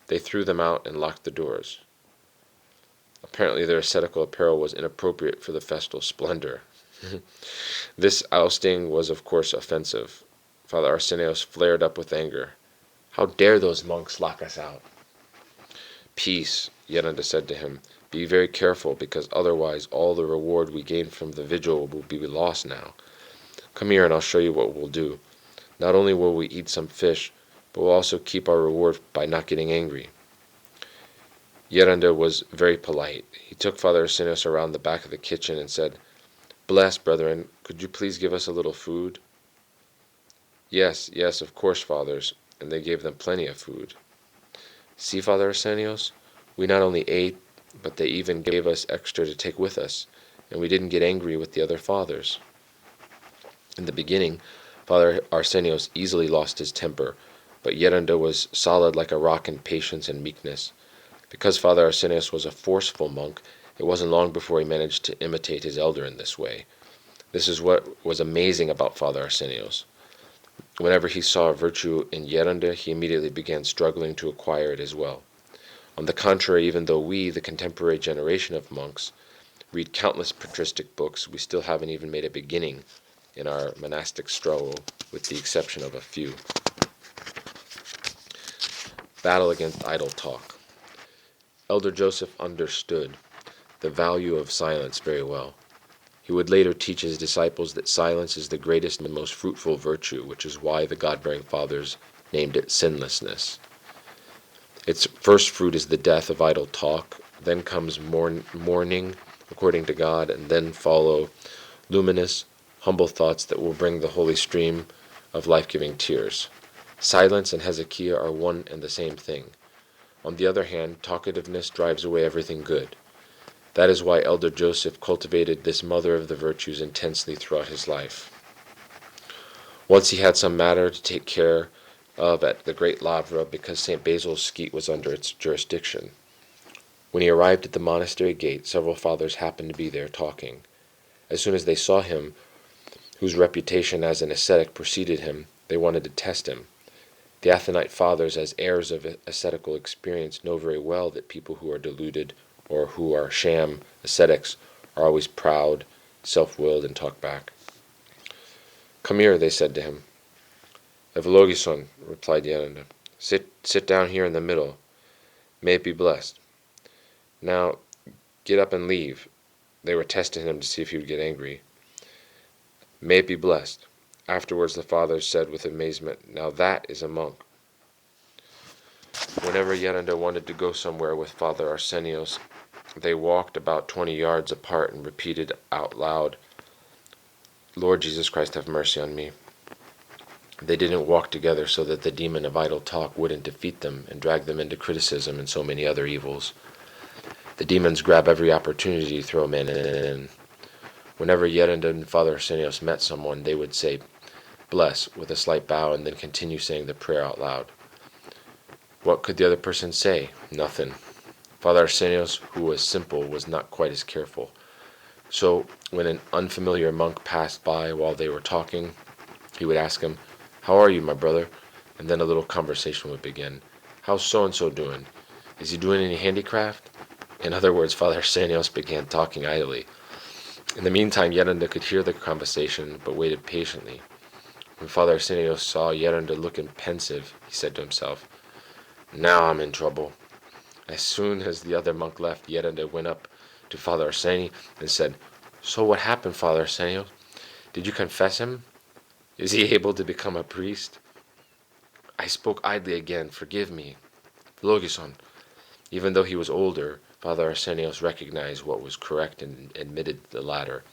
They threw them out and locked the doors. Apparently their ascetical apparel was inappropriate for the festal splendor. This ousting was of course offensive. Father Arsenios flared up with anger. "How dare those monks lock us out?" "Peace," Yerunda said to him. "Be very careful, because otherwise all the reward we gained from the vigil will be lost now. Come here and I'll show you what we'll do. Not only will we eat some fish, but we'll also keep our reward by not getting angry." Yerunda was very polite. He took Father Arsenios around the back of the kitchen and said, "Blessed brethren, could you please give us a little food?" Yes, of course, fathers," and they gave them plenty of food. "See, Father Arsenios, we not only ate, but they even gave us extra to take with us, and we didn't get angry with the other fathers." In the beginning, Father Arsenios easily lost his temper, but Yerunda was solid like a rock in patience and meekness. Because Father Arsenios was a forceful monk, it wasn't long before he managed to imitate his elder in this way. This is what was amazing about Father Arsenios. Whenever he saw a virtue in Yerunda, he immediately began struggling to acquire it as well. On the contrary, even though we, the contemporary generation of monks, read countless patristic books, we still haven't even made a beginning in our monastic struggle, with the exception of a few. Battle against idle talk. Elder Joseph understood the value of silence very well. He would later teach his disciples that silence is the greatest and most fruitful virtue, which is why the God-bearing fathers named it sinlessness. Its first fruit is the death of idle talk, then comes mourning according to God, and then follow luminous, humble thoughts that will bring the holy stream of life-giving tears. Silence and hesychia are one and the same thing. On the other hand, talkativeness drives away everything good. That is why Elder Joseph cultivated this mother of the virtues intensely throughout his life. Once he had some matter to take care of at the Great Lavra, because St. Basil's Skete was under its jurisdiction. When he arrived at the monastery gate, several fathers happened to be there talking. As soon as they saw him, whose reputation as an ascetic preceded him, they wanted to test him. The Athanite fathers, as heirs of ascetical experience, know very well that people who are deluded or who are sham ascetics are always proud, self-willed, and talk back. "Come here," they said to him. "Ephlogisson," replied Yerunda. Sit down here in the middle. May it be blessed. Now, get up and leave." They were testing him to see if he would get angry. "May it be blessed." Afterwards the fathers said with amazement, "Now that is a monk." Whenever Yerunda wanted to go somewhere with Father Arsenios, they walked about 20 yards apart and repeated out loud, "Lord Jesus Christ, have mercy on me." They didn't walk together so that the demon of idle talk wouldn't defeat them and drag them into criticism and so many other evils. The demons grab every opportunity to throw him in, and whenever Yerenda and Father Arsenios met someone, they would say, "Bless," with a slight bow, and then continue saying the prayer out loud. What could the other person say? Nothing. Father Arsenios, who was simple, was not quite as careful. So, when an unfamiliar monk passed by while they were talking, he would ask him, "How are you, my brother?" And then a little conversation would begin. "How's so-and-so doing? Is he doing any handicraft?" In other words, Father Arsenios began talking idly. In the meantime, Yerenda could hear the conversation, but waited patiently. When Father Arsenios saw Yerenda looking pensive, he said to himself, "Now I'm in trouble." As soon as the other monk left, Yerenda went up to Father Arsenios and said, "So what happened, Father Arsenios? Did you confess him? Is he able to become a priest?" "I spoke idly again, forgive me. Philogison." Even though he was older, Father Arsenios recognized what was correct and admitted later,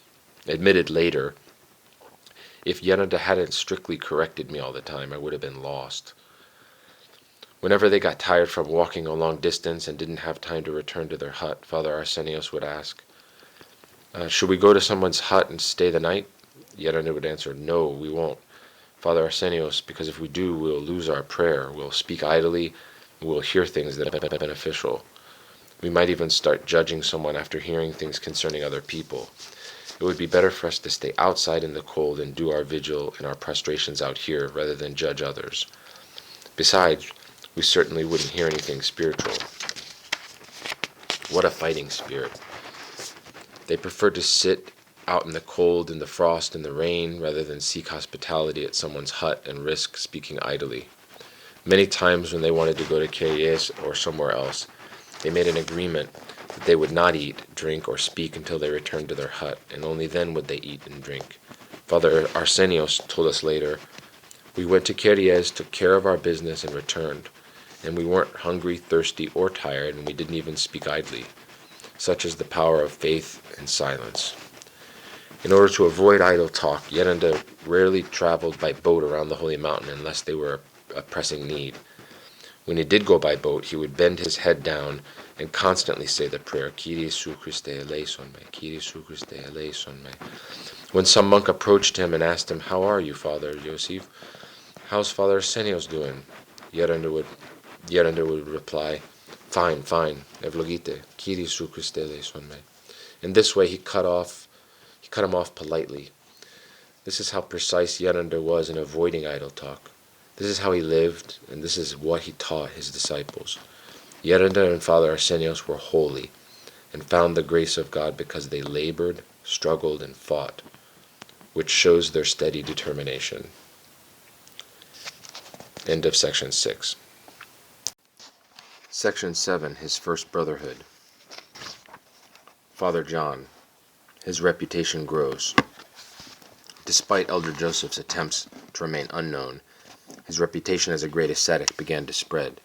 "If Yerenda hadn't strictly corrected me all the time, I would have been lost." Whenever they got tired from walking a long distance and didn't have time to return to their hut, Father Arsenios would ask, "Should we go to someone's hut and stay the night?" Yerenda would answer, "No, we won't, Father Arsenios, because if we do, we'll lose our prayer, we'll speak idly, and we'll hear things that are beneficial. We might even start judging someone after hearing things concerning other people. It would be better for us to stay outside in the cold and do our vigil and our prostrations out here rather than judge others. Besides, we certainly wouldn't hear anything spiritual." What a fighting spirit. They preferred to sit out in the cold, in the frost, in the rain, rather than seek hospitality at someone's hut and risk speaking idly. Many times when they wanted to go to Kyries or somewhere else, they made an agreement that they would not eat, drink, or speak until they returned to their hut, and only then would they eat and drink. Father Arsenios told us later, "We went to Kyries, took care of our business, and returned. And we weren't hungry, thirsty, or tired, and we didn't even speak idly." Such is the power of faith and silence. In order to avoid idle talk, Yerenda rarely traveled by boat around the holy mountain unless they were a pressing need. When he did go by boat, he would bend his head down and constantly say the prayer, "Kyrie Jesu Christe eleison me, Kyrie Jesu Christe eleison me." When some monk approached him and asked him, "How are you, Father Yosef? How's Father Arsenios doing?" Yerenda would reply, "Fine, fine, evlogite, Kyrie Jesu Christe eleison me." In this way he cut him off politely. This is how precise Yerenda was in avoiding idle talk. This is how he lived, and this is what he taught his disciples. Yerenda and Father Arsenios were holy, and found the grace of God because they labored, struggled, and fought, which shows their steady determination. End of section 6. Section 7, his first brotherhood. Father John. His reputation grows. Despite Elder Joseph's attempts to remain unknown, his reputation as a great ascetic began to spread.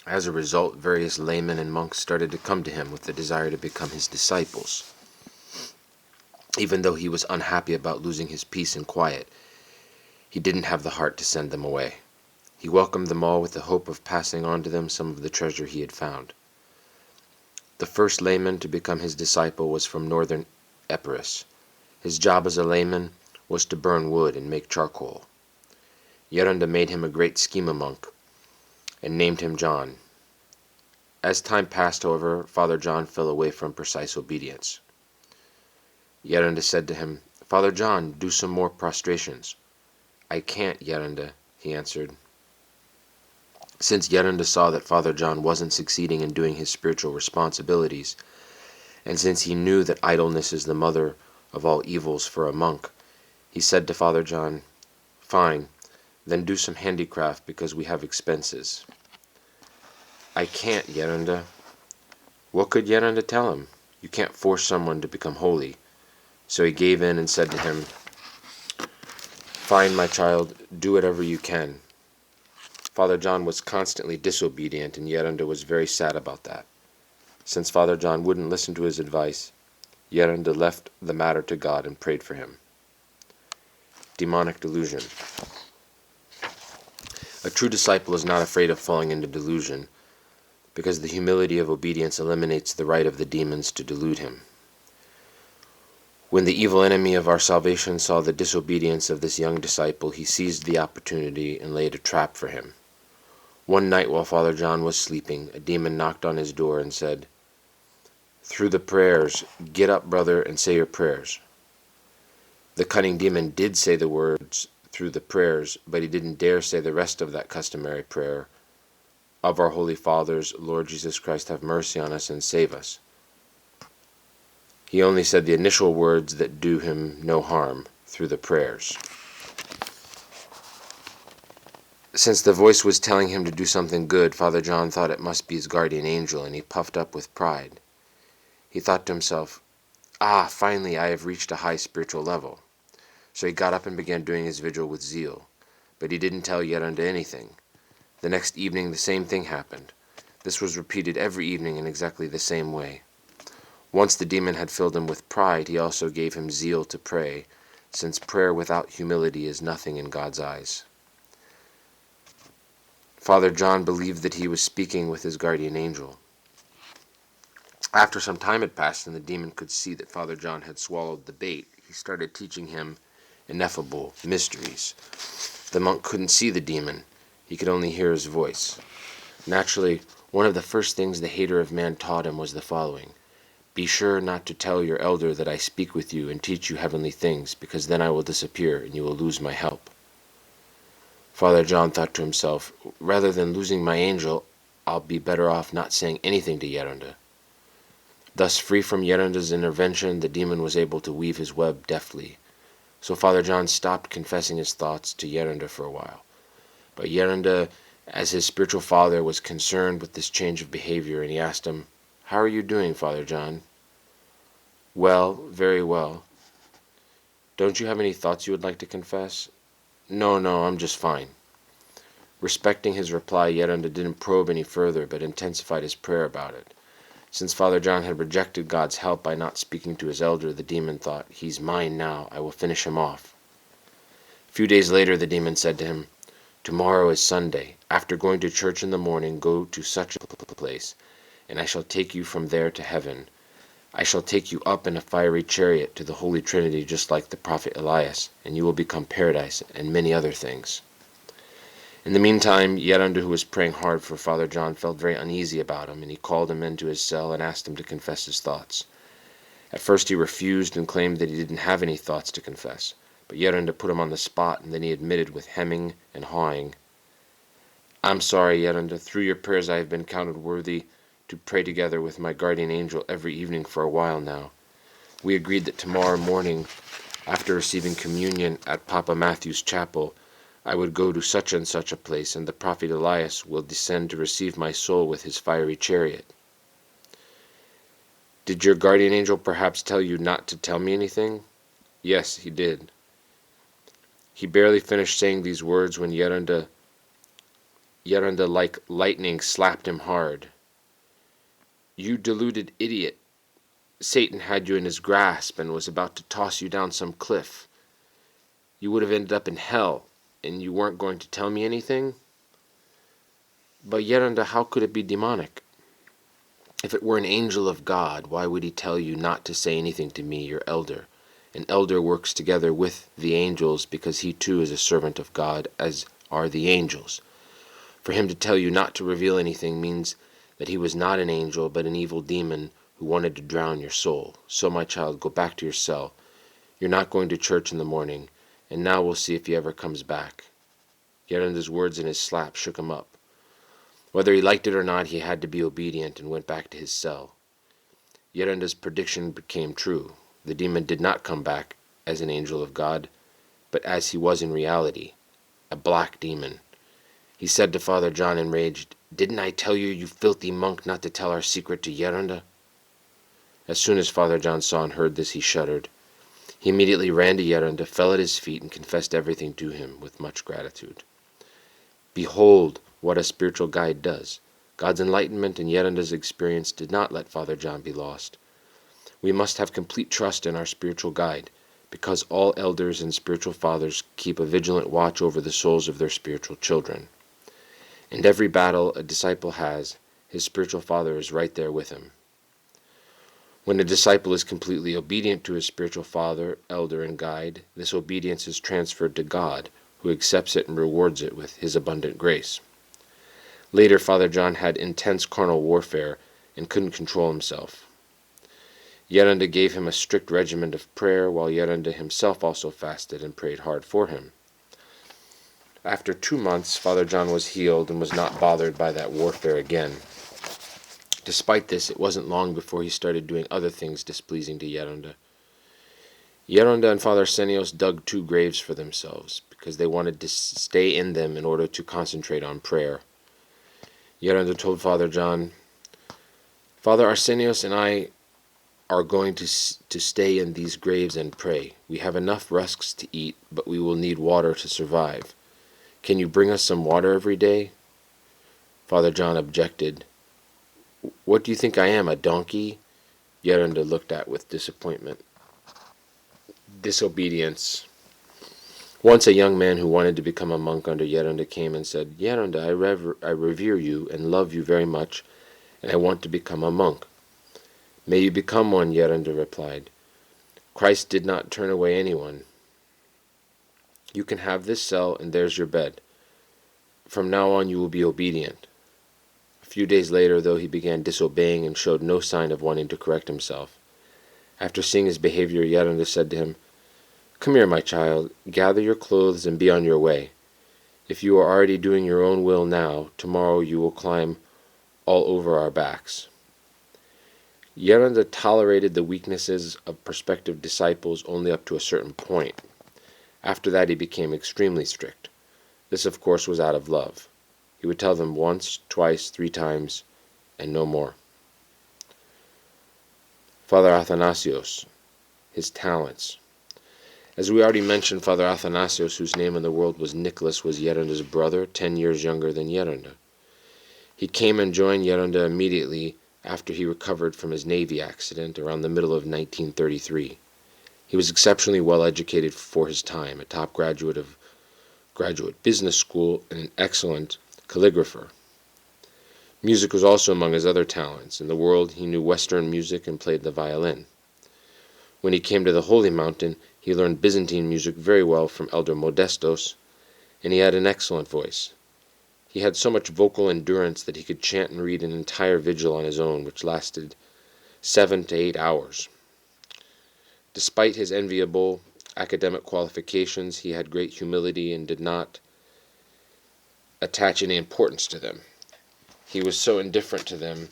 As a result, various laymen and monks started to come to him with the desire to become his disciples. Even though he was unhappy about losing his peace and quiet, he didn't have the heart to send them away. He welcomed them all with the hope of passing on to them some of the treasure he had found. The first layman to become his disciple was from northern Epirus. His job as a layman was to burn wood and make charcoal. Yerenda made him a great schema monk and named him John. As time passed, however, Father John fell away from precise obedience. Yerenda said to him, "Father John, do some more prostrations." "I can't, Yerenda," he answered. Since Yerenda saw that Father John wasn't succeeding in doing his spiritual responsibilities, and since he knew that idleness is the mother of all evils for a monk, he said to Father John, "Fine, then do some handicraft because we have expenses." "I can't, Yerenda." What could Yerenda tell him? You can't force someone to become holy. So he gave in and said to him, "Fine, my child, do whatever you can." Father John was constantly disobedient, and Yerenda was very sad about that. Since Father John wouldn't listen to his advice, Yerenda left the matter to God and prayed for him. Demonic delusion. A true disciple is not afraid of falling into delusion, because the humility of obedience eliminates the right of the demons to delude him. When the evil enemy of our salvation saw the disobedience of this young disciple, he seized the opportunity and laid a trap for him. One night while Father John was sleeping, a demon knocked on his door and said, "Through the prayers, get up, brother, and say your prayers." The cunning demon did say the words through the prayers, but he didn't dare say the rest of that customary prayer, "Of our holy fathers, Lord Jesus Christ, have mercy on us and save us." He only said the initial words that do him no harm, "through the prayers." Since the voice was telling him to do something good, Father John thought it must be his guardian angel, and he puffed up with pride. He thought to himself, finally I have reached a high spiritual level. So he got up and began doing his vigil with zeal, but he didn't tell Yerunda anything. The next evening the same thing happened. This was repeated every evening in exactly the same way. Once the demon had filled him with pride, he also gave him zeal to pray, since prayer without humility is nothing in God's eyes. Father John believed that he was speaking with his guardian angel. After some time had passed and the demon could see that Father John had swallowed the bait, he started teaching him ineffable mysteries. The monk couldn't see the demon, he could only hear his voice. Naturally, one of the first things the hater of man taught him was the following: "Be sure not to tell your elder that I speak with you and teach you heavenly things, because then I will disappear and you will lose my help." Father John thought to himself, rather than losing my angel, I'll be better off not saying anything to Yerunda. Thus, free from Yerunda's intervention, the demon was able to weave his web deftly. So Father John stopped confessing his thoughts to Yerunda for a while. But Yerunda, as his spiritual father, was concerned with this change of behavior, and he asked him, "How are you doing, Father John?" "Well, very well." "Don't you have any thoughts you would like to confess?" No, I'm just fine." Respecting his reply, Yerunda didn't probe any further, but intensified his prayer about it. Since Father John had rejected God's help by not speaking to his elder, the demon thought, "He's mine now, I will finish him off." A few days later the demon said to him, "Tomorrow is Sunday. After going to church in the morning, go to such a place, and I shall take you from there to heaven. I shall take you up in a fiery chariot to the Holy Trinity, just like the prophet Elias, and you will become paradise and many other things." In the meantime, Yerunda, who was praying hard for Father John, felt very uneasy about him, and he called him into his cell and asked him to confess his thoughts. At first he refused and claimed that he didn't have any thoughts to confess, but Yerunda put him on the spot, and then he admitted with hemming and hawing, "I'm sorry, Yerunda. Through your prayers I have been counted worthy to pray together with my guardian angel every evening for a while now. We agreed that tomorrow morning, after receiving communion at Papa Matthew's chapel, I would go to such and such a place, and the prophet Elias will descend to receive my soul with his fiery chariot." "Did your guardian angel perhaps tell you not to tell me anything?" "Yes, he did." He barely finished saying these words when Yerunda like lightning slapped him hard. "You deluded idiot. Satan had you in his grasp and was about to toss you down some cliff. You would have ended up in hell, and you weren't going to tell me anything?" "But Yerunda, how could it be demonic? If it were an angel of God, why would he tell you not to say anything to me, your elder? An elder works together with the angels because he too is a servant of God, as are the angels. For him to tell you not to reveal anything means that he was not an angel, but an evil demon who wanted to drown your soul. So, my child, go back to your cell. You're not going to church in the morning, and now we'll see if he ever comes back." Yerunda's words and his slap shook him up. Whether he liked it or not, he had to be obedient and went back to his cell. Yerunda's prediction became true. The demon did not come back as an angel of God, but as he was in reality, a black demon. He said to Father John, enraged, "Didn't I tell you, you filthy monk, not to tell our secret to Yerunda?" As soon as Father John saw and heard this, he shuddered. He immediately ran to Yerunda, fell at his feet, and confessed everything to him with much gratitude. Behold what a spiritual guide does. God's enlightenment and Yerunda's experience did not let Father John be lost. We must have complete trust in our spiritual guide, because all elders and spiritual fathers keep a vigilant watch over the souls of their spiritual children. In every battle a disciple has, his spiritual father is right there with him. When a disciple is completely obedient to his spiritual father, elder, and guide, this obedience is transferred to God, who accepts it and rewards it with his abundant grace. Later, Father John had intense carnal warfare and couldn't control himself. Yerunda gave him a strict regimen of prayer, while Yerunda himself also fasted and prayed hard for him. After 2 months, Father John was healed and was not bothered by that warfare again. Despite this, it wasn't long before he started doing other things displeasing to Yerunda. Yerunda and Father Arsenios dug 2 graves for themselves, because they wanted to stay in them in order to concentrate on prayer. Yerunda told Father John, "Father Arsenios and I are going to stay in these graves and pray. We have enough rusks to eat, but we will need water to survive. Can you bring us some water every day?" Father John objected. "What do you think I am, a donkey?" Yerunda looked at with disappointment. Disobedience. Once a young man who wanted to become a monk under Yerunda came and said, "Yerunda, I revere you and love you very much, and I want to become a monk." "May you become one," Yerunda replied. "Christ did not turn away anyone. You can have this cell, and there's your bed. From now on you will be obedient." A few days later, though, he began disobeying and showed no sign of wanting to correct himself. After seeing his behavior, Yerunda said to him, "Come here, my child, gather your clothes and be on your way. If you are already doing your own will now, tomorrow you will climb all over our backs." Yerunda tolerated the weaknesses of prospective disciples only up to a certain point. After that he became extremely strict. This, of course, was out of love. He would tell them once, twice, 3 times, and no more. Father Athanasios, his talents. As we already mentioned, Father Athanasios, whose name in the world was Nicholas, was Yerunda's brother, 10 years younger than Yerunda. He came and joined Yerunda immediately after he recovered from his Navy accident around the middle of 1933. He was exceptionally well educated for his time, a top graduate of graduate business school and an excellent calligrapher. Music was also among his other talents. In the world, he knew Western music and played the violin. When he came to the Holy Mountain, he learned Byzantine music very well from Elder Modestos, and he had an excellent voice. He had so much vocal endurance that he could chant and read an entire vigil on his own, which lasted 7 to 8 hours. Despite his enviable academic qualifications, he had great humility and did not attach any importance to them. He was so indifferent to them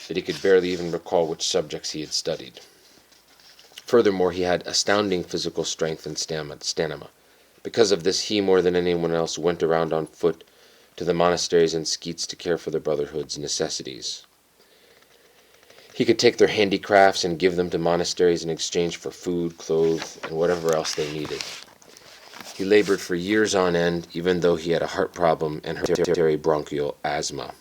that he could barely even recall which subjects he had studied. Furthermore, he had astounding physical strength and stamina. Because of this, he, more than anyone else, went around on foot to the monasteries and sketes to care for the brotherhood's necessities. He could take their handicrafts and give them to monasteries in exchange for food, clothes, and whatever else they needed. He labored for years on end, even though he had a heart problem and hereditary bronchial asthma.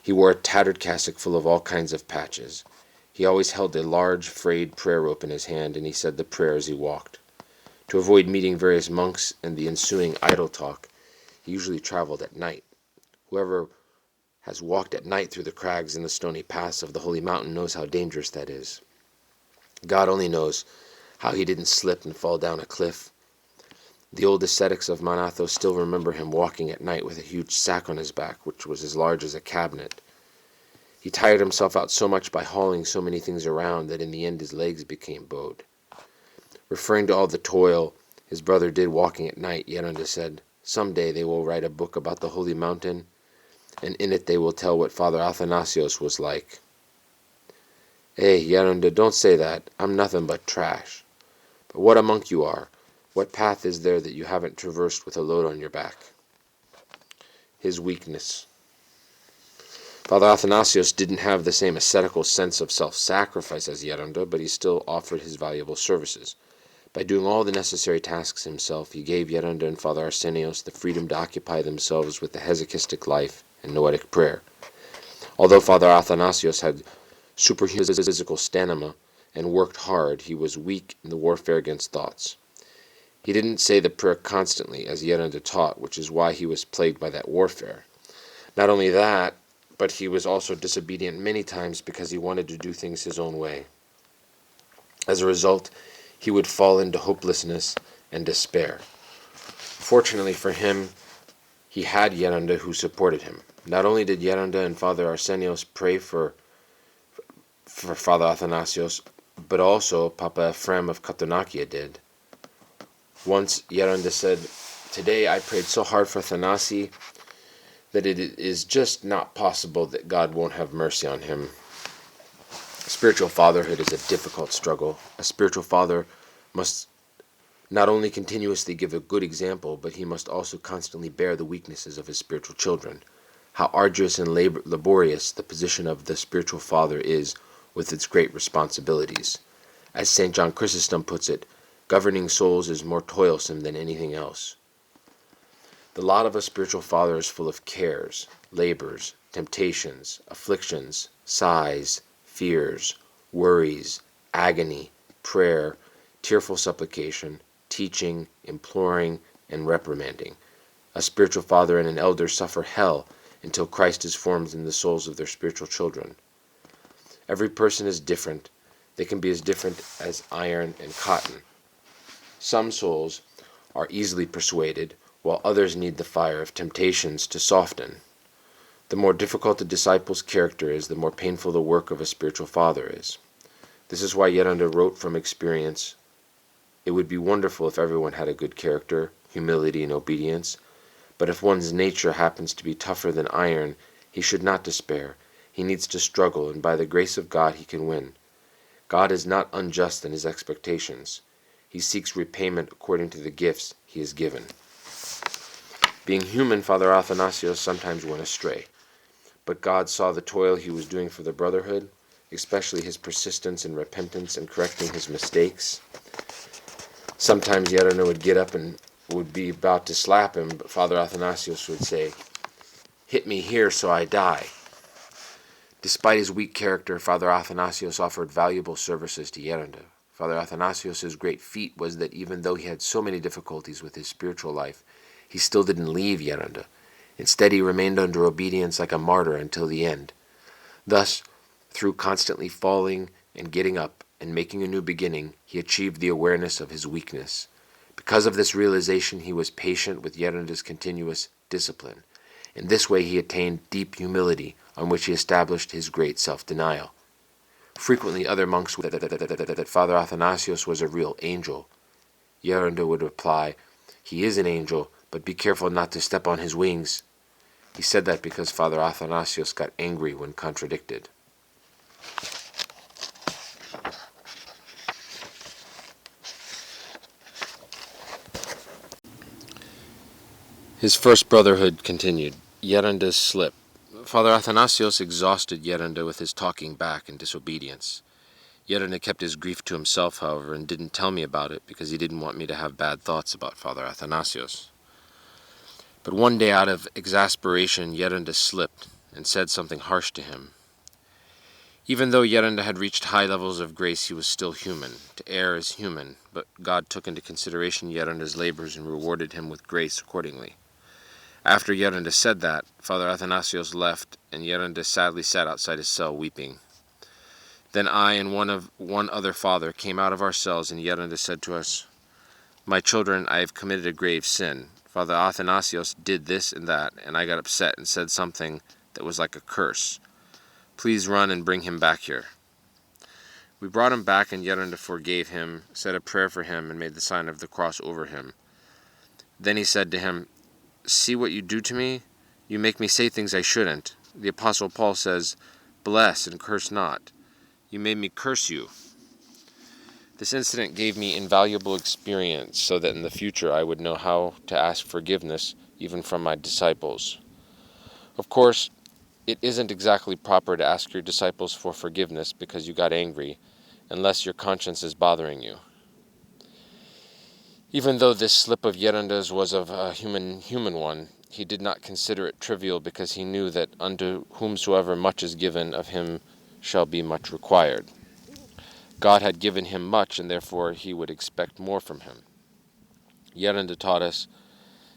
He wore a tattered cassock full of all kinds of patches. He always held a large, frayed prayer rope in his hand, and he said the prayer as he walked. To avoid meeting various monks and the ensuing idle talk, he usually traveled at night. Whoever has walked at night through the crags and the stony paths of the Holy Mountain knows how dangerous that is. God only knows how he didn't slip and fall down a cliff. The old ascetics of Manathos still remember him walking at night with a huge sack on his back, which was as large as a cabinet. He tired himself out so much by hauling so many things around that in the end his legs became bowed. Referring to all the toil his brother did walking at night, Yerunda said, "Someday they will write a book about the Holy Mountain, and in it they will tell what Father Athanasios was like." "Hey, Yerunda, don't say that. I'm nothing but trash. But what a monk you are. What path is there that you haven't traversed with a load on your back?" His weakness. Father Athanasios didn't have the same ascetical sense of self-sacrifice as Yerunda, but he still offered his valuable services. By doing all the necessary tasks himself, he gave Yerunda and Father Arsenios the freedom to occupy themselves with the hesychistic life and noetic prayer. Although Father Athanasios had superhuman physical stamina and worked hard, he was weak in the warfare against thoughts. He didn't say the prayer constantly, as Yerunda taught, which is why he was plagued by that warfare. Not only that, but he was also disobedient many times because he wanted to do things his own way. As a result, he would fall into hopelessness and despair. Fortunately for him, he had Yerunda who supported him. Not only did Yerunda and Father Arsenios pray for Father Athanasios, but also Papa Ephraim of Katounakia did. Once Yerunda said, "Today I prayed so hard for Athanasi that it is just not possible that God won't have mercy on him." Spiritual fatherhood is a difficult struggle. A spiritual father must not only continuously give a good example, but he must also constantly bear the weaknesses of his spiritual children. How arduous and laborious the position of the spiritual father is, with its great responsibilities. As St. John Chrysostom puts it, governing souls is more toilsome than anything else. The lot of a spiritual father is full of cares, labors, temptations, afflictions, sighs, fears, worries, agony, prayer, tearful supplication, teaching, imploring, and reprimanding. A spiritual father and an elder suffer hell until Christ is formed in the souls of their spiritual children. Every person is different. They can be as different as iron and cotton. Some souls are easily persuaded, while others need the fire of temptations to soften. The more difficult a disciple's character is, the more painful the work of a spiritual father is. This is why Yerunda wrote from experience, "It would be wonderful if everyone had a good character, humility, and obedience, but if one's nature happens to be tougher than iron, he should not despair. He needs to struggle, and by the grace of God he can win. God is not unjust in his expectations. He seeks repayment according to the gifts he has given." Being human, Father Athanasios sometimes went astray, but God saw the toil he was doing for the brotherhood, especially his persistence in repentance and correcting his mistakes. Sometimes Yerunda would get up and would be about to slap him, but Father Athanasios would say, "Hit me here so I die." Despite his weak character, Father Athanasios offered valuable services to Yerunda. Father Athanasios' great feat was that even though he had so many difficulties with his spiritual life, he still didn't leave Yerunda. Instead, he remained under obedience like a martyr until the end. Thus, through constantly falling and getting up and making a new beginning, he achieved the awareness of his weakness. Because of this realization, he was patient with Yerunda's continuous discipline. In this way, he attained deep humility, on which he established his great self-denial. Frequently, other monks would say that Father Athanasios was a real angel. Yerunda would reply, "He is an angel, but be careful not to step on his wings." He said that because Father Athanasios got angry when contradicted. His first brotherhood continued. Yerunda's slip. Father Athanasios exhausted Yerunda with his talking back and disobedience. Yerunda kept his grief to himself, however, and didn't tell me about it because he didn't want me to have bad thoughts about Father Athanasios. But one day, out of exasperation, Yerunda slipped and said something harsh to him. Even though Yerunda had reached high levels of grace, he was still human. To err is human, but God took into consideration Yerunda's labors and rewarded him with grace accordingly. After Yerunda said that, Father Athanasios left, and Yerunda sadly sat outside his cell weeping. Then I and one other father came out of our cells, and Yerunda said to us, "My children, I have committed a grave sin. Father Athanasios did this and that, and I got upset and said something that was like a curse. Please run and bring him back here." We brought him back, and Yerunda forgave him, said a prayer for him, and made the sign of the cross over him. Then he said to him, "See what you do to me? You make me say things I shouldn't. The Apostle Paul says, 'Bless and curse not.' You made me curse you." This incident gave me invaluable experience so that in the future I would know how to ask forgiveness even from my disciples. Of course, it isn't exactly proper to ask your disciples for forgiveness because you got angry, unless your conscience is bothering you. Even though this slip of Yerunda's was of a human one, he did not consider it trivial because he knew that unto whomsoever much is given, of him shall be much required. God had given him much, and therefore he would expect more from him. Yerunda taught us,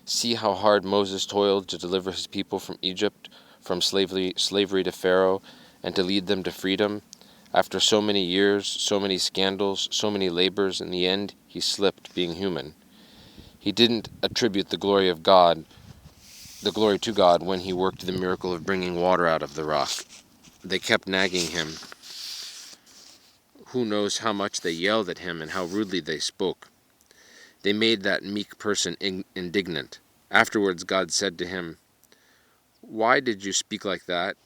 "See how hard Moses toiled to deliver his people from Egypt. from slavery to Pharaoh and to lead them to freedom? After so many years, so many scandals, so many labors, in the end, he slipped, being human. He didn't attribute the glory to God when he worked the miracle of bringing water out of the rock. They kept nagging him. Who knows how much they yelled at him and how rudely they spoke. They made that meek person indignant. Afterwards God said to him, "Why did you speak like that?"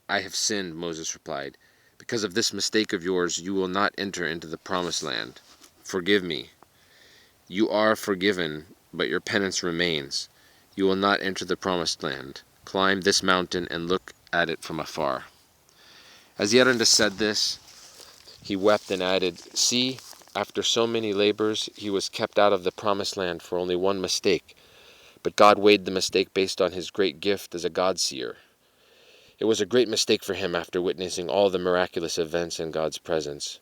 "I have sinned," Moses replied. "Because of this mistake of yours, you will not enter into the promised land. Forgive me." "You are forgiven, but your penance remains. You will not enter the promised land. Climb this mountain and look at it from afar." As Ioannikios said this, he wept and added, "See, after so many labors, he was kept out of the promised land for only one mistake, but God weighed the mistake based on his great gift as a God-seer. It was a great mistake for him after witnessing all the miraculous events in God's presence.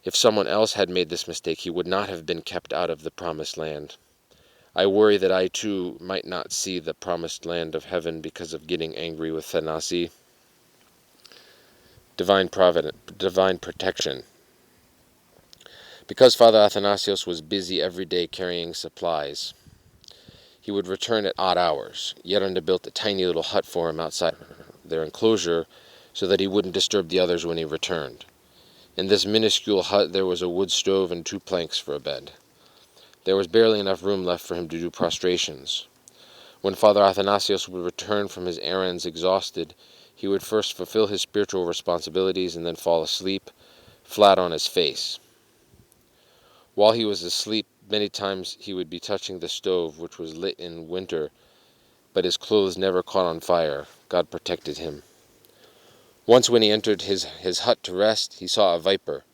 If someone else had made this mistake, he would not have been kept out of the promised land. I worry that I too might not see the promised land of heaven because of getting angry with Athanasios." Divine protection. Because Father Athanasios was busy every day carrying supplies, he would return at odd hours. Ioannikios built a tiny little hut for him outside their enclosure so that he wouldn't disturb the others when he returned. In this minuscule hut there was a wood stove and 2 planks for a bed. There was barely enough room left for him to do prostrations. When Father Athanasios would return from his errands exhausted, he would first fulfill his spiritual responsibilities and then fall asleep, flat on his face. While he was asleep, many times he would be touching the stove, which was lit in winter, but his clothes never caught on fire. God protected him. Once when he entered his hut to rest, he saw a viper.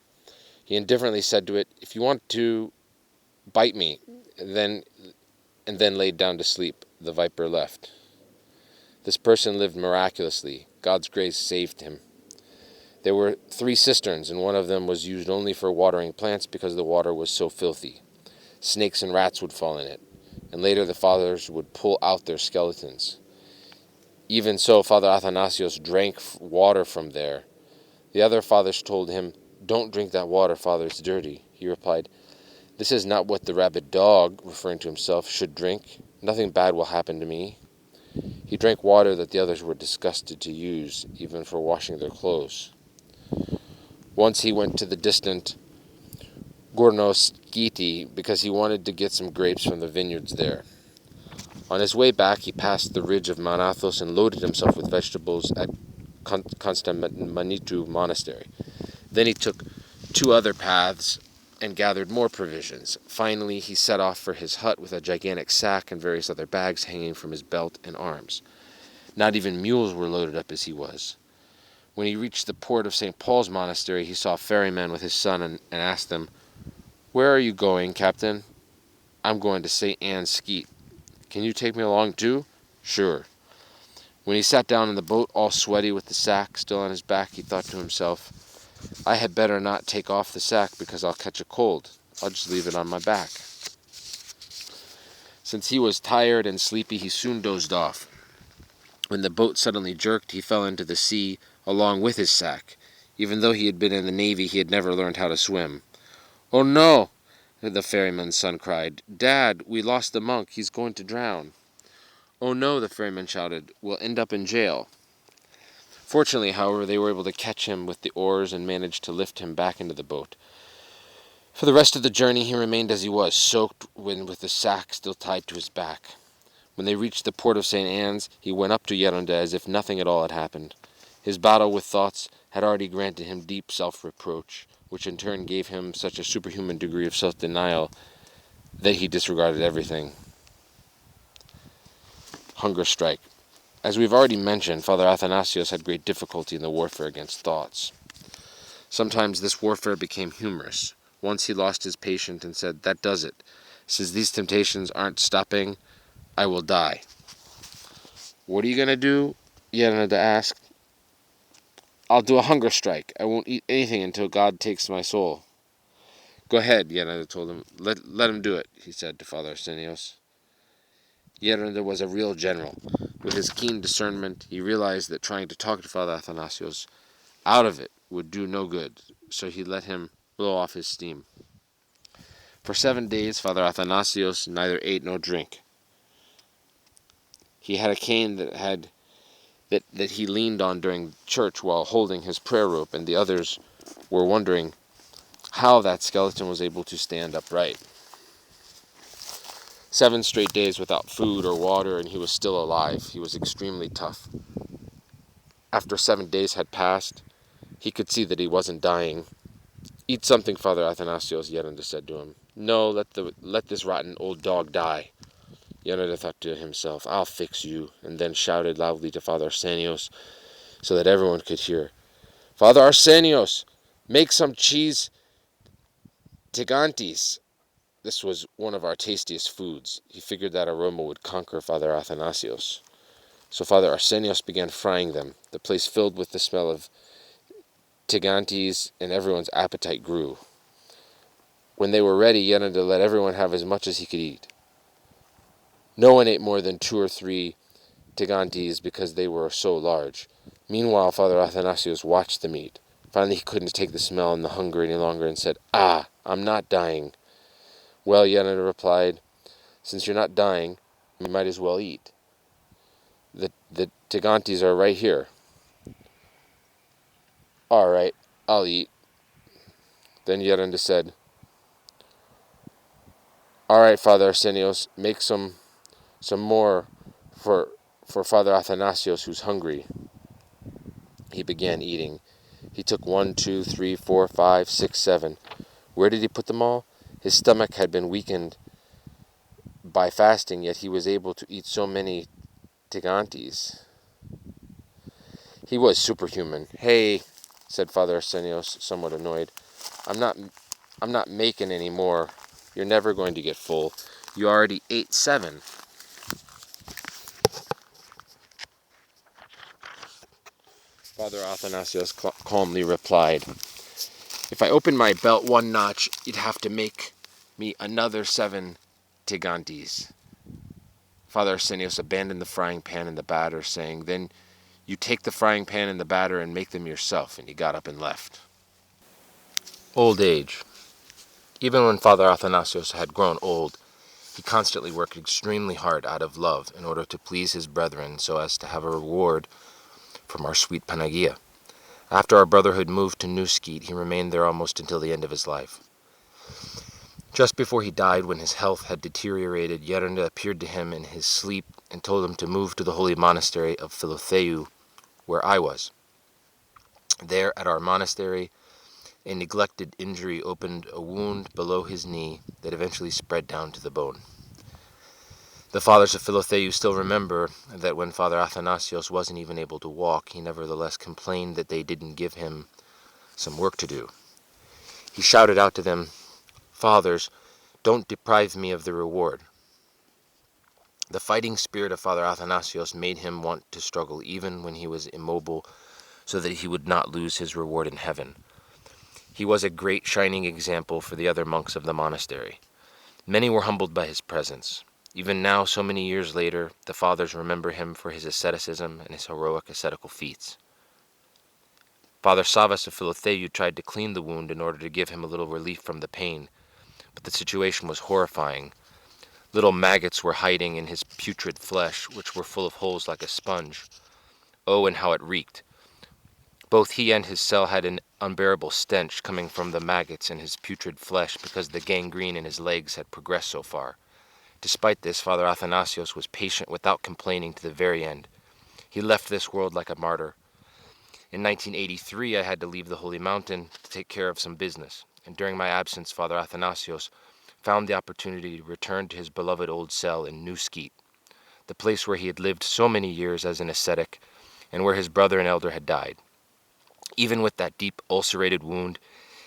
He indifferently said to it, "If you want to bite me," and then laid down to sleep. The viper left. This person lived miraculously. God's grace saved him. There were 3 cisterns, and one of them was used only for watering plants because the water was so filthy. Snakes and rats would fall in it, and later the fathers would pull out their skeletons. Even so, Father Athanasios drank water from there. The other fathers told him, "Don't drink that water, Father, it's dirty." He replied, "This is not what the rabid dog," referring to himself, "should drink. Nothing bad will happen to me." He drank water that the others were disgusted to use, even for washing their clothes. Once he went to the distant Skete because he wanted to get some grapes from the vineyards there. On his way back, he passed the ridge of Mount Athos and loaded himself with vegetables at Kampsanaos monastery. Then he took 2 other paths and gathered more provisions. Finally, he set off for his hut with a gigantic sack and various other bags hanging from his belt and arms. Not even mules were loaded up as he was. When he reached the port of St. Paul's monastery, he saw a ferryman with his son and asked them, "Where are you going, Captain?" "I'm going to St. Anne's Skete." "Can you take me along too?" "Sure." When he sat down in the boat, all sweaty with the sack still on his back, he thought to himself, "I had better not take off the sack because I'll catch a cold. I'll just leave it on my back." Since he was tired and sleepy, he soon dozed off. When the boat suddenly jerked, he fell into the sea along with his sack. Even though he had been in the Navy, he had never learned how to swim. "Oh no!" the ferryman's son cried. "Dad, we lost the monk. He's going to drown." "Oh no," the ferryman shouted. "We'll end up in jail." Fortunately, however, they were able to catch him with the oars and managed to lift him back into the boat. For the rest of the journey, he remained as he was, soaked with the sack still tied to his back. When they reached the port of St. Anne's, he went up to Ioannikios as if nothing at all had happened. His battle with thoughts had already granted him deep self-reproach, which in turn gave him such a superhuman degree of self-denial that he disregarded everything. Hunger strike. As we've already mentioned, Father Athanasios had great difficulty in the warfare against thoughts. Sometimes this warfare became humorous. Once he lost his patience and said, "That does it. Since these temptations aren't stopping, I will die." "What are you going to do?" Ioannikios asked. "I'll do a hunger strike. I won't eat anything until God takes my soul." "Go ahead," Ioannikios told him. Let him do it," he said to Father Arsenios. Yerunda was a real general. With his keen discernment, he realized that trying to talk to Father Athanasios out of it would do no good, so he let him blow off his steam. For 7 days, Father Athanasios neither ate nor drank. He had a cane that he leaned on during church while holding his prayer rope, and the others were wondering how that skeleton was able to stand upright. 7 straight days without food or water, and he was still alive. He was extremely tough. After 7 days had passed, he could see that he wasn't dying. "Eat something, Father Athanasios," Yerunda said to him. "No, let this rotten old dog die." Yerunda thought to himself, "I'll fix you," and then shouted loudly to Father Arsenios so that everyone could hear. "Father Arsenios, make some cheese tigantes." This was one of our tastiest foods. He figured that aroma would conquer Father Athanasios. So Father Arsenios began frying them. The place filled with the smell of tigantes, and everyone's appetite grew. When they were ready, Yerunda let everyone have as much as he could eat. No one ate more than 2 or 3 tigantes because they were so large. Meanwhile, Father Athanasios watched them eat. Finally, he couldn't take the smell and the hunger any longer and said, "Ah, I'm not dying." "Well," Yerunda replied, "since you're not dying, you might as well eat. The tigantes are right here." "All right, I'll eat." Then Yerunda said, "All right, Father Arsenios, make some more for Father Athanasios, who's hungry." He began eating. He took 1, 2, 3, 4, 5, 6, 7. Where did he put them all? His stomach had been weakened by fasting, yet he was able to eat so many tigantes. He was superhuman. "Hey," said Father Arsenios, somewhat annoyed, I'm not making any more. You're never going to get full. You already ate 7." Father Athanasios calmly replied, "If I opened my belt 1 notch, you'd have to make me another 7 tigantes." Father Arsenios abandoned the frying pan and the batter, saying, "Then you take the frying pan and the batter and make them yourself," and he got up and left. Old age. Even when Father Athanasios had grown old, he constantly worked extremely hard out of love in order to please his brethren so as to have a reward from our sweet Panagia. After our brotherhood moved to New Skete, he remained there almost until the end of his life. Just before he died, when his health had deteriorated, Yerunda appeared to him in his sleep and told him to move to the holy monastery of Philotheou, where I was. There, at our monastery, a neglected injury opened a wound below his knee that eventually spread down to the bone. The fathers of Philotheou still remember that when Father Athanasios wasn't even able to walk, he nevertheless complained that they didn't give him some work to do. He shouted out to them, "Fathers, don't deprive me of the reward." The fighting spirit of Father Athanasios made him want to struggle even when he was immobile so that he would not lose his reward in heaven. He was a great shining example for the other monks of the monastery. Many were humbled by his presence. Even now, so many years later, the fathers remember him for his asceticism and his heroic ascetical feats. Father Savas of Philotheou tried to clean the wound in order to give him a little relief from the pain, but the situation was horrifying. Little maggots were hiding in his putrid flesh, which were full of holes like a sponge. Oh, and how it reeked! Both he and his cell had an unbearable stench coming from the maggots in his putrid flesh because the gangrene in his legs had progressed so far. Despite this, Father Athanasios was patient without complaining to the very end. He left this world like a martyr. In 1983, I had to leave the Holy Mountain to take care of some business, and during my absence, Father Athanasios found the opportunity to return to his beloved old cell in New Skete, the place where he had lived so many years as an ascetic, and where his brother and elder had died. Even with that deep ulcerated wound,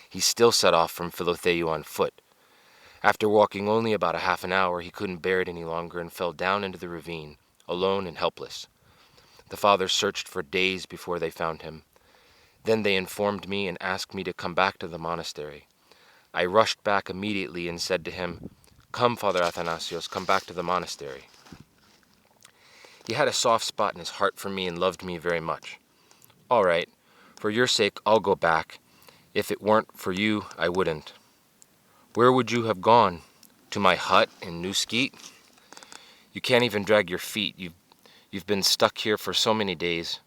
he still set off from Philotheou on foot. After walking only about a half an hour, he couldn't bear it any longer and fell down into the ravine, alone and helpless. The fathers searched for days before they found him. Then they informed me and asked me to come back to the monastery. I rushed back immediately and said to him, "Come, Father Athanasios, come back to the monastery." He had a soft spot in his heart for me and loved me very much. All right, for your sake I'll go back. If it weren't for you, I wouldn't. Where would you have gone? To my hut in New Skete? You can't even drag your feet. You've been stuck here for so many days.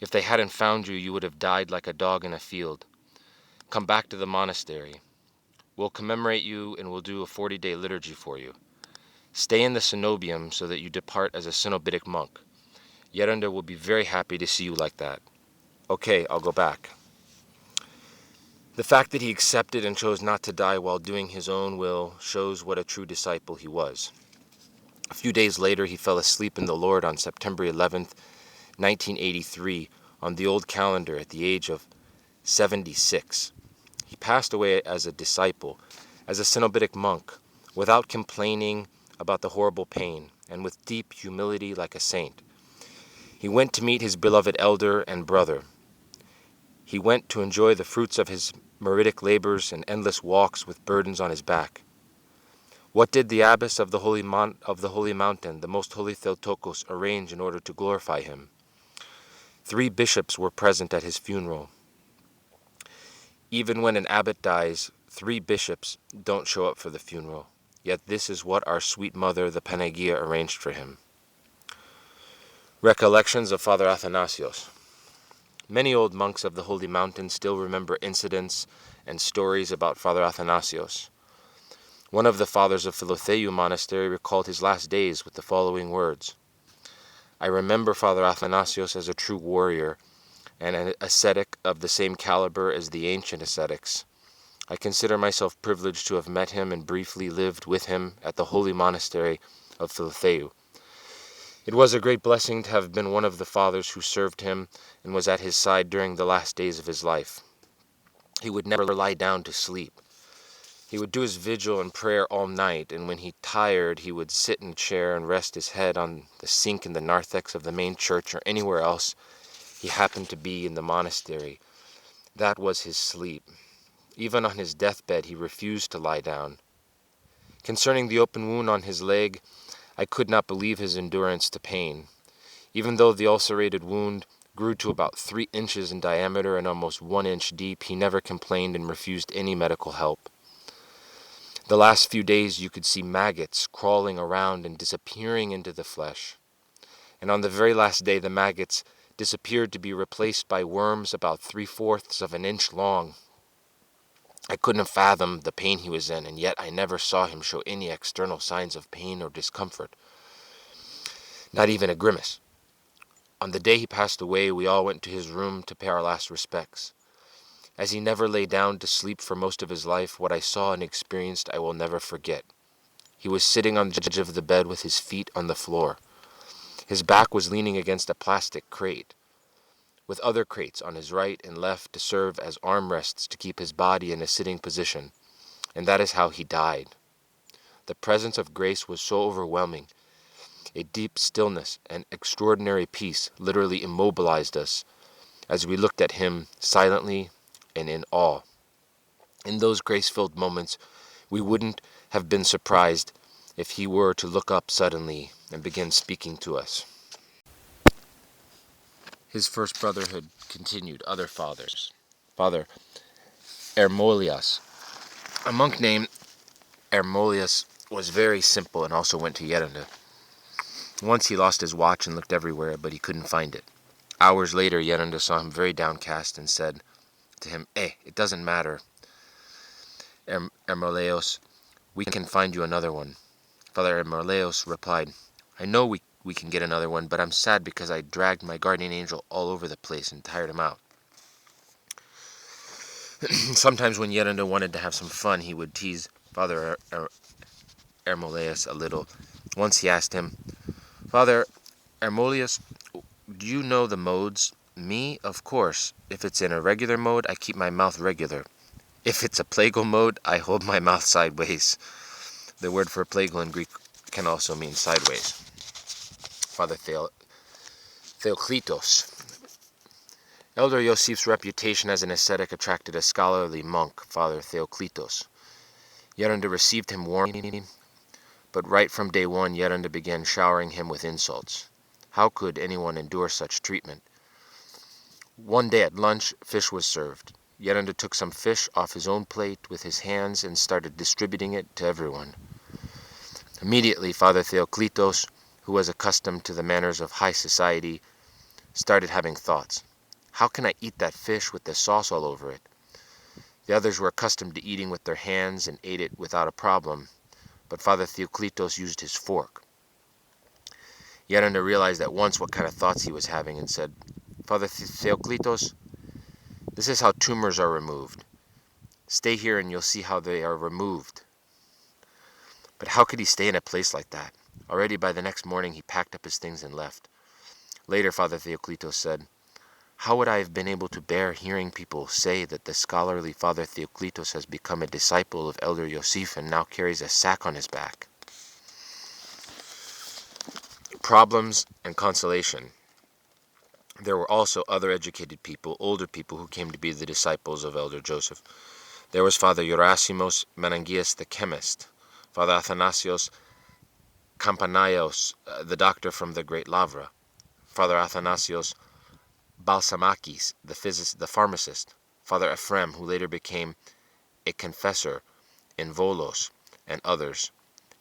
If they hadn't found you, you would have died like a dog in a field. Come back to the monastery. We'll commemorate you and we'll do a 40-day liturgy for you. Stay in the cenobium so that you depart as a cenobitic monk. Yerunda will be very happy to see you like that. Okay, I'll go back. The fact that he accepted and chose not to die while doing his own will shows what a true disciple he was. A few days later, he fell asleep in the Lord on September 11th, 1983, on the old calendar at the age of 76. He passed away as a disciple, as a cenobitic monk, without complaining about the horrible pain, and with deep humility like a saint. He went to meet his beloved elder and brother. He went to enjoy the fruits of his meritic labors and endless walks with burdens on his back. What did the abbess of the holy mountain, the most holy Theotokos, arrange in order to glorify him? 3 bishops were present at his funeral. Even when an abbot dies, 3 bishops don't show up for the funeral. Yet this is what our sweet mother, the Panagia, arranged for him. Recollections of Father Athanasios. Many old monks of the Holy Mountain still remember incidents and stories about Father Athanasios. One of the fathers of Philotheou monastery recalled his last days with the following words: I remember Father Athanasios as a true warrior and an ascetic of the same caliber as the ancient ascetics. I consider myself privileged to have met him and briefly lived with him at the holy monastery of Philotheou. It was a great blessing to have been one of the fathers who served him and was at his side during the last days of his life. He would never lie down to sleep. He would do his vigil and prayer all night, and when he tired, he would sit in a chair and rest his head on the sink in the narthex of the main church or anywhere else he happened to be in the monastery. That was his sleep. Even on his deathbed, he refused to lie down. Concerning the open wound on his leg, I could not believe his endurance to pain. Even though the ulcerated wound grew to about 3 inches in diameter and almost 1 inch deep, he never complained and refused any medical help. The last few days you could see maggots crawling around and disappearing into the flesh. And on the very last day the maggots disappeared to be replaced by worms about 3/4 of an inch long. I couldn't have fathomed the pain he was in, and yet I never saw him show any external signs of pain or discomfort. Not even a grimace. On the day he passed away, we all went to his room to pay our last respects. As he never lay down to sleep for most of his life, what I saw and experienced I will never forget. He was sitting on the edge of the bed with his feet on the floor. His back was leaning against a plastic crate, with other crates on his right and left to serve as armrests to keep his body in a sitting position, and that is how he died. The presence of grace was so overwhelming. A deep stillness and extraordinary peace literally immobilized us as we looked at him silently and in awe. In those grace-filled moments, we wouldn't have been surprised if he were to look up suddenly and begin speaking to us. His first brotherhood continued. Other fathers. Father Hermolias. A monk named Hermolias was very simple and also went to Yerunda. Once he lost his watch and looked everywhere, but he couldn't find it. Hours later, Yerunda saw him very downcast and said to him, it doesn't matter, Hermolios, we can find you another one. Father Hermolios replied, I know we can get another one, but I'm sad because I dragged my guardian angel all over the place and tired him out. Sometimes when Yerunda wanted to have some fun, he would tease Father Hermolios a little. Once he asked him, Father Hermolios, do you know the modes? Me, of course. If it's in a regular mode, I keep my mouth regular. If it's a plagal mode, I hold my mouth sideways. The word for plagal in Greek can also mean sideways. Father Theoklitos. Elder Yosef's reputation as an ascetic attracted a scholarly monk, Father Theoklitos. Yerunda received him warmly, but right from day one, Yerunda began showering him with insults. How could anyone endure such treatment? One day at lunch, fish was served. Yeranda took some fish off his own plate with his hands and started distributing it to everyone. Immediately, Father Theoklitos, who was accustomed to the manners of high society, started having thoughts. How can I eat that fish with the sauce all over it? The others were accustomed to eating with their hands and ate it without a problem, but Father Theoklitos used his fork. Yeranda realized at once what kind of thoughts he was having and said, Father Theoklitos, this is how tumors are removed. Stay here and you'll see how they are removed. But how could he stay in a place like that? Already by the next morning he packed up his things and left. Later, Father Theoklitos said, how would I have been able to bear hearing people say that the scholarly Father Theoklitos has become a disciple of Elder Yosef and now carries a sack on his back? Problems and consolation. There were also other educated people, older people, who came to be the disciples of Elder Joseph. There was Father Ioannikios Menangias the chemist, Father Athanasios Kampsanaos, the doctor from the Great Lavra, Father Athanasios Balsamakis, the pharmacist, Father Ephraim, who later became a confessor in Volos, and others.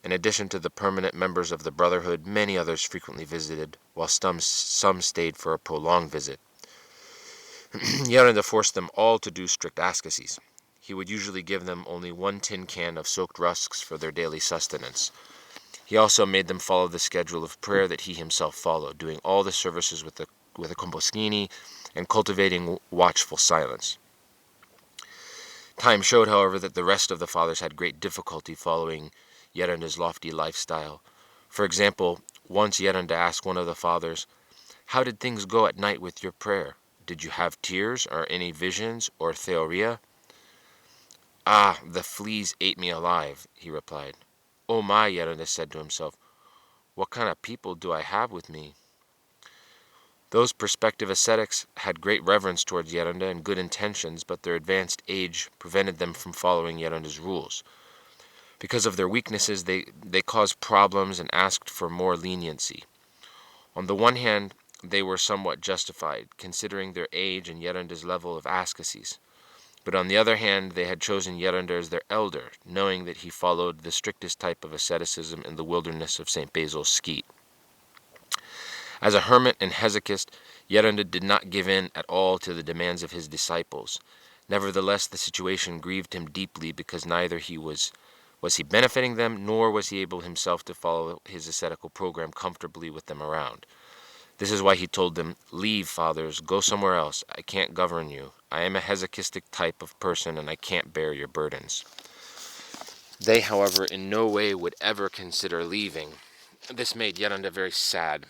In addition to the permanent members of the brotherhood, many others frequently visited, while some stayed for a prolonged visit. Yeranda forced them all to do strict ascesis. He would usually give them only 1 tin can of soaked rusks for their daily sustenance. He also made them follow the schedule of prayer that he himself followed, doing all the services with a komposkini and cultivating watchful silence. Time showed, however, that the rest of the fathers had great difficulty following Yeranda's lofty lifestyle. For example, once Yeranda asked one of the fathers, how did things go at night with your prayer? Did you have tears or any visions or theoria? Ah, the fleas ate me alive, he replied. Oh my, Yeranda said to himself, what kind of people do I have with me? Those prospective ascetics had great reverence towards Yeranda and good intentions, but their advanced age prevented them from following Yeranda's rules. Because of their weaknesses, they caused problems and asked for more leniency. On the one hand, they were somewhat justified, considering their age and Yeranda's level of ascesis. But on the other hand, they had chosen Yeranda as their elder, knowing that he followed the strictest type of asceticism in the wilderness of St. Basil's Skete. As a hermit and hesychast, Yeranda did not give in at all to the demands of his disciples. Nevertheless, the situation grieved him deeply because neither was he benefiting them, nor was he able himself to follow his ascetical program comfortably with them around. This is why he told them, leave, fathers, go somewhere else. I can't govern you. I am a hesychistic type of person and I can't bear your burdens. They, however, in no way would ever consider leaving. This made Yeranda very sad.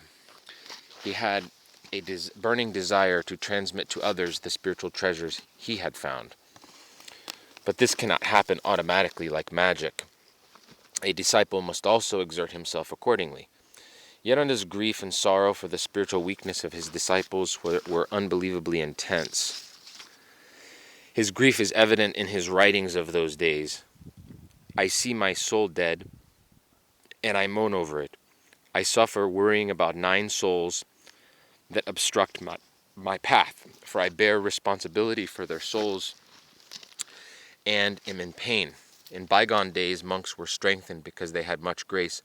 He had a burning desire to transmit to others the spiritual treasures he had found. But this cannot happen automatically like magic. A disciple must also exert himself accordingly. Yeranda's grief and sorrow for the spiritual weakness of his disciples were unbelievably intense. His grief is evident in his writings of those days. I see my soul dead, and I moan over it. I suffer worrying about 9 souls that obstruct my path, for I bear responsibility for their souls and am in pain. In bygone days, monks were strengthened because they had much grace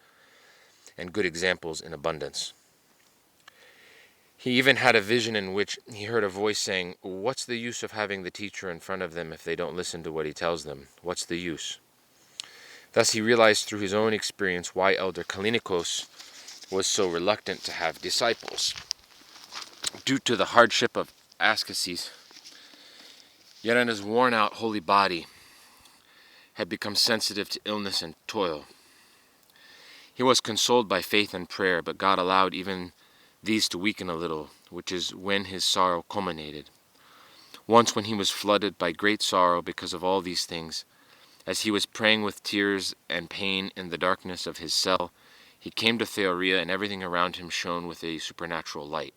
and good examples in abundance. He even had a vision in which he heard a voice saying, what's the use of having the teacher in front of them if they don't listen to what he tells them? What's the use? Thus he realized through his own experience why Elder Ioannikios was so reluctant to have disciples. Due to the hardship of ascesis, Yeranda's worn-out holy body had become sensitive to illness and toil. He was consoled by faith and prayer, but God allowed even these to weaken a little, which is when his sorrow culminated. Once when he was flooded by great sorrow because of all these things, as he was praying with tears and pain in the darkness of his cell, he came to Theoria and everything around him shone with a supernatural light.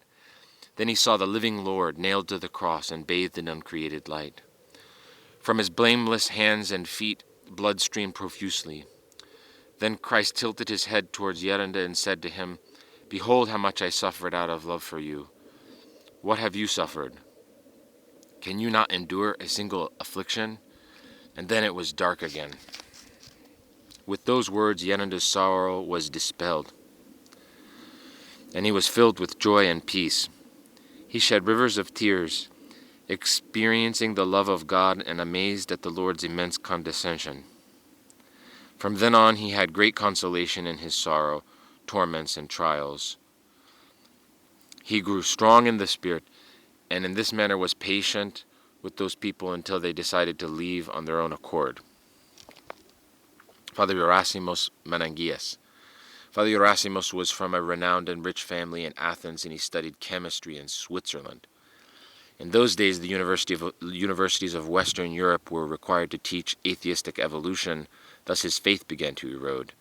Then he saw the living Lord nailed to the cross and bathed in uncreated light. From his blameless hands and feet blood streamed profusely. Then Christ tilted his head towards Yeranda and said to him, Behold how much I suffered out of love for you. What have you suffered? Can you not endure a single affliction?" And then it was dark again. With those words, Yeranda's sorrow was dispelled, and he was filled with joy and peace. He shed rivers of tears, experiencing the love of God and amazed at the Lord's immense condescension. From then on, he had great consolation in his sorrow, torments, and trials. He grew strong in the Spirit, and in this manner was patient with those people until they decided to leave on their own accord. Father Arsenios Menangias. Father Arsenios was from a renowned and rich family in Athens, and he studied chemistry in Switzerland. In those days, the universities of Western Europe were required to teach atheistic evolution, thus his faith began to erode.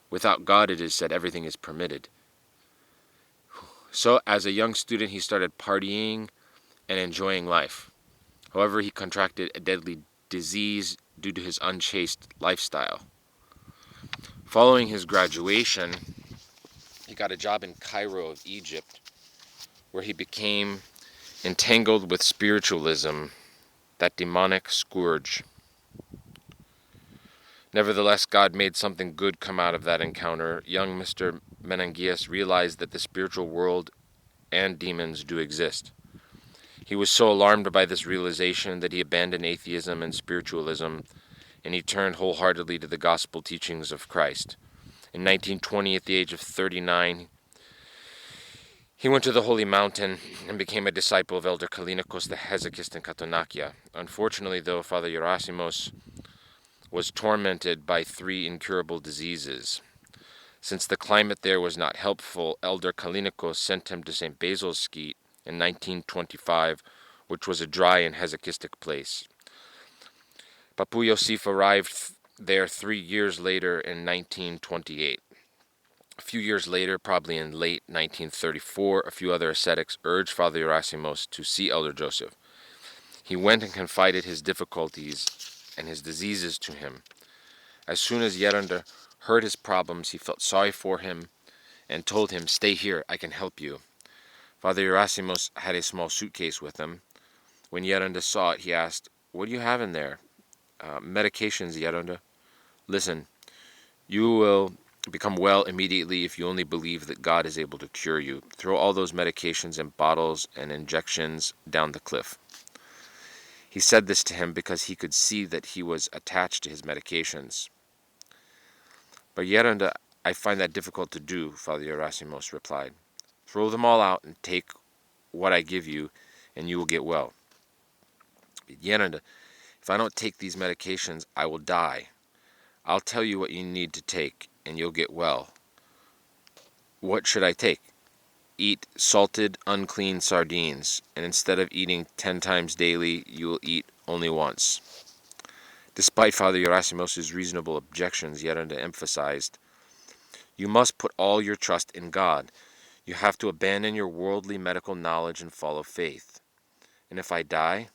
Without God, it is said, everything is permitted. So, as a young student, he started partying and enjoying life. However, he contracted a deadly disease due to his unchaste lifestyle. Following his graduation, he got a job in Cairo of Egypt, where he became entangled with spiritualism, that demonic scourge. Nevertheless, God made something good come out of that encounter. Young Mr. Menangias realized that the spiritual world and demons do exist. He was so alarmed by this realization that he abandoned atheism and spiritualism, and he turned wholeheartedly to the gospel teachings of Christ. In 1920, at the age of 39, he went to the Holy Mountain and became a disciple of Elder Ioannikios the HESYCHAST in Katounakia. Unfortunately, though, Father Arsenios was tormented by 3 incurable diseases. Since the climate there was not helpful, Elder Ioannikios sent him to St. Basil's Skete in 1925, which was a dry and hesychistic place. Papu Yosef arrived there 3 years later in 1928. A few years later, probably in late 1934, a few other ascetics urged Father Arsenios to see Elder Joseph. He went and confided his difficulties and his diseases to him. As soon as Yeranda heard his problems, he felt sorry for him and told him, "Stay here, I can help you." Father Arsenios had a small suitcase with him. When Yeranda saw it, he asked, "What do you have in there?" "Medications, Yeranda." "Listen, you will become well immediately if you only believe that God is able to cure you. Throw all those medications and bottles and injections down the cliff." He said this to him because he could see that he was attached to his medications. "But Yeranda, I find that difficult to do," Father Arsenios replied. "Throw them all out and take what I give you, and you will get well." "Yeranda, if I don't take these medications, I will die. I'll tell you what you need to take, and you'll get well." "What should I take?" "Eat salted, unclean sardines, and instead of eating 10 times daily, you will eat only once." Despite Father Arsenios' reasonable objections, Yeranda emphasized, "You must put all your trust in God. You have to abandon your worldly medical knowledge and follow faith. And if I die,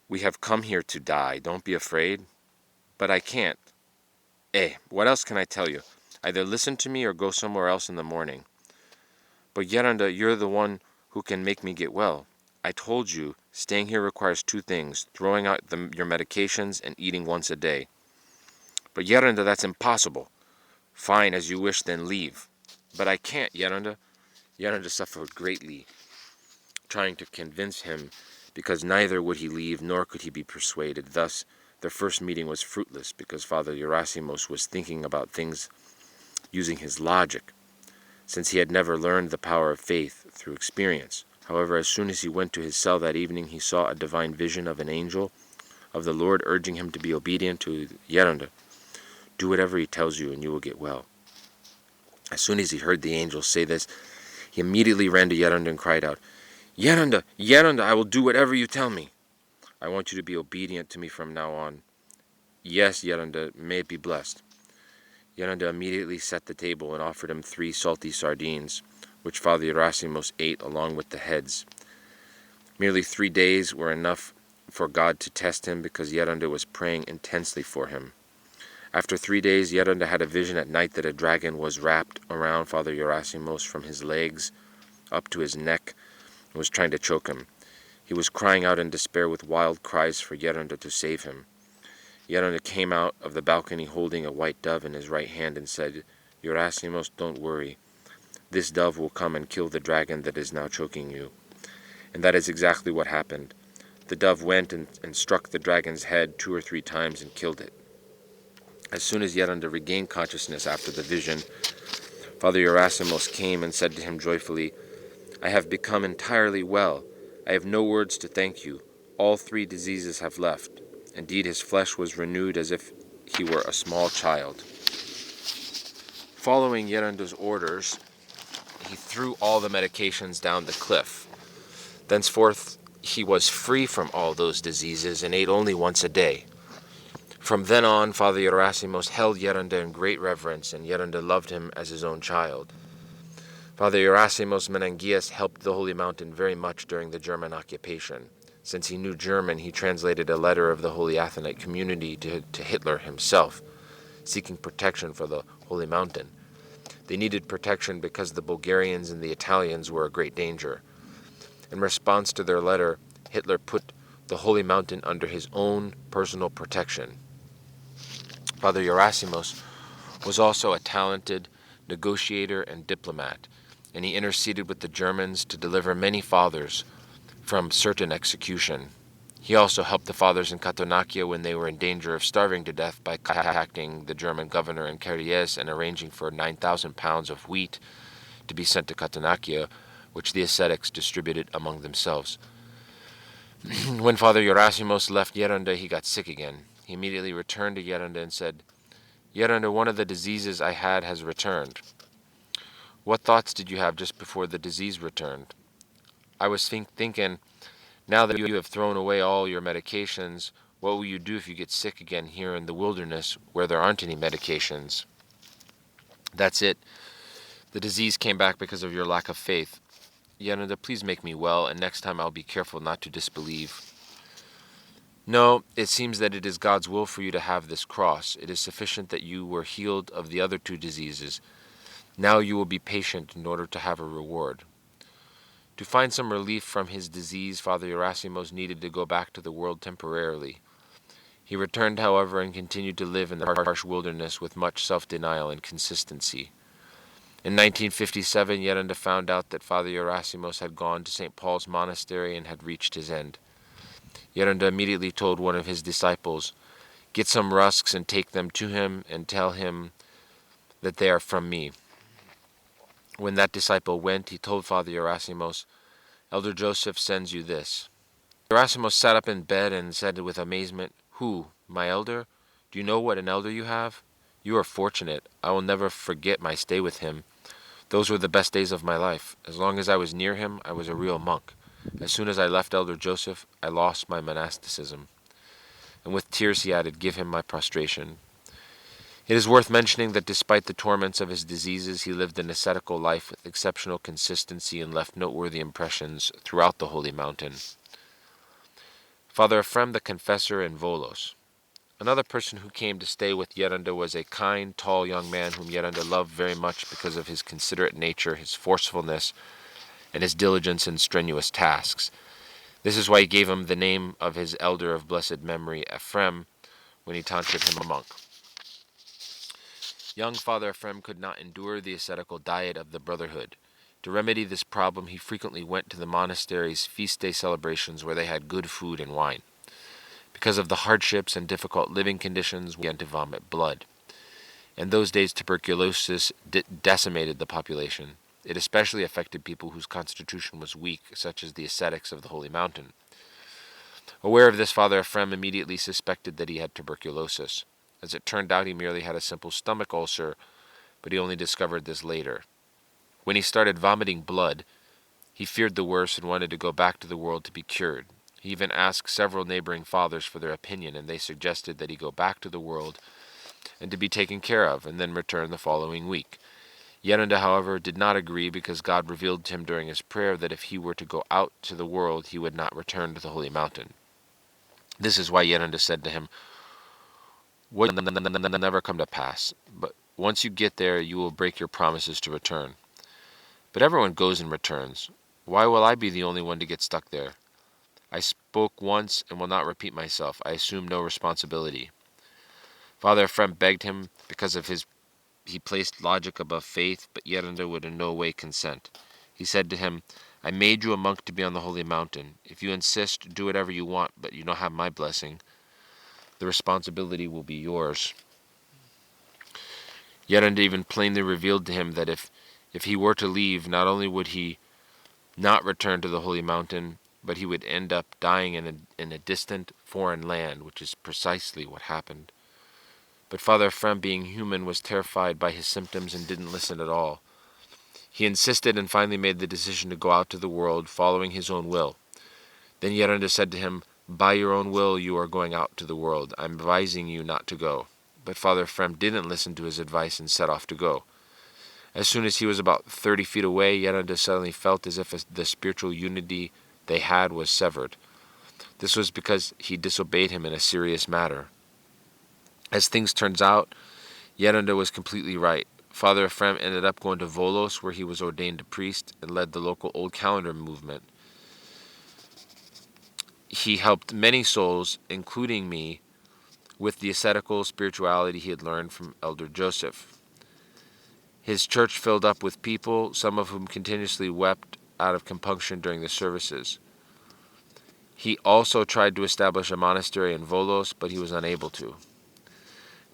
we have come here to die. Don't be afraid." "But I can't." What else can I tell you? Either listen to me or go somewhere else in the morning." "But Yeranda, you're the one who can make me get well. I told you, staying here requires 2 things, throwing out your medications and eating once a day." "But Yeranda, that's impossible." "Fine, as you wish, then leave." "But I can't, Yeranda." Yeranda suffered greatly, trying to convince him, because neither would he leave nor could he be persuaded. Thus, their first meeting was fruitless, because Father Arsenios was thinking about things using his logic, since he had never learned the power of faith through experience. However, as soon as he went to his cell that evening, he saw a divine vision of an angel of the Lord urging him to be obedient to Yeranda. "Do whatever he tells you, and you will get well." As soon as he heard the angel say this, he immediately ran to Yeranda and cried out, "Yeranda, Yeranda, I will do whatever you tell me. I want you to be obedient to me from now on." "Yes, Yeranda, may it be blessed." Yeranda immediately set the table and offered him 3 salty sardines, which Father Arsenios ate along with the heads. Merely 3 days were enough for God to test him, because Yeranda was praying intensely for him. After 3 days, Yerunda had a vision at night that a dragon was wrapped around Father Arsenios from his legs up to his neck and was trying to choke him. He was crying out in despair with wild cries for Yerunda to save him. Yerunda came out of the balcony holding a white dove in his right hand and said, Arsenios, don't worry. This dove will come and kill the dragon that is now choking you. And that is exactly what happened. The dove went and struck the dragon's head 2 or 3 times and killed it. As soon as Yerunda regained consciousness after the vision, Father Arsenios came and said to him joyfully, I have become entirely well. I have no words to thank you. All 3 diseases have left. Indeed, his flesh was renewed as if he were a small child. Following Yerunda's orders, he threw all the medications down the cliff. Thenceforth, he was free from all those diseases and ate only once a day. From then on, Father Arsenios held Yerunda in great reverence, and Yerunda loved him as his own child. Father Arsenios Menengius helped the Holy Mountain very much during the German occupation. Since he knew German, he translated a letter of the Holy Athanite community to Hitler himself, seeking protection for the Holy Mountain. They needed protection because the Bulgarians and the Italians were a great danger. In response to their letter, Hitler put the Holy Mountain under his own personal protection. Father Arsenios was also a talented negotiator and diplomat, and he interceded with the Germans to deliver many fathers from certain execution. He also helped the fathers in Katounakia when they were in danger of starving to death by contacting the German governor in Skete and arranging for 9,000 pounds of wheat to be sent to Katounakia, which the ascetics distributed among themselves. When Father Arsenios left Yerunda, he got sick again. He immediately returned to Yerunda and said, Yerunda, one of the diseases I had has returned. What thoughts did you have just before the disease returned? I was thinking, now that you have thrown away all your medications, what will you do if you get sick again here in the wilderness where there aren't any medications? That's it. The disease came back because of your lack of faith. Yerunda, please make me well, and next time I'll be careful not to disbelieve. No, it seems that it is God's will for you to have this cross. It is sufficient that you were healed of the other 2 diseases. Now you will be patient in order to have a reward. To find some relief from his disease, Father Arsenios needed to go back to the world temporarily. He returned, however, and continued to live in the harsh wilderness with much self-denial and consistency. In 1957, Yerunda found out that Father Arsenios had gone to St. Paul's monastery and had reached his end. Yerunda immediately told one of his disciples, get some rusks and take them to him and tell him that they are from me. When that disciple went, he told Father Arsenios, Elder Joseph sends you this. Arsenios sat up in bed and said with amazement, Who, my elder? Do you know what an elder you have? You are fortunate. I will never forget my stay with him. Those were the best days of my life. As long as I was near him, I was a real monk. As soon as I left Elder Joseph, I lost my monasticism. And with tears he added, Give him my prostration. It is worth mentioning that despite the torments of his diseases, he lived an ascetical life with exceptional consistency and left noteworthy impressions throughout the Holy Mountain. Father Ephraim the Confessor in Volos. Another person who came to stay with Yerunda was a kind, tall young man whom Yerunda loved very much because of his considerate nature, his forcefulness, and his diligence in strenuous tasks. This is why he gave him the name of his elder of blessed memory, Ephraim, when he tonsured him a monk. Young Father Ephraim could not endure the ascetical diet of the brotherhood. To remedy this problem, he frequently went to the monastery's feast day celebrations where they had good food and wine. Because of the hardships and difficult living conditions, we began to vomit blood. In those days, tuberculosis decimated the population. It especially affected people whose constitution was weak, such as the ascetics of the Holy Mountain. Aware of this, Father Ephraim immediately suspected that he had tuberculosis. As it turned out, he merely had a simple stomach ulcer, but he only discovered this later. When he started vomiting blood, he feared the worst and wanted to go back to the world to be cured. He even asked several neighboring fathers for their opinion, and they suggested that he go back to the world and to be taken care of, and then return the following week. Yerunda, however, did not agree because God revealed to him during his prayer that if he were to go out to the world, he would not return to the Holy Mountain. This is why Yerunda said to him, what will never come to pass. But once you get there, you will break your promises to return. But everyone goes and returns. Why will I be the only one to get stuck there? I spoke once and will not repeat myself. I assume no responsibility. Father Ephraim begged him because of he placed logic above faith, but Yerunda would in no way consent. He said to him, I made you a monk to be on the holy mountain. If you insist, do whatever you want, but you don't have my blessing. The responsibility will be yours. Yerunda even plainly revealed to him that if he were to leave, not only would he not return to the holy mountain, but he would end up dying in a distant foreign land, which is precisely what happened. But Father Ephraim, being human, was terrified by his symptoms and didn't listen at all. He insisted and finally made the decision to go out to the world, following his own will. Then Yerunda said to him, by your own will you are going out to the world. I'm advising you not to go. But Father Ephraim didn't listen to his advice and set off to go. As soon as he was about 30 feet away, Yerunda suddenly felt as if the spiritual unity they had was severed. This was because he disobeyed him in a serious matter. As things turns out, Yerunda was completely right. Father Ephraim ended up going to Volos, where he was ordained a priest and led the local Old Calendar movement. He helped many souls, including me, with the ascetical spirituality he had learned from Elder Joseph. His church filled up with people, some of whom continuously wept out of compunction during the services. He also tried to establish a monastery in Volos, but he was unable to.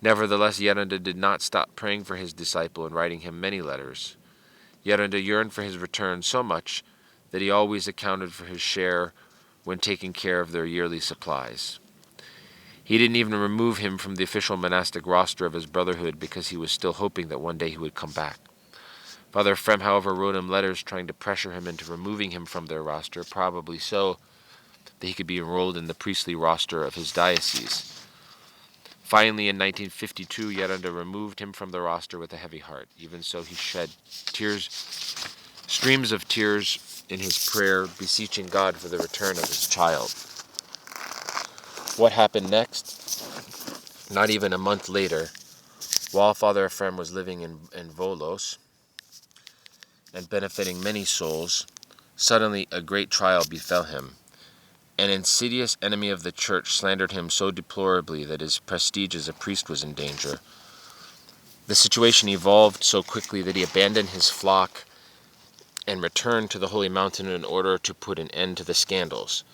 Nevertheless, Yerunda did not stop praying for his disciple and writing him many letters. Yerunda yearned for his return so much that he always accounted for his share when taking care of their yearly supplies. He didn't even remove him from the official monastic roster of his brotherhood because he was still hoping that one day he would come back. Father Ephraim, however, wrote him letters trying to pressure him into removing him from their roster, probably so that he could be enrolled in the priestly roster of his diocese. Finally, in 1952, Yerunda removed him from the roster with a heavy heart. Even so, he shed streams of tears in his prayer, beseeching God for the return of his child. What happened next? Not even a month later, while Father Ephraim was living in Volos and benefiting many souls, suddenly a great trial befell him. An insidious enemy of the church slandered him so deplorably that his prestige as a priest was in danger. The situation evolved so quickly that he abandoned his flock and returned to the holy mountain in order to put an end to the scandals.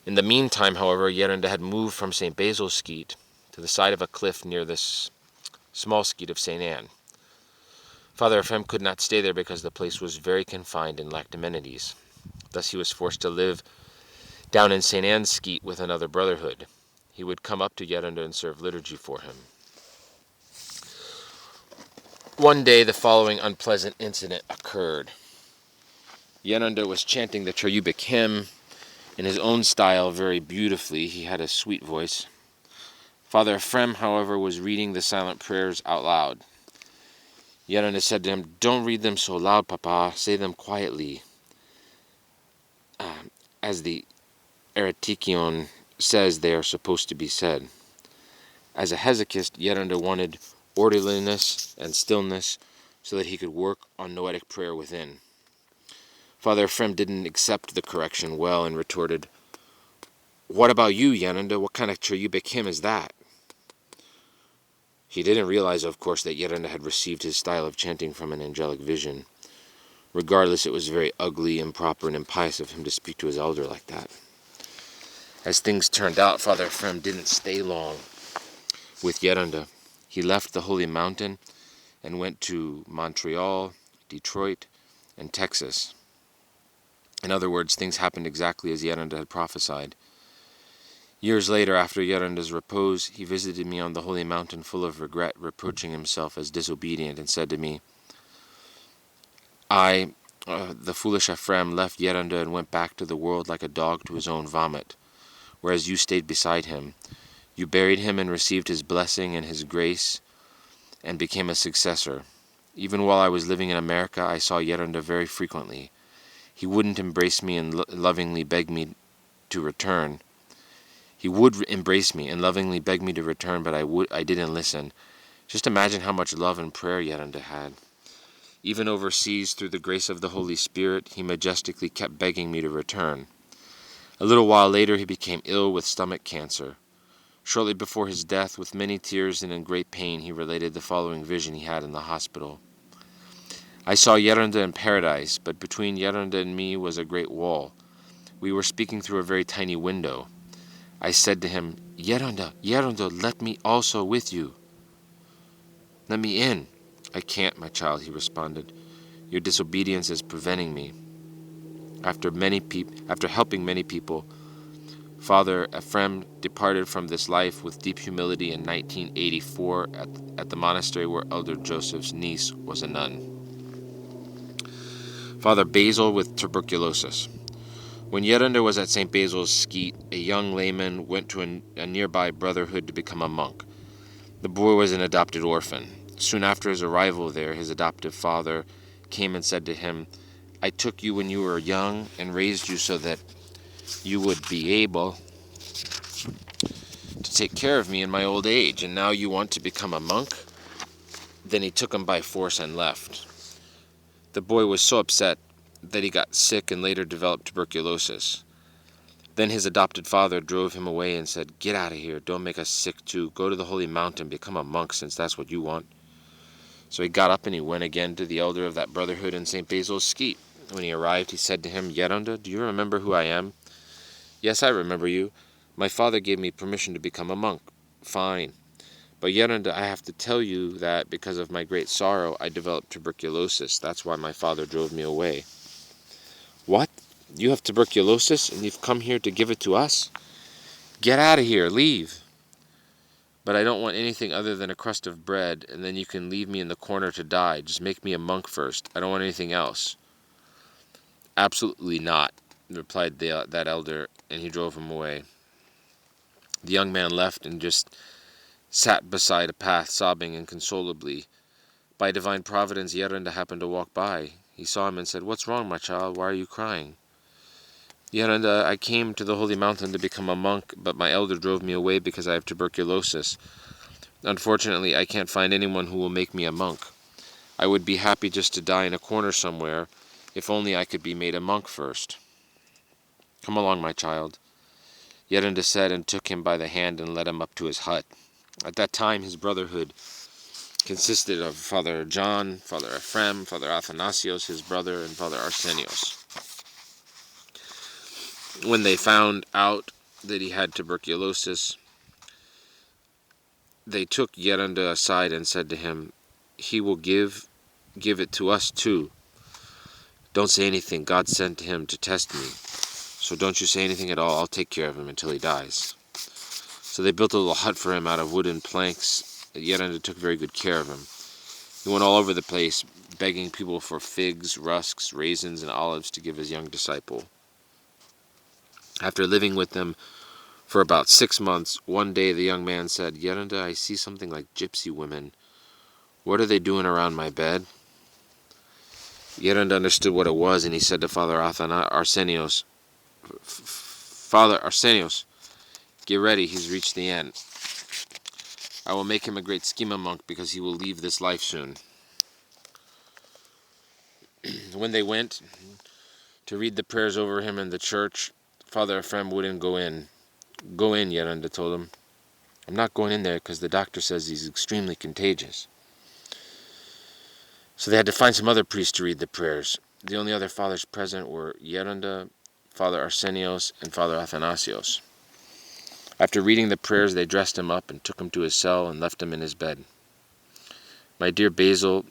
In the meantime, however, Yerunda had moved from St. Basil's Skete to the side of a cliff near this small Skete of St. Anne. Father Ephraim could not stay there because the place was very confined and lacked amenities. Thus he was forced to live down in St. Anne's Skete with another brotherhood. He would come up to Yerunda and serve liturgy for him. One day, the following unpleasant incident occurred. Yerunda was chanting the cherubic hymn in his own style very beautifully. He had a sweet voice. Father Ephraim, however, was reading the silent prayers out loud. Yerunda said to him, "Don't read them so loud, Papa. Say them quietly. As the Eretychion says they are supposed to be said." As a hesychast, Yerunda wanted orderliness and stillness so that he could work on noetic prayer within. Father Ephraim didn't accept the correction well and retorted, "What about you, Yerunda? What kind of cherubic hymn is that?" He didn't realize, of course, that Yerunda had received his style of chanting from an angelic vision. Regardless, it was very ugly, improper, and impious of him to speak to his elder like that. As things turned out, Father Ephraim didn't stay long with Yerunda. He left the Holy Mountain and went to Montreal, Detroit, and Texas. In other words, things happened exactly as Yerunda had prophesied. Years later, after Yerunda's repose, he visited me on the Holy Mountain full of regret, reproaching himself as disobedient, and said to me, "I, the foolish Ephraim, left Yerunda and went back to the world like a dog to his own vomit, whereas you stayed beside him. You buried him and received his blessing and his grace and became a successor. Even while I was living in America, I saw Yerunda very frequently. He wouldn't embrace me and lovingly beg me to return. He would embrace me and lovingly beg me to return, but I didn't listen. Just imagine how much love and prayer Yerunda had. Even overseas, through the grace of the Holy Spirit, he majestically kept begging me to return. A little while later, he became ill with stomach cancer. Shortly before his death, with many tears and in great pain, he related the following vision he had in the hospital. I saw Yerunda in paradise, but between Yerunda and me was a great wall. We were speaking through a very tiny window. I said to him, Yerunda, let me also with you. Let me in. I can't, my child, he responded. Your disobedience is preventing me. After helping many people, Father Ephraim departed from this life with deep humility in 1984 at the monastery where Elder Joseph's niece was a nun. Father Basil with tuberculosis. When Yerunda was at St. Basil's Skete, a young layman went to a nearby brotherhood to become a monk. The boy was an adopted orphan. Soon after his arrival there, his adoptive father came and said to him, I took you when you were young and raised you so that you would be able to take care of me in my old age, and now you want to become a monk? Then he took him by force and left. The boy was so upset that he got sick and later developed tuberculosis. Then his adopted father drove him away and said, Get out of here, don't make us sick too. Go to the holy mountain, become a monk since that's what you want. So he got up and he went again to the elder of that brotherhood in St. Basil's Skete. When he arrived, he said to him, Yerunda, do you remember who I am? Yes, I remember you. My father gave me permission to become a monk. Fine. But Yerunda, I have to tell you that because of my great sorrow, I developed tuberculosis. That's why my father drove me away. What? You have tuberculosis and you've come here to give it to us? Get out of here, leave. But I don't want anything other than a crust of bread, and then you can leave me in the corner to die. Just make me a monk first. I don't want anything else. Absolutely not, replied that elder, and he drove him away. The young man left and just sat beside a path, sobbing inconsolably. By divine providence, Yerunda happened to walk by. He saw him and said, What's wrong, my child? Why are you crying? Yerunda, I came to the holy mountain to become a monk, but my elder drove me away because I have tuberculosis. Unfortunately, I can't find anyone who will make me a monk. I would be happy just to die in a corner somewhere, if only I could be made a monk first. Come along, my child. Yerunda said and took him by the hand and led him up to his hut. At that time, his brotherhood consisted of Father John, Father Ephraim, Father Athanasios, his brother, and Father Arsenios. When they found out that he had tuberculosis, they took Yerunda aside and said to him, He will give it to us too. Don't say anything. God sent him to test me. So don't you say anything at all. I'll take care of him until he dies. So they built a little hut for him out of wooden planks. Yerunda took very good care of him. He went all over the place, begging people for figs, rusks, raisins, and olives to give his young disciple. After living with them for about 6 months, one day the young man said, Yerunda, I see something like gypsy women. What are they doing around my bed? Yerunda understood what it was, and he said to Father Arsenios, Father Arsenios, get ready, he's reached the end. I will make him a great schema monk because he will leave this life soon. When they went to read the prayers over him in the church, Father Ephraim wouldn't go in. Go in, Yerunda told him. I'm not going in there because the doctor says he's extremely contagious. So they had to find some other priests to read the prayers. The only other fathers present were Yerunda, Father Arsenios, and Father Athanasios. After reading the prayers, they dressed him up and took him to his cell and left him in his bed. My dear Basil,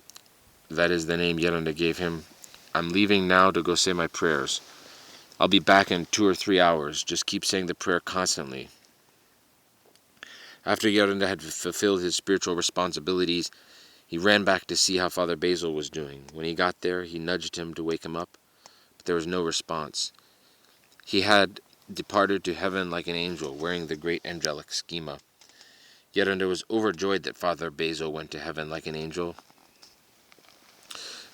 that is the name Yerunda gave him, I'm leaving now to go say my prayers. I'll be back in 2 or 3 hours. Just keep saying the prayer constantly. After Yerunda had fulfilled his spiritual responsibilities, he ran back to see how Father Basil was doing. When he got there, he nudged him to wake him up, but there was no response. He had departed to heaven like an angel, wearing the great angelic schema. Yerunda was overjoyed that Father Basil went to heaven like an angel.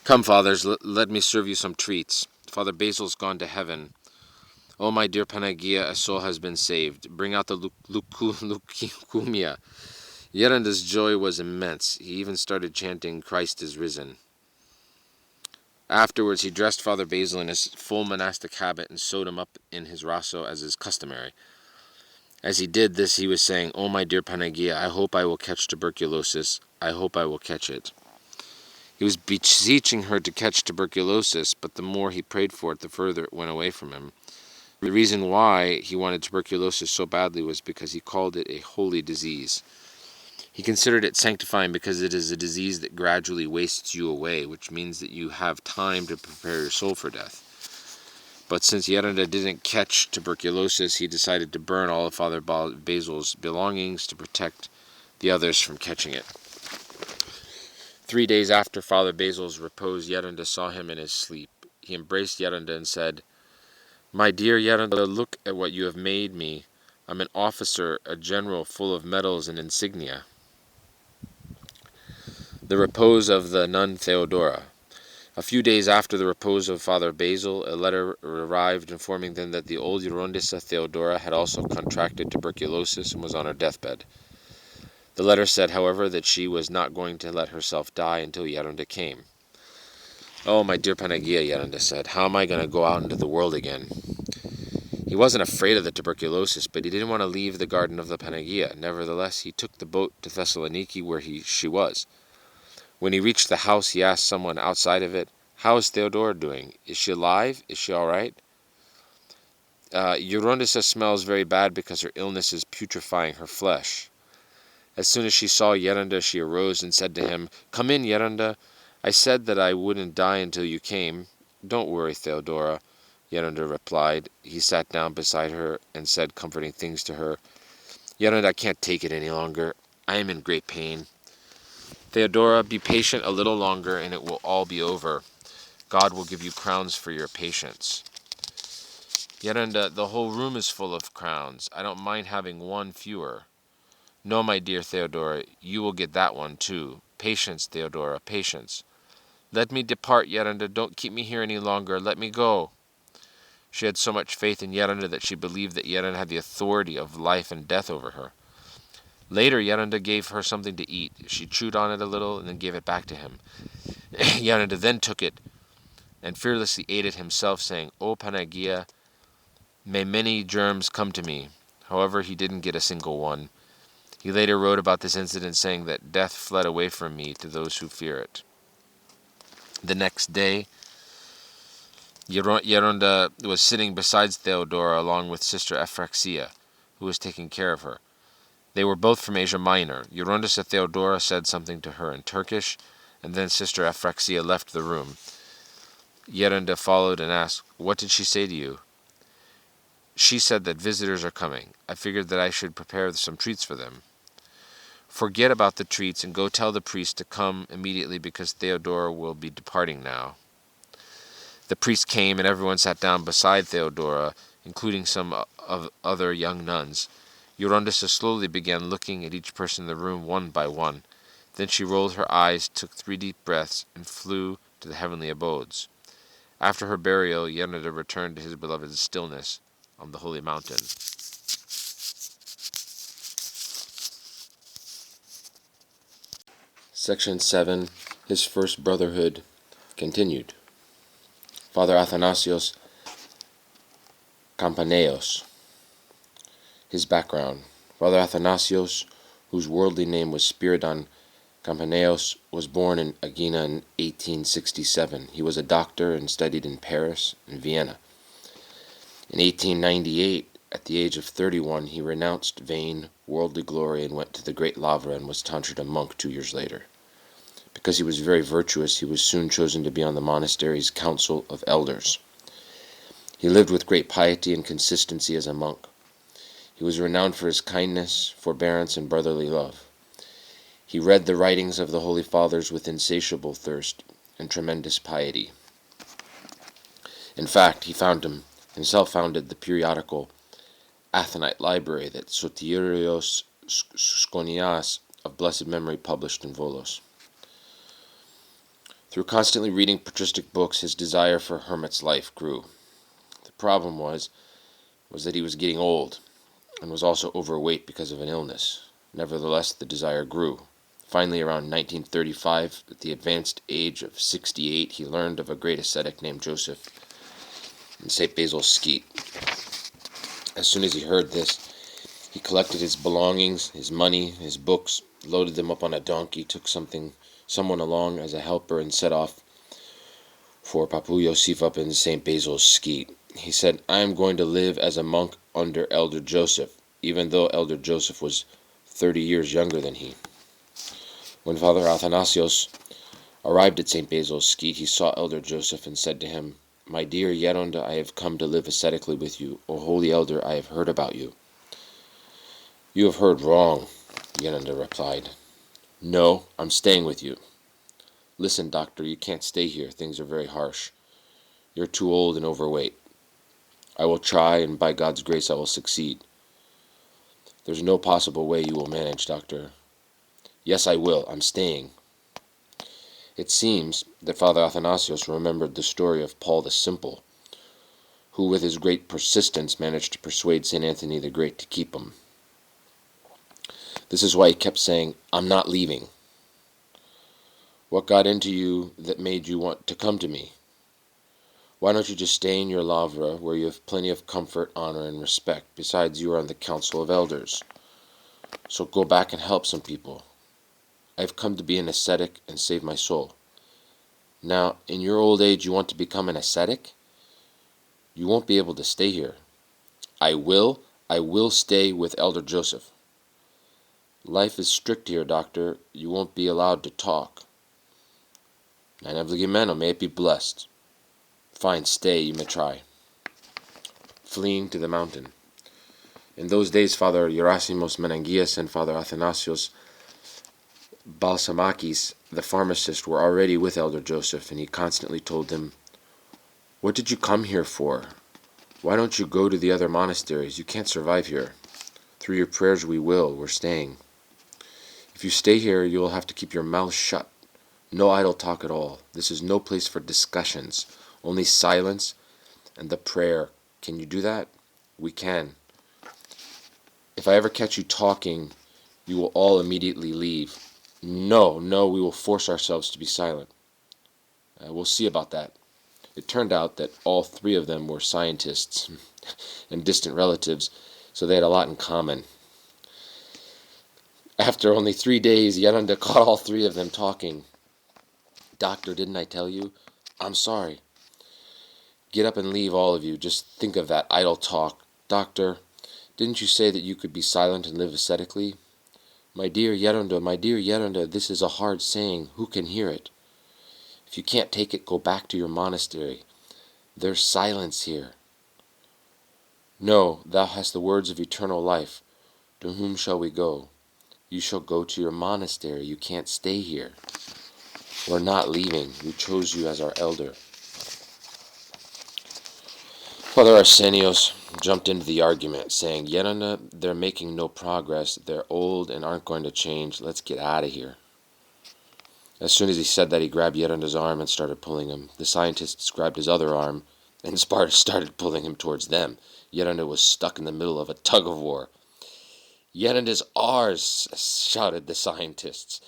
Come, fathers, let me serve you some treats. Father Basil's gone to heaven. "Oh, my dear Panagia, a soul has been saved. Bring out the leukemia." Yeranda's joy was immense. He even started chanting, "Christ is risen." Afterwards, he dressed Father Basil in his full monastic habit and sewed him up in his raso as is customary. As he did this, he was saying, "Oh, my dear Panagia, I hope I will catch tuberculosis. I hope I will catch it." He was beseeching her to catch tuberculosis, but the more he prayed for it, the further it went away from him. The reason why he wanted tuberculosis so badly was because he called it a holy disease. He considered it sanctifying because it is a disease that gradually wastes you away, which means that you have time to prepare your soul for death. But since Yeranda didn't catch tuberculosis, he decided to burn all of Father Basil's belongings to protect the others from catching it. 3 days after Father Basil's repose, Yeranda saw him in his sleep. He embraced Yeranda and said, "My dear Yeranda, look at what you have made me. I'm an officer, a general full of medals and insignia." The repose of the nun Theodora. A few days after the repose of Father Basil, a letter arrived informing them that the old Eurondissa Theodora had also contracted tuberculosis and was on her deathbed. The letter said, however, that she was not going to let herself die until Yeranda came. "Oh, my dear Panagia," Yeranda said, "how am I going to go out into the world again?" He wasn't afraid of the tuberculosis, but he didn't want to leave the garden of the Panagia. Nevertheless, he took the boat to Thessaloniki, where she was. When he reached the house, he asked someone outside of it, "How is Theodora doing? Is she alive? Is she all right?" Eurondissa smells very bad because her illness is putrefying her flesh." As soon as she saw Yeranda, she arose and said to him, "Come in, Yeranda. I said that I wouldn't die until you came." "Don't worry, Theodora," Yeranda replied. He sat down beside her and said comforting things to her. "Yeranda, I can't take it any longer. I am in great pain. Theodora, be patient a little longer and it will all be over. God will give you crowns for your patience." "Yeranda, the whole room is full of crowns. I don't mind having one fewer." "No, my dear Theodora, you will get that one too. Patience, Theodora, patience." "Let me depart, Yeranda. Don't keep me here any longer. Let me go." She had so much faith in Yeranda that she believed that Yeranda had the authority of life and death over her. Later, Yeranda gave her something to eat. She chewed on it a little and then gave it back to him. Yeranda then took it and fearlessly ate it himself, saying, "O Panagia, may many germs come to me." However, he didn't get a single one. He later wrote about this incident, saying that death fled away from me to those who fear it. The next day, Yeranda was sitting beside Theodora along with Sister Ephraim, who was taking care of her. They were both from Asia Minor. Eurondissa Theodora said something to her in Turkish, and then Sister Ephraim left the room. Yeranda followed and asked, "What did she say to you?" "She said that visitors are coming. I figured that I should prepare some treats for them." "Forget about the treats and go tell the priest to come immediately because Theodora will be departing now." The priest came and everyone sat down beside Theodora, including some of other young nuns. Eurondissa slowly began looking at each person in the room one by one. Then she rolled her eyes, took 3 deep breaths, and flew to the heavenly abodes. After her burial, Yeranda returned to his beloved stillness on the holy mountain. Section 7. His First Brotherhood, continued. Father Athanasios, Kampsanaos. His background. Father Athanasios, whose worldly name was Spiridon Kampsanaos, was born in Aegina in 1867. He was a doctor and studied in Paris and Vienna. In 1898, at the age of 31, he renounced vain, worldly glory and went to the great Lavra and was tonsured a monk 2 years later. Because he was very virtuous, he was soon chosen to be on the monastery's council of elders. He lived with great piety and consistency as a monk. He was renowned for his kindness, forbearance, and brotherly love. He read the writings of the Holy Fathers with insatiable thirst and tremendous piety. In fact, he himself founded the periodical Athenite library that Soterios Skonias of blessed memory published in Volos. Through constantly reading patristic books, his desire for hermit's life grew. The problem was was that he was getting old, and was also overweight because of an illness. Nevertheless, the desire grew. Finally, around 1935, at the advanced age of 68, he learned of a great ascetic named Joseph in St. Basil's Skete. As soon as he heard this, he collected his belongings, his money, his books, loaded them up on a donkey, took someone along as a helper, and set off for Papu Iosif up in St. Basil's Skete. He said, "I am going to live as a monk under Elder Joseph," even though Elder Joseph was 30 years younger than he. When Father Athanasios arrived at St. Basil's Skete, he saw Elder Joseph and said to him, "My dear Yeronda, I have come to live ascetically with you. O holy elder, I have heard about you." "You have heard wrong," Yeronda replied. "No, I'm staying with you." "Listen, doctor, you can't stay here. Things are very harsh. You're too old and overweight. I will try, and by God's grace I will succeed." "There's no possible way you will manage, doctor." "Yes, I will. I'm staying." It seems that Father Athanasios remembered the story of Paul the Simple, who with his great persistence managed to persuade St. Anthony the Great to keep him. This is why he kept saying, "I'm not leaving." "What got into you that made you want to come to me? Why don't you just stay in your lavra, where you have plenty of comfort, honor, and respect? Besides, you are on the Council of Elders. So go back and help some people. I have come to be an ascetic and save my soul." "Now, in your old age, you want to become an ascetic? You won't be able to stay here." I will stay with Elder Joseph." "Life is strict here, doctor. You won't be allowed to talk." "Nanavligimeno, may it be blessed." "Fine, stay, you may try." Fleeing to the mountain. In those days, Father Gerasimos Menengias and Father Athanasios Balsamakis, the pharmacist, were already with Elder Joseph, and he constantly told them, "What did you come here for? Why don't you go to the other monasteries? You can't survive here. Through your prayers we're staying. If you stay here, you will have to keep your mouth shut. No idle talk at all. This is no place for discussions. Only silence and the prayer. Can you do that?" "We can." "If I ever catch you talking, you will all immediately leave." No, we will force ourselves to be silent." We'll see about that." It turned out that all three of them were scientists and distant relatives, so they had a lot in common. After only 3 days, Yeronda caught all three of them talking. "Doctor, didn't I tell you? I'm sorry. Get up and leave, all of you. Just think of that idle talk. Doctor, didn't you say that you could be silent and live ascetically? My dear Yeronda, this is a hard saying. Who can hear it? If you can't take it, go back to your monastery. There's silence here." "No, thou hast the words of eternal life. To whom shall we go?" "You shall go to your monastery. You can't stay here. We're not leaving. We chose you as our elder." Father Arsenios jumped into the argument, saying, "Yeronda, they're making no progress. They're old and aren't going to change. Let's get out of here." As soon as he said that, he grabbed Yeronda's arm and started pulling him. The scientists grabbed his other arm and started pulling him towards them. Yeronda was stuck in the middle of a tug-of-war. "Yeronda's ours," shouted the scientists.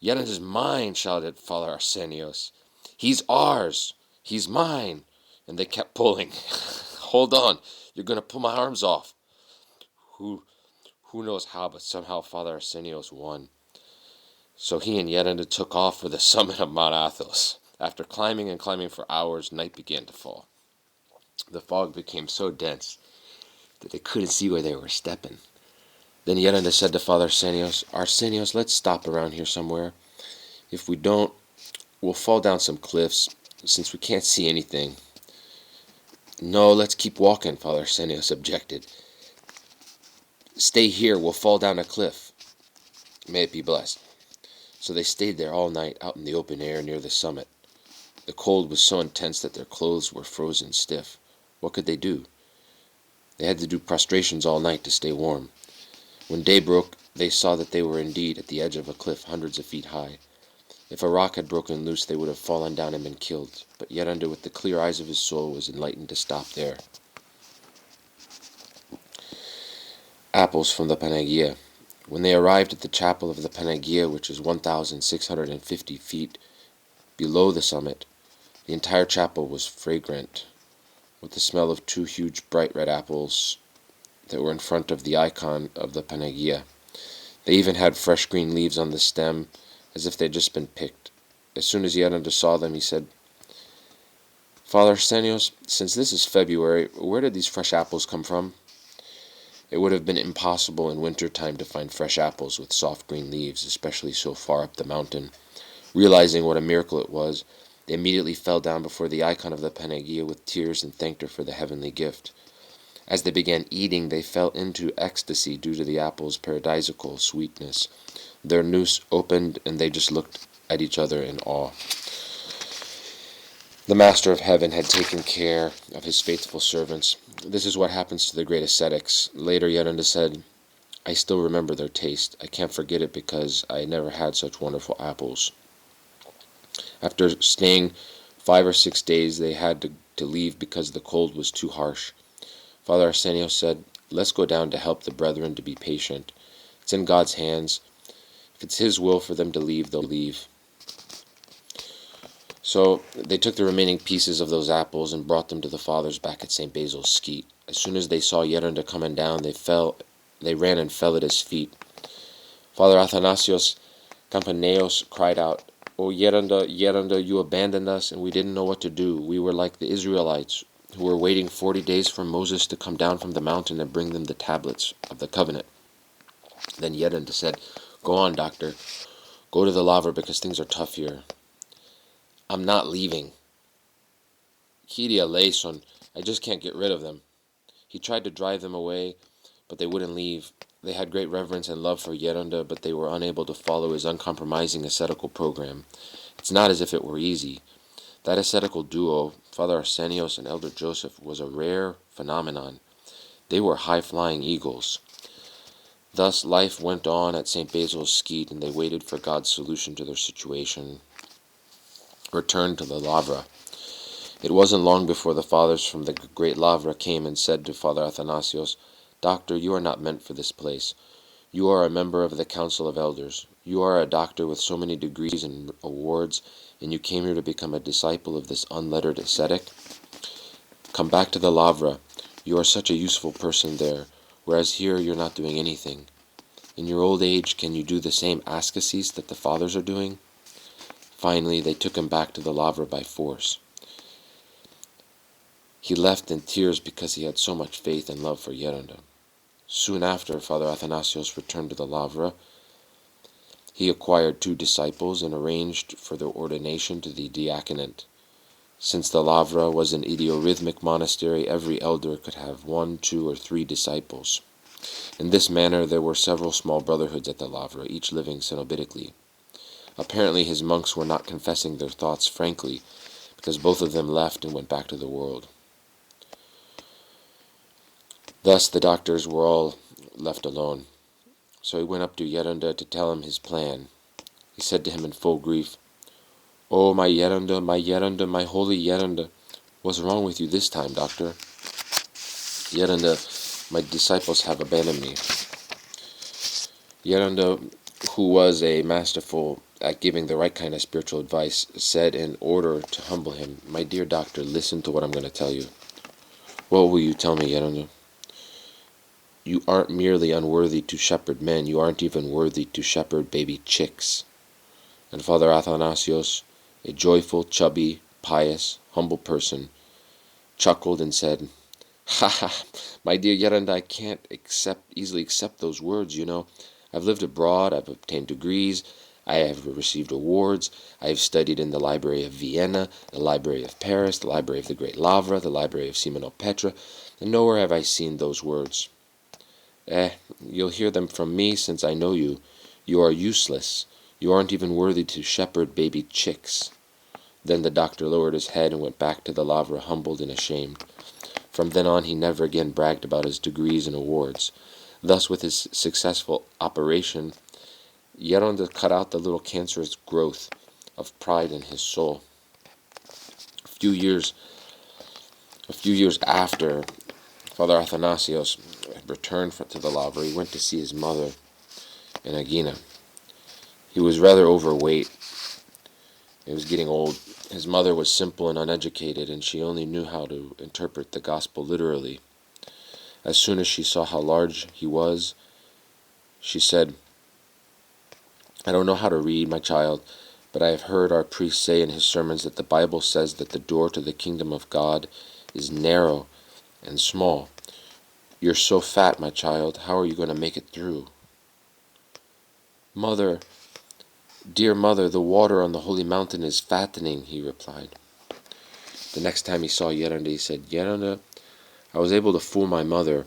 "Yeronda's mine," shouted Father Arsenios. "He's ours. He's mine." And they kept pulling. "Hold on, you're going to pull my arms off." Who knows how, but somehow Father Arsenios won. So he and Yeronda took off for the summit of Mount Athos. After climbing and climbing for hours, night began to fall. The fog became so dense that they couldn't see where they were stepping. Then Yeronda said to Father Arsenios, "Arsenios, let's stop around here somewhere. If we don't, we'll fall down some cliffs, since we can't see anything." "No, let's keep walking," Father Arsenios objected. "Stay here, we'll fall down a cliff." May it be blessed. So they stayed there all night, out in the open air near the summit. The cold was so intense that their clothes were frozen stiff. What could they do? They had to do prostrations all night to stay warm. When day broke, they saw that they were indeed at the edge of a cliff hundreds of feet high. If a rock had broken loose, they would have fallen down and been killed. But Yeronda, with the clear eyes of his soul, was enlightened to stop there. apples from the Panagia. When they arrived at the chapel of the Panagia, which is 1,650 feet below the summit, the entire chapel was fragrant, with the smell of two huge bright red apples that were in front of the icon of the Panagia. They even had fresh green leaves on the stem, as if they had just been picked. As soon as Yerunda saw them, he said, "Father Arsenios, since this is February, where did these fresh apples come from?" It would have been impossible in winter time to find fresh apples with soft green leaves, especially so far up the mountain. Realizing what a miracle it was, they immediately fell down before the icon of the Panagia with tears and thanked her for the heavenly gift. As they began eating, they fell into ecstasy due to the apple's paradisical sweetness. Their noose opened, and they just looked at each other in awe. The Master of Heaven had taken care of his faithful servants. This is what happens to the great ascetics. Later, Yerunda said, "I still remember their taste. I can't forget it because I never had such wonderful apples." After staying 5 or 6 days, they had to leave because the cold was too harsh. Father Arsenios said, "Let's go down to help the brethren to be patient. It's in God's hands. If it's His will for them to leave, they'll leave." So they took the remaining pieces of those apples and brought them to the fathers back at St. Basil's Skete. As soon as they saw Yerunda coming down, they ran and fell at his feet. Father Athanasios Kampsanaos cried out, "O Yerunda, Yerunda, you abandoned us, and we didn't know what to do. We were like the Israelites, who were waiting 40 days for Moses to come down from the mountain and bring them the tablets of the covenant." Then Yerunda said, "Go on, doctor. Go to the Lavra because things are tough here." "I'm not leaving. Kyrie eleison, I just can't get rid of them." He tried to drive them away, but they wouldn't leave. They had great reverence and love for Yerunda, but they were unable to follow his uncompromising ascetical program. It's not as if it were easy. That ascetical duo, Father Arsenios and Elder Joseph, was a rare phenomenon. They were high-flying eagles. Thus life went on at St. Basil's Skete, and they waited for God's solution to their situation. Returned to the Lavra. It wasn't long before the fathers from the great Lavra came and said to Father Athanasios, "Doctor, you are not meant for this place. You are a member of the Council of Elders. You are a doctor with so many degrees and awards, and you came here to become a disciple of this unlettered ascetic? Come back to the Lavra. You are such a useful person there, whereas here you're not doing anything. In your old age, can you do the same ascesis that the fathers are doing?" Finally, they took him back to the Lavra by force. He left in tears because he had so much faith and love for Yerunda. Soon after, Father Athanasios returned to the Lavra. He acquired 2 disciples and arranged for their ordination to the diaconate. Since the Lavra was an idiorhythmic monastery, every elder could have 1, 2, or 3 disciples. In this manner, there were several small brotherhoods at the Lavra, each living cenobitically. Apparently his monks were not confessing their thoughts frankly, because both of them left and went back to the world. Thus the doctors were all left alone. So he went up to Yerunda to tell him his plan. He said to him in full grief, "Oh, my Yerunda, my holy Yerunda, what's wrong with you this time, doctor?" "Yerunda, my disciples have abandoned me." Yerunda, who was a masterful at giving the right kind of spiritual advice, said in order to humble him, "My dear doctor, listen to what I'm going to tell you." "What will you tell me, Yerunda?" "You aren't merely unworthy to shepherd men, you aren't even worthy to shepherd baby chicks." And Father Athanasios, a joyful, chubby, pious, humble person, chuckled and said, "Ha ha, my dear Yerunda, I can't easily accept those words, you know. I've lived abroad, I've obtained degrees, I have received awards, I have studied in the library of Vienna, the library of Paris, the library of the Great Lavra, the library of Simenopetra, and nowhere have I seen those words. You'll hear them from me since I know you. You are useless. You aren't even worthy to shepherd baby chicks." Then the doctor lowered his head and went back to the Lavra humbled and ashamed. From then on he never again bragged about his degrees and awards. Thus, with his successful operation, Yerunda cut out the little cancerous growth of pride in his soul. A few years after, Father Athanasios returned to the Lavra. He went to see his mother in Aegina. He was rather overweight. He was getting old. His mother was simple and uneducated, and she only knew how to interpret the gospel literally. As soon as she saw how large he was, she said, "I don't know how to read, my child, but I have heard our priest say in his sermons that the Bible says that the door to the kingdom of God is narrow and small. You're so fat, my child. How are you going to make it through?" "Mother, dear mother, the water on the holy mountain is fattening," he replied. The next time he saw Yeranda, he said, "Yeranda, I was able to fool my mother,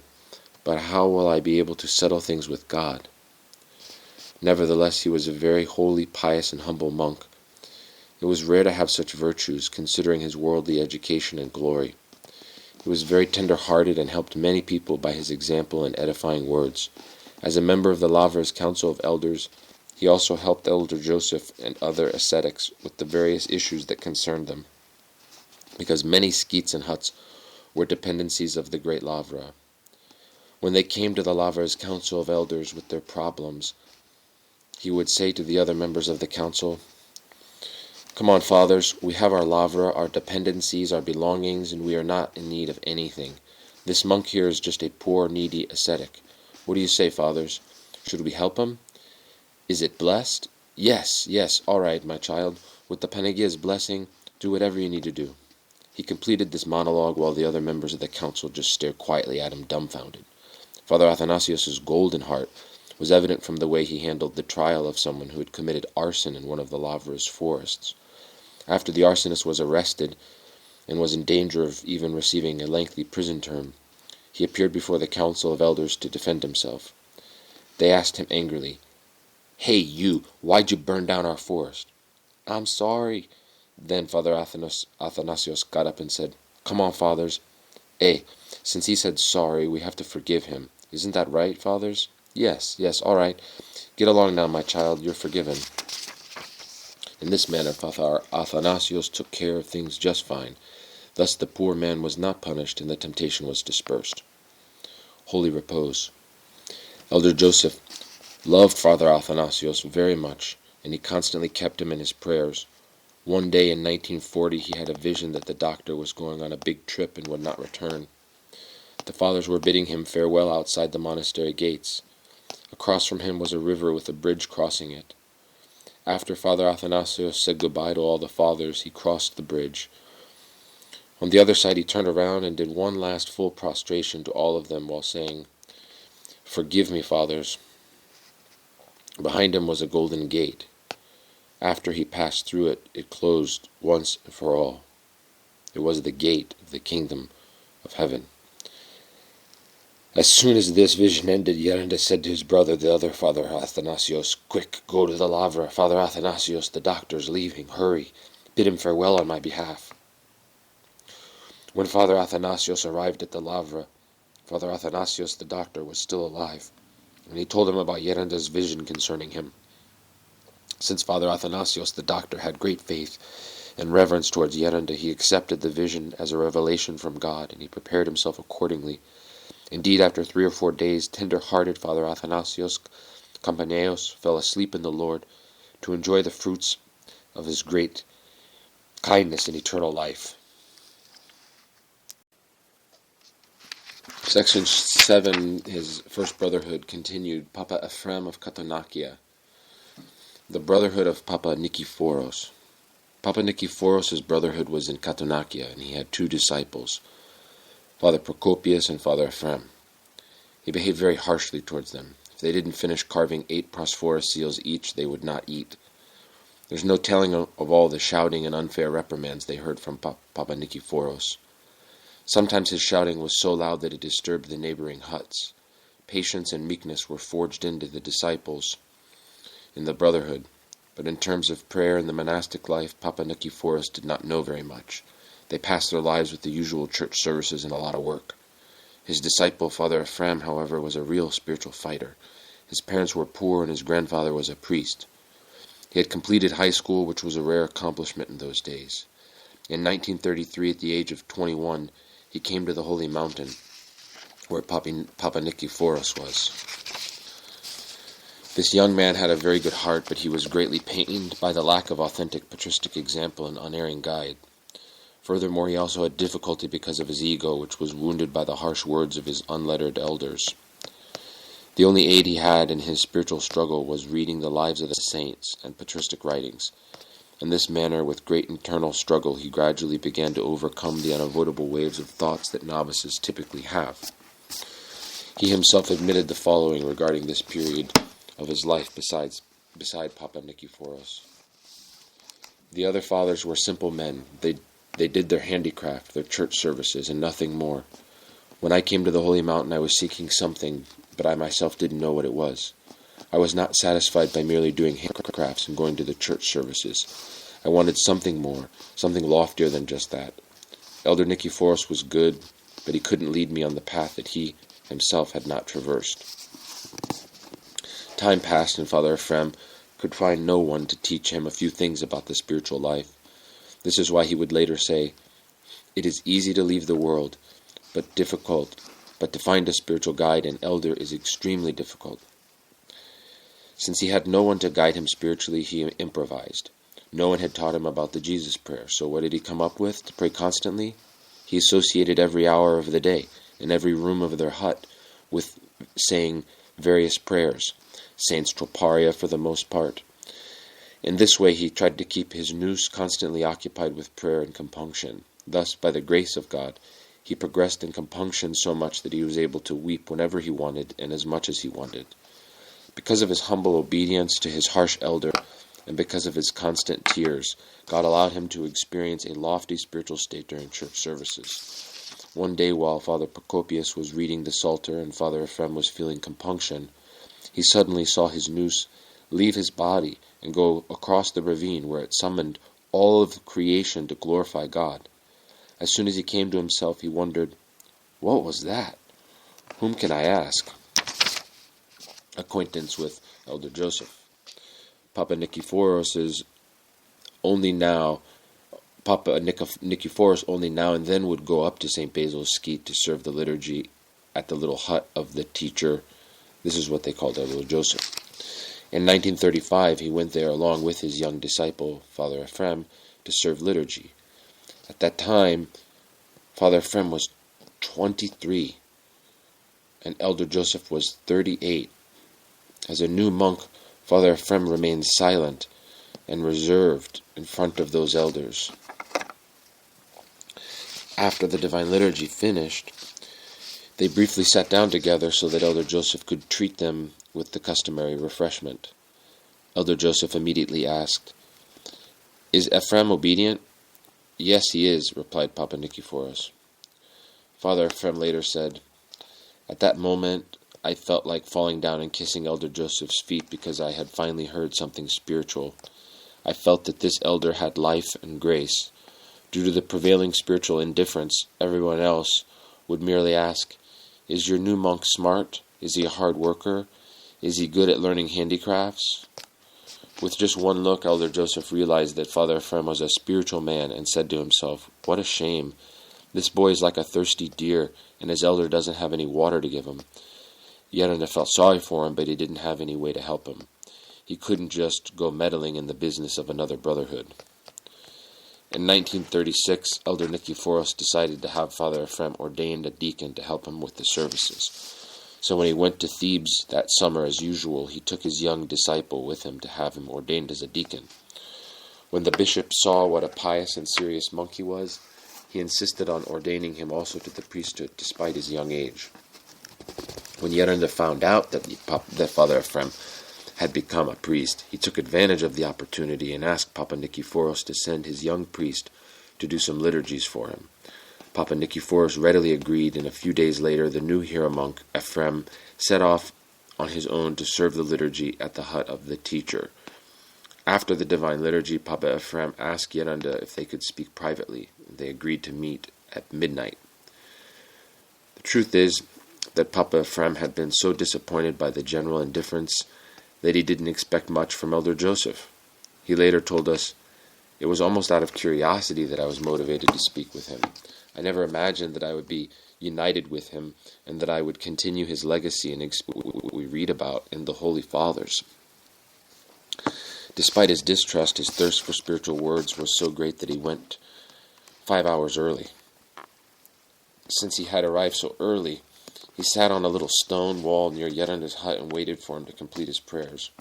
but how will I be able to settle things with God?" Nevertheless, he was a very holy, pious, and humble monk. It was rare to have such virtues, considering his worldly education and glory. He was very tender-hearted and helped many people by his example and edifying words. As a member of the Lavra's Council of Elders, he also helped Elder Joseph and other ascetics with the various issues that concerned them, because many sketes and huts were dependencies of the great Lavra. When they came to the Lavra's Council of Elders with their problems, he would say to the other members of the council, "Come on, fathers, we have our Lavra, our dependencies, our belongings, and we are not in need of anything. This monk here is just a poor, needy ascetic. What do you say, fathers? Should we help him? Is it blessed? Yes, yes, all right, my child. With the Panagia's blessing, do whatever you need to do." He completed this monologue while the other members of the council just stared quietly at him, dumbfounded. Father Athanasios' golden heart was evident from the way he handled the trial of someone who had committed arson in one of the Lavra's forests. After the arsonist was arrested and was in danger of even receiving a lengthy prison term, he appeared before the council of elders to defend himself. They asked him angrily, "Hey, you, why'd you burn down our forest?" "I'm sorry." Then Father Athanasios got up and said, "Come on, fathers. Since he said sorry, we have to forgive him. Isn't that right, fathers?" Yes, all right. Get along now, my child, you're forgiven." In this manner, Father Athanasios took care of things just fine. Thus the poor man was not punished, and the temptation was dispersed. Holy repose. Elder Joseph loved Father Athanasios very much, and he constantly kept him in his prayers. One day in 1940 he had a vision that the doctor was going on a big trip and would not return. The fathers were bidding him farewell outside the monastery gates. Across from him was a river with a bridge crossing it. After Father Athanasios said goodbye to all the fathers, he crossed the bridge. On the other side he turned around and did one last full prostration to all of them while saying, "Forgive me, fathers." Behind him was a golden gate. After he passed through it, it closed once and for all. It was the gate of the kingdom of heaven. As soon as this vision ended, Yeranda said to his brother, the other Father Athanasios, "Quick, go to the Lavra. Father Athanasios, the doctor's leaving. Hurry. Bid him farewell on my behalf." When Father Athanasios arrived at the Lavra, Father Athanasios, the doctor, was still alive, and he told him about Yeranda's vision concerning him. Since Father Athanasios, the doctor, had great faith and reverence towards Yeranda, he accepted the vision as a revelation from God, and he prepared himself accordingly. Indeed, after 3 or 4 days, tender-hearted Father Athanasios Kampsanaos fell asleep in the Lord to enjoy the fruits of his great kindness and eternal life. Section 7, his first brotherhood, continued. Papa Ephraim of Katounakia. The brotherhood of Papa Nikephoros. Papa Nikephoros' brotherhood was in Katounakia, and he had 2 disciples, Father Procopius and Father Ephraim. He behaved very harshly towards them. If they didn't finish carving 8 phosphorus seals each, they would not eat. There's no telling of all the shouting and unfair reprimands they heard from Papa Nikephoros. Sometimes his shouting was so loud that it disturbed the neighboring huts. Patience and meekness were forged into the disciples in the brotherhood, but in terms of prayer and the monastic life, Papa Nikephoros did not know very much. They passed their lives with the usual church services and a lot of work. His disciple, Father Ephraim, however, was a real spiritual fighter. His parents were poor and his grandfather was a priest. He had completed high school, which was a rare accomplishment in those days. In 1933, at the age of 21, he came to the Holy Mountain. where Papa Nikiforos was. This young man had a very good heart, but he was greatly pained by the lack of authentic patristic example and unerring guide. Furthermore, he also had difficulty because of his ego, which was wounded by the harsh words of his unlettered elders. The only aid he had in his spiritual struggle was reading the lives of the saints and patristic writings. In this manner, with great internal struggle, he gradually began to overcome the unavoidable waves of thoughts that novices typically have. He himself admitted the following regarding this period of his life beside Papa Nikiforos. The other fathers were simple men. They did their handicraft, their church services, and nothing more. When I came to the Holy Mountain, I was seeking something, but I myself didn't know what it was. I was not satisfied by merely doing handicrafts and going to the church services. I wanted something more, something loftier than just that. Elder Nikiforos was good, but he couldn't lead me on the path that he himself had not traversed. Time passed, and Father Ephraim could find no one to teach him a few things about the spiritual life. This is why he would later say, "It is easy to leave the world, but difficult. But to find a spiritual guide and elder is extremely difficult." Since he had no one to guide him spiritually, he improvised. No one had taught him about the Jesus prayer, so what did he come up with to pray constantly? He associated every hour of the day, in every room of their hut, with saying various prayers, Saints Troparia for the most part. In this way he tried to keep his nous constantly occupied with prayer and compunction. Thus, by the grace of God, he progressed in compunction so much that he was able to weep whenever he wanted and as much as he wanted. Because of his humble obedience to his harsh elder, and because of his constant tears, God allowed him to experience a lofty spiritual state during church services. One day, while Father Procopius was reading the Psalter and Father Ephraim was feeling compunction, he suddenly saw his nous leave his body and go across the ravine, where it summoned all of creation to glorify God. As soon as he came to himself, he wondered, "What was that? Whom can I ask?" Acquaintance with Elder Joseph. Papa Nikiforos only now and then would go up to St. Basil's Skete to serve the liturgy at the little hut of the teacher. This is what they called Elder Joseph. In 1935, he went there along with his young disciple, Father Ephraim, to serve liturgy. At that time, Father Ephraim was 23, and Elder Joseph was 38. As a new monk, Father Ephraim remained silent and reserved in front of those elders. After the Divine Liturgy finished, they briefly sat down together so that Elder Joseph could treat them with the customary refreshment. Elder Joseph immediately asked, "Is Ephraim obedient?" "Yes, he is," replied Papa Nikiforos. Father Ephraim later said, "At that moment, I felt like falling down and kissing Elder Joseph's feet because I had finally heard something spiritual. I felt that this elder had life and grace. Due to the prevailing spiritual indifference, everyone else would merely ask, 'Is your new monk smart? Is he a hard worker? Is he good at learning handicrafts?' With just one look, Elder Joseph realized that Father Ephraim was a spiritual man and said to himself, 'What a shame. This boy is like a thirsty deer, and his elder doesn't have any water to give him.' Yeranda felt sorry for him, but he didn't have any way to help him. He couldn't just go meddling in the business of another brotherhood. In 1936, Elder Nikiforos decided to have Father Ephraim ordained a deacon to help him with the services. So when he went to Thebes that summer as usual, he took his young disciple with him to have him ordained as a deacon. When the bishop saw what a pious and serious monk he was, he insisted on ordaining him also to the priesthood despite his young age. When Yeranda found out that Father Ephraim had become a priest, he took advantage of the opportunity and asked Papa Nikiforos to send his young priest to do some liturgies for him. Papa Nikiforos readily agreed, and a few days later the new hero monk, Ephraim, set off on his own to serve the liturgy at the hut of the teacher. After the Divine Liturgy, Papa Ephraim asked Yeranda if they could speak privately. They agreed to meet at midnight. The truth is that Papa Ephraim had been so disappointed by the general indifference that he didn't expect much from Elder Joseph. He later told us, "It was almost out of curiosity that I was motivated to speak with him. I never imagined that I would be united with him, and that I would continue his legacy and what we read about in the Holy Fathers. Despite his distrust, his thirst for spiritual words was so great that he went 5 hours early. Since he had arrived so early, he sat on a little stone wall near Yeranda's hut and waited for him to complete his prayers.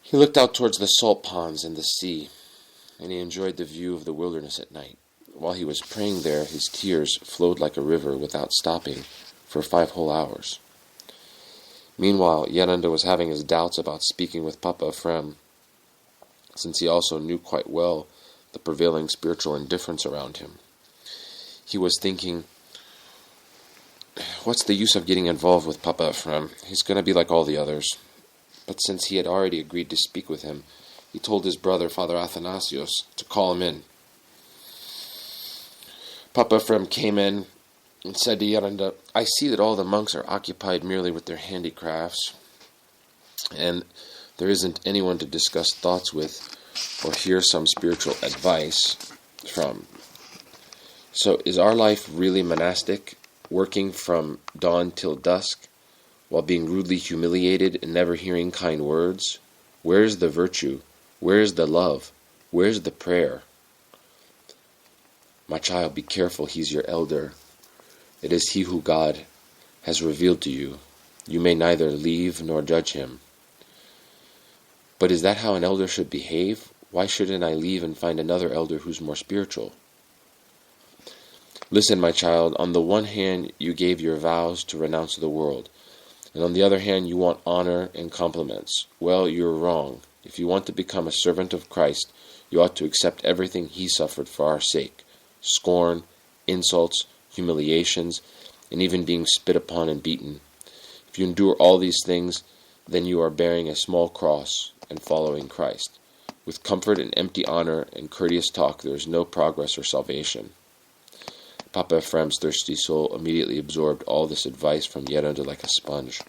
He looked out towards the salt ponds and the sea, and he enjoyed the view of the wilderness at night. While he was praying there, his tears flowed like a river without stopping for 5 whole hours. Meanwhile, Yeranda was having his doubts about speaking with Papa Ephraim, since he also knew quite well the prevailing spiritual indifference around him. He was thinking, what's the use of getting involved with Papa Ephraim? He's going to be like all the others. But since he had already agreed to speak with him, he told his brother, Father Athanasios, to call him in. Papa Ephraim came in and said to Yeranda, I see that all the monks are occupied merely with their handicrafts, and there isn't anyone to discuss thoughts with or hear some spiritual advice from. So is our life really monastic, working from dawn till dusk, while being rudely humiliated and never hearing kind words? Where is the virtue? Where is the love? Where is the prayer? My child, be careful, he's your elder. It is he who God has revealed to you. You may neither leave nor judge him. But is that how an elder should behave? Why shouldn't I leave and find another elder who's more spiritual? Listen, my child, on the one hand you gave your vows to renounce the world, and on the other hand you want honor and compliments. Well, you're wrong. If you want to become a servant of Christ, you ought to accept everything he suffered for our sake. Scorn, insults, humiliations, and even being spit upon and beaten. If you endure all these things, then you are bearing a small cross and following Christ. With comfort and empty honor and courteous talk, there is no progress or salvation. Papa Ephraim's thirsty soul immediately absorbed all this advice from Yeranda like a sponge.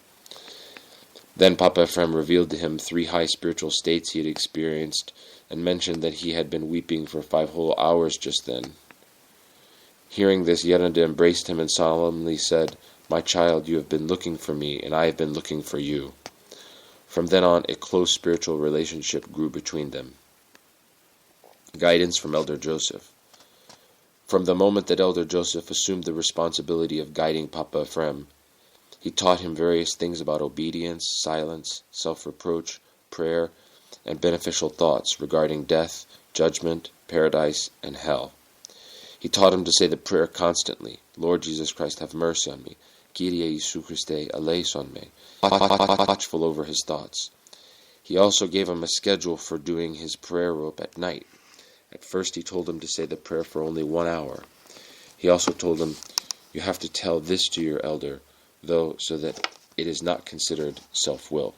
Then Papa Ephraim revealed to him 3 high spiritual states he had experienced, and mentioned that he had been weeping for 5 whole hours just then. Hearing this, Yeranda embraced him and solemnly said, My child, you have been looking for me, and I have been looking for you. From then on, a close spiritual relationship grew between them. Guidance from Elder Joseph. From the moment that Elder Joseph assumed the responsibility of guiding Papa Ephraim, he taught him various things about obedience, silence, self-reproach, prayer, and beneficial thoughts regarding death, judgment, paradise, and hell. He taught him to say the prayer constantly, Lord Jesus Christ, have mercy on me. Kyrie Jesu Christe, eleison me. Watchful over his thoughts. He also gave him a schedule for doing his prayer rope at night. At first he told him to say the prayer for only 1 hour. He also told him, you have to tell this to your elder, though so that it is not considered self-will.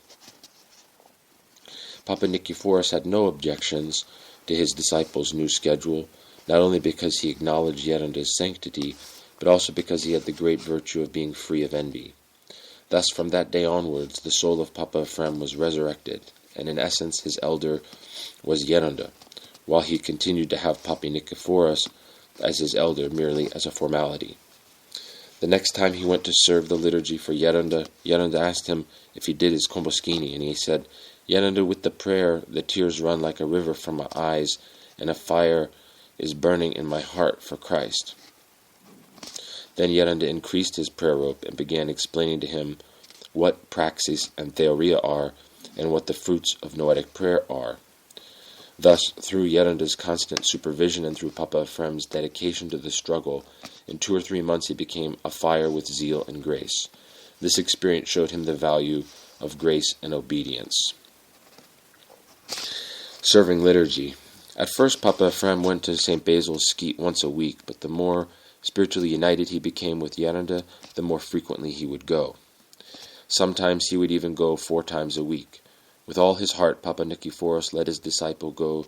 Papa Nikiforos had no objections to his disciple's new schedule, not only because he acknowledged Yeranda's sanctity, but also because he had the great virtue of being free of envy. Thus, from that day onwards, the soul of Papa Ephraim was resurrected, and in essence his elder was Yeranda, while he continued to have Papa Nikiforos as his elder merely as a formality. The next time he went to serve the liturgy for Yeranda, Yeranda asked him if he did his komboskini, and he said, Yeranda, with the prayer, the tears run like a river from my eyes, and a fire is burning in my heart for Christ. Then Yeranda increased his prayer rope and began explaining to him what praxis and theoria are, and what the fruits of noetic prayer are. Thus, through Yeranda's constant supervision and through Papa Ephraim's dedication to the struggle, in 2 or 3 months he became afire with zeal and grace. This experience showed him the value of grace and obedience. Serving liturgy. At first, Papa Ephraim went to St. Basil's Skete once a week, but the more spiritually united he became with Yeranda, the more frequently he would go. Sometimes he would even go 4 times a week. With all his heart, Papa Nikiforos let his disciple go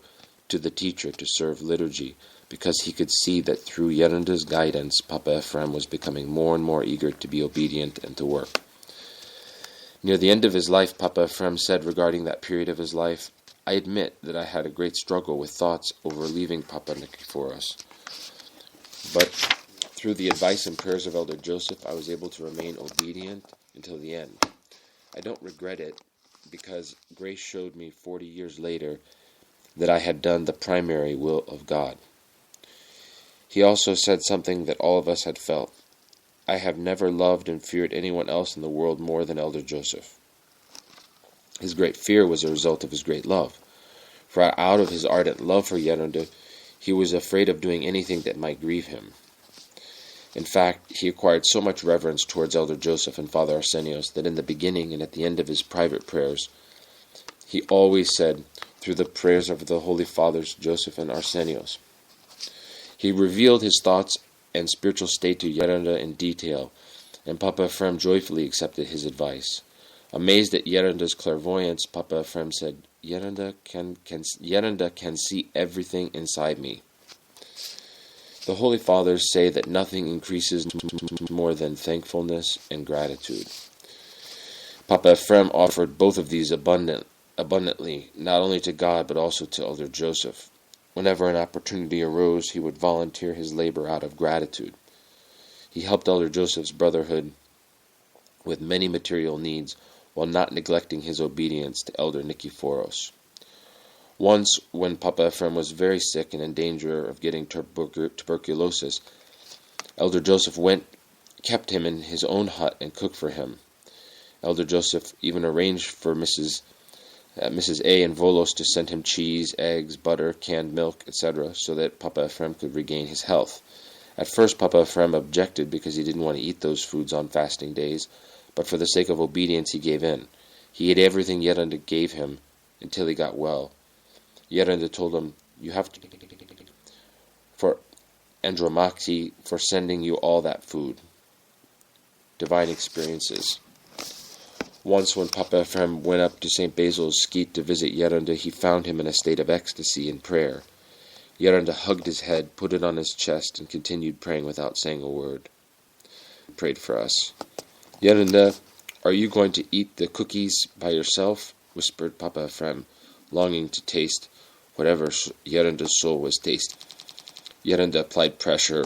to the teacher to serve liturgy, because he could see that through Yeranda's guidance, Papa Ephraim was becoming more and more eager to be obedient and to work. Near the end of his life, Papa Ephraim said regarding that period of his life, I admit that I had a great struggle with thoughts over leaving Papa Nikiforos. But Through the advice and prayers of Elder Joseph, I was able to remain obedient until the end. I don't regret it, because grace showed me 40 years later that I had done the primary will of God. He also said something that all of us had felt. I have never loved and feared anyone else in the world more than Elder Joseph. His great fear was a result of his great love. For out of his ardent love for Yerunda, he was afraid of doing anything that might grieve him. In fact, he acquired so much reverence towards Elder Joseph and Father Arsenios that in the beginning and at the end of his private prayers, he always said, through the prayers of the Holy Fathers Joseph and Arsenios. He revealed his thoughts and spiritual state to Yerunda in detail, and Papa Ephraim joyfully accepted his advice. Amazed at Yerunda's clairvoyance, Papa Ephraim said, Yerunda can see everything inside me. The Holy Fathers say that nothing increases more than thankfulness and gratitude. Papa Ephraim offered both of these abundantly, not only to God but also to Elder Joseph. Whenever an opportunity arose, he would volunteer his labor out of gratitude. He helped Elder Joseph's brotherhood with many material needs while not neglecting his obedience to Elder Nikiforos. Once, when Papa Ephraim was very sick and in danger of getting tuberculosis, Elder Joseph kept him in his own hut and cooked for him. Elder Joseph even arranged for Mrs. A. and Volos to send him cheese, eggs, butter, canned milk, etc., so that Papa Ephraim could regain his health. At first, Papa Ephraim objected because he didn't want to eat those foods on fasting days, but for the sake of obedience he gave in. He ate everything Yerunda gave him until he got well. Yerunda told him, you have to for Andromache for sending you all that food. Divine experiences. Once when Papa Ephraim went up to St. Basil's Skete to visit Yerunda, he found him in a state of ecstasy and prayer. Yerunda hugged his head, put it on his chest, and continued praying without saying a word. He prayed for us. Yerunda, are you going to eat the cookies by yourself? Whispered Papa Ephraim, longing to taste whatever Yerunda's soul was tasting. Yerunda applied pressure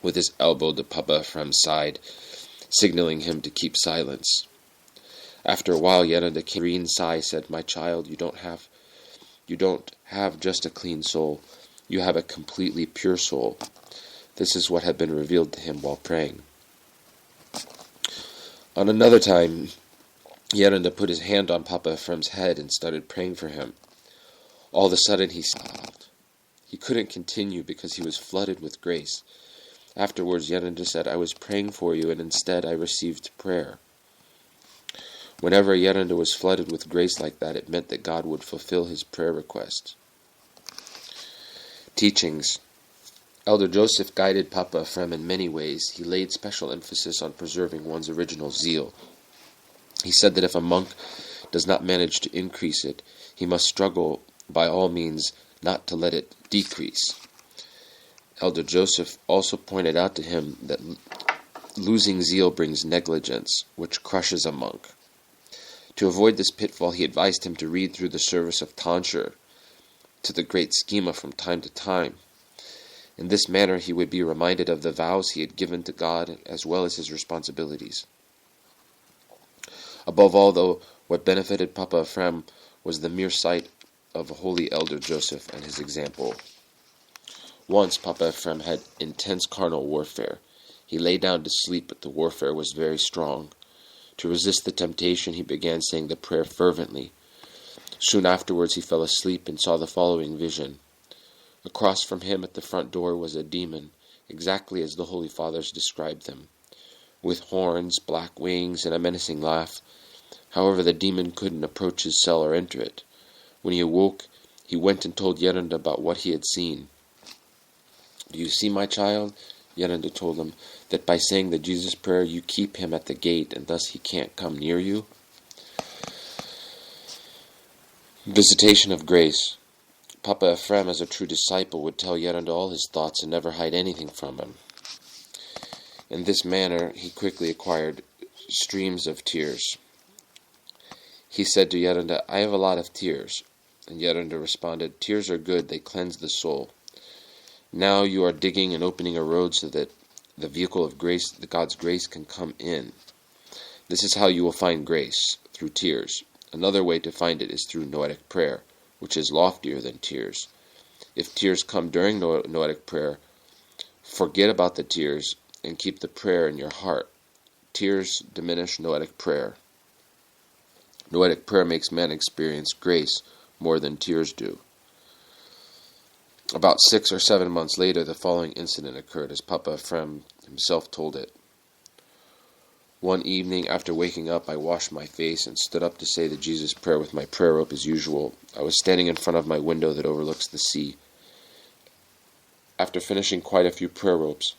with his elbow to Papa Ephraim's side, signaling him to keep silence. After a while, Yerunda came. A green sigh said, my child, you don't have just a clean soul. You have a completely pure soul. This is what had been revealed to him while praying. On another time, Yerunda put his hand on Papa Ephraim's head and started praying for him. All of a sudden he stopped. He couldn't continue because he was flooded with grace. Afterwards, Yerunda said, I was praying for you, and instead I received prayer. Whenever Yerunda was flooded with grace like that, it meant that God would fulfill his prayer request. Teachings. Elder Joseph guided Papa Ephraim in many ways. He laid special emphasis on preserving one's original zeal. He said that if a monk does not manage to increase it, he must struggle by all means not to let it decrease. Elder Joseph also pointed out to him that losing zeal brings negligence, which crushes a monk. To avoid this pitfall, he advised him to read through the service of tonsure to the great schema from time to time. In this manner, he would be reminded of the vows he had given to God as well as his responsibilities. Above all, though, what benefited Papa Ephraim was the mere sight of holy Elder Joseph and his example. Once Papa Ephraim had intense carnal warfare. He lay down to sleep, but the warfare was very strong. To resist the temptation, he began saying the prayer fervently. Soon afterwards he fell asleep and saw the following vision. Across from him at the front door was a demon, exactly as the Holy Fathers described them, with horns, black wings, and a menacing laugh. However, the demon couldn't approach his cell or enter it. When he awoke, he went and told Yerunda about what he had seen. Do you see, my child? Yerunda told him that by saying the Jesus prayer, you keep him at the gate, and thus he can't come near you. Visitation of grace. Papa Ephraim, as a true disciple, would tell Yerunda all his thoughts and never hide anything from him. In this manner, he quickly acquired streams of tears. He said to Yerunda, I have a lot of tears. And Yerunda responded, tears are good, they cleanse the soul. Now you are digging and opening a road so that the vehicle of grace, the God's grace, can come in. This is how you will find grace, through tears. Another way to find it is through noetic prayer, which is loftier than tears. If tears come during noetic prayer, forget about the tears and keep the prayer in your heart. Tears diminish noetic prayer. Noetic prayer makes man experience grace more than tears do. About 6 or 7 months later, the following incident occurred, as Papa Ephraim himself told it. One evening, after waking up, I washed my face and stood up to say the Jesus prayer with my prayer rope as usual. I was standing in front of my window that overlooks the sea. After finishing quite a few prayer ropes,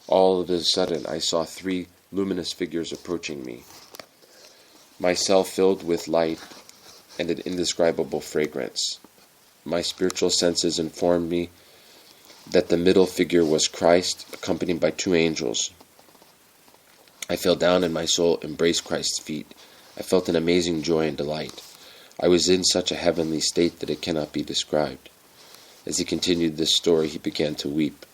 all of a sudden I saw 3 luminous figures approaching me. My cell filled with light and an indescribable fragrance. My spiritual senses informed me that the middle figure was Christ, accompanied by 2 angels. I fell down and my soul embraced Christ's feet. I felt an amazing joy and delight. I was in such a heavenly state that it cannot be described. As he continued this story, he began to weep.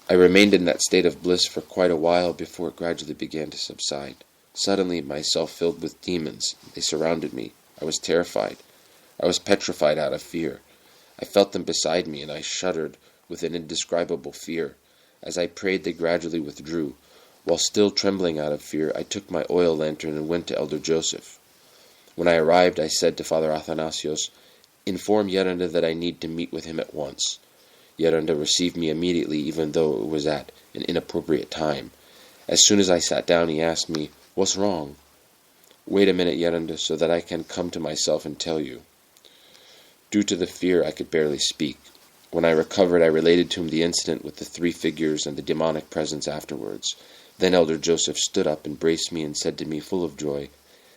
I remained in that state of bliss for quite a while before it gradually began to subside. Suddenly, myself filled with demons. They surrounded me. I was terrified. I was petrified out of fear. I felt them beside me, and I shuddered with an indescribable fear. As I prayed, they gradually withdrew. While still trembling out of fear, I took my oil lantern and went to Elder Joseph. When I arrived, I said to Father Athanasios, "Inform Yerunda that I need to meet with him at once." Yerunda received me immediately, even though it was at an inappropriate time. As soon as I sat down, he asked me, "What's wrong?" "Wait a minute, Yerunda, so that I can come to myself and tell you." Due to the fear, I could barely speak. When I recovered, I related to him the incident with the 3 figures and the demonic presence afterwards. Then Elder Joseph stood up, embraced me, and said to me, full of joy,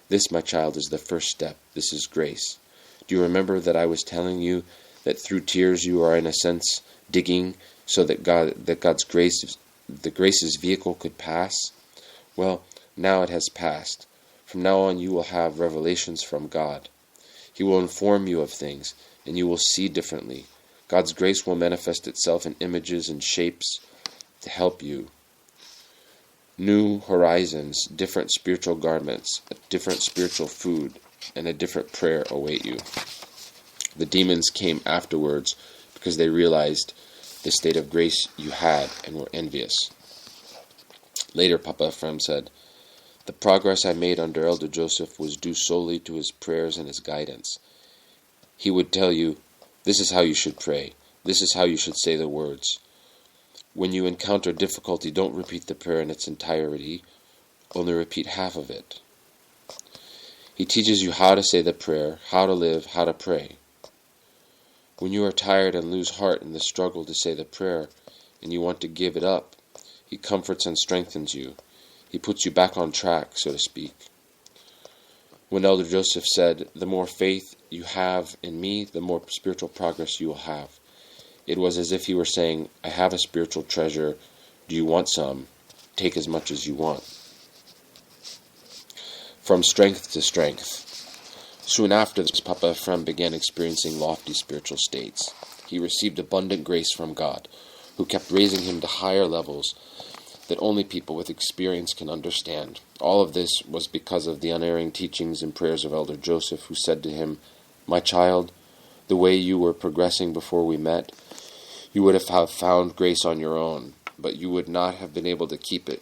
"This, my child, is the first step. This is grace. Do you remember that I was telling you that through tears you are, in a sense, digging so that God's grace, the grace's vehicle, could pass? Well, now it has passed. From now on you will have revelations from God. He will inform you of things, and you will see differently. God's grace will manifest itself in images and shapes to help you. New horizons, different spiritual garments, a different spiritual food, and a different prayer await you." The demons came afterwards because they realized the state of grace you had and were envious. Later, Papa Ephraim said, "The progress I made under Elder Joseph was due solely to his prayers and his guidance. He would tell you, this is how you should pray, this is how you should say the words. When you encounter difficulty, don't repeat the prayer in its entirety, only repeat half of it. He teaches you how to say the prayer, how to live, how to pray. When you are tired and lose heart in the struggle to say the prayer, and you want to give it up, he comforts and strengthens you. He puts you back on track, so to speak. When Elder Joseph said, 'The more faith you have in me, the more spiritual progress you will have,' it was as if he were saying, 'I have a spiritual treasure. Do you want some? Take as much as you want.'" From strength to strength. Soon after this, Papa Ephraim began experiencing lofty spiritual states. He received abundant grace from God, who kept raising him to higher levels that only people with experience can understand. All of this was because of the unerring teachings and prayers of Elder Joseph, who said to him, "My child, the way you were progressing before we met, you would have found grace on your own, but you would not have been able to keep it.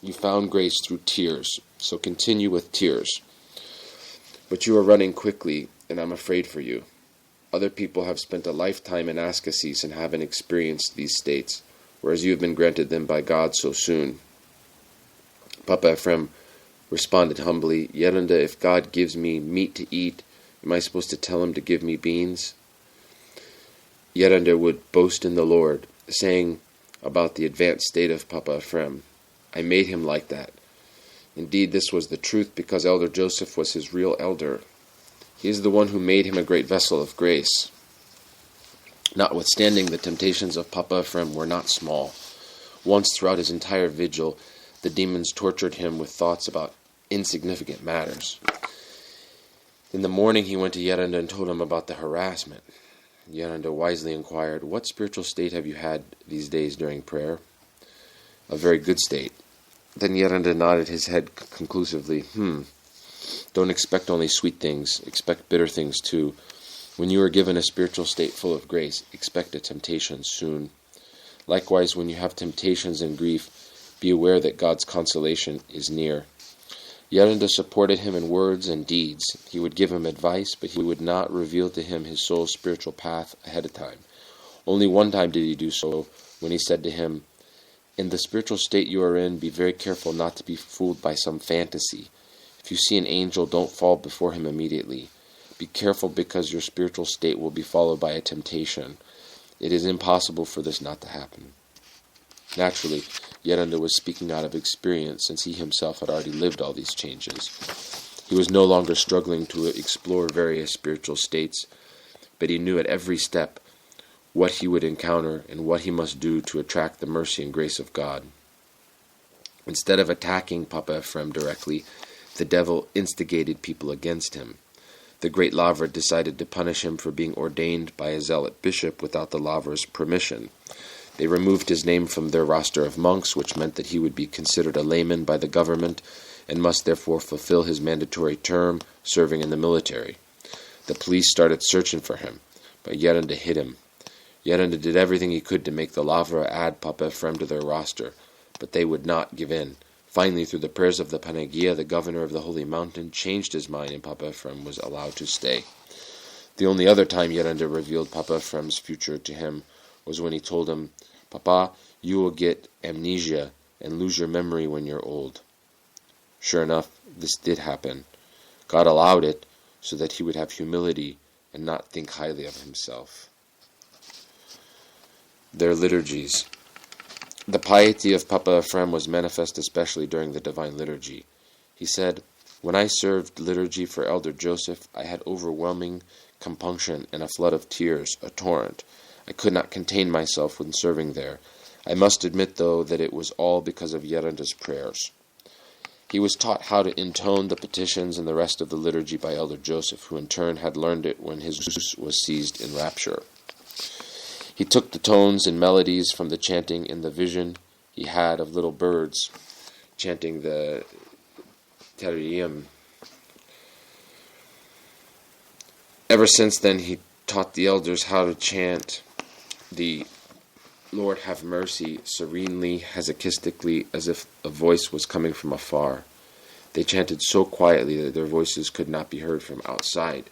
You found grace through tears, so continue with tears. But you are running quickly, and I'm afraid for you. Other people have spent a lifetime in ascesis and haven't experienced these states, whereas you have been granted them by God so soon." Papa Ephraim responded humbly, "Yerunda, if God gives me meat to eat, am I supposed to tell him to give me beans?" Yerunda would boast in the Lord, saying about the advanced state of Papa Ephraim, "I made him like that." Indeed, this was the truth, because Elder Joseph was his real elder. He is the one who made him a great vessel of grace. Notwithstanding, the temptations of Papa Ephraim were not small. Once throughout his entire vigil, the demons tortured him with thoughts about insignificant matters. In the morning, he went to Yerunda and told him about the harassment. Yeranda wisely inquired, "What spiritual state have you had these days during prayer?" "A very good state." Then Yeranda nodded his head conclusively. Don't expect only sweet things, expect bitter things too. When you are given a spiritual state full of grace, expect a temptation soon. Likewise, when you have temptations and grief, be aware that God's consolation is near." Yeranda supported him in words and deeds. He would give him advice, but he would not reveal to him his soul's spiritual path ahead of time. Only one time did he do so, when he said to him, "In the spiritual state you are in, be very careful not to be fooled by some fantasy. If you see an angel, don't fall before him immediately. Be careful, because your spiritual state will be followed by a temptation. It is impossible for this not to happen." Naturally, Yeranda was speaking out of experience, since he himself had already lived all these changes. He was no longer struggling to explore various spiritual states, but he knew at every step what he would encounter and what he must do to attract the mercy and grace of God. Instead of attacking Papa Ephraim directly, the devil instigated people against him. The great Lavra decided to punish him for being ordained by a zealot bishop without the Lavra's permission. They removed his name from their roster of monks, which meant that he would be considered a layman by the government and must therefore fulfill his mandatory term serving in the military. The police started searching for him, but Yeranda hid him. Yeranda did everything he could to make the Lavra add Papa Ephraim to their roster, but they would not give in. Finally, through the prayers of the Panagia, the governor of the Holy Mountain changed his mind, and Papa Ephraim was allowed to stay. The only other time Yeranda revealed Papa Ephraim's future to him was when he told him, "Papa, you will get amnesia and lose your memory when you're old." Sure enough, this did happen. God allowed it so that he would have humility and not think highly of himself. Their liturgies. The piety of Papa Ephraim was manifest especially during the Divine Liturgy. He said, "When I served liturgy for Elder Joseph, I had overwhelming compunction and a flood of tears, a torrent. I could not contain myself when serving there. I must admit, though, that it was all because of Yeranda's prayers." He was taught how to intone the petitions and the rest of the liturgy by Elder Joseph, who in turn had learned it when his Zeus was seized in rapture. He took the tones and melodies from the chanting in the vision he had of little birds chanting the Terium. Ever since then, he taught the elders how to chant the "Lord have mercy" serenely, hesychistically, as if a voice was coming from afar. They chanted so quietly that their voices could not be heard from outside,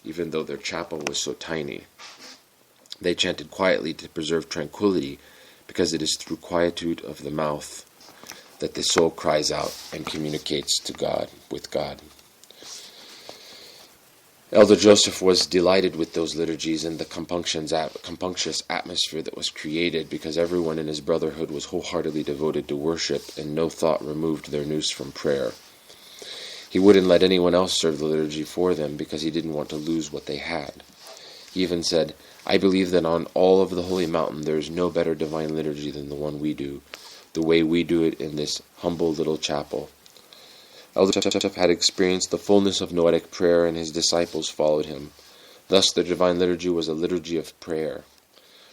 even though their chapel was so tiny. They chanted quietly to preserve tranquility, because it is through quietude of the mouth that the soul cries out and communicates to God, with God. Elder Joseph was delighted with those liturgies and the compunctious atmosphere that was created, because everyone in his brotherhood was wholeheartedly devoted to worship, and no thought removed their nous from prayer. He wouldn't let anyone else serve the liturgy for them, because he didn't want to lose what they had. He even said, "I believe that on all of the Holy Mountain there is no better divine liturgy than the one we do, the way we do it in this humble little chapel." Elder Joseph had experienced the fullness of Noetic prayer, and his disciples followed him. Thus the Divine Liturgy was a liturgy of prayer.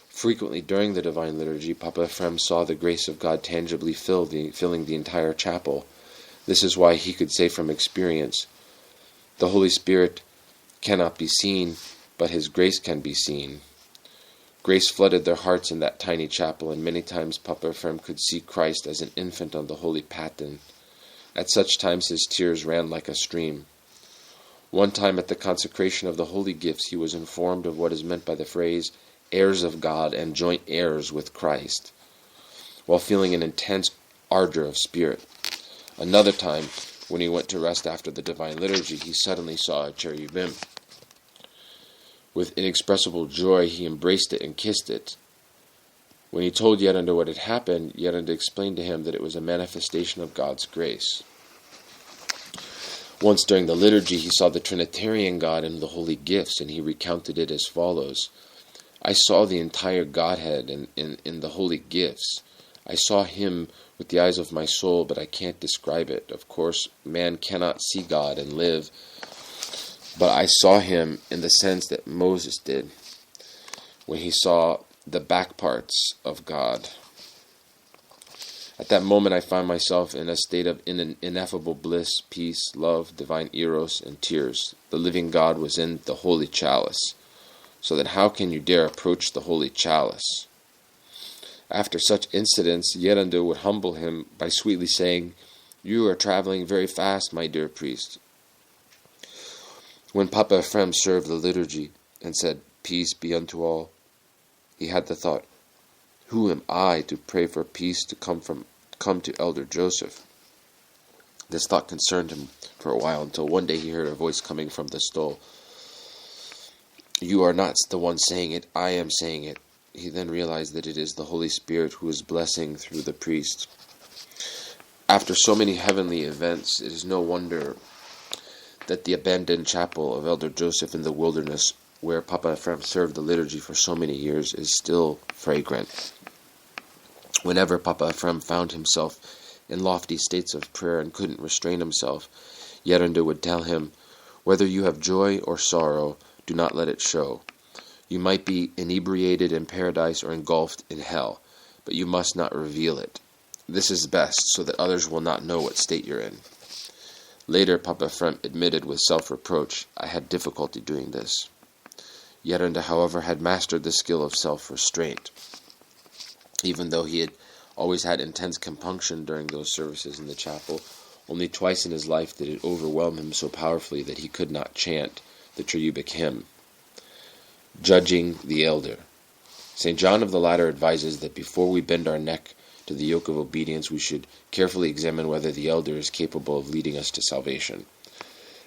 Frequently during the Divine Liturgy, Papa Ephraim saw the grace of God tangibly filling the entire chapel. This is why he could say from experience, "The Holy Spirit cannot be seen, but His grace can be seen." Grace flooded their hearts in that tiny chapel, and many times Papa Ephraim could see Christ as an infant on the holy paten. At such times his tears ran like a stream. One time at the consecration of the holy gifts, he was informed of what is meant by the phrase, "heirs of God and joint heirs with Christ," while feeling an intense ardor of spirit. Another time, when he went to rest after the Divine Liturgy, he suddenly saw a cherubim. With inexpressible joy, he embraced it and kissed it. When he told Yeranda what had happened, Yeranda explained to him that it was a manifestation of God's grace. Once during the liturgy, he saw the Trinitarian God in the holy gifts, and he recounted it as follows. "I saw the entire Godhead in the holy gifts. I saw Him with the eyes of my soul, but I can't describe it. Of course, man cannot see God and live, but I saw Him in the sense that Moses did. when he saw the back parts of God. At that moment I found myself in a state of ineffable bliss, peace, love, divine eros, and tears. The living God was in the holy chalice. So then how can you dare approach the holy chalice? After such incidents, Yerande would humble him by sweetly saying, "You are traveling very fast, my dear priest." When Papa Ephraim served the liturgy and said, "Peace be unto all," he had the thought, "Who am I to pray for peace to come to Elder Joseph?" This thought concerned him for a while, until one day he heard a voice coming from the stole. "You are not the one saying it, I am saying it." He then realized that it is the Holy Spirit who is blessing through the priest. After so many heavenly events, it is no wonder that the abandoned chapel of Elder Joseph in the wilderness, where Papa Ephraim served the liturgy for so many years, is still fragrant. Whenever Papa Ephraim found himself in lofty states of prayer and couldn't restrain himself, Yerande would tell him, "Whether you have joy or sorrow, do not let it show. You might be inebriated in paradise or engulfed in hell, but you must not reveal it. This is best, so that others will not know what state you're in." Later, Papa Ephraim admitted with self-reproach, "I had difficulty doing this." Yerande, however, had mastered the skill of self-restraint. Even though he had always had intense compunction during those services in the chapel, only twice in his life did it overwhelm him so powerfully that he could not chant the cherubic hymn. Judging the elder. St. John of the Ladder advises that before we bend our neck to the yoke of obedience, we should carefully examine whether the elder is capable of leading us to salvation.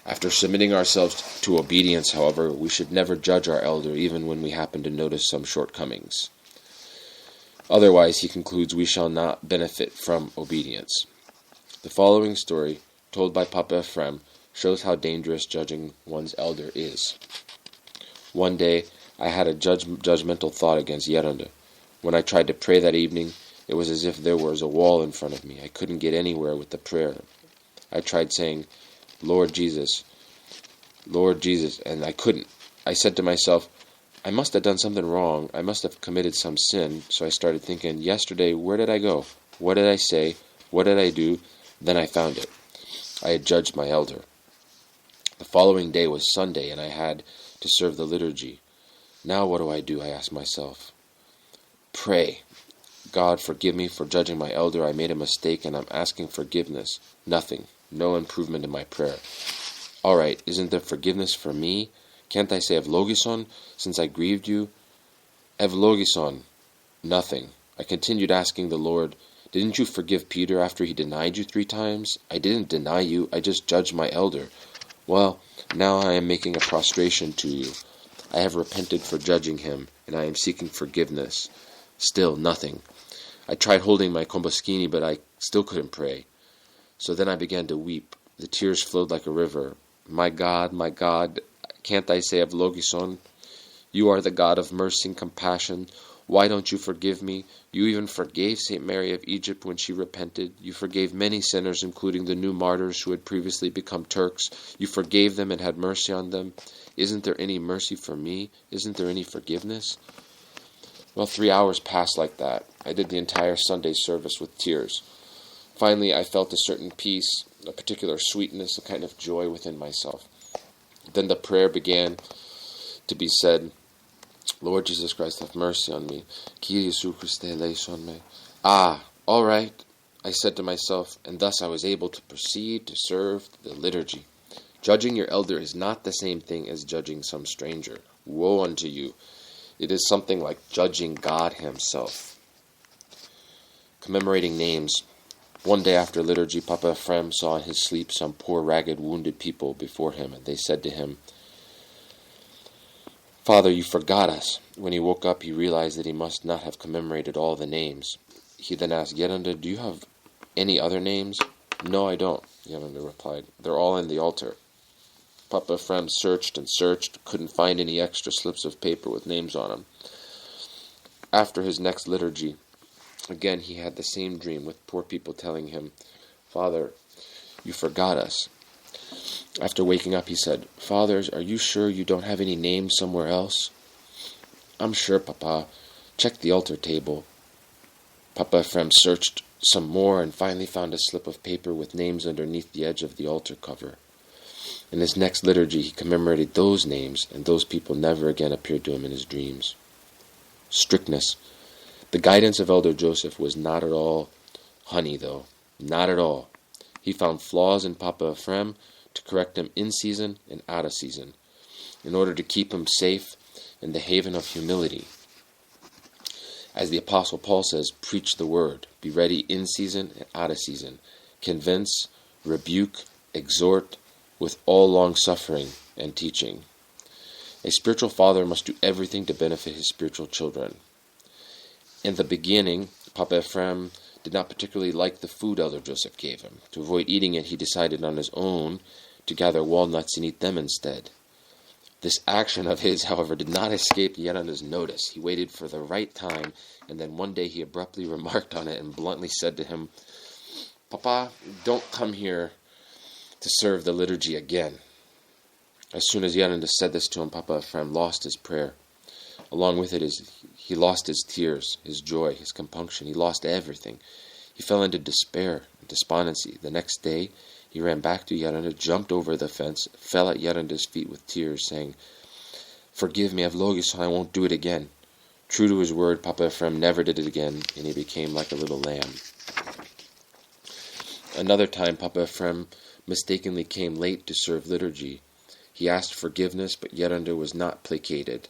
After submitting ourselves to obedience, however, we should never judge our elder, even when we happen to notice some shortcomings. Otherwise, he concludes, we shall not benefit from obedience. The following story, told by Papa Ephraim, shows how dangerous judging one's elder is. One day, I had a judgmental thought against Yerande. When I tried to pray that evening, it was as if there was a wall in front of me. I couldn't get anywhere with the prayer. I tried saying, Lord Jesus, and I couldn't. I said to myself, I must have done something wrong. I must have committed some sin. So I started thinking, yesterday, where did I go? What did I say? What did I do? Then I found it. I had judged my elder. The following day was Sunday, and I had to serve the liturgy. Now what do? I asked myself. Pray. God, forgive me for judging my elder. I made a mistake, and I'm asking forgiveness. Nothing. No improvement in my prayer. All right, isn't there forgiveness for me? Can't I say Evlogison, since I grieved you? Evlogison. Nothing. I continued asking the Lord, didn't you forgive Peter after he denied you 3 times? I didn't deny you. I just judged my elder. Well, now I am making a prostration to you. I have repented for judging him, and I am seeking forgiveness. Still, nothing. I tried holding my komboskini, but I still couldn't pray. So then I began to weep. The tears flowed like a river. My God, can't I say Evlogison? You are the God of mercy and compassion. Why don't you forgive me? You even forgave St. Mary of Egypt when she repented. You forgave many sinners, including the new martyrs who had previously become Turks. You forgave them and had mercy on them. Isn't there any mercy for me? Isn't there any forgiveness? Well, 3 hours passed like that. I did the entire Sunday service with tears. Finally, I felt a certain peace, a particular sweetness, a kind of joy within myself. Then the prayer began to be said, Lord Jesus Christ, have mercy on me. Kyrie Jesu Christe, eleison me. All right, I said to myself, and thus I was able to proceed to serve the liturgy. Judging your elder is not the same thing as judging some stranger. Woe unto you. It is something like judging God himself. Commemorating names. One day after liturgy, Papa Ephraim saw in his sleep some poor, ragged, wounded people before him, and they said to him, Father, you forgot us. When he woke up, he realized that he must not have commemorated all the names. He then asked, Yerande, do you have any other names? No, I don't, Yerande replied. They're all in the altar. Papa Ephraim searched and searched, couldn't find any extra slips of paper with names on them. After his next liturgy, again he had the same dream with poor people telling him, Father, you forgot us. After waking up, he said, Fathers, are you sure you don't have any names somewhere else? I'm sure, Papa. Check the altar table. Papa Ephraim searched some more and finally found a slip of paper with names underneath the edge of the altar cover. In his next liturgy, he commemorated those names, and those people never again appeared to him in his dreams. Strictness. The guidance of Elder Joseph was not at all honey, though. Not at all. He found flaws in Papa Ephraim to correct him in season and out of season, in order to keep him safe in the haven of humility. As the Apostle Paul says, preach the word. Be ready in season and out of season. Convince, rebuke, exhort, with all long-suffering and teaching. A spiritual father must do everything to benefit his spiritual children. In the beginning, Papa Ephraim did not particularly like the food Elder Joseph gave him. To avoid eating it, he decided on his own to gather walnuts and eat them instead. This action of his, however, did not escape Yaranda's notice. He waited for the right time, and then one day he abruptly remarked on it and bluntly said to him, "Papa, don't come here to serve the liturgy again." As soon as Yaranda said this to him, Papa Ephraim lost his prayer. Along with it, he lost his tears, his joy, his compunction. He lost everything. He fell into despair and despondency. The next day, he ran back to Yaranda, jumped over the fence, fell at Yaranda's feet with tears, saying, "Forgive me, Evlogios, I won't do it again." True to his word, Papa Ephraim never did it again, and he became like a little lamb. Another time, Papa Ephraim mistakenly came late to serve liturgy. He asked forgiveness, but Yaranda was not placated.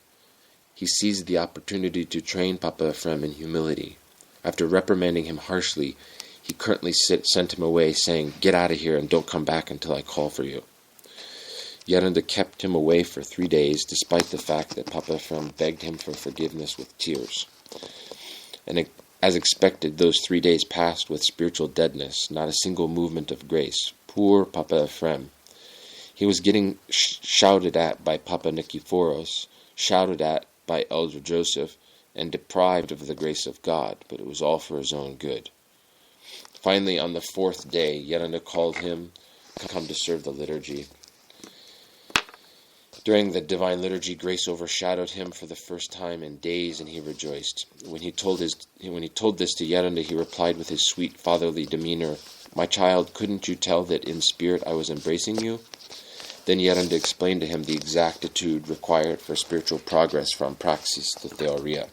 He seized the opportunity to train Papa Ephraim in humility. After reprimanding him harshly, he curtly sent him away, saying, "Get out of here and don't come back until I call for you." Yaranda kept him away for 3 days, despite the fact that Papa Ephraim begged him for forgiveness with tears. And as expected, those 3 days passed with spiritual deadness, not a single movement of grace. Poor Papa Ephraim. He was getting shouted at by Papa Nikiforos, shouted at by Elder Joseph, and deprived of the grace of God, but it was all for his own good. Finally, on the 4th day, Yaranda called him to come to serve the liturgy. During the divine liturgy, grace overshadowed him for the first time in days, and he rejoiced. When he told this to Yaranda, he replied with his sweet fatherly demeanor, "My child, couldn't you tell that in spirit I was embracing you?" Then Yaranda explained to him the exactitude required for spiritual progress from praxis to theoria.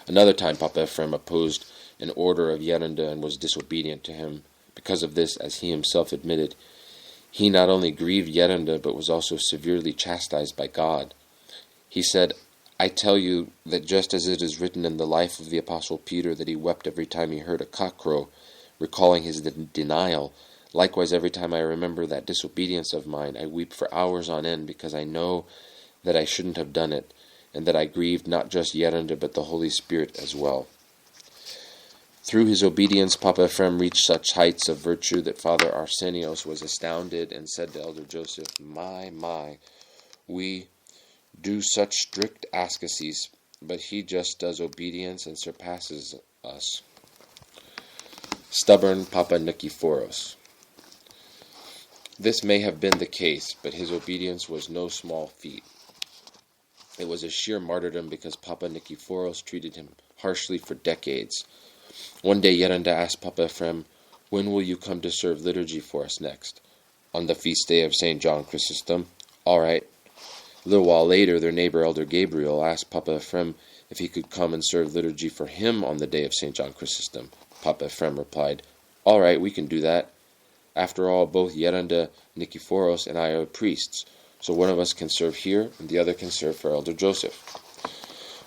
Another time, Papa Ephraim opposed an order of Yaranda and was disobedient to him. Because of this, as he himself admitted, he not only grieved Yaranda, but was also severely chastised by God. He said, "I tell you that just as it is written in the life of the Apostle Peter that he wept every time he heard a cock crow, recalling his denial, likewise every time I remember that disobedience of mine, I weep for hours on end because I know that I shouldn't have done it, and that I grieved not just Yaranda but the Holy Spirit as well." Through his obedience, Papa Ephraim reached such heights of virtue that Father Arsenios was astounded and said to Elder Joseph, My, we do such strict asceses, but he just does obedience and surpasses us." Stubborn Papa Nikiforos. This may have been the case, but his obedience was no small feat. It was a sheer martyrdom because Papa Nikiforos treated him harshly for decades. One day Yaranda asked Papa Ephraim, "When will you come to serve liturgy for us next?" "On the feast day of St. John Chrysostom." "All right." A little while later, their neighbor Elder Gabriel asked Papa Ephraim if he could come and serve liturgy for him on the day of St. John Chrysostom. Papa Ephraim replied, "All right, we can do that. After all, both Yaranda, Nikiforos, and I are priests, so one of us can serve here and the other can serve for Elder Joseph."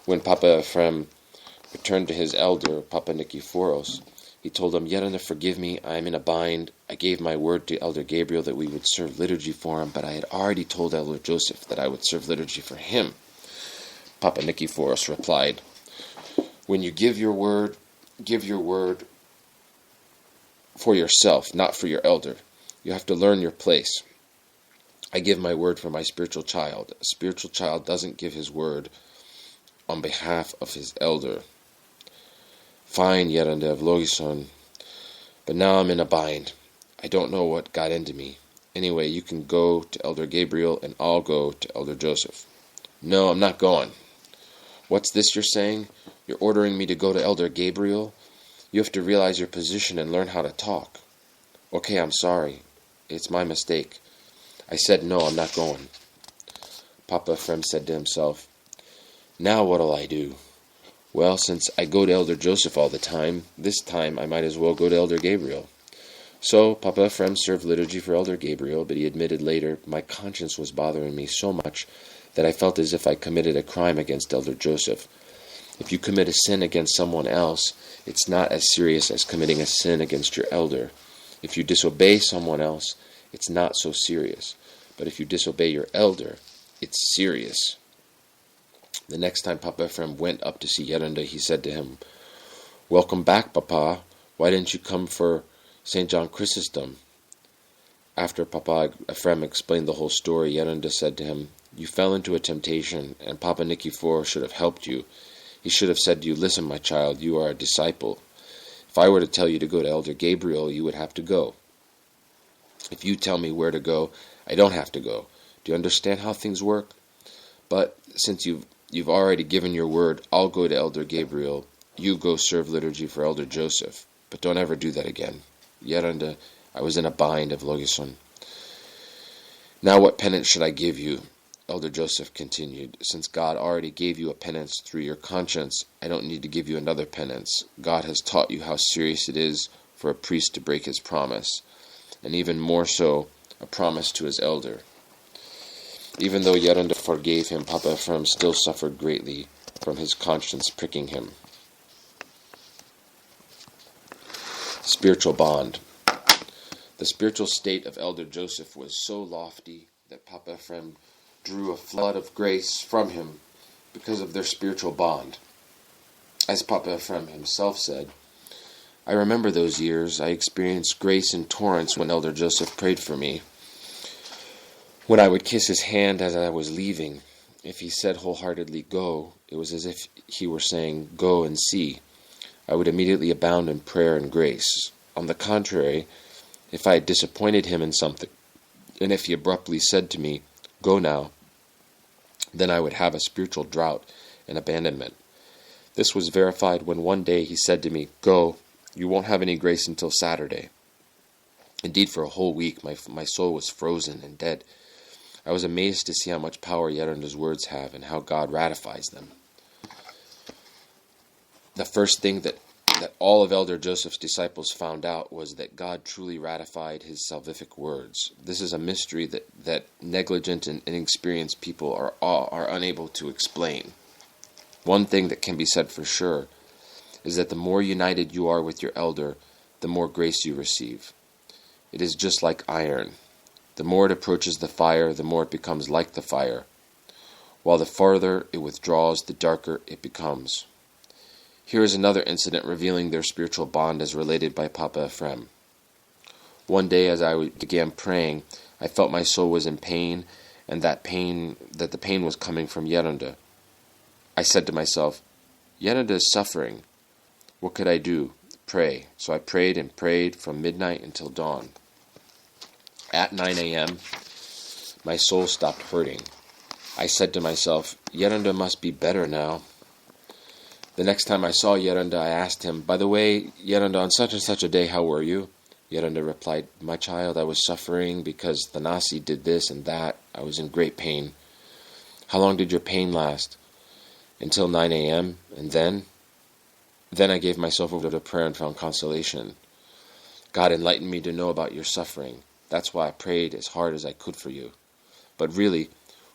When Papa Ephraim returned to his elder, Papa Nikiforos, he told him, "Yaranda, forgive me, I am in a bind. I gave my word to Elder Gabriel that we would serve liturgy for him, but I had already told Elder Joseph that I would serve liturgy for him." Papa Nikiforos replied, "When you give your word for yourself, not for your elder. You have to learn your place. I give my word for my spiritual child. A spiritual child doesn't give his word on behalf of his elder." "Fine, Yaranda Evlogios, but now I'm in a bind. I don't know what got into me. Anyway, you can go to Elder Gabriel and I'll go to Elder Joseph." No, I'm not going. What's this you're saying? You're ordering me to go to Elder Gabriel? You have to realize your position and learn how to talk. Okay, I'm sorry. It's my mistake. I said no, I'm not going. Papa Ephraim said to himself, now what'll I do? Well, since I go to Elder Joseph all the time, this time I might as well go to Elder Gabriel. So Papa Ephraim served liturgy for Elder Gabriel, but he admitted later, my conscience was bothering me so much that I felt as if I committed a crime against Elder Joseph. If you commit a sin against someone else, it's not as serious as committing a sin against your elder. If you disobey someone else, it's not so serious. But if you disobey your elder, it's serious. The next time Papa Ephraim went up to see Yerunda, he said to him, welcome back, Papa. Why didn't you come for St. John Chrysostom? After Papa Ephraim explained the whole story, Yerunda said to him, you fell into a temptation, and Papa Nikifor should have helped you. He should have said to you, listen, my child, you are a disciple. If I were to tell you to go to Elder Gabriel, you would have to go. If you tell me where to go, I don't have to go. Do you understand how things work? But since you've already given your word, I'll go to Elder Gabriel. You go serve liturgy for Elder Joseph. But don't ever do that again. Yerunda, I was in a bind of Logison. Now what penance should I give you? Elder Joseph continued, since God already gave you a penance through your conscience, I don't need to give you another penance. God has taught you how serious it is for a priest to break his promise, and even more so, a promise to his elder. Even though Yerunda forgave him, Papa Ephraim still suffered greatly from his conscience pricking him. Spiritual bond. The spiritual state of Elder Joseph was so lofty that Papa Ephraim drew a flood of grace from him because of their spiritual bond. As Papa Ephraim himself said, I remember those years. I experienced grace in torrents when Elder Joseph prayed for me. When I would kiss his hand as I was leaving, if he said wholeheartedly, go, it was as if he were saying, go and see. I would immediately abound in prayer and grace. On the contrary, if I had disappointed him in something, and if he abruptly said to me, go now, then I would have a spiritual drought and abandonment. This was verified when one day he said to me, go, you won't have any grace until Saturday. Indeed, for a whole week, my soul was frozen and dead. I was amazed to see how much power Yerunda's words have and how God ratifies them. The first thing that all of Elder Joseph's disciples found out was that God truly ratified his salvific words. This is a mystery that negligent and inexperienced people are unable to explain. One thing that can be said for sure is that the more united you are with your elder, the more grace you receive. It is just like iron. The more it approaches the fire, the more it becomes like the fire, while the farther it withdraws, the darker it becomes. Here is another incident revealing their spiritual bond as related by Papa Ephraim. One day as I began praying, I felt my soul was in pain, and that the pain was coming from Yerunda. I said to myself, Yerunda is suffering. What could I do? Pray. So I prayed and prayed from midnight until dawn. At 9 a.m., my soul stopped hurting. I said to myself, Yerunda must be better now. The next time I saw Yerunda, I asked him, by the way, Yerunda, on such and such a day, how were you? Yerunda replied, my child, I was suffering because Athanasios did this and that. I was in great pain. How long did your pain last? Until 9 a.m., and then? Then I gave myself over to prayer and found consolation. God enlightened me to know about your suffering. That's why I prayed as hard as I could for you. But really,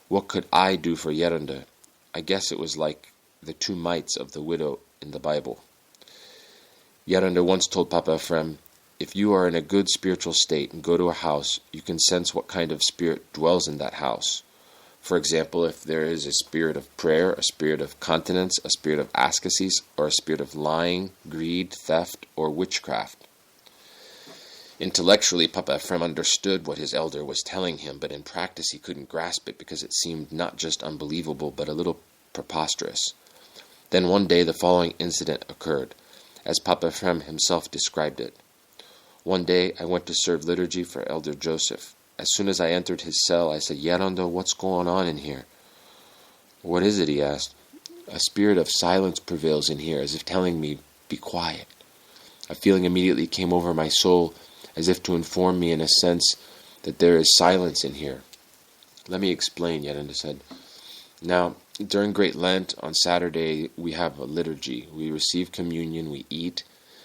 what could I do for Yerunda? I guess it was like the two mites of the widow in the Bible. Yerunda once told Papa Ephraim, if you are in a good spiritual state and go to a house, you can sense what kind of spirit dwells in that house. For example, if there is a spirit of prayer, a spirit of continence, a spirit of ascesis, or a spirit of lying, greed, theft, or witchcraft. Intellectually, Papa Ephraim understood what his elder was telling him, but in practice he couldn't grasp it because it seemed not just unbelievable, but a little preposterous. Then one day the following incident occurred, as Papa Ephraim himself described it. One day I went to serve liturgy for Elder Joseph. As soon as I entered his cell, I said, Yerunda, what's going on in here? "What is it?" he asked. "A spirit of silence prevails in here, as if telling me, 'Be quiet.' A feeling immediately came over my soul, as if to inform me in a sense that there is silence in here." "Let me explain," Yerenda said. "Now, during Great Lent, on Saturday, we have a liturgy. We receive communion, we eat,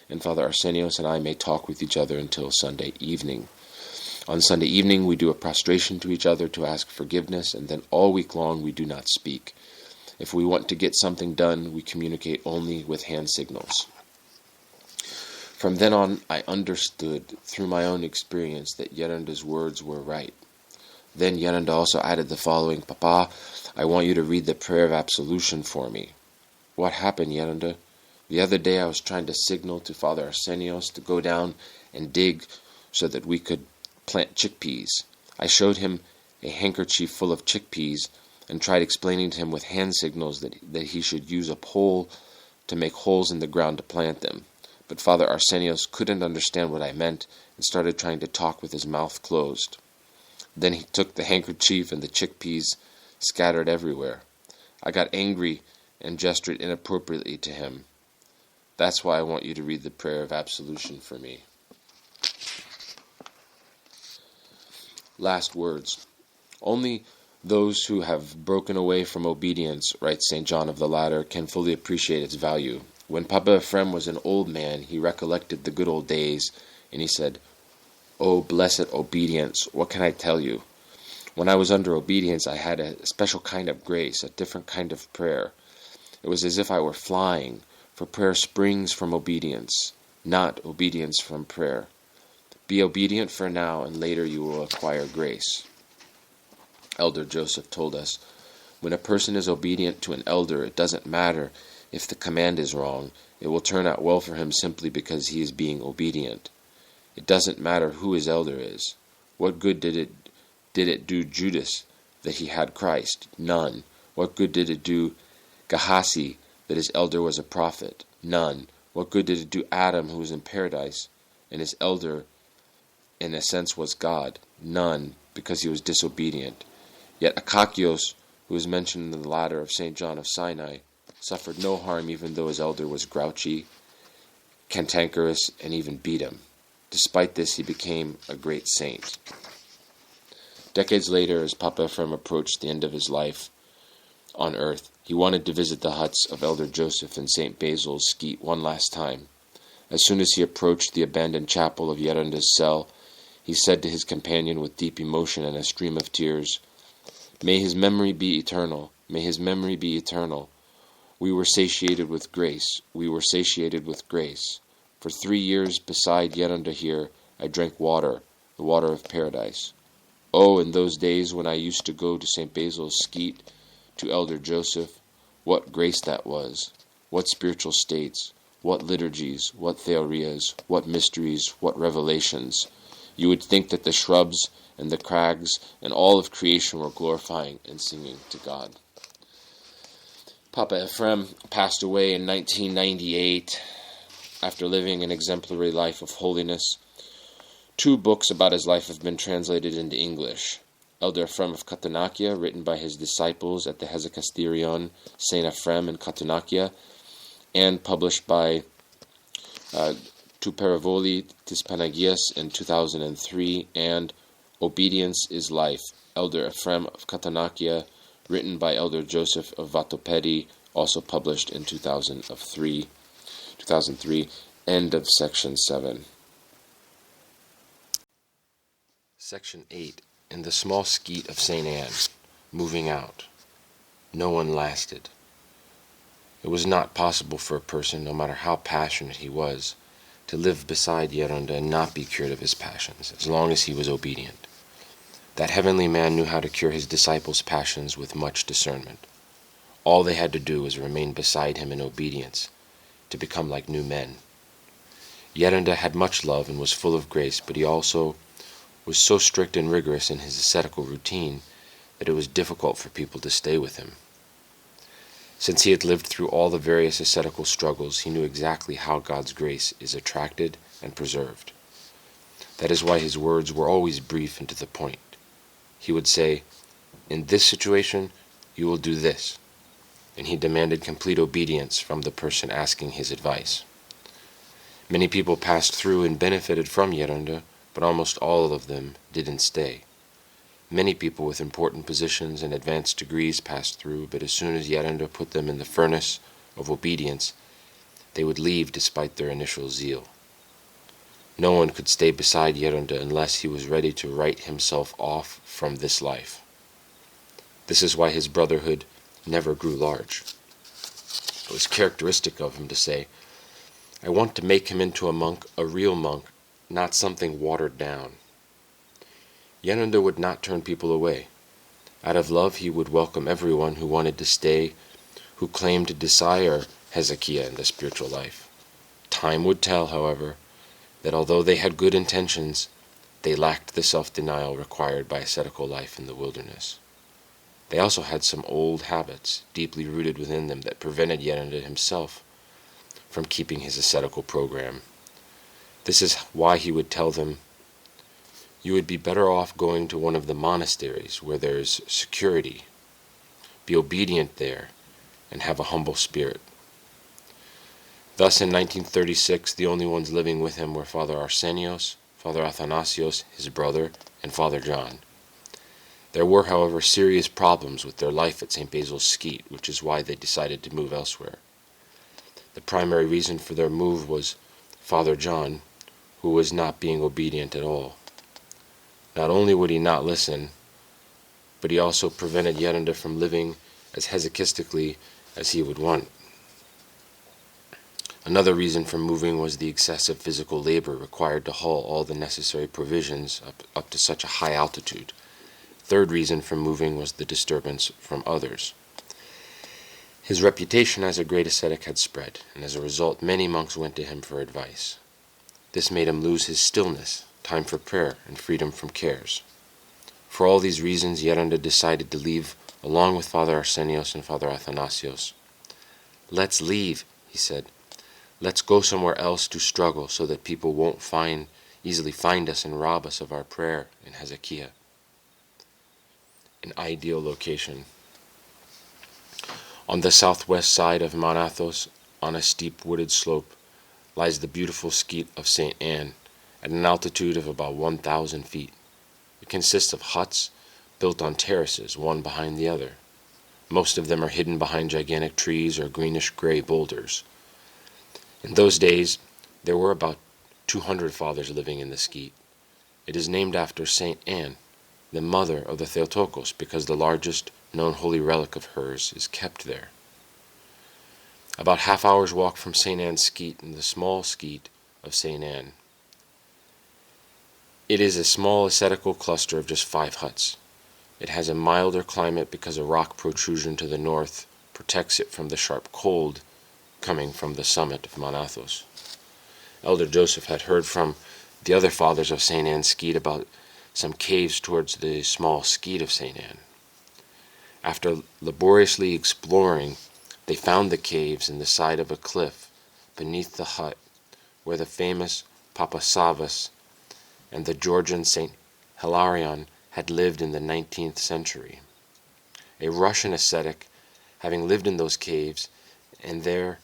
and Father Arsenios and I may talk with each other until Sunday evening. On Sunday evening, we do a prostration to each other to ask forgiveness, and then all week long we do not speak. If we want to get something done, we communicate only with hand signals." From then on, I understood, through my own experience, that Yerenda's words were right. Then Yerenda also added the following: "Papa, I want you to read the prayer of absolution for me." "What happened, Yerenda?" "The other day I was trying to signal to Father Arsenios to go down and dig so that we could plant chickpeas. I showed him a handkerchief full of chickpeas and tried explaining to him with hand signals that he should use a pole to make holes in the ground to plant them. But Father Arsenios couldn't understand what I meant and started trying to talk with his mouth closed. Then he took the handkerchief and the chickpeas scattered everywhere. I got angry and gestured inappropriately to him. That's why I want you to read the prayer of absolution for me." Last words. "Only those who have broken away from obedience," writes St. John of the Ladder, "can fully appreciate its value. When Papa Ephraim was an old man, he recollected the good old days, and he said, 'Oh, blessed obedience, what can I tell you? When I was under obedience, I had a special kind of grace, a different kind of prayer. It was as if I were flying, for prayer springs from obedience, not obedience from prayer. Be obedient for now, and later you will acquire grace.'" Elder Joseph told us, "When a person is obedient to an elder, it doesn't matter if the command is wrong. It will turn out well for him simply because he is being obedient. It doesn't matter who his elder is. What good did it do Judas that he had Christ? None. What good did it do Gehazi that his elder was a prophet? None. What good did it do Adam, who was in paradise, and his elder, in a sense, was God? None, because he was disobedient. Yet Ioannikios, who is mentioned in the ladder of St. John of Sinai, suffered no harm even though his elder was grouchy, cantankerous, and even beat him. Despite this, he became a great saint." Decades later, as Papa Ephraim approached the end of his life on earth, he wanted to visit the huts of Elder Joseph and St. Basil's Skete one last time. As soon as he approached the abandoned chapel of Yerenda's cell, he said to his companion with deep emotion and a stream of tears, "May his memory be eternal. May his memory be eternal. We were satiated with grace. We were satiated with grace. For 3 years beside Yerenda here, I drank water, the water of paradise. Oh, in those days when I used to go to St. Basil's Skete, to Elder Joseph, what grace that was, what spiritual states, what liturgies, what theorias, what mysteries, what revelations. You would think that the shrubs and the crags and all of creation were glorifying and singing to God." Papa Ephraim passed away in 1998 after living an exemplary life of holiness. 2 books about his life have been translated into English. Elder Ephraim of Katounakia, written by his disciples at the HESYCHAST St. Ephraim in Katounakia, and published by Tu Perivoli tis Panagias in 2003, and Obedience is Life, Elder Ephraim of Katounakia, written by Elder Joseph of Vatopedi, also published in 2003. End of Section 7. Section 8. In the small skete of St. Anne, moving out. No one lasted. It was not possible for a person, no matter how passionate he was, to live beside Yerenda and not be cured of his passions, as long as he was obedient. That heavenly man knew how to cure his disciples' passions with much discernment. All they had to do was remain beside him in obedience, to become like new men. Yerenda had much love and was full of grace, but he also was so strict and rigorous in his ascetical routine that it was difficult for people to stay with him. Since he had lived through all the various ascetical struggles, he knew exactly how God's grace is attracted and preserved. That is why his words were always brief and to the point. He would say, "In this situation, You will do this. And he demanded complete obedience from the person asking his advice. Many people passed through and benefited from Yerunda, but almost all of them didn't stay. Many people with important positions and advanced degrees passed through, but as soon as Yerunda put them in the furnace of obedience, they would leave despite their initial zeal. No one could stay beside Yerunda unless he was ready to write himself off from this life. This is why his brotherhood never grew large. It was characteristic of him to say, I want to make him into a monk, a real monk, not something watered down. Yerunda would not turn people away. Out of love he would welcome everyone who wanted to stay, who claimed to desire Hesychia in the spiritual life. Time would tell, however, that although they had good intentions, they lacked the self-denial required by ascetical life in the wilderness. They also had some old habits, deeply rooted within them, that prevented Yerunda himself from keeping his ascetical program. This is why he would tell them, you would be better off going to one of the monasteries where there is security. Be obedient there and have a humble spirit. Thus in 1936, the only ones living with him were Father Arsenios, Father Athanasios, his brother, and Father John. There were, however, serious problems with their life at St. Basil's Skete, which is why they decided to move elsewhere. The primary reason for their move was Father John, who was not being obedient at all. Not only would he not listen, but he also prevented Yerunda from living as hesychistically as he would want. Another reason for moving was the excessive physical labor required to haul all the necessary provisions up to such a high altitude. Third reason for moving was the disturbance from others. His reputation as a great ascetic had spread, and as a result many monks went to him for advice. This made him lose his stillness, time for prayer, and freedom from cares. For all these reasons, Yerunda decided to leave along with Father Arsenios and Father Athanasios. Let's leave, he said. Let's go somewhere else to struggle so that people won't easily find us and rob us of our prayer in Hesychia. An ideal location. On the southwest side of Mount Athos, on a steep wooded slope, lies the beautiful Skete of St. Anne, at an altitude of about 1,000 feet. It consists of huts built on terraces, one behind the other. Most of them are hidden behind gigantic trees or greenish-gray boulders. In those days, there were about 200 fathers living in the Skete. It is named after St. Anne, the mother of the Theotokos, because the largest known holy relic of hers is kept there. About half-hour's walk from St. Anne's Skete in the small Skete of St. Anne. It is a small ascetical cluster of just 5 huts. It has a milder climate because a rock protrusion to the north protects it from the sharp cold coming from the summit of Mount Athos. Elder Joseph had heard from the other fathers of St. Anne's Skete about some caves towards the small Skete of St. Anne. After laboriously exploring, they found the caves in the side of a cliff beneath the hut where the famous Papasavas and the Georgian St. Hilarion had lived in the 19th century. A Russian ascetic, having lived in those caves, and there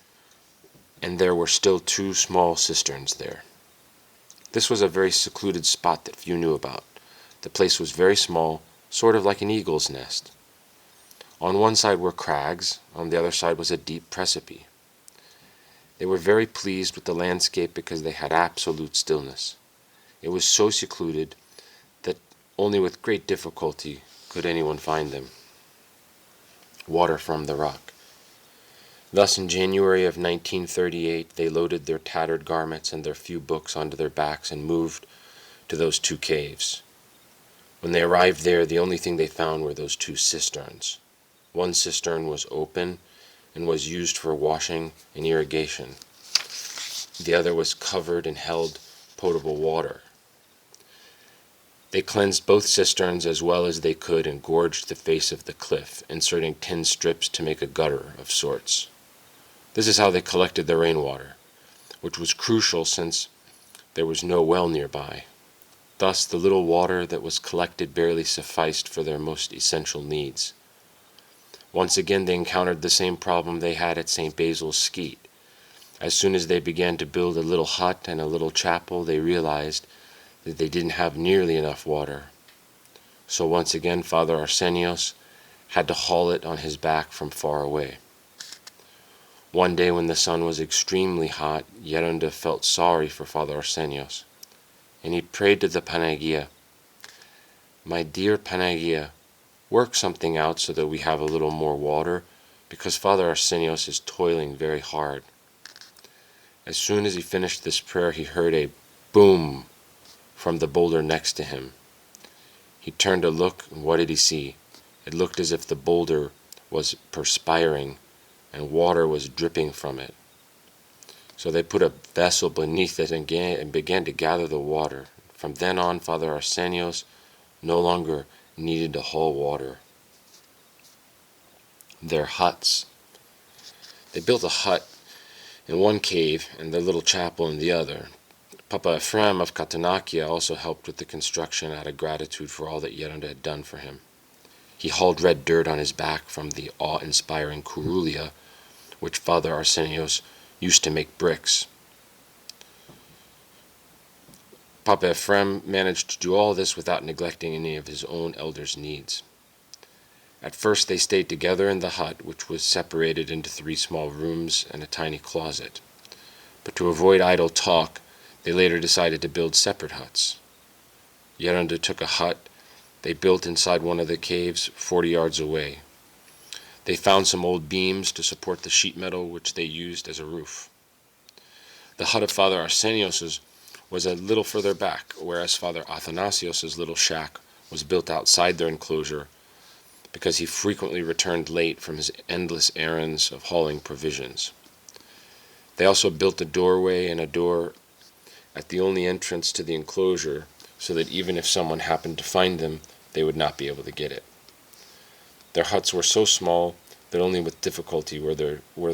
were still 2 small cisterns there. This was a very secluded spot that few knew about. The place was very small, sort of like an eagle's nest. On one side were crags, on the other side was a deep precipice. They were very pleased with the landscape because they had absolute stillness. It was so secluded that only with great difficulty could anyone find them. Water from the rock. Thus in January of 1938 they loaded their tattered garments and their few books onto their backs and moved to those 2 caves. When they arrived there, the only thing they found were those 2 cisterns. One cistern was open and was used for washing and irrigation. The other was covered and held potable water. They cleansed both cisterns as well as they could and gorged the face of the cliff, inserting tin strips to make a gutter of sorts. This is how they collected their rainwater, which was crucial since there was no well nearby. Thus the little water that was collected barely sufficed for their most essential needs. Once again they encountered the same problem they had at St. Basil's Skete. As soon as they began to build a little hut and a little chapel, they realized that they didn't have nearly enough water. So once again Father Arsenios had to haul it on his back from far away. One day when the sun was extremely hot, Yerunda felt sorry for Father Arsenios, and he prayed to the Panagia, "My dear Panagia, work something out so that we have a little more water, because Father Arsenios is toiling very hard." As soon as he finished this prayer, he heard a boom from the boulder next to him. He turned to look, and what did he see? It looked as if the boulder was perspiring and water was dripping from it. So they put a vessel beneath it and began to gather the water. From then on, Father Arsenios no longer needed to haul water. Their huts. They built a hut in one cave and the little chapel in the other. Papa Ephraim of Katounakia also helped with the construction out of gratitude for all that Yerunda had done for him. He hauled red dirt on his back from the awe-inspiring Kurulia, which Father Arsenios used to make bricks. Papa Ephraim managed to do all this without neglecting any of his own elders' needs. At first they stayed together in the hut, which was separated into 3 small rooms and a tiny closet. But to avoid idle talk, they later decided to build separate huts. Yerunda took a hut they built inside one of the caves 40 yards away. They found some old beams to support the sheet metal, which they used as a roof. The hut of Father Arsenios was a little further back, whereas Father Athanasios' little shack was built outside their enclosure, because he frequently returned late from his endless errands of hauling provisions. They also built a doorway and a door at the only entrance to the enclosure, so that even if someone happened to find them, they would not be able to get it. Their huts were so small that only with difficulty were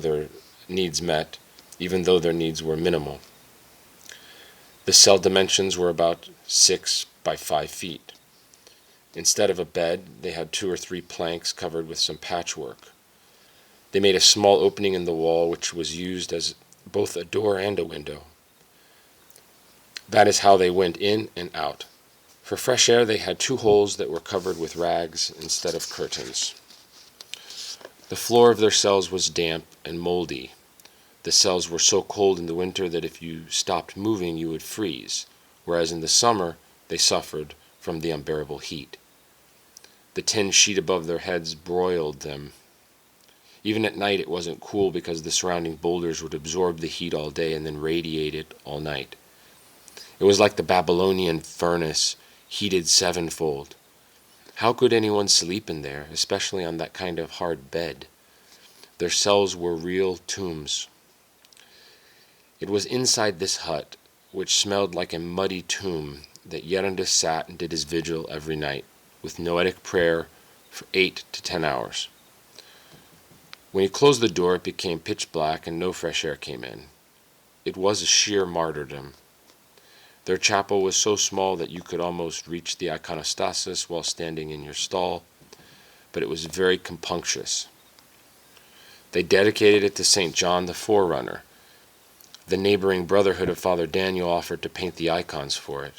their needs met, even though their needs were minimal. The cell dimensions were about 6 by 5 feet. Instead of a bed, they had 2 or 3 planks covered with some patchwork. They made a small opening in the wall, which was used as both a door and a window. That is how they went in and out. For fresh air, they had 2 holes that were covered with rags instead of curtains. The floor of their cells was damp and moldy. The cells were so cold in the winter that if you stopped moving, you would freeze, whereas in the summer, they suffered from the unbearable heat. The tin sheet above their heads broiled them. Even at night, it wasn't cool because the surrounding boulders would absorb the heat all day and then radiate it all night. It was like the Babylonian furnace, heated 7-fold. How could anyone sleep in there, especially on that kind of hard bed? Their cells were real tombs. It was inside this hut, which smelled like a muddy tomb, that Yerunda sat and did his vigil every night, with noetic prayer for 8 to 10 hours. When he closed the door, it became pitch black and no fresh air came in. It was a sheer martyrdom. Their chapel was so small that you could almost reach the iconostasis while standing in your stall, but it was very compunctious. They dedicated it to St. John the Forerunner. The neighboring brotherhood of Father Daniel offered to paint the icons for it.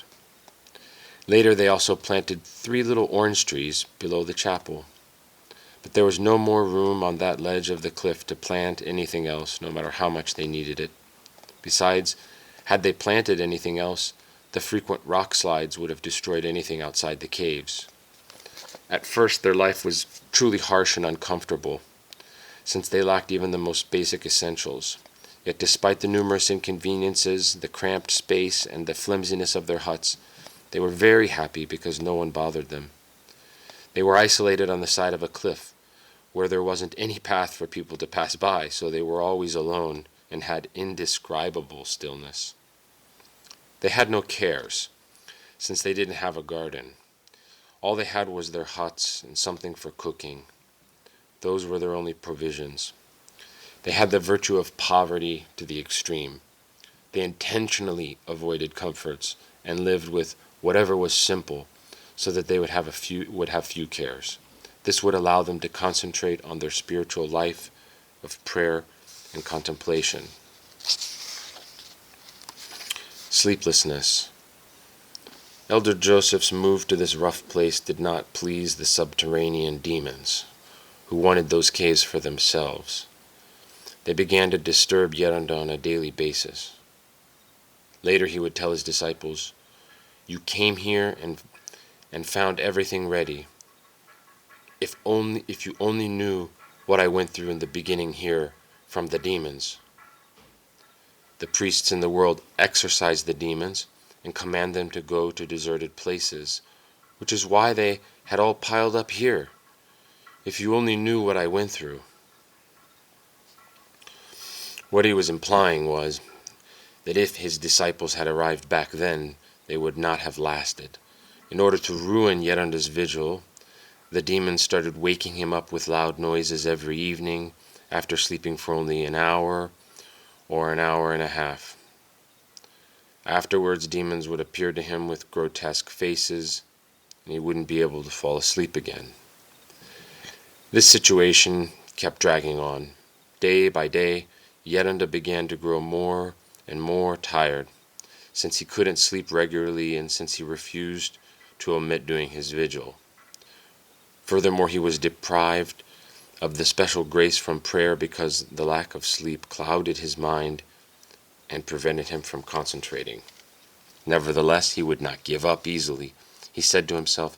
Later they also planted 3 little orange trees below the chapel. But there was no more room on that ledge of the cliff to plant anything else, no matter how much they needed it. Besides, had they planted anything else, the frequent rock slides would have destroyed anything outside the caves. At first their life was truly harsh and uncomfortable, since they lacked even the most basic essentials. Yet despite the numerous inconveniences, the cramped space, and the flimsiness of their huts, they were very happy because no one bothered them. They were isolated on the side of a cliff, where there wasn't any path for people to pass by, so they were always alone and had indescribable stillness. They had no cares, since they didn't have a garden. All they had was their huts and something for cooking. Those were their only provisions. They had the virtue of poverty to the extreme. They intentionally avoided comforts and lived with whatever was simple, so that they would have few cares. This would allow them to concentrate on their spiritual life of prayer and contemplation. Sleeplessness. Elder Joseph's move to this rough place did not please the subterranean demons, who wanted those caves for themselves. They began to disturb Yeranda on a daily basis. Later he would tell his disciples, "You came here and found everything ready. If you only knew what I went through in the beginning here from the demons." The priests in the world exorcise the demons and command them to go to deserted places, which is why they had all piled up here. If you only knew what I went through. What he was implying was that if his disciples had arrived back then, they would not have lasted. In order to ruin Yeranda's vigil, the demons started waking him up with loud noises every evening after sleeping for only an hour or an hour and a half. Afterwards, demons would appear to him with grotesque faces, and he wouldn't be able to fall asleep again. This situation kept dragging on. Day by day, Yeranda began to grow more and more tired, since he couldn't sleep regularly and since he refused to omit doing his vigil. Furthermore, he was deprived of the special grace from prayer because the lack of sleep clouded his mind and prevented him from concentrating. Nevertheless, he would not give up easily. He said to himself,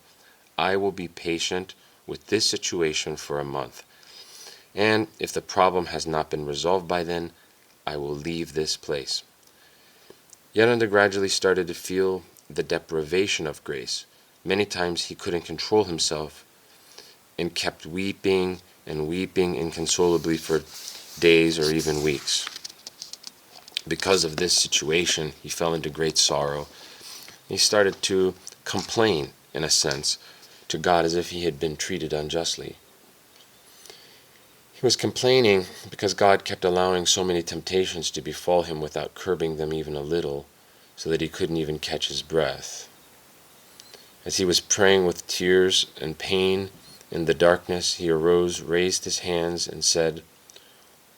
"I will be patient with this situation for a month, and if the problem has not been resolved by then, I will leave this place." Yeranda gradually started to feel the deprivation of grace. Many times he couldn't control himself and kept weeping and weeping inconsolably for days or even weeks. Because of this situation, he fell into great sorrow. He started to complain, in a sense, to God as if he had been treated unjustly. He was complaining because God kept allowing so many temptations to befall him without curbing them even a little, so that he couldn't even catch his breath. As he was praying with tears and pain in the darkness, he arose, raised his hands, and said,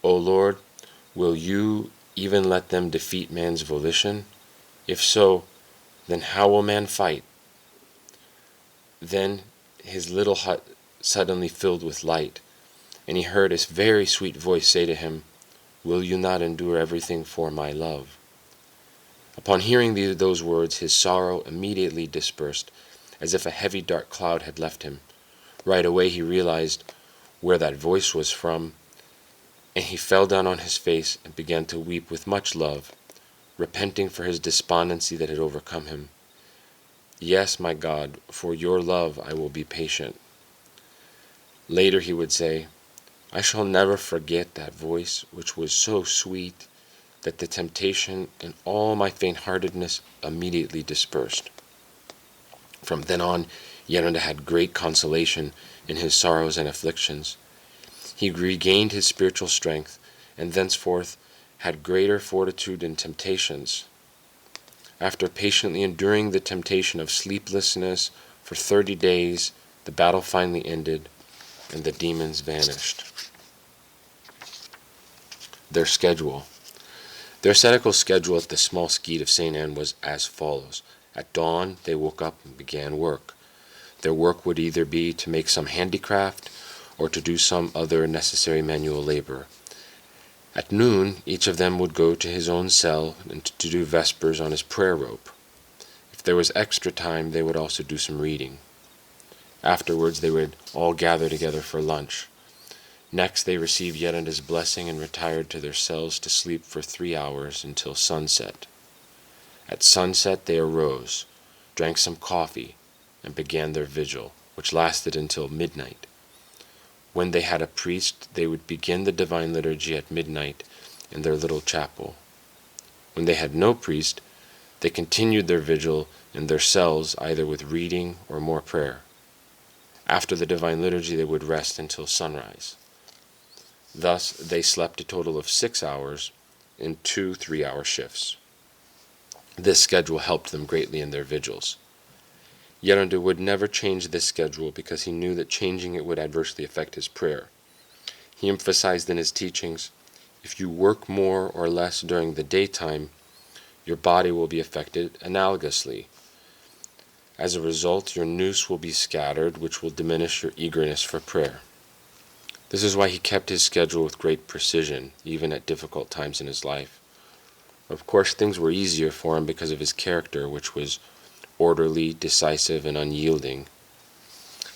"O Lord, will you even let them defeat man's volition? If so, then how will man fight?" Then his little hut suddenly filled with light, and he heard a very sweet voice say to him, "Will you not endure everything for my love?" Upon hearing those words, his sorrow immediately dispersed, as if a heavy dark cloud had left him. Right away he realized where that voice was from, and he fell down on his face and began to weep with much love, repenting for his despondency that had overcome him. "Yes, my God, for your love I will be patient." Later he would say, "I shall never forget that voice which was so sweet that the temptation and all my faint-heartedness immediately dispersed." From then on, Yeranda had great consolation in his sorrows and afflictions. He regained his spiritual strength, and thenceforth had greater fortitude in temptations. After patiently enduring the temptation of sleeplessness for 30 days, the battle finally ended, and the demons vanished. Their schedule. Their ascetical schedule at the small Skete of St. Anne was as follows. At dawn, they woke up and began work. Their work would either be to make some handicraft or to do some other necessary manual labor. At noon, each of them would go to his own cell and to do vespers on his prayer rope. If there was extra time, they would also do some reading. Afterwards, they would all gather together for lunch. Next, they received Yeranda's blessing and retired to their cells to sleep for 3 hours until sunset. At sunset, they arose, drank some coffee, and began their vigil, which lasted until midnight. When they had a priest, they would begin the divine liturgy at midnight in their little chapel. When they had no priest, they continued their vigil in their cells, either with reading or more prayer. After the divine liturgy, they would rest until sunrise. Thus, they slept a total of 6 hours in 2 3-hour shifts. This schedule helped them greatly in their vigils. Yerunda would never change this schedule because he knew that changing it would adversely affect his prayer. He emphasized in his teachings, if you work more or less during the daytime, your body will be affected analogously. As a result, your nous will be scattered, which will diminish your eagerness for prayer. This is why he kept his schedule with great precision, even at difficult times in his life. Of course, things were easier for him because of his character, which was orderly, decisive, and unyielding.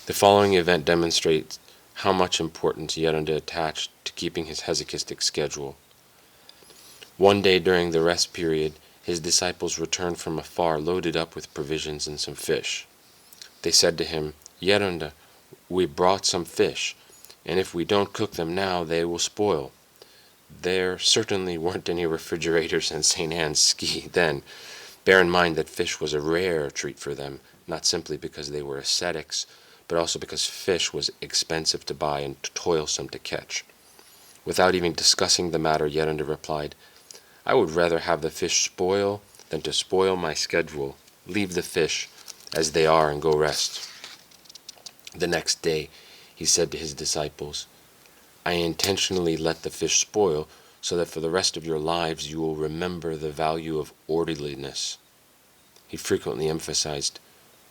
The following event demonstrates how much importance Yerunda attached to keeping his hesychastic schedule. One day during the rest period, his disciples returned from afar loaded up with provisions and some fish. They said to him, Yerunda, we brought some fish, and if we don't cook them now, they will spoil. There certainly weren't any refrigerators in St. Anne's Skete then. Bear in mind that fish was a rare treat for them, not simply because they were ascetics, but also because fish was expensive to buy and toilsome to catch. Without even discussing the matter, Yerunda replied, I would rather have the fish spoil than to spoil my schedule. Leave the fish as they are and go rest. The next day he said to his disciples, I intentionally let the fish spoil so that for the rest of your lives you will remember the value of orderliness. He frequently emphasized,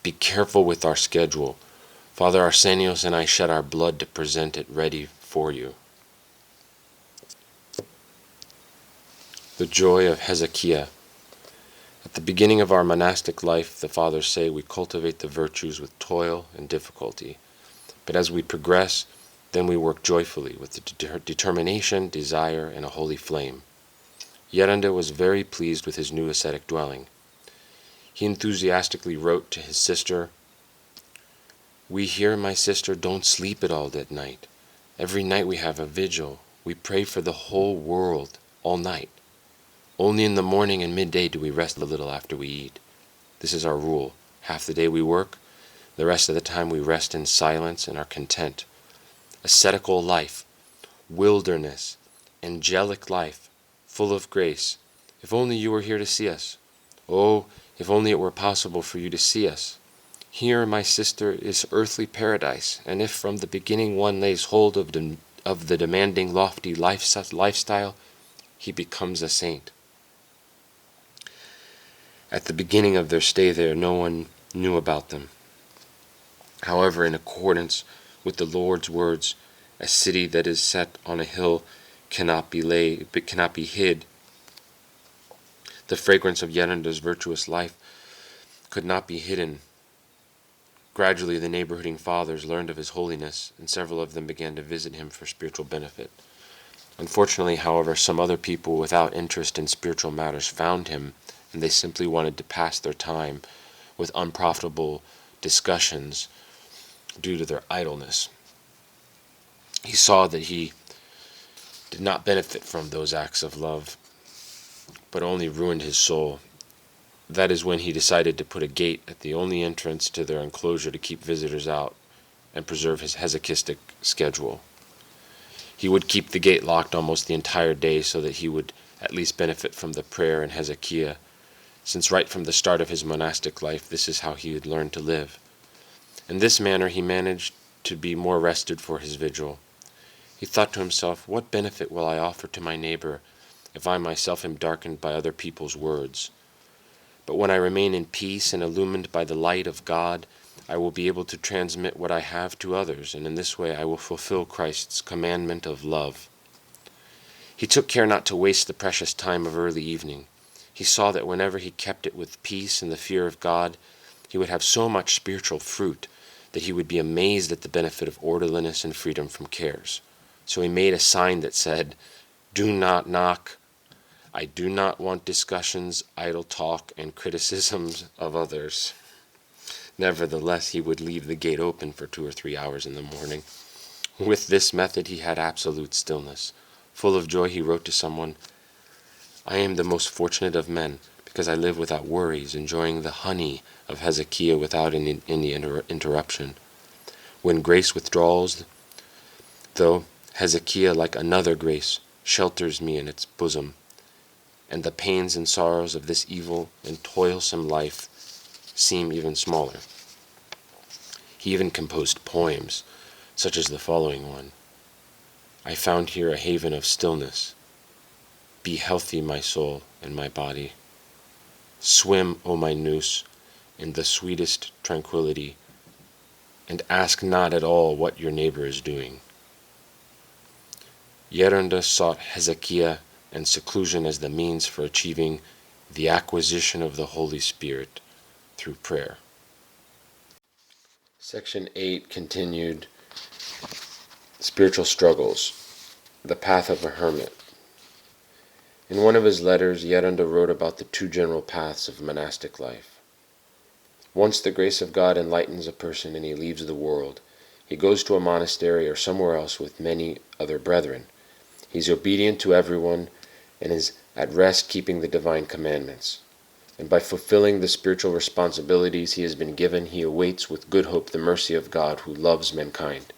be careful with our schedule. Father Arsenios and I shed our blood to present it ready for you. The joy of Hesychiah. At the beginning of our monastic life, the fathers say we cultivate the virtues with toil and difficulty. But as we progress, then we work joyfully with determination, desire, and a holy flame. Yerunda was very pleased with his new ascetic dwelling. He enthusiastically wrote to his sister, we here, my sister, don't sleep at all that night. Every night we have a vigil. We pray for the whole world all night. Only in the morning and midday do we rest a little after we eat. This is our rule. Half the day we work, the rest of the time we rest in silence and are content. Ascetical life, wilderness, angelic life, full of grace. If only you were here to see us. Oh, if only it were possible for you to see us. Here, my sister, is earthly paradise, and if from the beginning one lays hold of the demanding, lofty lifestyle, he becomes a saint. At the beginning of their stay there, no one knew about them. However, in accordance with the Lord's words, a city that is set on a hill cannot be hid. The fragrance of Yerunda's virtuous life could not be hidden. Gradually, the neighborhooding fathers learned of his holiness, and several of them began to visit him for spiritual benefit. Unfortunately, however, some other people without interest in spiritual matters found him, and they simply wanted to pass their time with unprofitable discussions due to their idleness. He saw that he did not benefit from those acts of love, but only ruined his soul. That is when he decided to put a gate at the only entrance to their enclosure to keep visitors out and preserve his hesychastic schedule. He would keep the gate locked almost the entire day so that he would at least benefit from the prayer and Hesychiah, since right from the start of his monastic life this is how he had learned to live. In this manner he managed to be more rested for his vigil. He thought to himself, what benefit will I offer to my neighbor if I myself am darkened by other people's words? But when I remain in peace and illumined by the light of God, I will be able to transmit what I have to others, and in this way I will fulfill Christ's commandment of love. He took care not to waste the precious time of early evening. He saw that whenever he kept it with peace and the fear of God, he would have so much spiritual fruit that he would be amazed at the benefit of orderliness and freedom from cares. So he made a sign that said, do not knock. I do not want discussions, idle talk, and criticisms of others. Nevertheless, he would leave the gate open for 2 or 3 hours in the morning. With this method he had absolute stillness. Full of joy he wrote to someone, I am the most fortunate of men, because I live without worries, enjoying the honey of Hesychiah without any interruption. When grace withdraws, though, Hesychiah, like another grace, shelters me in its bosom, and the pains and sorrows of this evil and toilsome life seem even smaller. He even composed poems, such as the following one: I found here a haven of stillness. Be healthy, my soul and my body. Swim, O my nous, in the sweetest tranquility, and ask not at all what your neighbor is doing. Yerunda sought hesychia and seclusion as the means for achieving the acquisition of the Holy Spirit through prayer. Section 8 continued spiritual struggles, the path of a hermit. In one of his letters, Yerunda wrote about the two general paths of monastic life. Once the grace of God enlightens a person and he leaves the world, he goes to a monastery or somewhere else with many other brethren. He is obedient to everyone and is at rest keeping the divine commandments. And by fulfilling the spiritual responsibilities he has been given, he awaits with good hope the mercy of God who loves mankind.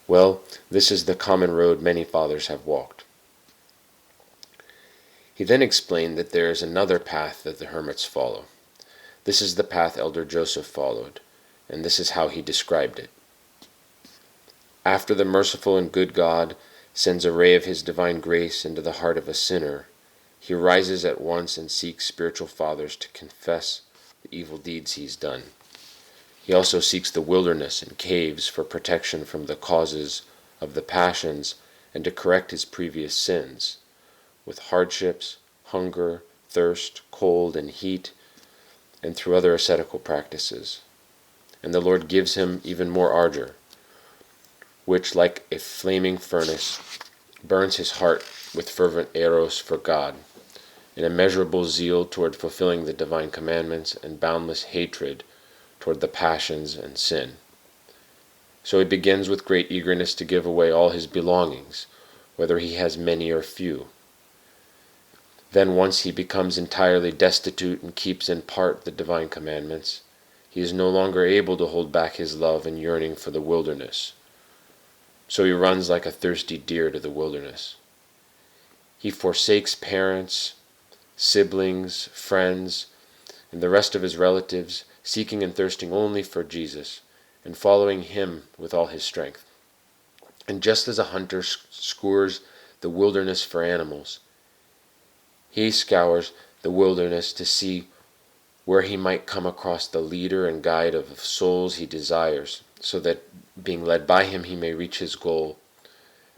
Well, this is the common road many fathers have walked. He then explained that there is another path that the hermits follow. This is the path Elder Joseph followed, and this is how he described it. After the merciful and good God sends a ray of his divine grace into the heart of a sinner, he rises at once and seeks spiritual fathers to confess the evil deeds he's done. He also seeks the wilderness and caves for protection from the causes of the passions and to correct his previous sins, with hardships, hunger, thirst, cold, and heat, and through other ascetical practices. And the Lord gives him even more ardor, which, like a flaming furnace, burns his heart with fervent eros for God, an immeasurable zeal toward fulfilling the divine commandments, and boundless hatred toward the passions and sin. So he begins with great eagerness to give away all his belongings, whether he has many or few. Then once he becomes entirely destitute and keeps in part the divine commandments, he is no longer able to hold back his love and yearning for the wilderness. So he runs like a thirsty deer to the wilderness. He forsakes parents, siblings, friends, and the rest of his relatives, seeking and thirsting only for Jesus, and following him with all his strength. And just as a hunter scours the wilderness for animals, he scours the wilderness to see where he might come across the leader and guide of souls he desires, so that, being led by him, he may reach his goal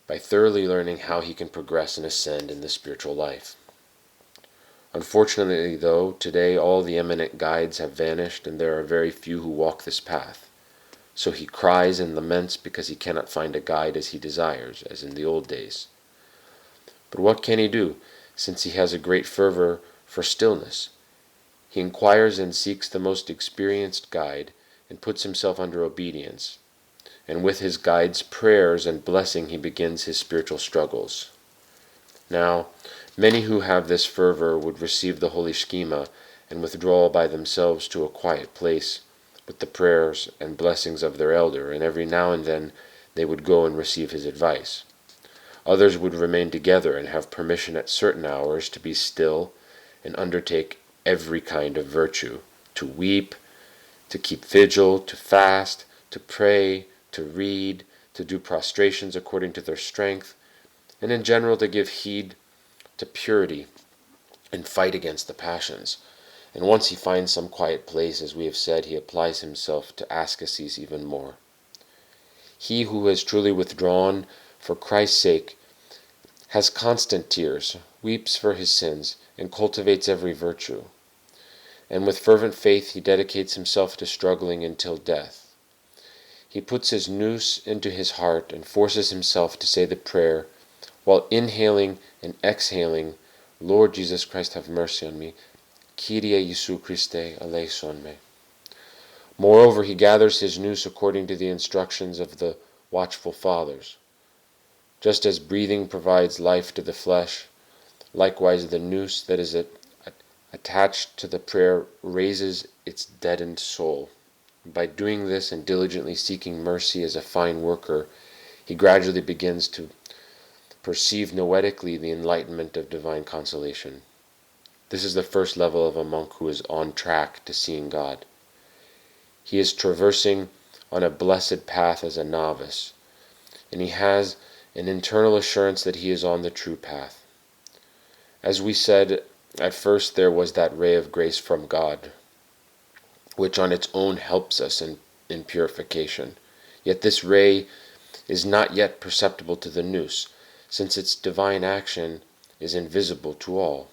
by thoroughly learning how he can progress and ascend in the spiritual life. Unfortunately, though, today all the eminent guides have vanished, and there are very few who walk this path. So he cries and laments because he cannot find a guide as he desires, as in the old days. But what can he do, since he has a great fervor for stillness? He inquires and seeks the most experienced guide, and puts himself under obedience. And with his guide's prayers and blessing he begins his spiritual struggles. Now, many who have this fervor would receive the holy schema and withdraw by themselves to a quiet place with the prayers and blessings of their elder, and every now and then they would go and receive his advice. Others would remain together and have permission at certain hours to be still and undertake every kind of virtue, to weep, to keep vigil, to fast, to pray, to read, to do prostrations according to their strength, and in general to give heed to purity and fight against the passions. And once he finds some quiet place, as we have said, he applies himself to ascetics even more. He who has truly withdrawn for Christ's sake has constant tears, weeps for his sins, and cultivates every virtue. And with fervent faith he dedicates himself to struggling until death. He puts his nous into his heart and forces himself to say the prayer, while inhaling and exhaling, Lord Jesus Christ, have mercy on me. Kyrie Jesu Christe, eleison me. Moreover, he gathers his nous according to the instructions of the watchful fathers. Just as breathing provides life to the flesh, likewise the nous that is attached to the prayer raises its deadened soul. By doing this and diligently seeking mercy as a fine worker, he gradually begins to perceive noetically the enlightenment of divine consolation. This is the first level of a monk who is on track to seeing God. He is traversing on a blessed path as a novice, and he has an internal assurance that he is on the true path. As we said, at first there was that ray of grace from God, which on its own helps us in purification. Yet this ray is not yet perceptible to the nous, since its divine action is invisible to all.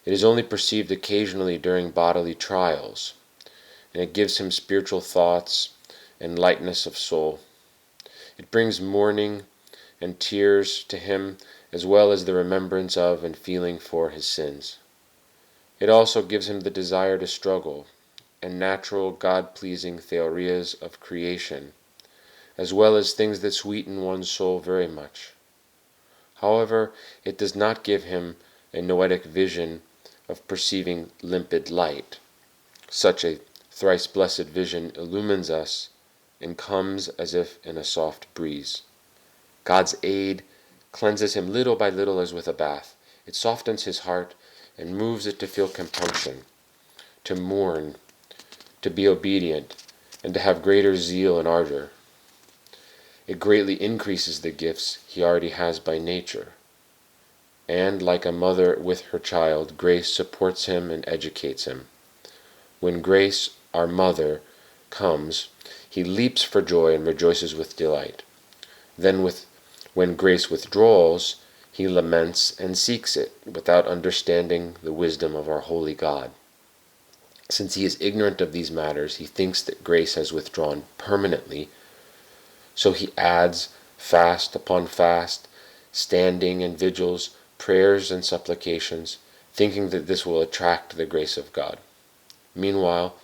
It is only perceived occasionally during bodily trials, and it gives him spiritual thoughts and lightness of soul. It brings mourning and tears to him, as well as the remembrance of and feeling for his sins. It also gives him the desire to struggle, and natural God-pleasing theorias of creation, as well as things that sweeten one's soul very much. However, it does not give him a noetic vision of perceiving limpid light. Such a thrice blessed vision illumines us and comes as if in a soft breeze. God's aid cleanses him little by little as with a bath. It softens his heart and moves it to feel compunction, to mourn, to be obedient, and to have greater zeal and ardor. It greatly increases the gifts he already has by nature. And, like a mother with her child, grace supports him and educates him. When grace, our mother, comes, he leaps for joy and rejoices with delight. Then when grace withdraws, he laments and seeks it, without understanding the wisdom of our holy God. Since he is ignorant of these matters, he thinks that grace has withdrawn permanently, so he adds fast upon fast, standing and vigils, prayers and supplications, thinking that this will attract the grace of God. Meanwhile,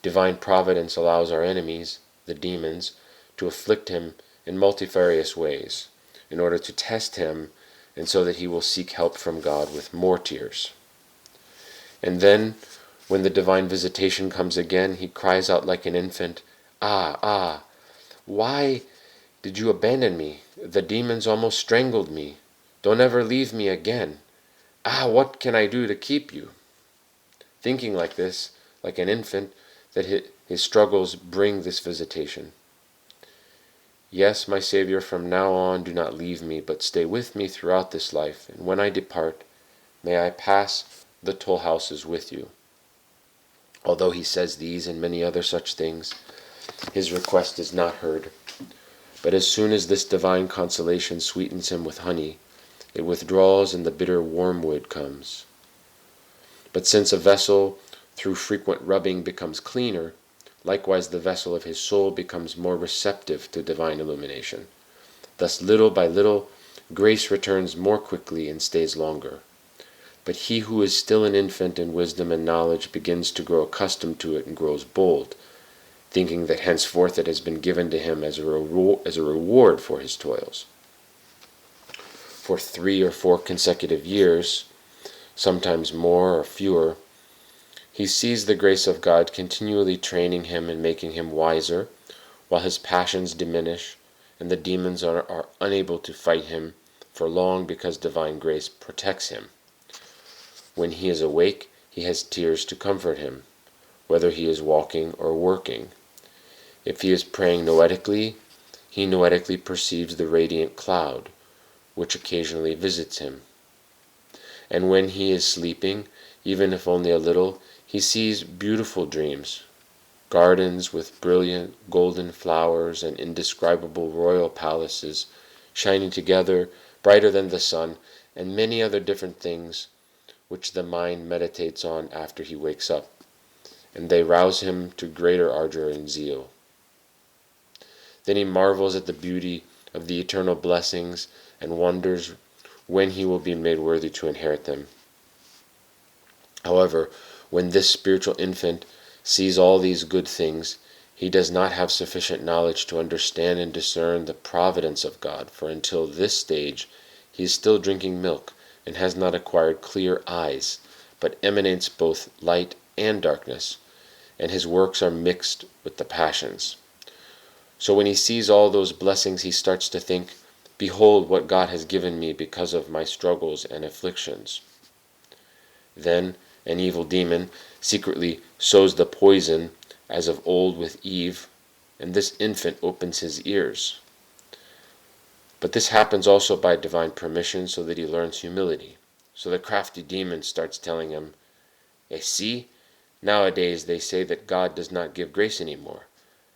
divine providence allows our enemies, the demons, to afflict him in multifarious ways, in order to test him, and so that he will seek help from God with more tears. And then, when the divine visitation comes again, he cries out like an infant, Ah, why did you abandon me? The demons almost strangled me. Don't ever leave me again. What can I do to keep you? Thinking like this, like an infant, that his struggles bring this visitation. Yes, my Savior, from now on do not leave me, but stay with me throughout this life, and when I depart, may I pass the toll houses with you. Although he says these and many other such things, his request is not heard. But as soon as this divine consolation sweetens him with honey, it withdraws and the bitter wormwood comes. But since a vessel through frequent rubbing becomes cleaner, likewise the vessel of his soul becomes more receptive to divine illumination. Thus little by little, grace returns more quickly and stays longer. But he who is still an infant in wisdom and knowledge begins to grow accustomed to it and grows bold, thinking that henceforth it has been given to him as a reward for his toils. For 3 or 4 consecutive years, sometimes more or fewer, he sees the grace of God continually training him and making him wiser, while his passions diminish, and the demons are unable to fight him for long because divine grace protects him. When he is awake, he has tears to comfort him, whether he is walking or working. If he is praying noetically, he noetically perceives the radiant cloud, which occasionally visits him. And when he is sleeping, even if only a little, he sees beautiful dreams, gardens with brilliant golden flowers and indescribable royal palaces, shining together, brighter than the sun, and many other different things which the mind meditates on after he wakes up, and they rouse him to greater ardor and zeal. Then he marvels at the beauty of the eternal blessings and wonders when he will be made worthy to inherit them. However, when this spiritual infant sees all these good things, he does not have sufficient knowledge to understand and discern the providence of God, for until this stage he is still drinking milk and has not acquired clear eyes, but emanates both light and darkness, and his works are mixed with the passions. So when he sees all those blessings, he starts to think, Behold what God has given me because of my struggles and afflictions. Then an evil demon secretly sows the poison, as of old with Eve, and this infant opens his ears. But this happens also by divine permission so that he learns humility. So the crafty demon starts telling him, see, nowadays they say that God does not give grace anymore.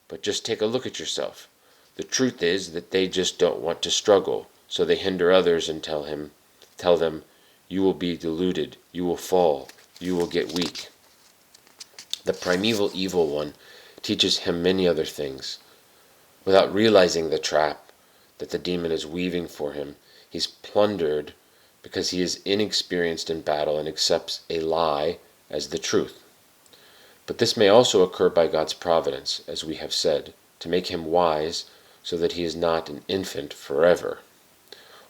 But just take a look at yourself. The truth is that they just don't want to struggle, so they hinder others and tell them, you will be deluded, you will fall, you will get weak. The primeval evil one teaches him many other things. Without realizing the trap that the demon is weaving for him, he's plundered because he is inexperienced in battle and accepts a lie as the truth. But this may also occur by God's providence, as we have said, to make him wise so that he is not an infant forever.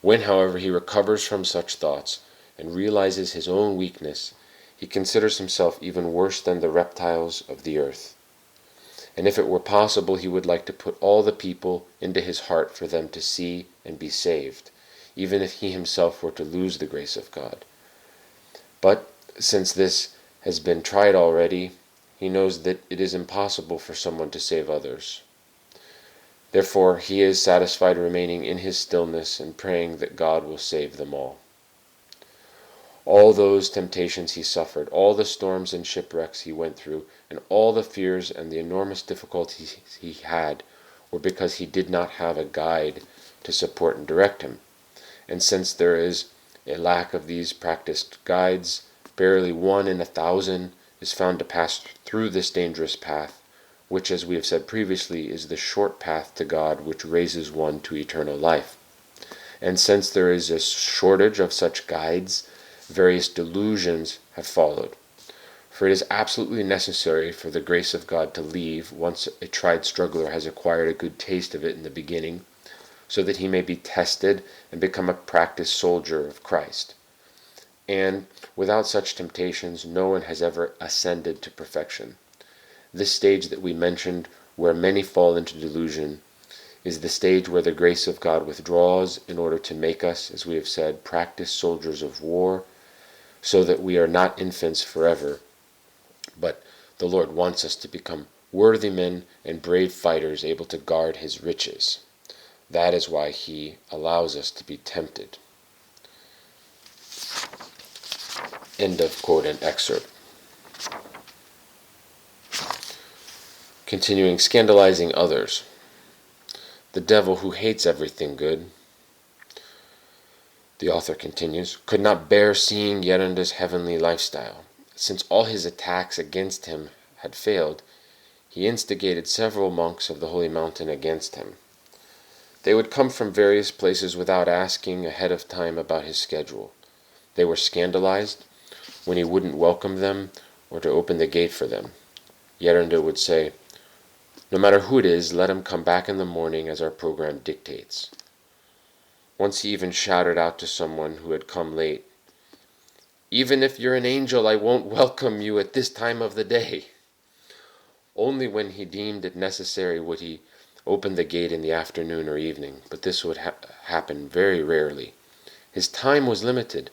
When, however, he recovers from such thoughts and realizes his own weakness, he considers himself even worse than the reptiles of the earth. And if it were possible, he would like to put all the people into his heart for them to see and be saved, even if he himself were to lose the grace of God. But since this has been tried already, he knows that it is impossible for someone to save others. Therefore, he is satisfied remaining in his stillness and praying that God will save them all. All those temptations he suffered, all the storms and shipwrecks he went through, and all the fears and the enormous difficulties he had were because he did not have a guide to support and direct him. And since there is a lack of these practiced guides, barely 1 in 1,000 is found to pass through this dangerous path, which, as we have said previously, is the short path to God which raises one to eternal life. And since there is a shortage of such guides, various delusions have followed. For it is absolutely necessary for the grace of God to leave once a tried struggler has acquired a good taste of it in the beginning, so that he may be tested and become a practiced soldier of Christ. And without such temptations, no one has ever ascended to perfection. This stage that we mentioned, where many fall into delusion, is the stage where the grace of God withdraws in order to make us, as we have said, practiced soldiers of war, so that we are not infants forever, but the Lord wants us to become worthy men and brave fighters able to guard his riches. That is why he allows us to be tempted. End of quote and excerpt. Continuing, scandalizing others. The devil, who hates everything good, the author continues, could not bear seeing Yeranda's heavenly lifestyle. Since all his attacks against him had failed, he instigated several monks of the holy mountain against him. They would come from various places without asking ahead of time about his schedule. They were scandalized when he wouldn't welcome them or to open the gate for them. Yeranda would say, "No matter who it is, let him come back in the morning as our program dictates." Once he even shouted out to someone who had come late, "Even if you're an angel, I won't welcome you at this time of the day." Only when he deemed it necessary would he open the gate in the afternoon or evening, but this would happen very rarely. His time was limited,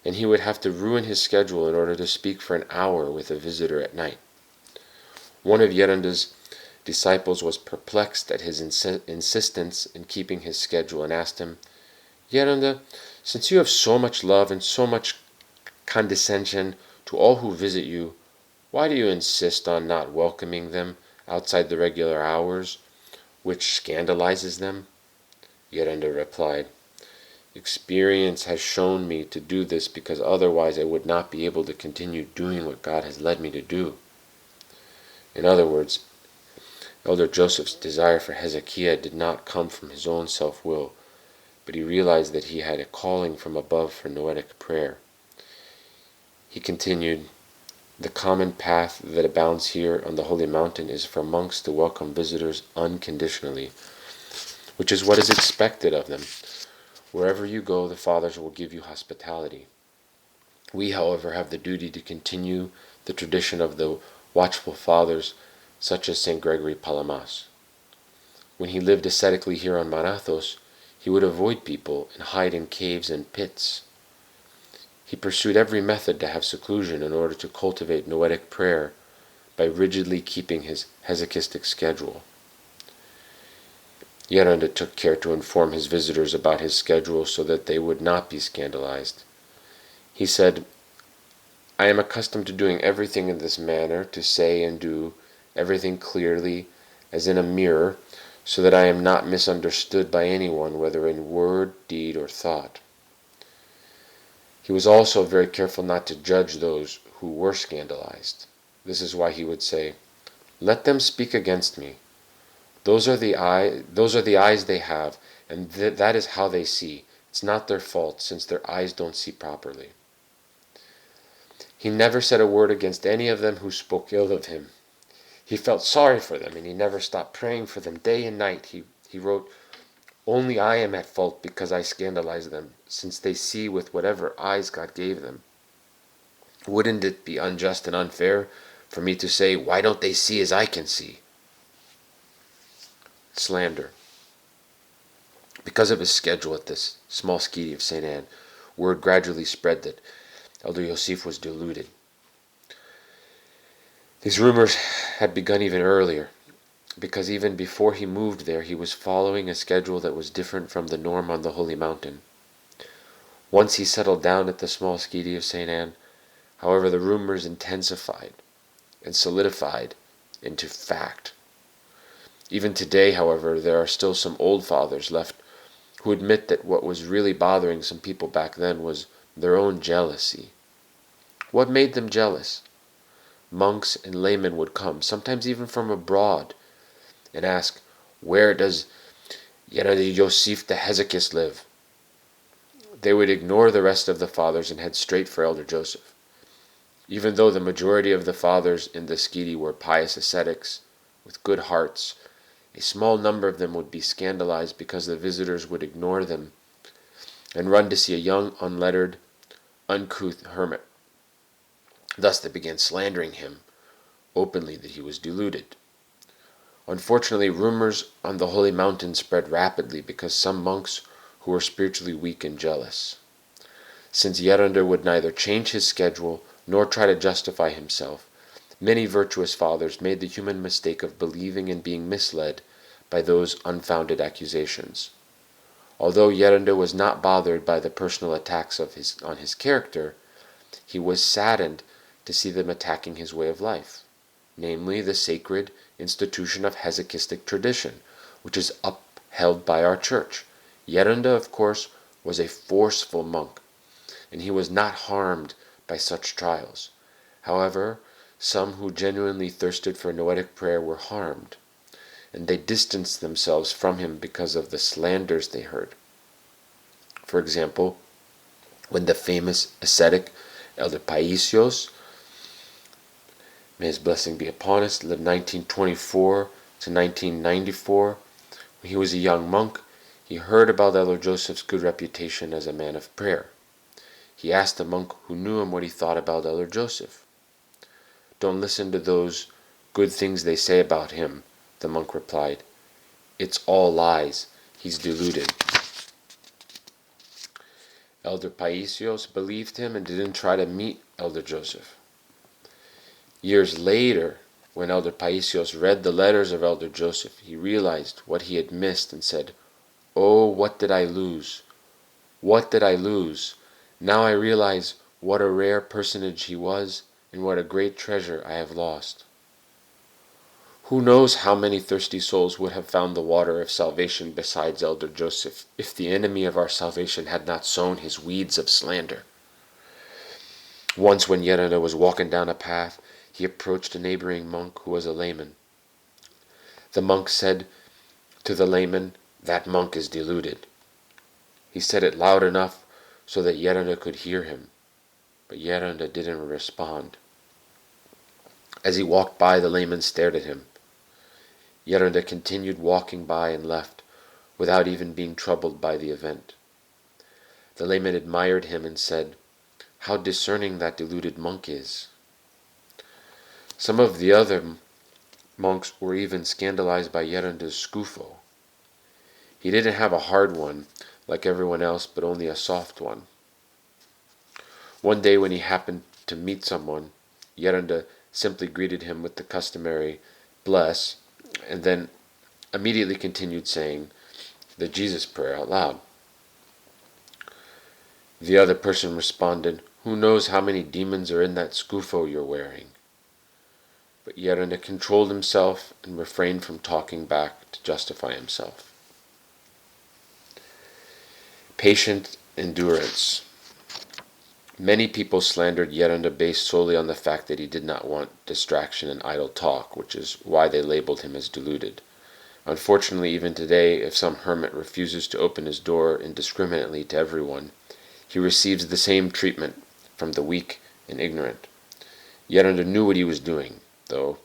and he would have to ruin his schedule in order to speak for an hour with a visitor at night. One of Yeranda's disciples was perplexed at his insistence in keeping his schedule and asked him, "Yeranda, since you have so much love and so much condescension to all who visit you, why do you insist on not welcoming them outside the regular hours, which scandalizes them?" Yeranda replied, "Experience has shown me to do this because otherwise I would not be able to continue doing what God has led me to do." In other words, Elder Joseph's desire for Hezekiah did not come from his own self-will, but he realized that he had a calling from above for noetic prayer. He continued, "The common path that abounds here on the holy mountain is for monks to welcome visitors unconditionally, which is what is expected of them. Wherever you go, the fathers will give you hospitality. We, however, have the duty to continue the tradition of the watchful fathers, such as St. Gregory Palamas. When he lived ascetically here on Marathos, he would avoid people and hide in caves and pits. He pursued every method to have seclusion in order to cultivate noetic prayer by rigidly keeping his hesychastic schedule. Yeranda took care to inform his visitors about his schedule so that they would not be scandalized. He said, "I am accustomed to doing everything in this manner, to say and do everything clearly, as in a mirror, so that I am not misunderstood by anyone, whether in word, deed, or thought." He was also very careful not to judge those who were scandalized. This is why he would say, "Let them speak against me. Those are the eyes they have, and that is how they see. It's not their fault, since their eyes don't see properly." He never said a word against any of them who spoke ill of him. He felt sorry for them, and he never stopped praying for them day and night. He wrote, "Only I am at fault because I scandalize them, since they see with whatever eyes God gave them. Wouldn't it be unjust and unfair for me to say, why don't they see as I can see?" Slander. Because of his schedule at this small Skete of St. Anne, word gradually spread that Elder Yosef was deluded. These rumors had begun even earlier, because even before he moved there, he was following a schedule that was different from the norm on the Holy Mountain. Once he settled down at the small Skete of St. Anne, however, the rumors intensified and solidified into fact. Even today, however, there are still some old fathers left who admit that what was really bothering some people back then was their own jealousy. What made them jealous? Monks and laymen would come, sometimes even from abroad, and ask, "Where does Yosef the Hesychast live?" They would ignore the rest of the fathers and head straight for Elder Joseph. Even though the majority of the fathers in the Skete were pious ascetics with good hearts, a small number of them would be scandalized because the visitors would ignore them and run to see a young, unlettered, uncouth hermit. Thus they began slandering him openly that he was deluded. Unfortunately, rumors on the Holy Mountain spread rapidly because some monks who were spiritually weak and jealous. Since Yeranda would neither change his schedule nor try to justify himself, many virtuous fathers made the human mistake of believing and being misled by those unfounded accusations. Although Yeranda was not bothered by the personal attacks on his character, he was saddened to see them attacking his way of life, namely the sacred institution of hesychastic tradition, which is upheld by our church. Yeranda, of course, was a forceful monk, and he was not harmed by such trials. However, some who genuinely thirsted for noetic prayer were harmed, and they distanced themselves from him because of the slanders they heard. For example, when the famous ascetic Elder Paisios, may his blessing be upon us, lived 1924 to 1994, when he was a young monk, he heard about Elder Joseph's good reputation as a man of prayer. He asked a monk who knew him what he thought about Elder Joseph. "Don't listen to those good things they say about him," the monk replied. "It's all lies. He's deluded." Elder Paisios believed him and didn't try to meet Elder Joseph. Years later, when Elder Paisios read the letters of Elder Joseph, he realized what he had missed and said, "Oh, what did I lose? What did I lose? Now I realize what a rare personage he was and what a great treasure I have lost." Who knows how many thirsty souls would have found the water of salvation besides Elder Joseph if the enemy of our salvation had not sown his weeds of slander. Once when Yeranda was walking down a path, he approached a neighboring monk who was a layman. The monk said to the layman, "That monk is deluded." He said it loud enough so that Yeranda could hear him, but Yeranda didn't respond. As he walked by, the layman stared at him. Yeranda continued walking by and left, without even being troubled by the event. The layman admired him and said, "How discerning that deluded monk is." Some of the other monks were even scandalized by Yeranda's scufo. He didn't have a hard one like everyone else, but only a soft one. One day when he happened to meet someone, Yeranda simply greeted him with the customary "bless," and then immediately continued saying, the Jesus prayer out loud. The other person responded, "Who knows how many demons are in that skufo you're wearing?" But Yerunda controlled himself and refrained from talking back to justify himself. Patient endurance. Many people slandered Yerunda based solely on the fact that he did not want distraction and idle talk, which is why they labeled him as deluded. Unfortunately, even today, if some hermit refuses to open his door indiscriminately to everyone, he receives the same treatment from the weak and ignorant. Yerunda knew what he was doing, though,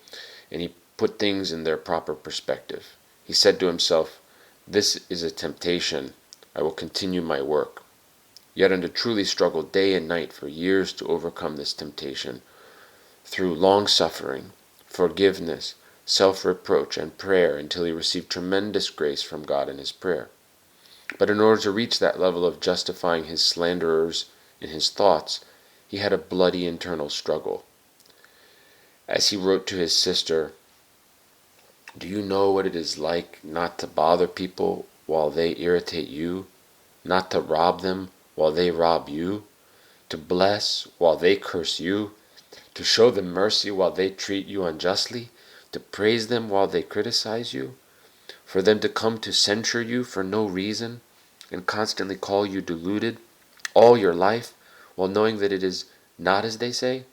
and he put things in their proper perspective. He said to himself, "This is a temptation. I will continue my work." Yerunda truly struggled day and night for years to overcome this temptation through long suffering, forgiveness, self-reproach, and prayer until he received tremendous grace from God in his prayer. But in order to reach that level of justifying his slanderers in his thoughts, he had a bloody internal struggle. As he wrote to his sister, "Do you know what it is like not to bother people while they irritate you, not to rob them while they rob you, to bless while they curse you, to show them mercy while they treat you unjustly, to praise them while they criticize you, for them to come to censure you for no reason, and constantly call you deluded all your life, while knowing that it is not as they say?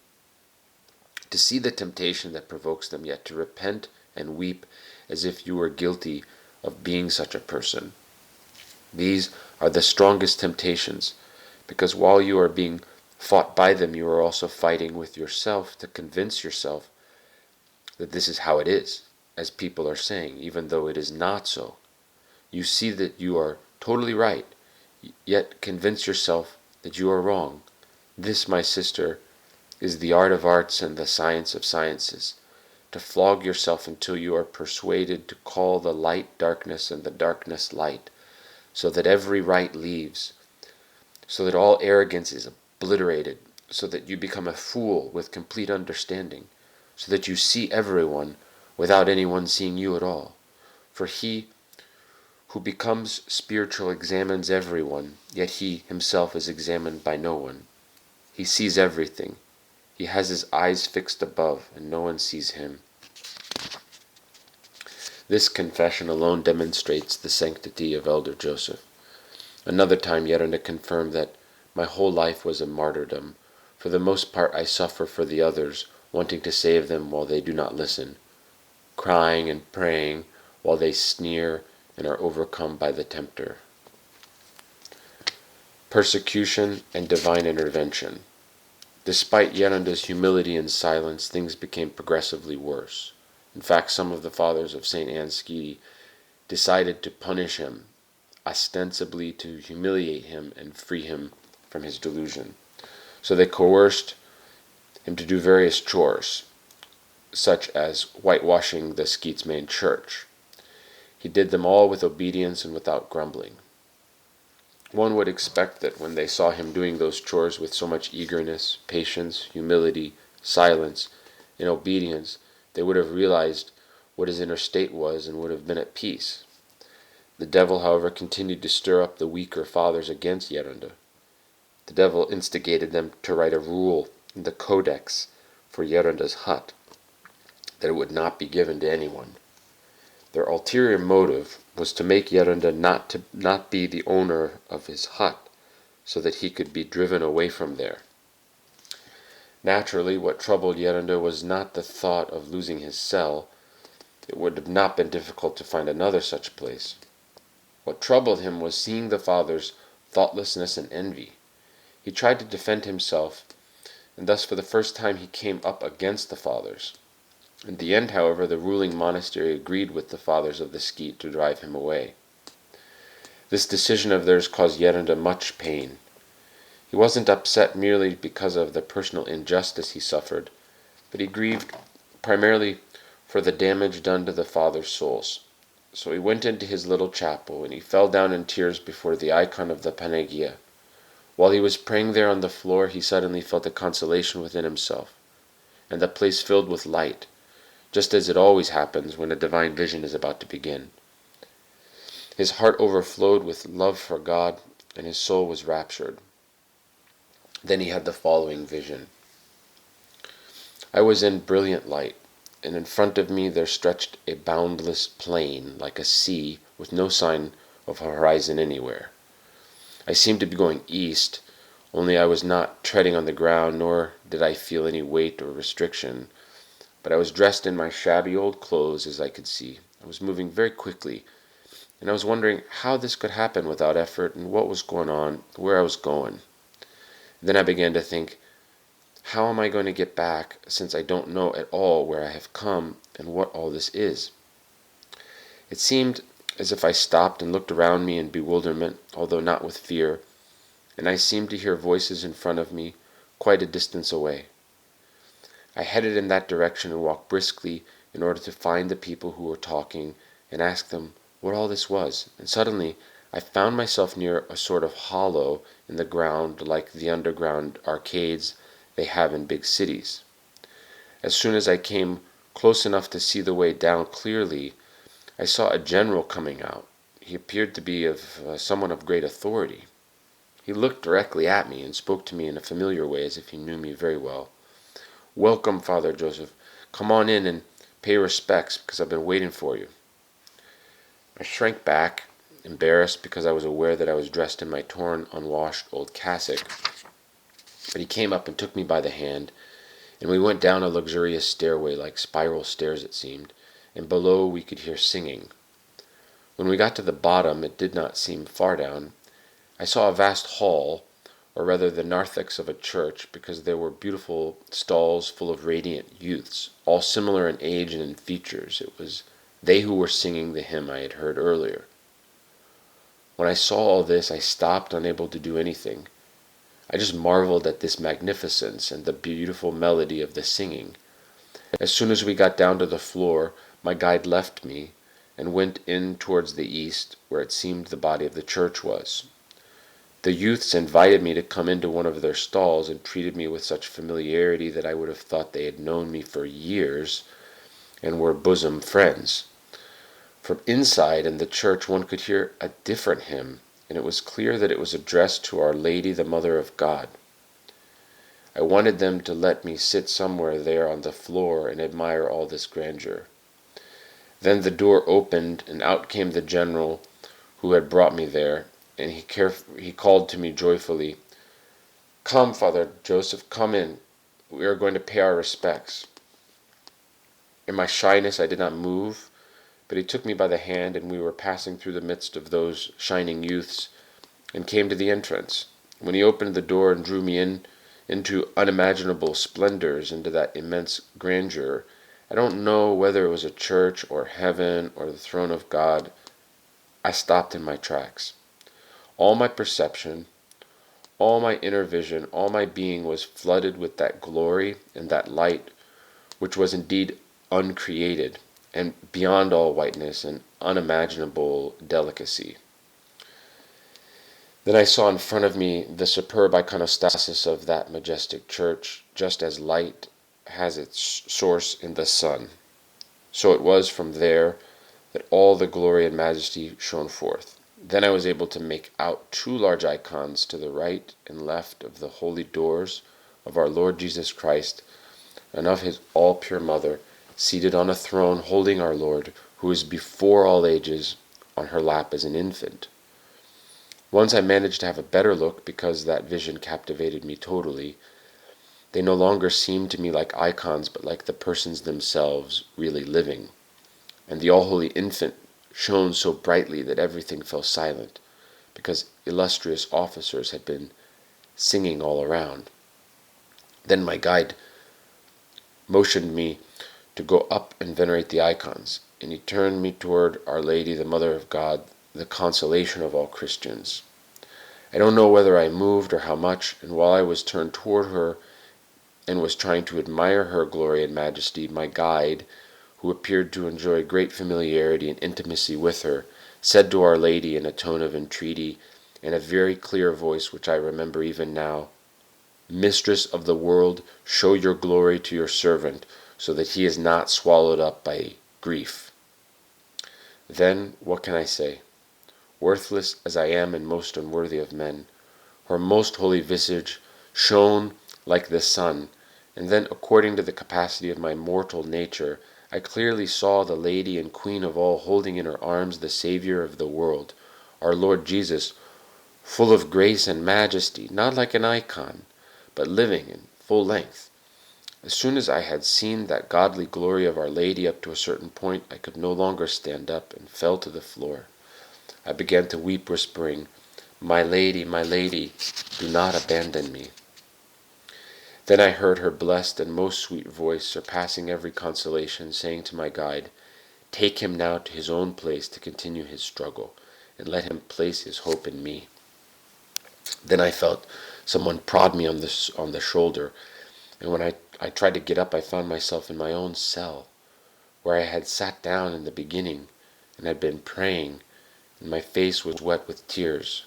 To see the temptation that provokes them, yet to repent and weep as if you were guilty of being such a person. These are the strongest temptations, because while you are being fought by them, you are also fighting with yourself to convince yourself that this is how it is, as people are saying, even though it is not so. You see that you are totally right, yet convince yourself that you are wrong. This, my sister, is the art of arts and the science of sciences, to flog yourself until you are persuaded to call the light darkness and the darkness light, so that every right leaves, so that all arrogance is obliterated, so that you become a fool with complete understanding, so that you see everyone without anyone seeing you at all. For he who becomes spiritual examines everyone, yet he himself is examined by no one. He sees everything. He has his eyes fixed above, and no one sees him." This confession alone demonstrates the sanctity of Elder Joseph. Another time Yerunda confirmed that my whole life was a martyrdom. For the most part I suffer for the others, wanting to save them while they do not listen, crying and praying while they sneer and are overcome by the tempter. Persecution and divine intervention. Despite Yerunda's humility and silence, things became progressively worse. In fact, some of the fathers of St. Anne Skete decided to punish him, ostensibly to humiliate him and free him from his delusion. So they coerced him to do various chores, such as whitewashing the Skete's main church. He did them all with obedience and without grumbling. One would expect that when they saw him doing those chores with so much eagerness, patience, humility, silence, and obedience, they would have realized what his inner state was and would have been at peace. The devil, however, continued to stir up the weaker fathers against Yerunda. The devil instigated them to write a rule in the codex for Yerunda's hut, that it would not be given to anyone. Their ulterior motive was to make Yerunda not be the owner of his hut, so that he could be driven away from there. Naturally, what troubled Yerunda was not the thought of losing his cell. It would have not been difficult to find another such place. What troubled him was seeing the fathers' thoughtlessness and envy. He tried to defend himself, and thus for the first time he came up against the fathers. In the end, however, the ruling monastery agreed with the fathers of the Skete to drive him away. This decision of theirs caused Yerunda much pain. He wasn't upset merely because of the personal injustice he suffered, but he grieved primarily for the damage done to the fathers' souls. So he went into his little chapel, and he fell down in tears before the icon of the Panagia. While he was praying there on the floor, he suddenly felt a consolation within himself, and the place filled with light, just as it always happens when a divine vision is about to begin. His heart overflowed with love for God, and his soul was raptured. Then he had the following vision. I was in brilliant light, and in front of me there stretched a boundless plain, like a sea, with no sign of a horizon anywhere. I seemed to be going east, only I was not treading on the ground, nor did I feel any weight or restriction, but I was dressed in my shabby old clothes, as I could see. I was moving very quickly, and I was wondering how this could happen without effort, and what was going on, where I was going. Then I began to think, how am I going to get back, since I don't know at all where I have come and what all this is? It seemed as if I stopped and looked around me in bewilderment, although not with fear, and I seemed to hear voices in front of me, quite a distance away. I headed in that direction and walked briskly in order to find the people who were talking and ask them what all this was, and suddenly I found myself near a sort of hollow in the ground, like the underground arcades they have in big cities. As soon as I came close enough to see the way down clearly, I saw a general coming out. He appeared to be someone of great authority. He looked directly at me and spoke to me in a familiar way, as if he knew me very well. "Welcome, Father Joseph. Come on in and pay respects, because I've been waiting for you." I shrank back, embarrassed, because I was aware that I was dressed in my torn, unwashed old cassock. But he came up and took me by the hand, and we went down a luxurious stairway, like spiral stairs it seemed, and below we could hear singing. When we got to the bottom, it did not seem far down. I saw a vast hall, or rather the narthex of a church, because there were beautiful stalls full of radiant youths, all similar in age and in features. It was they who were singing the hymn I had heard earlier. When I saw all this, I stopped, unable to do anything. I just marveled at this magnificence and the beautiful melody of the singing. As soon as we got down to the floor, my guide left me and went in towards the east, where it seemed the body of the church was. The youths invited me to come into one of their stalls and treated me with such familiarity that I would have thought they had known me for years and were bosom friends. From inside in the church one could hear a different hymn, and it was clear that it was addressed to Our Lady, the Mother of God. I wanted them to let me sit somewhere there on the floor and admire all this grandeur. Then the door opened, and out came the general who had brought me there, and he called to me joyfully, "Come, Father Joseph, come in. We are going to pay our respects." In my shyness I did not move, but he took me by the hand, and we were passing through the midst of those shining youths, and came to the entrance. When he opened the door and drew me into unimaginable splendors, into that immense grandeur, I don't know whether it was a church or heaven or the throne of God, I stopped in my tracks. All my perception, all my inner vision, all my being was flooded with that glory and that light, which was indeed uncreated, and beyond all whiteness and unimaginable delicacy. Then I saw in front of me the superb iconostasis of that majestic church, just as light has its source in the sun. So it was from there that all the glory and majesty shone forth. Then I was able to make out two large icons to the right and left of the holy doors of our Lord Jesus Christ and of his all-pure Mother, seated on a throne holding our Lord, who is before all ages, on her lap as an infant. Once I managed to have a better look, because that vision captivated me totally. They no longer seemed to me like icons, but like the persons themselves, really living. And the all-holy infant shone so brightly that everything fell silent, because illustrious officers had been singing all around. Then my guide motioned me to go up and venerate the icons, and he turned me toward Our Lady, the Mother of God, the consolation of all Christians. I don't know whether I moved or how much, and while I was turned toward her and was trying to admire her glory and majesty, my guide, who appeared to enjoy great familiarity and intimacy with her, said to Our Lady in a tone of entreaty, in a very clear voice which I remember even now, "Mistress of the world, show your glory to your servant, so that he is not swallowed up by grief." Then, what can I say? worthless as I am and most unworthy of men. Her most holy visage shone like the sun, and then, according to the capacity of my mortal nature, I clearly saw the Lady and Queen of all holding in her arms the Saviour of the world, our Lord Jesus, full of grace and majesty, not like an icon, but living in full length. As soon as I had seen that godly glory of Our Lady up to a certain point, I could no longer stand up, and fell to the floor. I began to weep, whispering, my Lady, do not abandon me." Then I heard her blessed and most sweet voice, surpassing every consolation, saying to my guide, "Take him now to his own place to continue his struggle, and let him place his hope in me." Then I felt someone prod me on the shoulder, and when I tried to get up, I found myself in my own cell, where I had sat down in the beginning, and had been praying, and my face was wet with tears.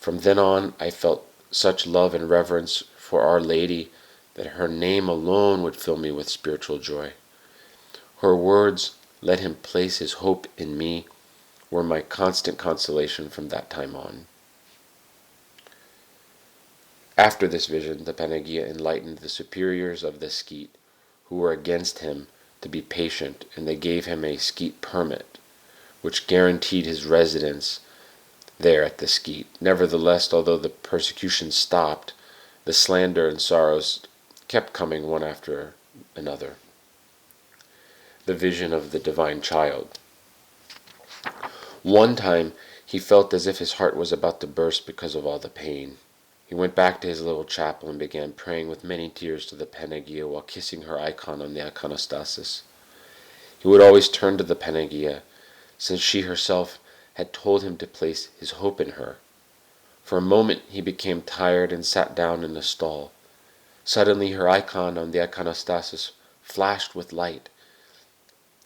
From then on I felt such love and reverence for Our Lady that her name alone would fill me with spiritual joy. Her words, "Let him place his hope in me," were my constant consolation from that time on. After this vision, the Panagia enlightened the superiors of the Skete, who were against him, to be patient, and they gave him a Skete permit, which guaranteed his residence there at the Skete. Nevertheless, although the persecution stopped, the slander and sorrows kept coming one after another. The vision of the Divine Child. One time he felt as if his heart was about to burst because of all the pain. He went back to his little chapel and began praying with many tears to the Panagia while kissing her icon on the iconostasis. He would always turn to the Panagia, since she herself had told him to place his hope in her. For a moment he became tired and sat down in a stall. Suddenly her icon on the iconostasis flashed with light,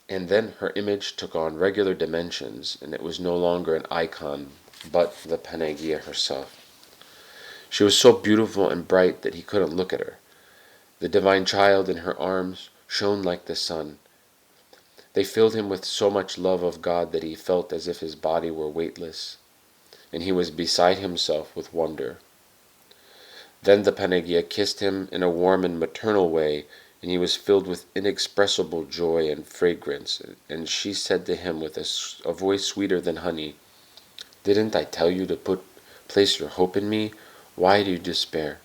and then her image took on regular dimensions, and it was no longer an icon, but the Panagia herself. She was so beautiful and bright that he couldn't look at her. The Divine Child in her arms shone like the sun. They filled him with so much love of God that he felt as if his body were weightless, and he was beside himself with wonder. Then the Panagia kissed him in a warm and maternal way, and he was filled with inexpressible joy and fragrance, and she said to him with a voice sweeter than honey, "Didn't I tell you to place your hope in me? Why do you despair?"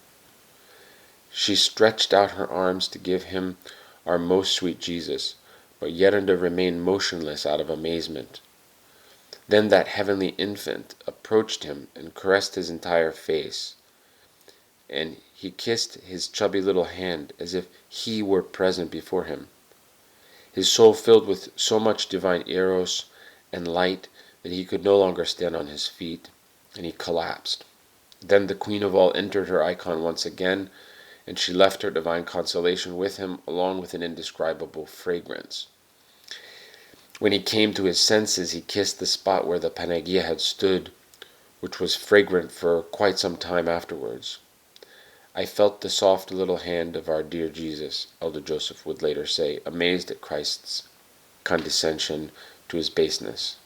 She stretched out her arms to give him our most sweet Jesus, but Yerunda remained motionless out of amazement. Then that heavenly infant approached him and caressed his entire face, and he kissed his chubby little hand as if he were present before him. His soul filled with so much divine eros and light that he could no longer stand on his feet, and he collapsed. Then the Queen of all entered her icon once again, and she left her divine consolation with him, along with an indescribable fragrance. When he came to his senses, he kissed the spot where the Panagia had stood, which was fragrant for quite some time afterwards. "I felt the soft little hand of our dear Jesus," Elder Joseph would later say, amazed at Christ's condescension to his baseness.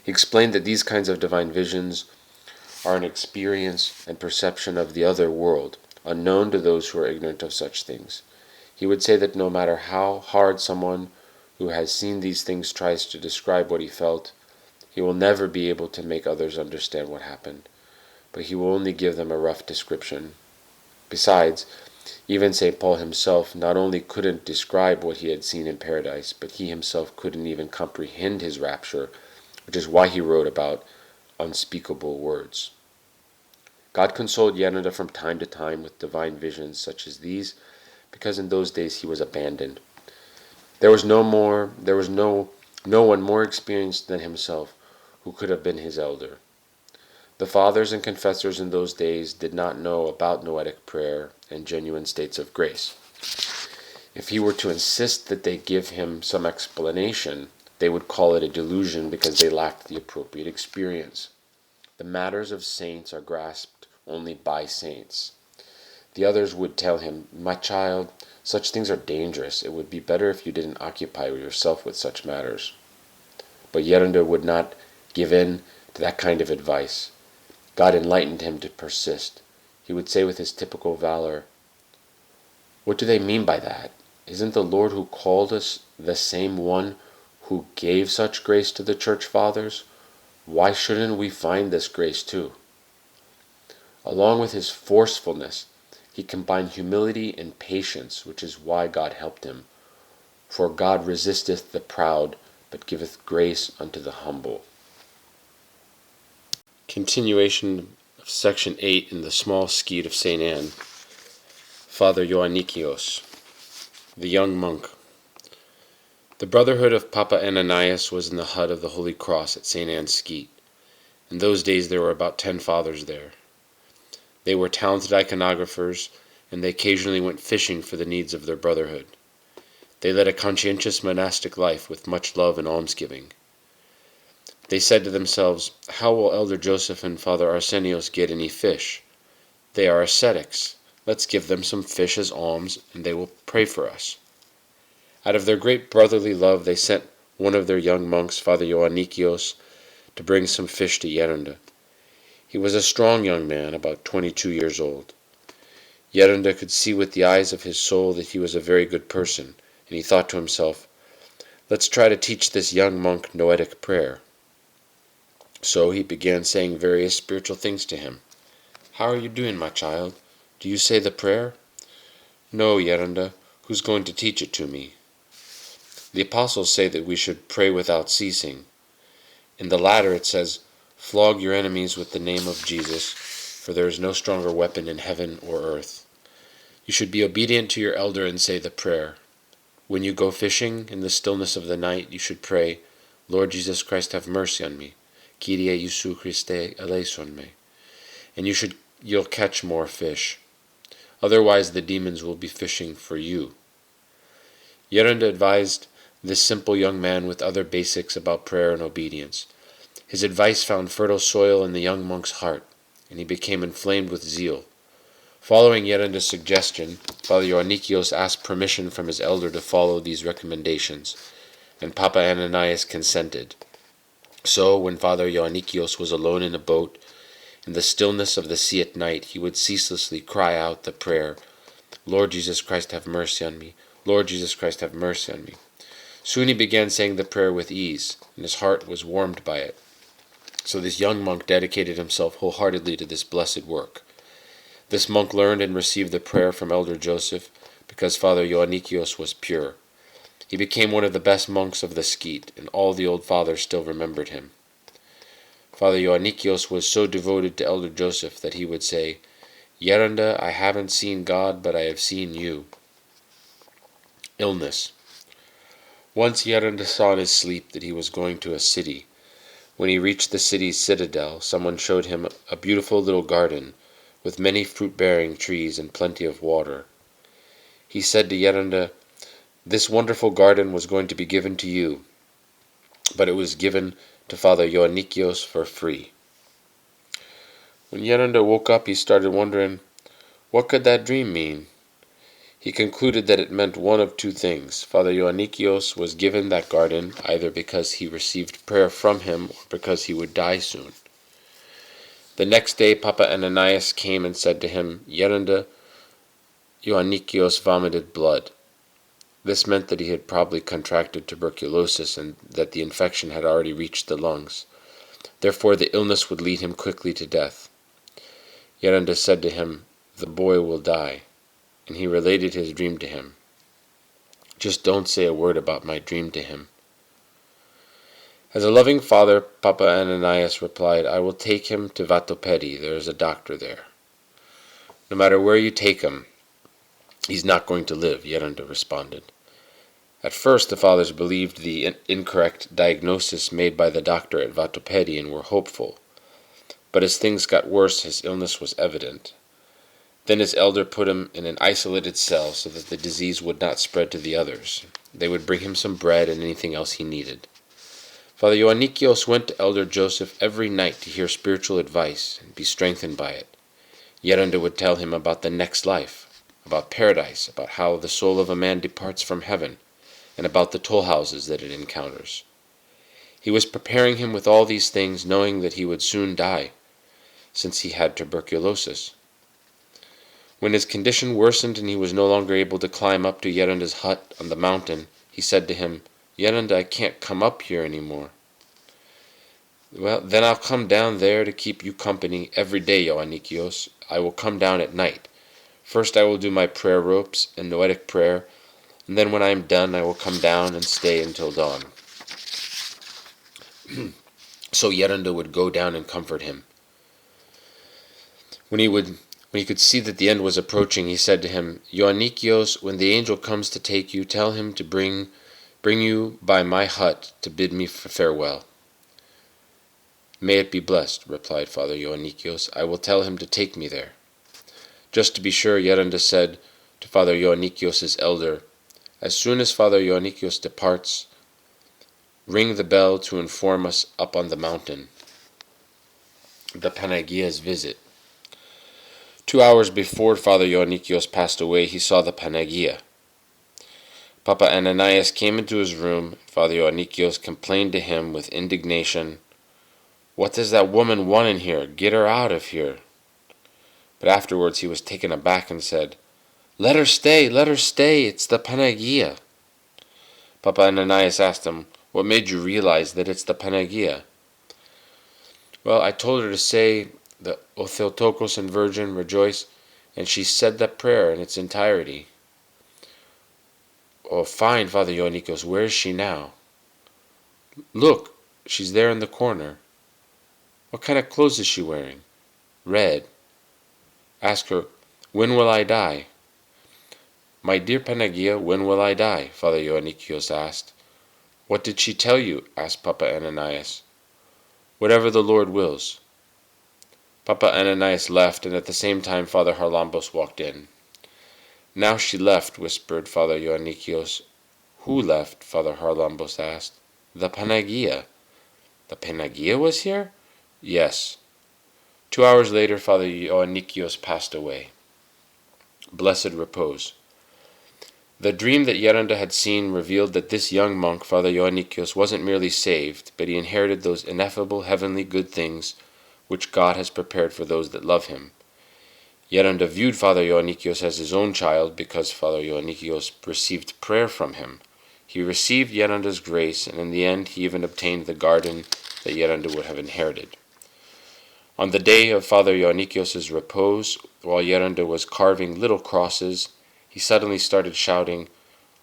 He explained that these kinds of divine visions are an experience and perception of the other world, unknown to those who are ignorant of such things. He would say that no matter how hard someone who has seen these things tries to describe what he felt, he will never be able to make others understand what happened, but he will only give them a rough description. Besides, even St. Paul himself not only couldn't describe what he had seen in paradise, but he himself couldn't even comprehend his rapture, which is why he wrote about unspeakable words. God consoled Yerunda from time to time with divine visions such as these, because in those days he was abandoned. There was no one more experienced than himself who could have been his elder. The fathers and confessors in those days did not know about noetic prayer and genuine states of grace. If he were to insist that they give him some explanation, they would call it a delusion because they lacked the appropriate experience. The matters of saints are grasped only by saints. The others would tell him, "My child, such things are dangerous. It would be better if you didn't occupy yourself with such matters." But Yerunda would not give in to that kind of advice. God enlightened him to persist. He would say with his typical valor, "What do they mean by that? Isn't the Lord who called us the same one who gave such grace to the church fathers? Why shouldn't we find this grace too?" Along with his forcefulness, he combined humility and patience, which is why God helped him. For God resisteth the proud, but giveth grace unto the humble. Continuation of section 8 in the small skete of St. Anne. Father Ioannikios, the young monk. The brotherhood of Papa Athanaios was in the hut of the Holy Cross at St. Anne's Skete. In those days there were about 10 fathers there. They were talented iconographers, and they occasionally went fishing for the needs of their brotherhood. They led a conscientious monastic life with much love and almsgiving. They said to themselves, "How will Elder Joseph and Father Arsenios get any fish? They are ascetics. Let's give them some fish as alms, and they will pray for us." Out of their great brotherly love, they sent one of their young monks, Father Ioannikios, to bring some fish to Yerunda. He was a strong young man, about 22 years old. Yerunda could see with the eyes of his soul that he was a very good person, and he thought to himself, "Let's try to teach this young monk noetic prayer." So he began saying various spiritual things to him. "How are you doing, my child? Do you say the prayer?" "No, Yerunda. Who's going to teach it to me?" "The apostles say that we should pray without ceasing. In the latter it says, 'Flog your enemies with the name of Jesus, for there is no stronger weapon in heaven or earth.' You should be obedient to your elder and say the prayer. When you go fishing in the stillness of the night, you should pray, 'Lord Jesus Christ, have mercy on me. Kyrie Iesu Christe, eleison me.' And you'll catch more fish. Otherwise the demons will be fishing for you." Yerunda advised this simple young man with other basics about prayer and obedience. His advice found fertile soil in the young monk's heart, and he became inflamed with zeal. Following Yerunda's suggestion, Father Ioannikios asked permission from his elder to follow these recommendations, and Papa Athanaios consented. So, when Father Ioannikios was alone in a boat, in the stillness of the sea at night, he would ceaselessly cry out the prayer, "Lord Jesus Christ, have mercy on me. Lord Jesus Christ, have mercy on me." Soon he began saying the prayer with ease, and his heart was warmed by it. So this young monk dedicated himself wholeheartedly to this blessed work. This monk learned and received the prayer from Elder Joseph because Father Ioannikios was pure. He became one of the best monks of the Skete, and all the old fathers still remembered him. Father Ioannikios was so devoted to Elder Joseph that he would say, "Yerunda, I haven't seen God, but I have seen you." Illness. Once Yerunda saw in his sleep that he was going to a city. When he reached the city's citadel, someone showed him a beautiful little garden with many fruit-bearing trees and plenty of water. He said to Yerunda, "This wonderful garden was going to be given to you, but it was given to Father Ioannikios for free." When Yerunda woke up, he started wondering, what could that dream mean? He concluded that it meant one of two things. Father Ioannikios was given that garden either because he received prayer from him or because he would die soon. The next day Papa Athanaios came and said to him, "Yerunda, Ioannikios vomited blood." This meant that he had probably contracted tuberculosis and that the infection had already reached the lungs. Therefore the illness would lead him quickly to death. Yerunda said to him, "The boy will die," and he related his dream to him. "Just don't say a word about my dream to him." As a loving father, Papa Athanaios replied, "I will take him to Vatopedi. There is a doctor there." "No matter where you take him, he's not going to live," Yerunda responded. At first the fathers believed the incorrect diagnosis made by the doctor at Vatopedi and were hopeful. But as things got worse, his illness was evident. Then his elder put him in an isolated cell so that the disease would not spread to the others. They would bring him some bread and anything else he needed. Father Ioannikios went to Elder Joseph every night to hear spiritual advice and be strengthened by it. Yerunda would tell him about the next life, about paradise, about how the soul of a man departs from heaven, and about the toll houses that it encounters. He was preparing him with all these things, knowing that he would soon die, since he had tuberculosis. When his condition worsened and he was no longer able to climb up to Yeranda's hut on the mountain, he said to him, "Yeranda, I can't come up here anymore." "Well, then I'll come down there to keep you company every day, Ioannikios. I will come down at night. First I will do my prayer ropes and noetic prayer, and then when I am done I will come down and stay until dawn." So Yeranda would go down and comfort him. When he could see that the end was approaching, he said to him, "Ioannikios, when the angel comes to take you, tell him to bring you by my hut to bid me farewell." "May it be blessed," replied Father Ioannikios. "I will tell him to take me there." Just to be sure, Yeranda said to Father Ioannikios' elder, "As soon as Father Ioannikios departs, ring the bell to inform us up on the mountain, the Panagia's visit." 2 hours before Father Ioannikios passed away, he saw the Panagia. Papa Athanaios came into his room. Father Ioannikios complained to him with indignation, "What does that woman want in here? Get her out of here." But afterwards he was taken aback and said, let her stay, it's the Panagia." Papa Athanaios asked him, "What made you realize that it's the Panagia?" "Well, I told her to say the O Theotokos and Virgin rejoice, and she said that prayer in its entirety." "Oh, fine, Father Ioannikios. Where is she now?" "Look, she's there in the corner." "What kind of clothes is she wearing?" "Red." "Ask her, when will I die?" "My dear Panagia, when will I die?" Father Ioannikios asked. "What did she tell you?" asked Papa Athanaios. "Whatever the Lord wills." Papa Athanaios left, and at the same time Father Harlambos walked in. "Now she left," whispered Father Ioannikios. "Who left?" Father Harlambos asked. "The Panagia." "The Panagia was here?" "Yes." 2 hours later Father Ioannikios passed away. Blessed repose. The dream that Yeranda had seen revealed that this young monk, Father Ioannikios, wasn't merely saved, but he inherited those ineffable heavenly good things which God has prepared for those that love him. Yeranda viewed Father Ioannikios as his own child because Father Ioannikios received prayer from him. He received Yeranda's grace, and in the end he even obtained the garden that Yeranda would have inherited. On the day of Father Ioannikios' repose, while Yeranda was carving little crosses, he suddenly started shouting,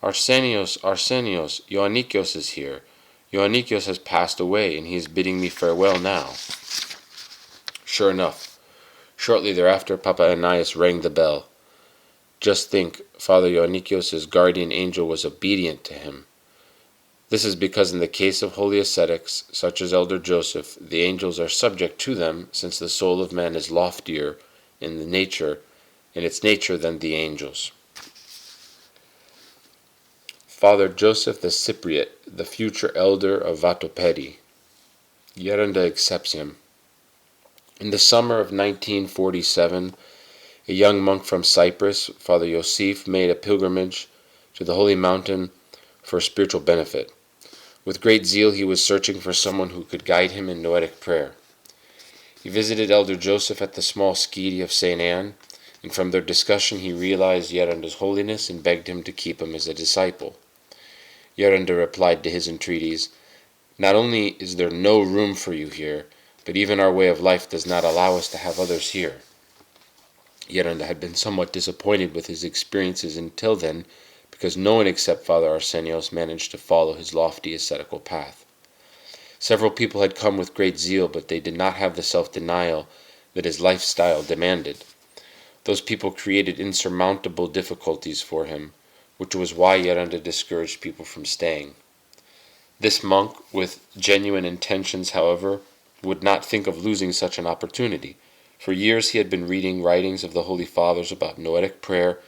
"Arsenios, Arsenios, Ioannikios is here. Ioannikios has passed away, and he is bidding me farewell now." Sure enough, shortly thereafter Papa Athanaios rang the bell. Just think, Father Ioannikios' guardian angel was obedient to him. This is because in the case of holy ascetics, such as Elder Joseph, the angels are subject to them, since the soul of man is loftier in its nature than the angels. Father Joseph the Cypriot, the future elder of Vatopedi. Yeranda accepts him. In the summer of 1947, a young monk from Cyprus, Father Yosef, made a pilgrimage to the holy mountain for spiritual benefit. With great zeal he was searching for someone who could guide him in noetic prayer. He visited Elder Joseph at the small Skete of St. Anne, and from their discussion he realized Yeranda's holiness and begged him to keep him as a disciple. Yeranda replied to his entreaties, "Not only is there no room for you here, but even our way of life does not allow us to have others here." Yeranda had been somewhat disappointed with his experiences until then, because no one except Father Arsenios managed to follow his lofty ascetical path. Several people had come with great zeal, but they did not have the self-denial that his lifestyle demanded. Those people created insurmountable difficulties for him, which was why Yeranda discouraged people from staying. This monk, with genuine intentions, however, would not think of losing such an opportunity. For years he had been reading writings of the Holy Fathers about noetic prayer,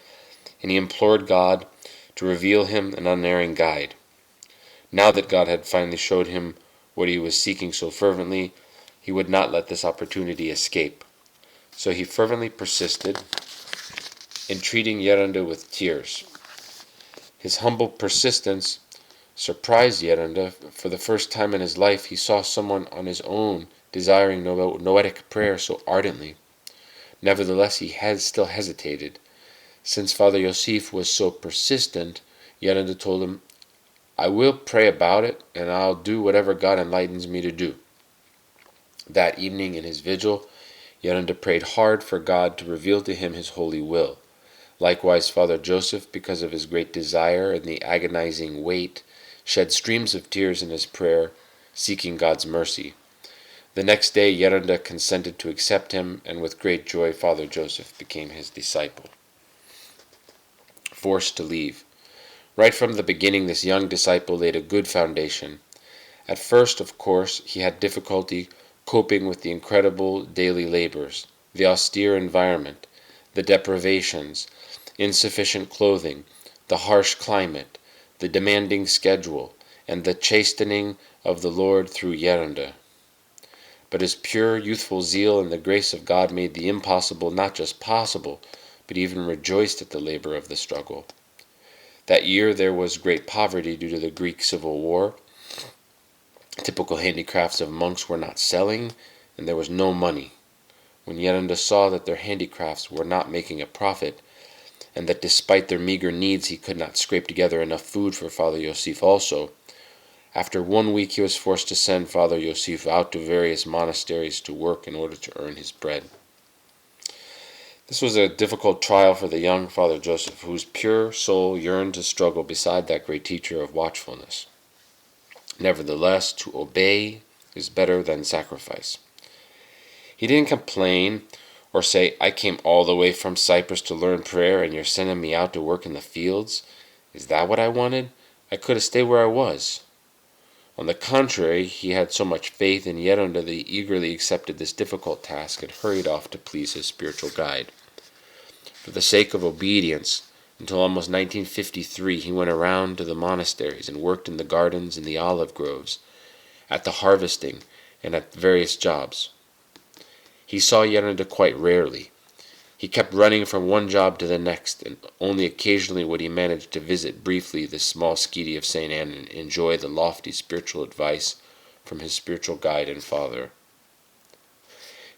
and he implored God to reveal him an unerring guide. Now that God had finally showed him what he was seeking so fervently, he would not let this opportunity escape. So he fervently persisted, entreating Yeranda with tears. His humble persistence Surprised Yerunda, for the first time in his life he saw someone on his own desiring noetic prayer so ardently. Nevertheless, he still hesitated. Since Father Yosef was so persistent, Yerunda told him, "I will pray about it, and I'll do whatever God enlightens me to do." That evening in his vigil, Yerunda prayed hard for God to reveal to him his holy will. Likewise, Father Joseph, because of his great desire and the agonizing weight, shed streams of tears in his prayer, seeking God's mercy. The next day, Yerunda consented to accept him, and with great joy, Father Joseph became his disciple. Forced to leave. Right from the beginning, this young disciple laid a good foundation. At first, of course, he had difficulty coping with the incredible daily labors, the austere environment, the deprivations, insufficient clothing, the harsh climate, the demanding schedule, and the chastening of the Lord through Yerunda. But his pure, youthful zeal and the grace of God made the impossible not just possible, but even rejoiced at the labor of the struggle. That year there was great poverty due to the Greek Civil War. Typical handicrafts of monks were not selling, and there was no money. When Yerunda saw that their handicrafts were not making a profit, and that despite their meager needs he could not scrape together enough food for Father Yosef also, after 1 week he was forced to send Father Yosef out to various monasteries to work in order to earn his bread. This was a difficult trial for the young Father Joseph, whose pure soul yearned to struggle beside that great teacher of watchfulness. Nevertheless, to obey is better than sacrifice. He didn't complain or say, "I came all the way from Cyprus to learn prayer and you're sending me out to work in the fields. Is that what I wanted? I could have stayed where I was." On the contrary, he had so much faith in Yerunda that he eagerly accepted this difficult task and hurried off to please his spiritual guide. For the sake of obedience, until almost 1953 he went around to the monasteries and worked in the gardens and the olive groves, at the harvesting, and at various jobs. He saw Yerunda quite rarely. He kept running from one job to the next, and only occasionally would he manage to visit briefly the small Skete of St. Anne and enjoy the lofty spiritual advice from his spiritual guide and father.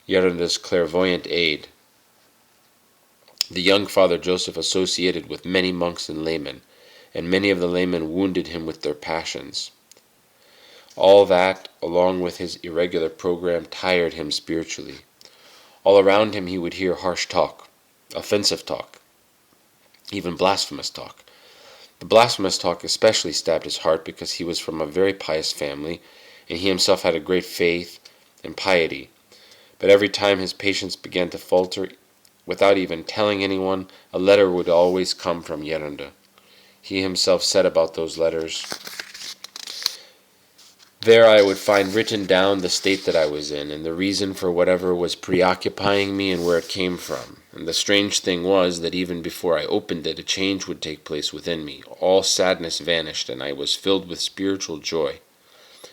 Yerunda's clairvoyant aid. The young Father Joseph associated with many monks and laymen, and many of the laymen wounded him with their passions. All that, along with his irregular program, tired him spiritually. All around him he would hear harsh talk, offensive talk, even blasphemous talk. The blasphemous talk especially stabbed his heart because he was from a very pious family, and he himself had a great faith and piety. But every time his patience began to falter, without even telling anyone, a letter would always come from Yerunda. He himself said about those letters, "There I would find written down the state that I was in, and the reason for whatever was preoccupying me and where it came from. And the strange thing was that even before I opened it, a change would take place within me. All sadness vanished, and I was filled with spiritual joy.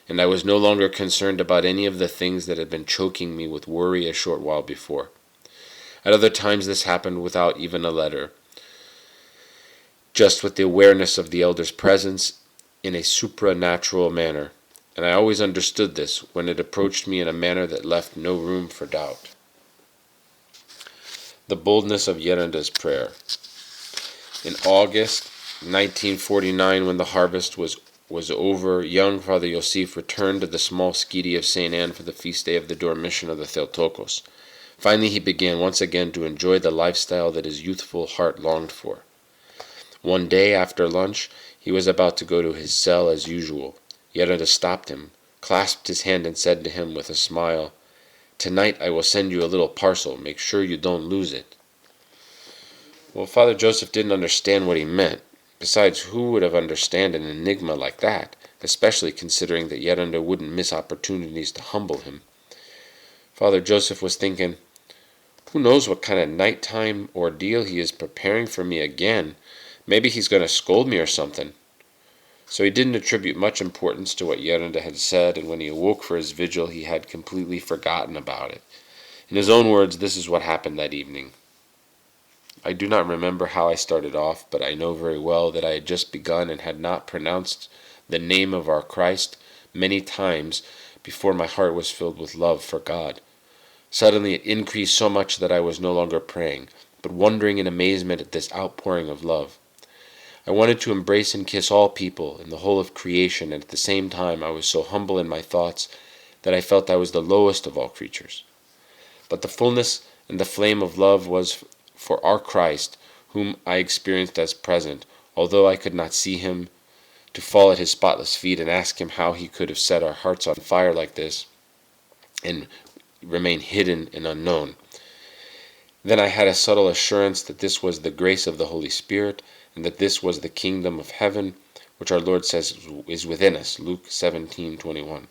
And I was no longer concerned about any of the things that had been choking me with worry a short while before. At other times this happened without even a letter, just with the awareness of the elder's presence in a supranatural manner. And I always understood this when it approached me in a manner that left no room for doubt." The boldness of Yerunda's prayer. In August 1949, when the harvest was over, young Father Yosef returned to the small Skete of St. Anne for the feast day of the Dormition of the Theotokos. Finally he began once again to enjoy the lifestyle that his youthful heart longed for. One day after lunch, he was about to go to his cell as usual. Yerunda stopped him, clasped his hand, and said to him with a smile, "Tonight I will send you a little parcel. Make sure you don't lose it." Well, Father Joseph didn't understand what he meant. Besides, who would have understood an enigma like that, especially considering that Yerunda wouldn't miss opportunities to humble him? Father Joseph was thinking, "Who knows what kind of nighttime ordeal he is preparing for me again? Maybe he's going to scold me or something." So he didn't attribute much importance to what Yerunda had said, and when he awoke for his vigil he had completely forgotten about it. In his own words, this is what happened that evening. "I do not remember how I started off, but I know very well that I had just begun and had not pronounced the name of our Christ many times before my heart was filled with love for God. Suddenly it increased so much that I was no longer praying, but wondering in amazement at this outpouring of love. I wanted to embrace and kiss all people in the whole of creation, and at the same time I was so humble in my thoughts that I felt I was the lowest of all creatures. But the fullness and the flame of love was for our Christ, whom I experienced as present, although I could not see him, to fall at his spotless feet and ask him how he could have set our hearts on fire like this and remain hidden and unknown. Then I had a subtle assurance that this was the grace of the Holy Spirit, and that this was the kingdom of heaven, which our Lord says is within us, Luke 17:21.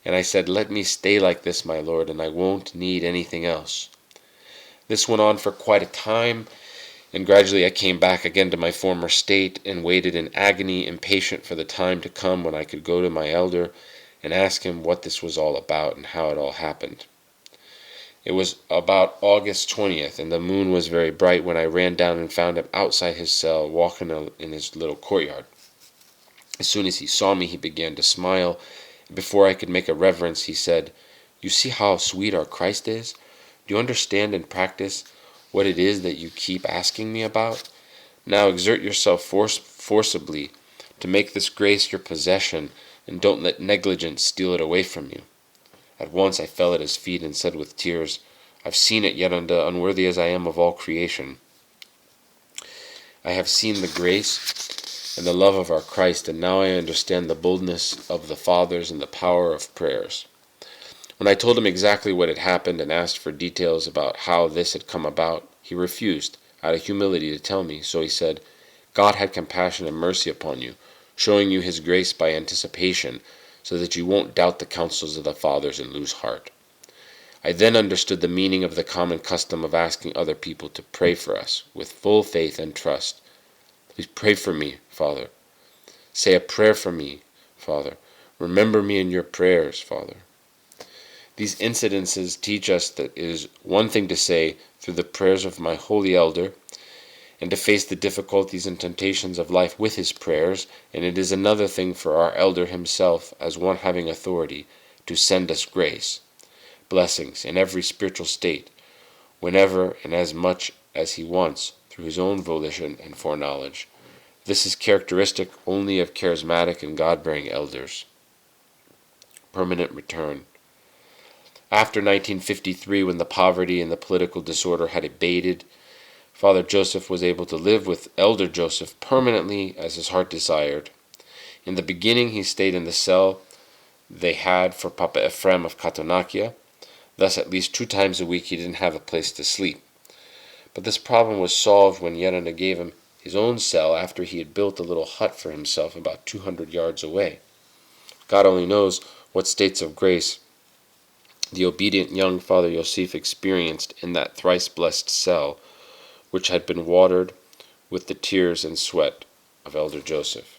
And I said, "Let me stay like this, my Lord, and I won't need anything else." This went on for quite a time, and gradually I came back again to my former state and waited in agony, impatient for the time to come when I could go to my elder and ask him what this was all about and how it all happened. It was about August 20th, and the moon was very bright when I ran down and found him outside his cell, walking in his little courtyard. As soon as he saw me, he began to smile, and before I could make a reverence, he said, "You see how sweet our Christ is? Do you understand and practice what it is that you keep asking me about? Now exert yourself forcibly to make this grace your possession, and don't let negligence steal it away from you." At once I fell at his feet and said with tears, "I've seen it, yet unworthy as I am of all creation. I have seen the grace and the love of our Christ, and now I understand the boldness of the fathers and the power of prayers." When I told him exactly what had happened and asked for details about how this had come about, he refused, out of humility, to tell me. So he said, "God had compassion and mercy upon you, showing you his grace by anticipation, so that you won't doubt the counsels of the fathers and lose heart." I then understood the meaning of the common custom of asking other people to pray for us, with full faith and trust. "Please pray for me, Father. Say a prayer for me, Father. Remember me in your prayers, Father." These incidences teach us that it is one thing to say, through the prayers of my holy elder, and to face the difficulties and temptations of life with his prayers, and it is another thing for our elder himself, as one having authority, to send us grace, blessings in every spiritual state, whenever and as much as he wants, through his own volition and foreknowledge. This is characteristic only of charismatic and God-bearing elders. Permanent return. After 1953, when the poverty and the political disorder had abated, Father Joseph was able to live with Elder Joseph permanently as his heart desired. In the beginning he stayed in the cell they had for Papa Ephraim of Katounakia. Thus at least 2 times a week he didn't have a place to sleep. But this problem was solved when Ioannikios gave him his own cell after he had built a little hut for himself about 200 yards away. God only knows what states of grace the obedient young Father Yosef experienced in that thrice-blessed cell, which had been watered with the tears and sweat of Elder Joseph.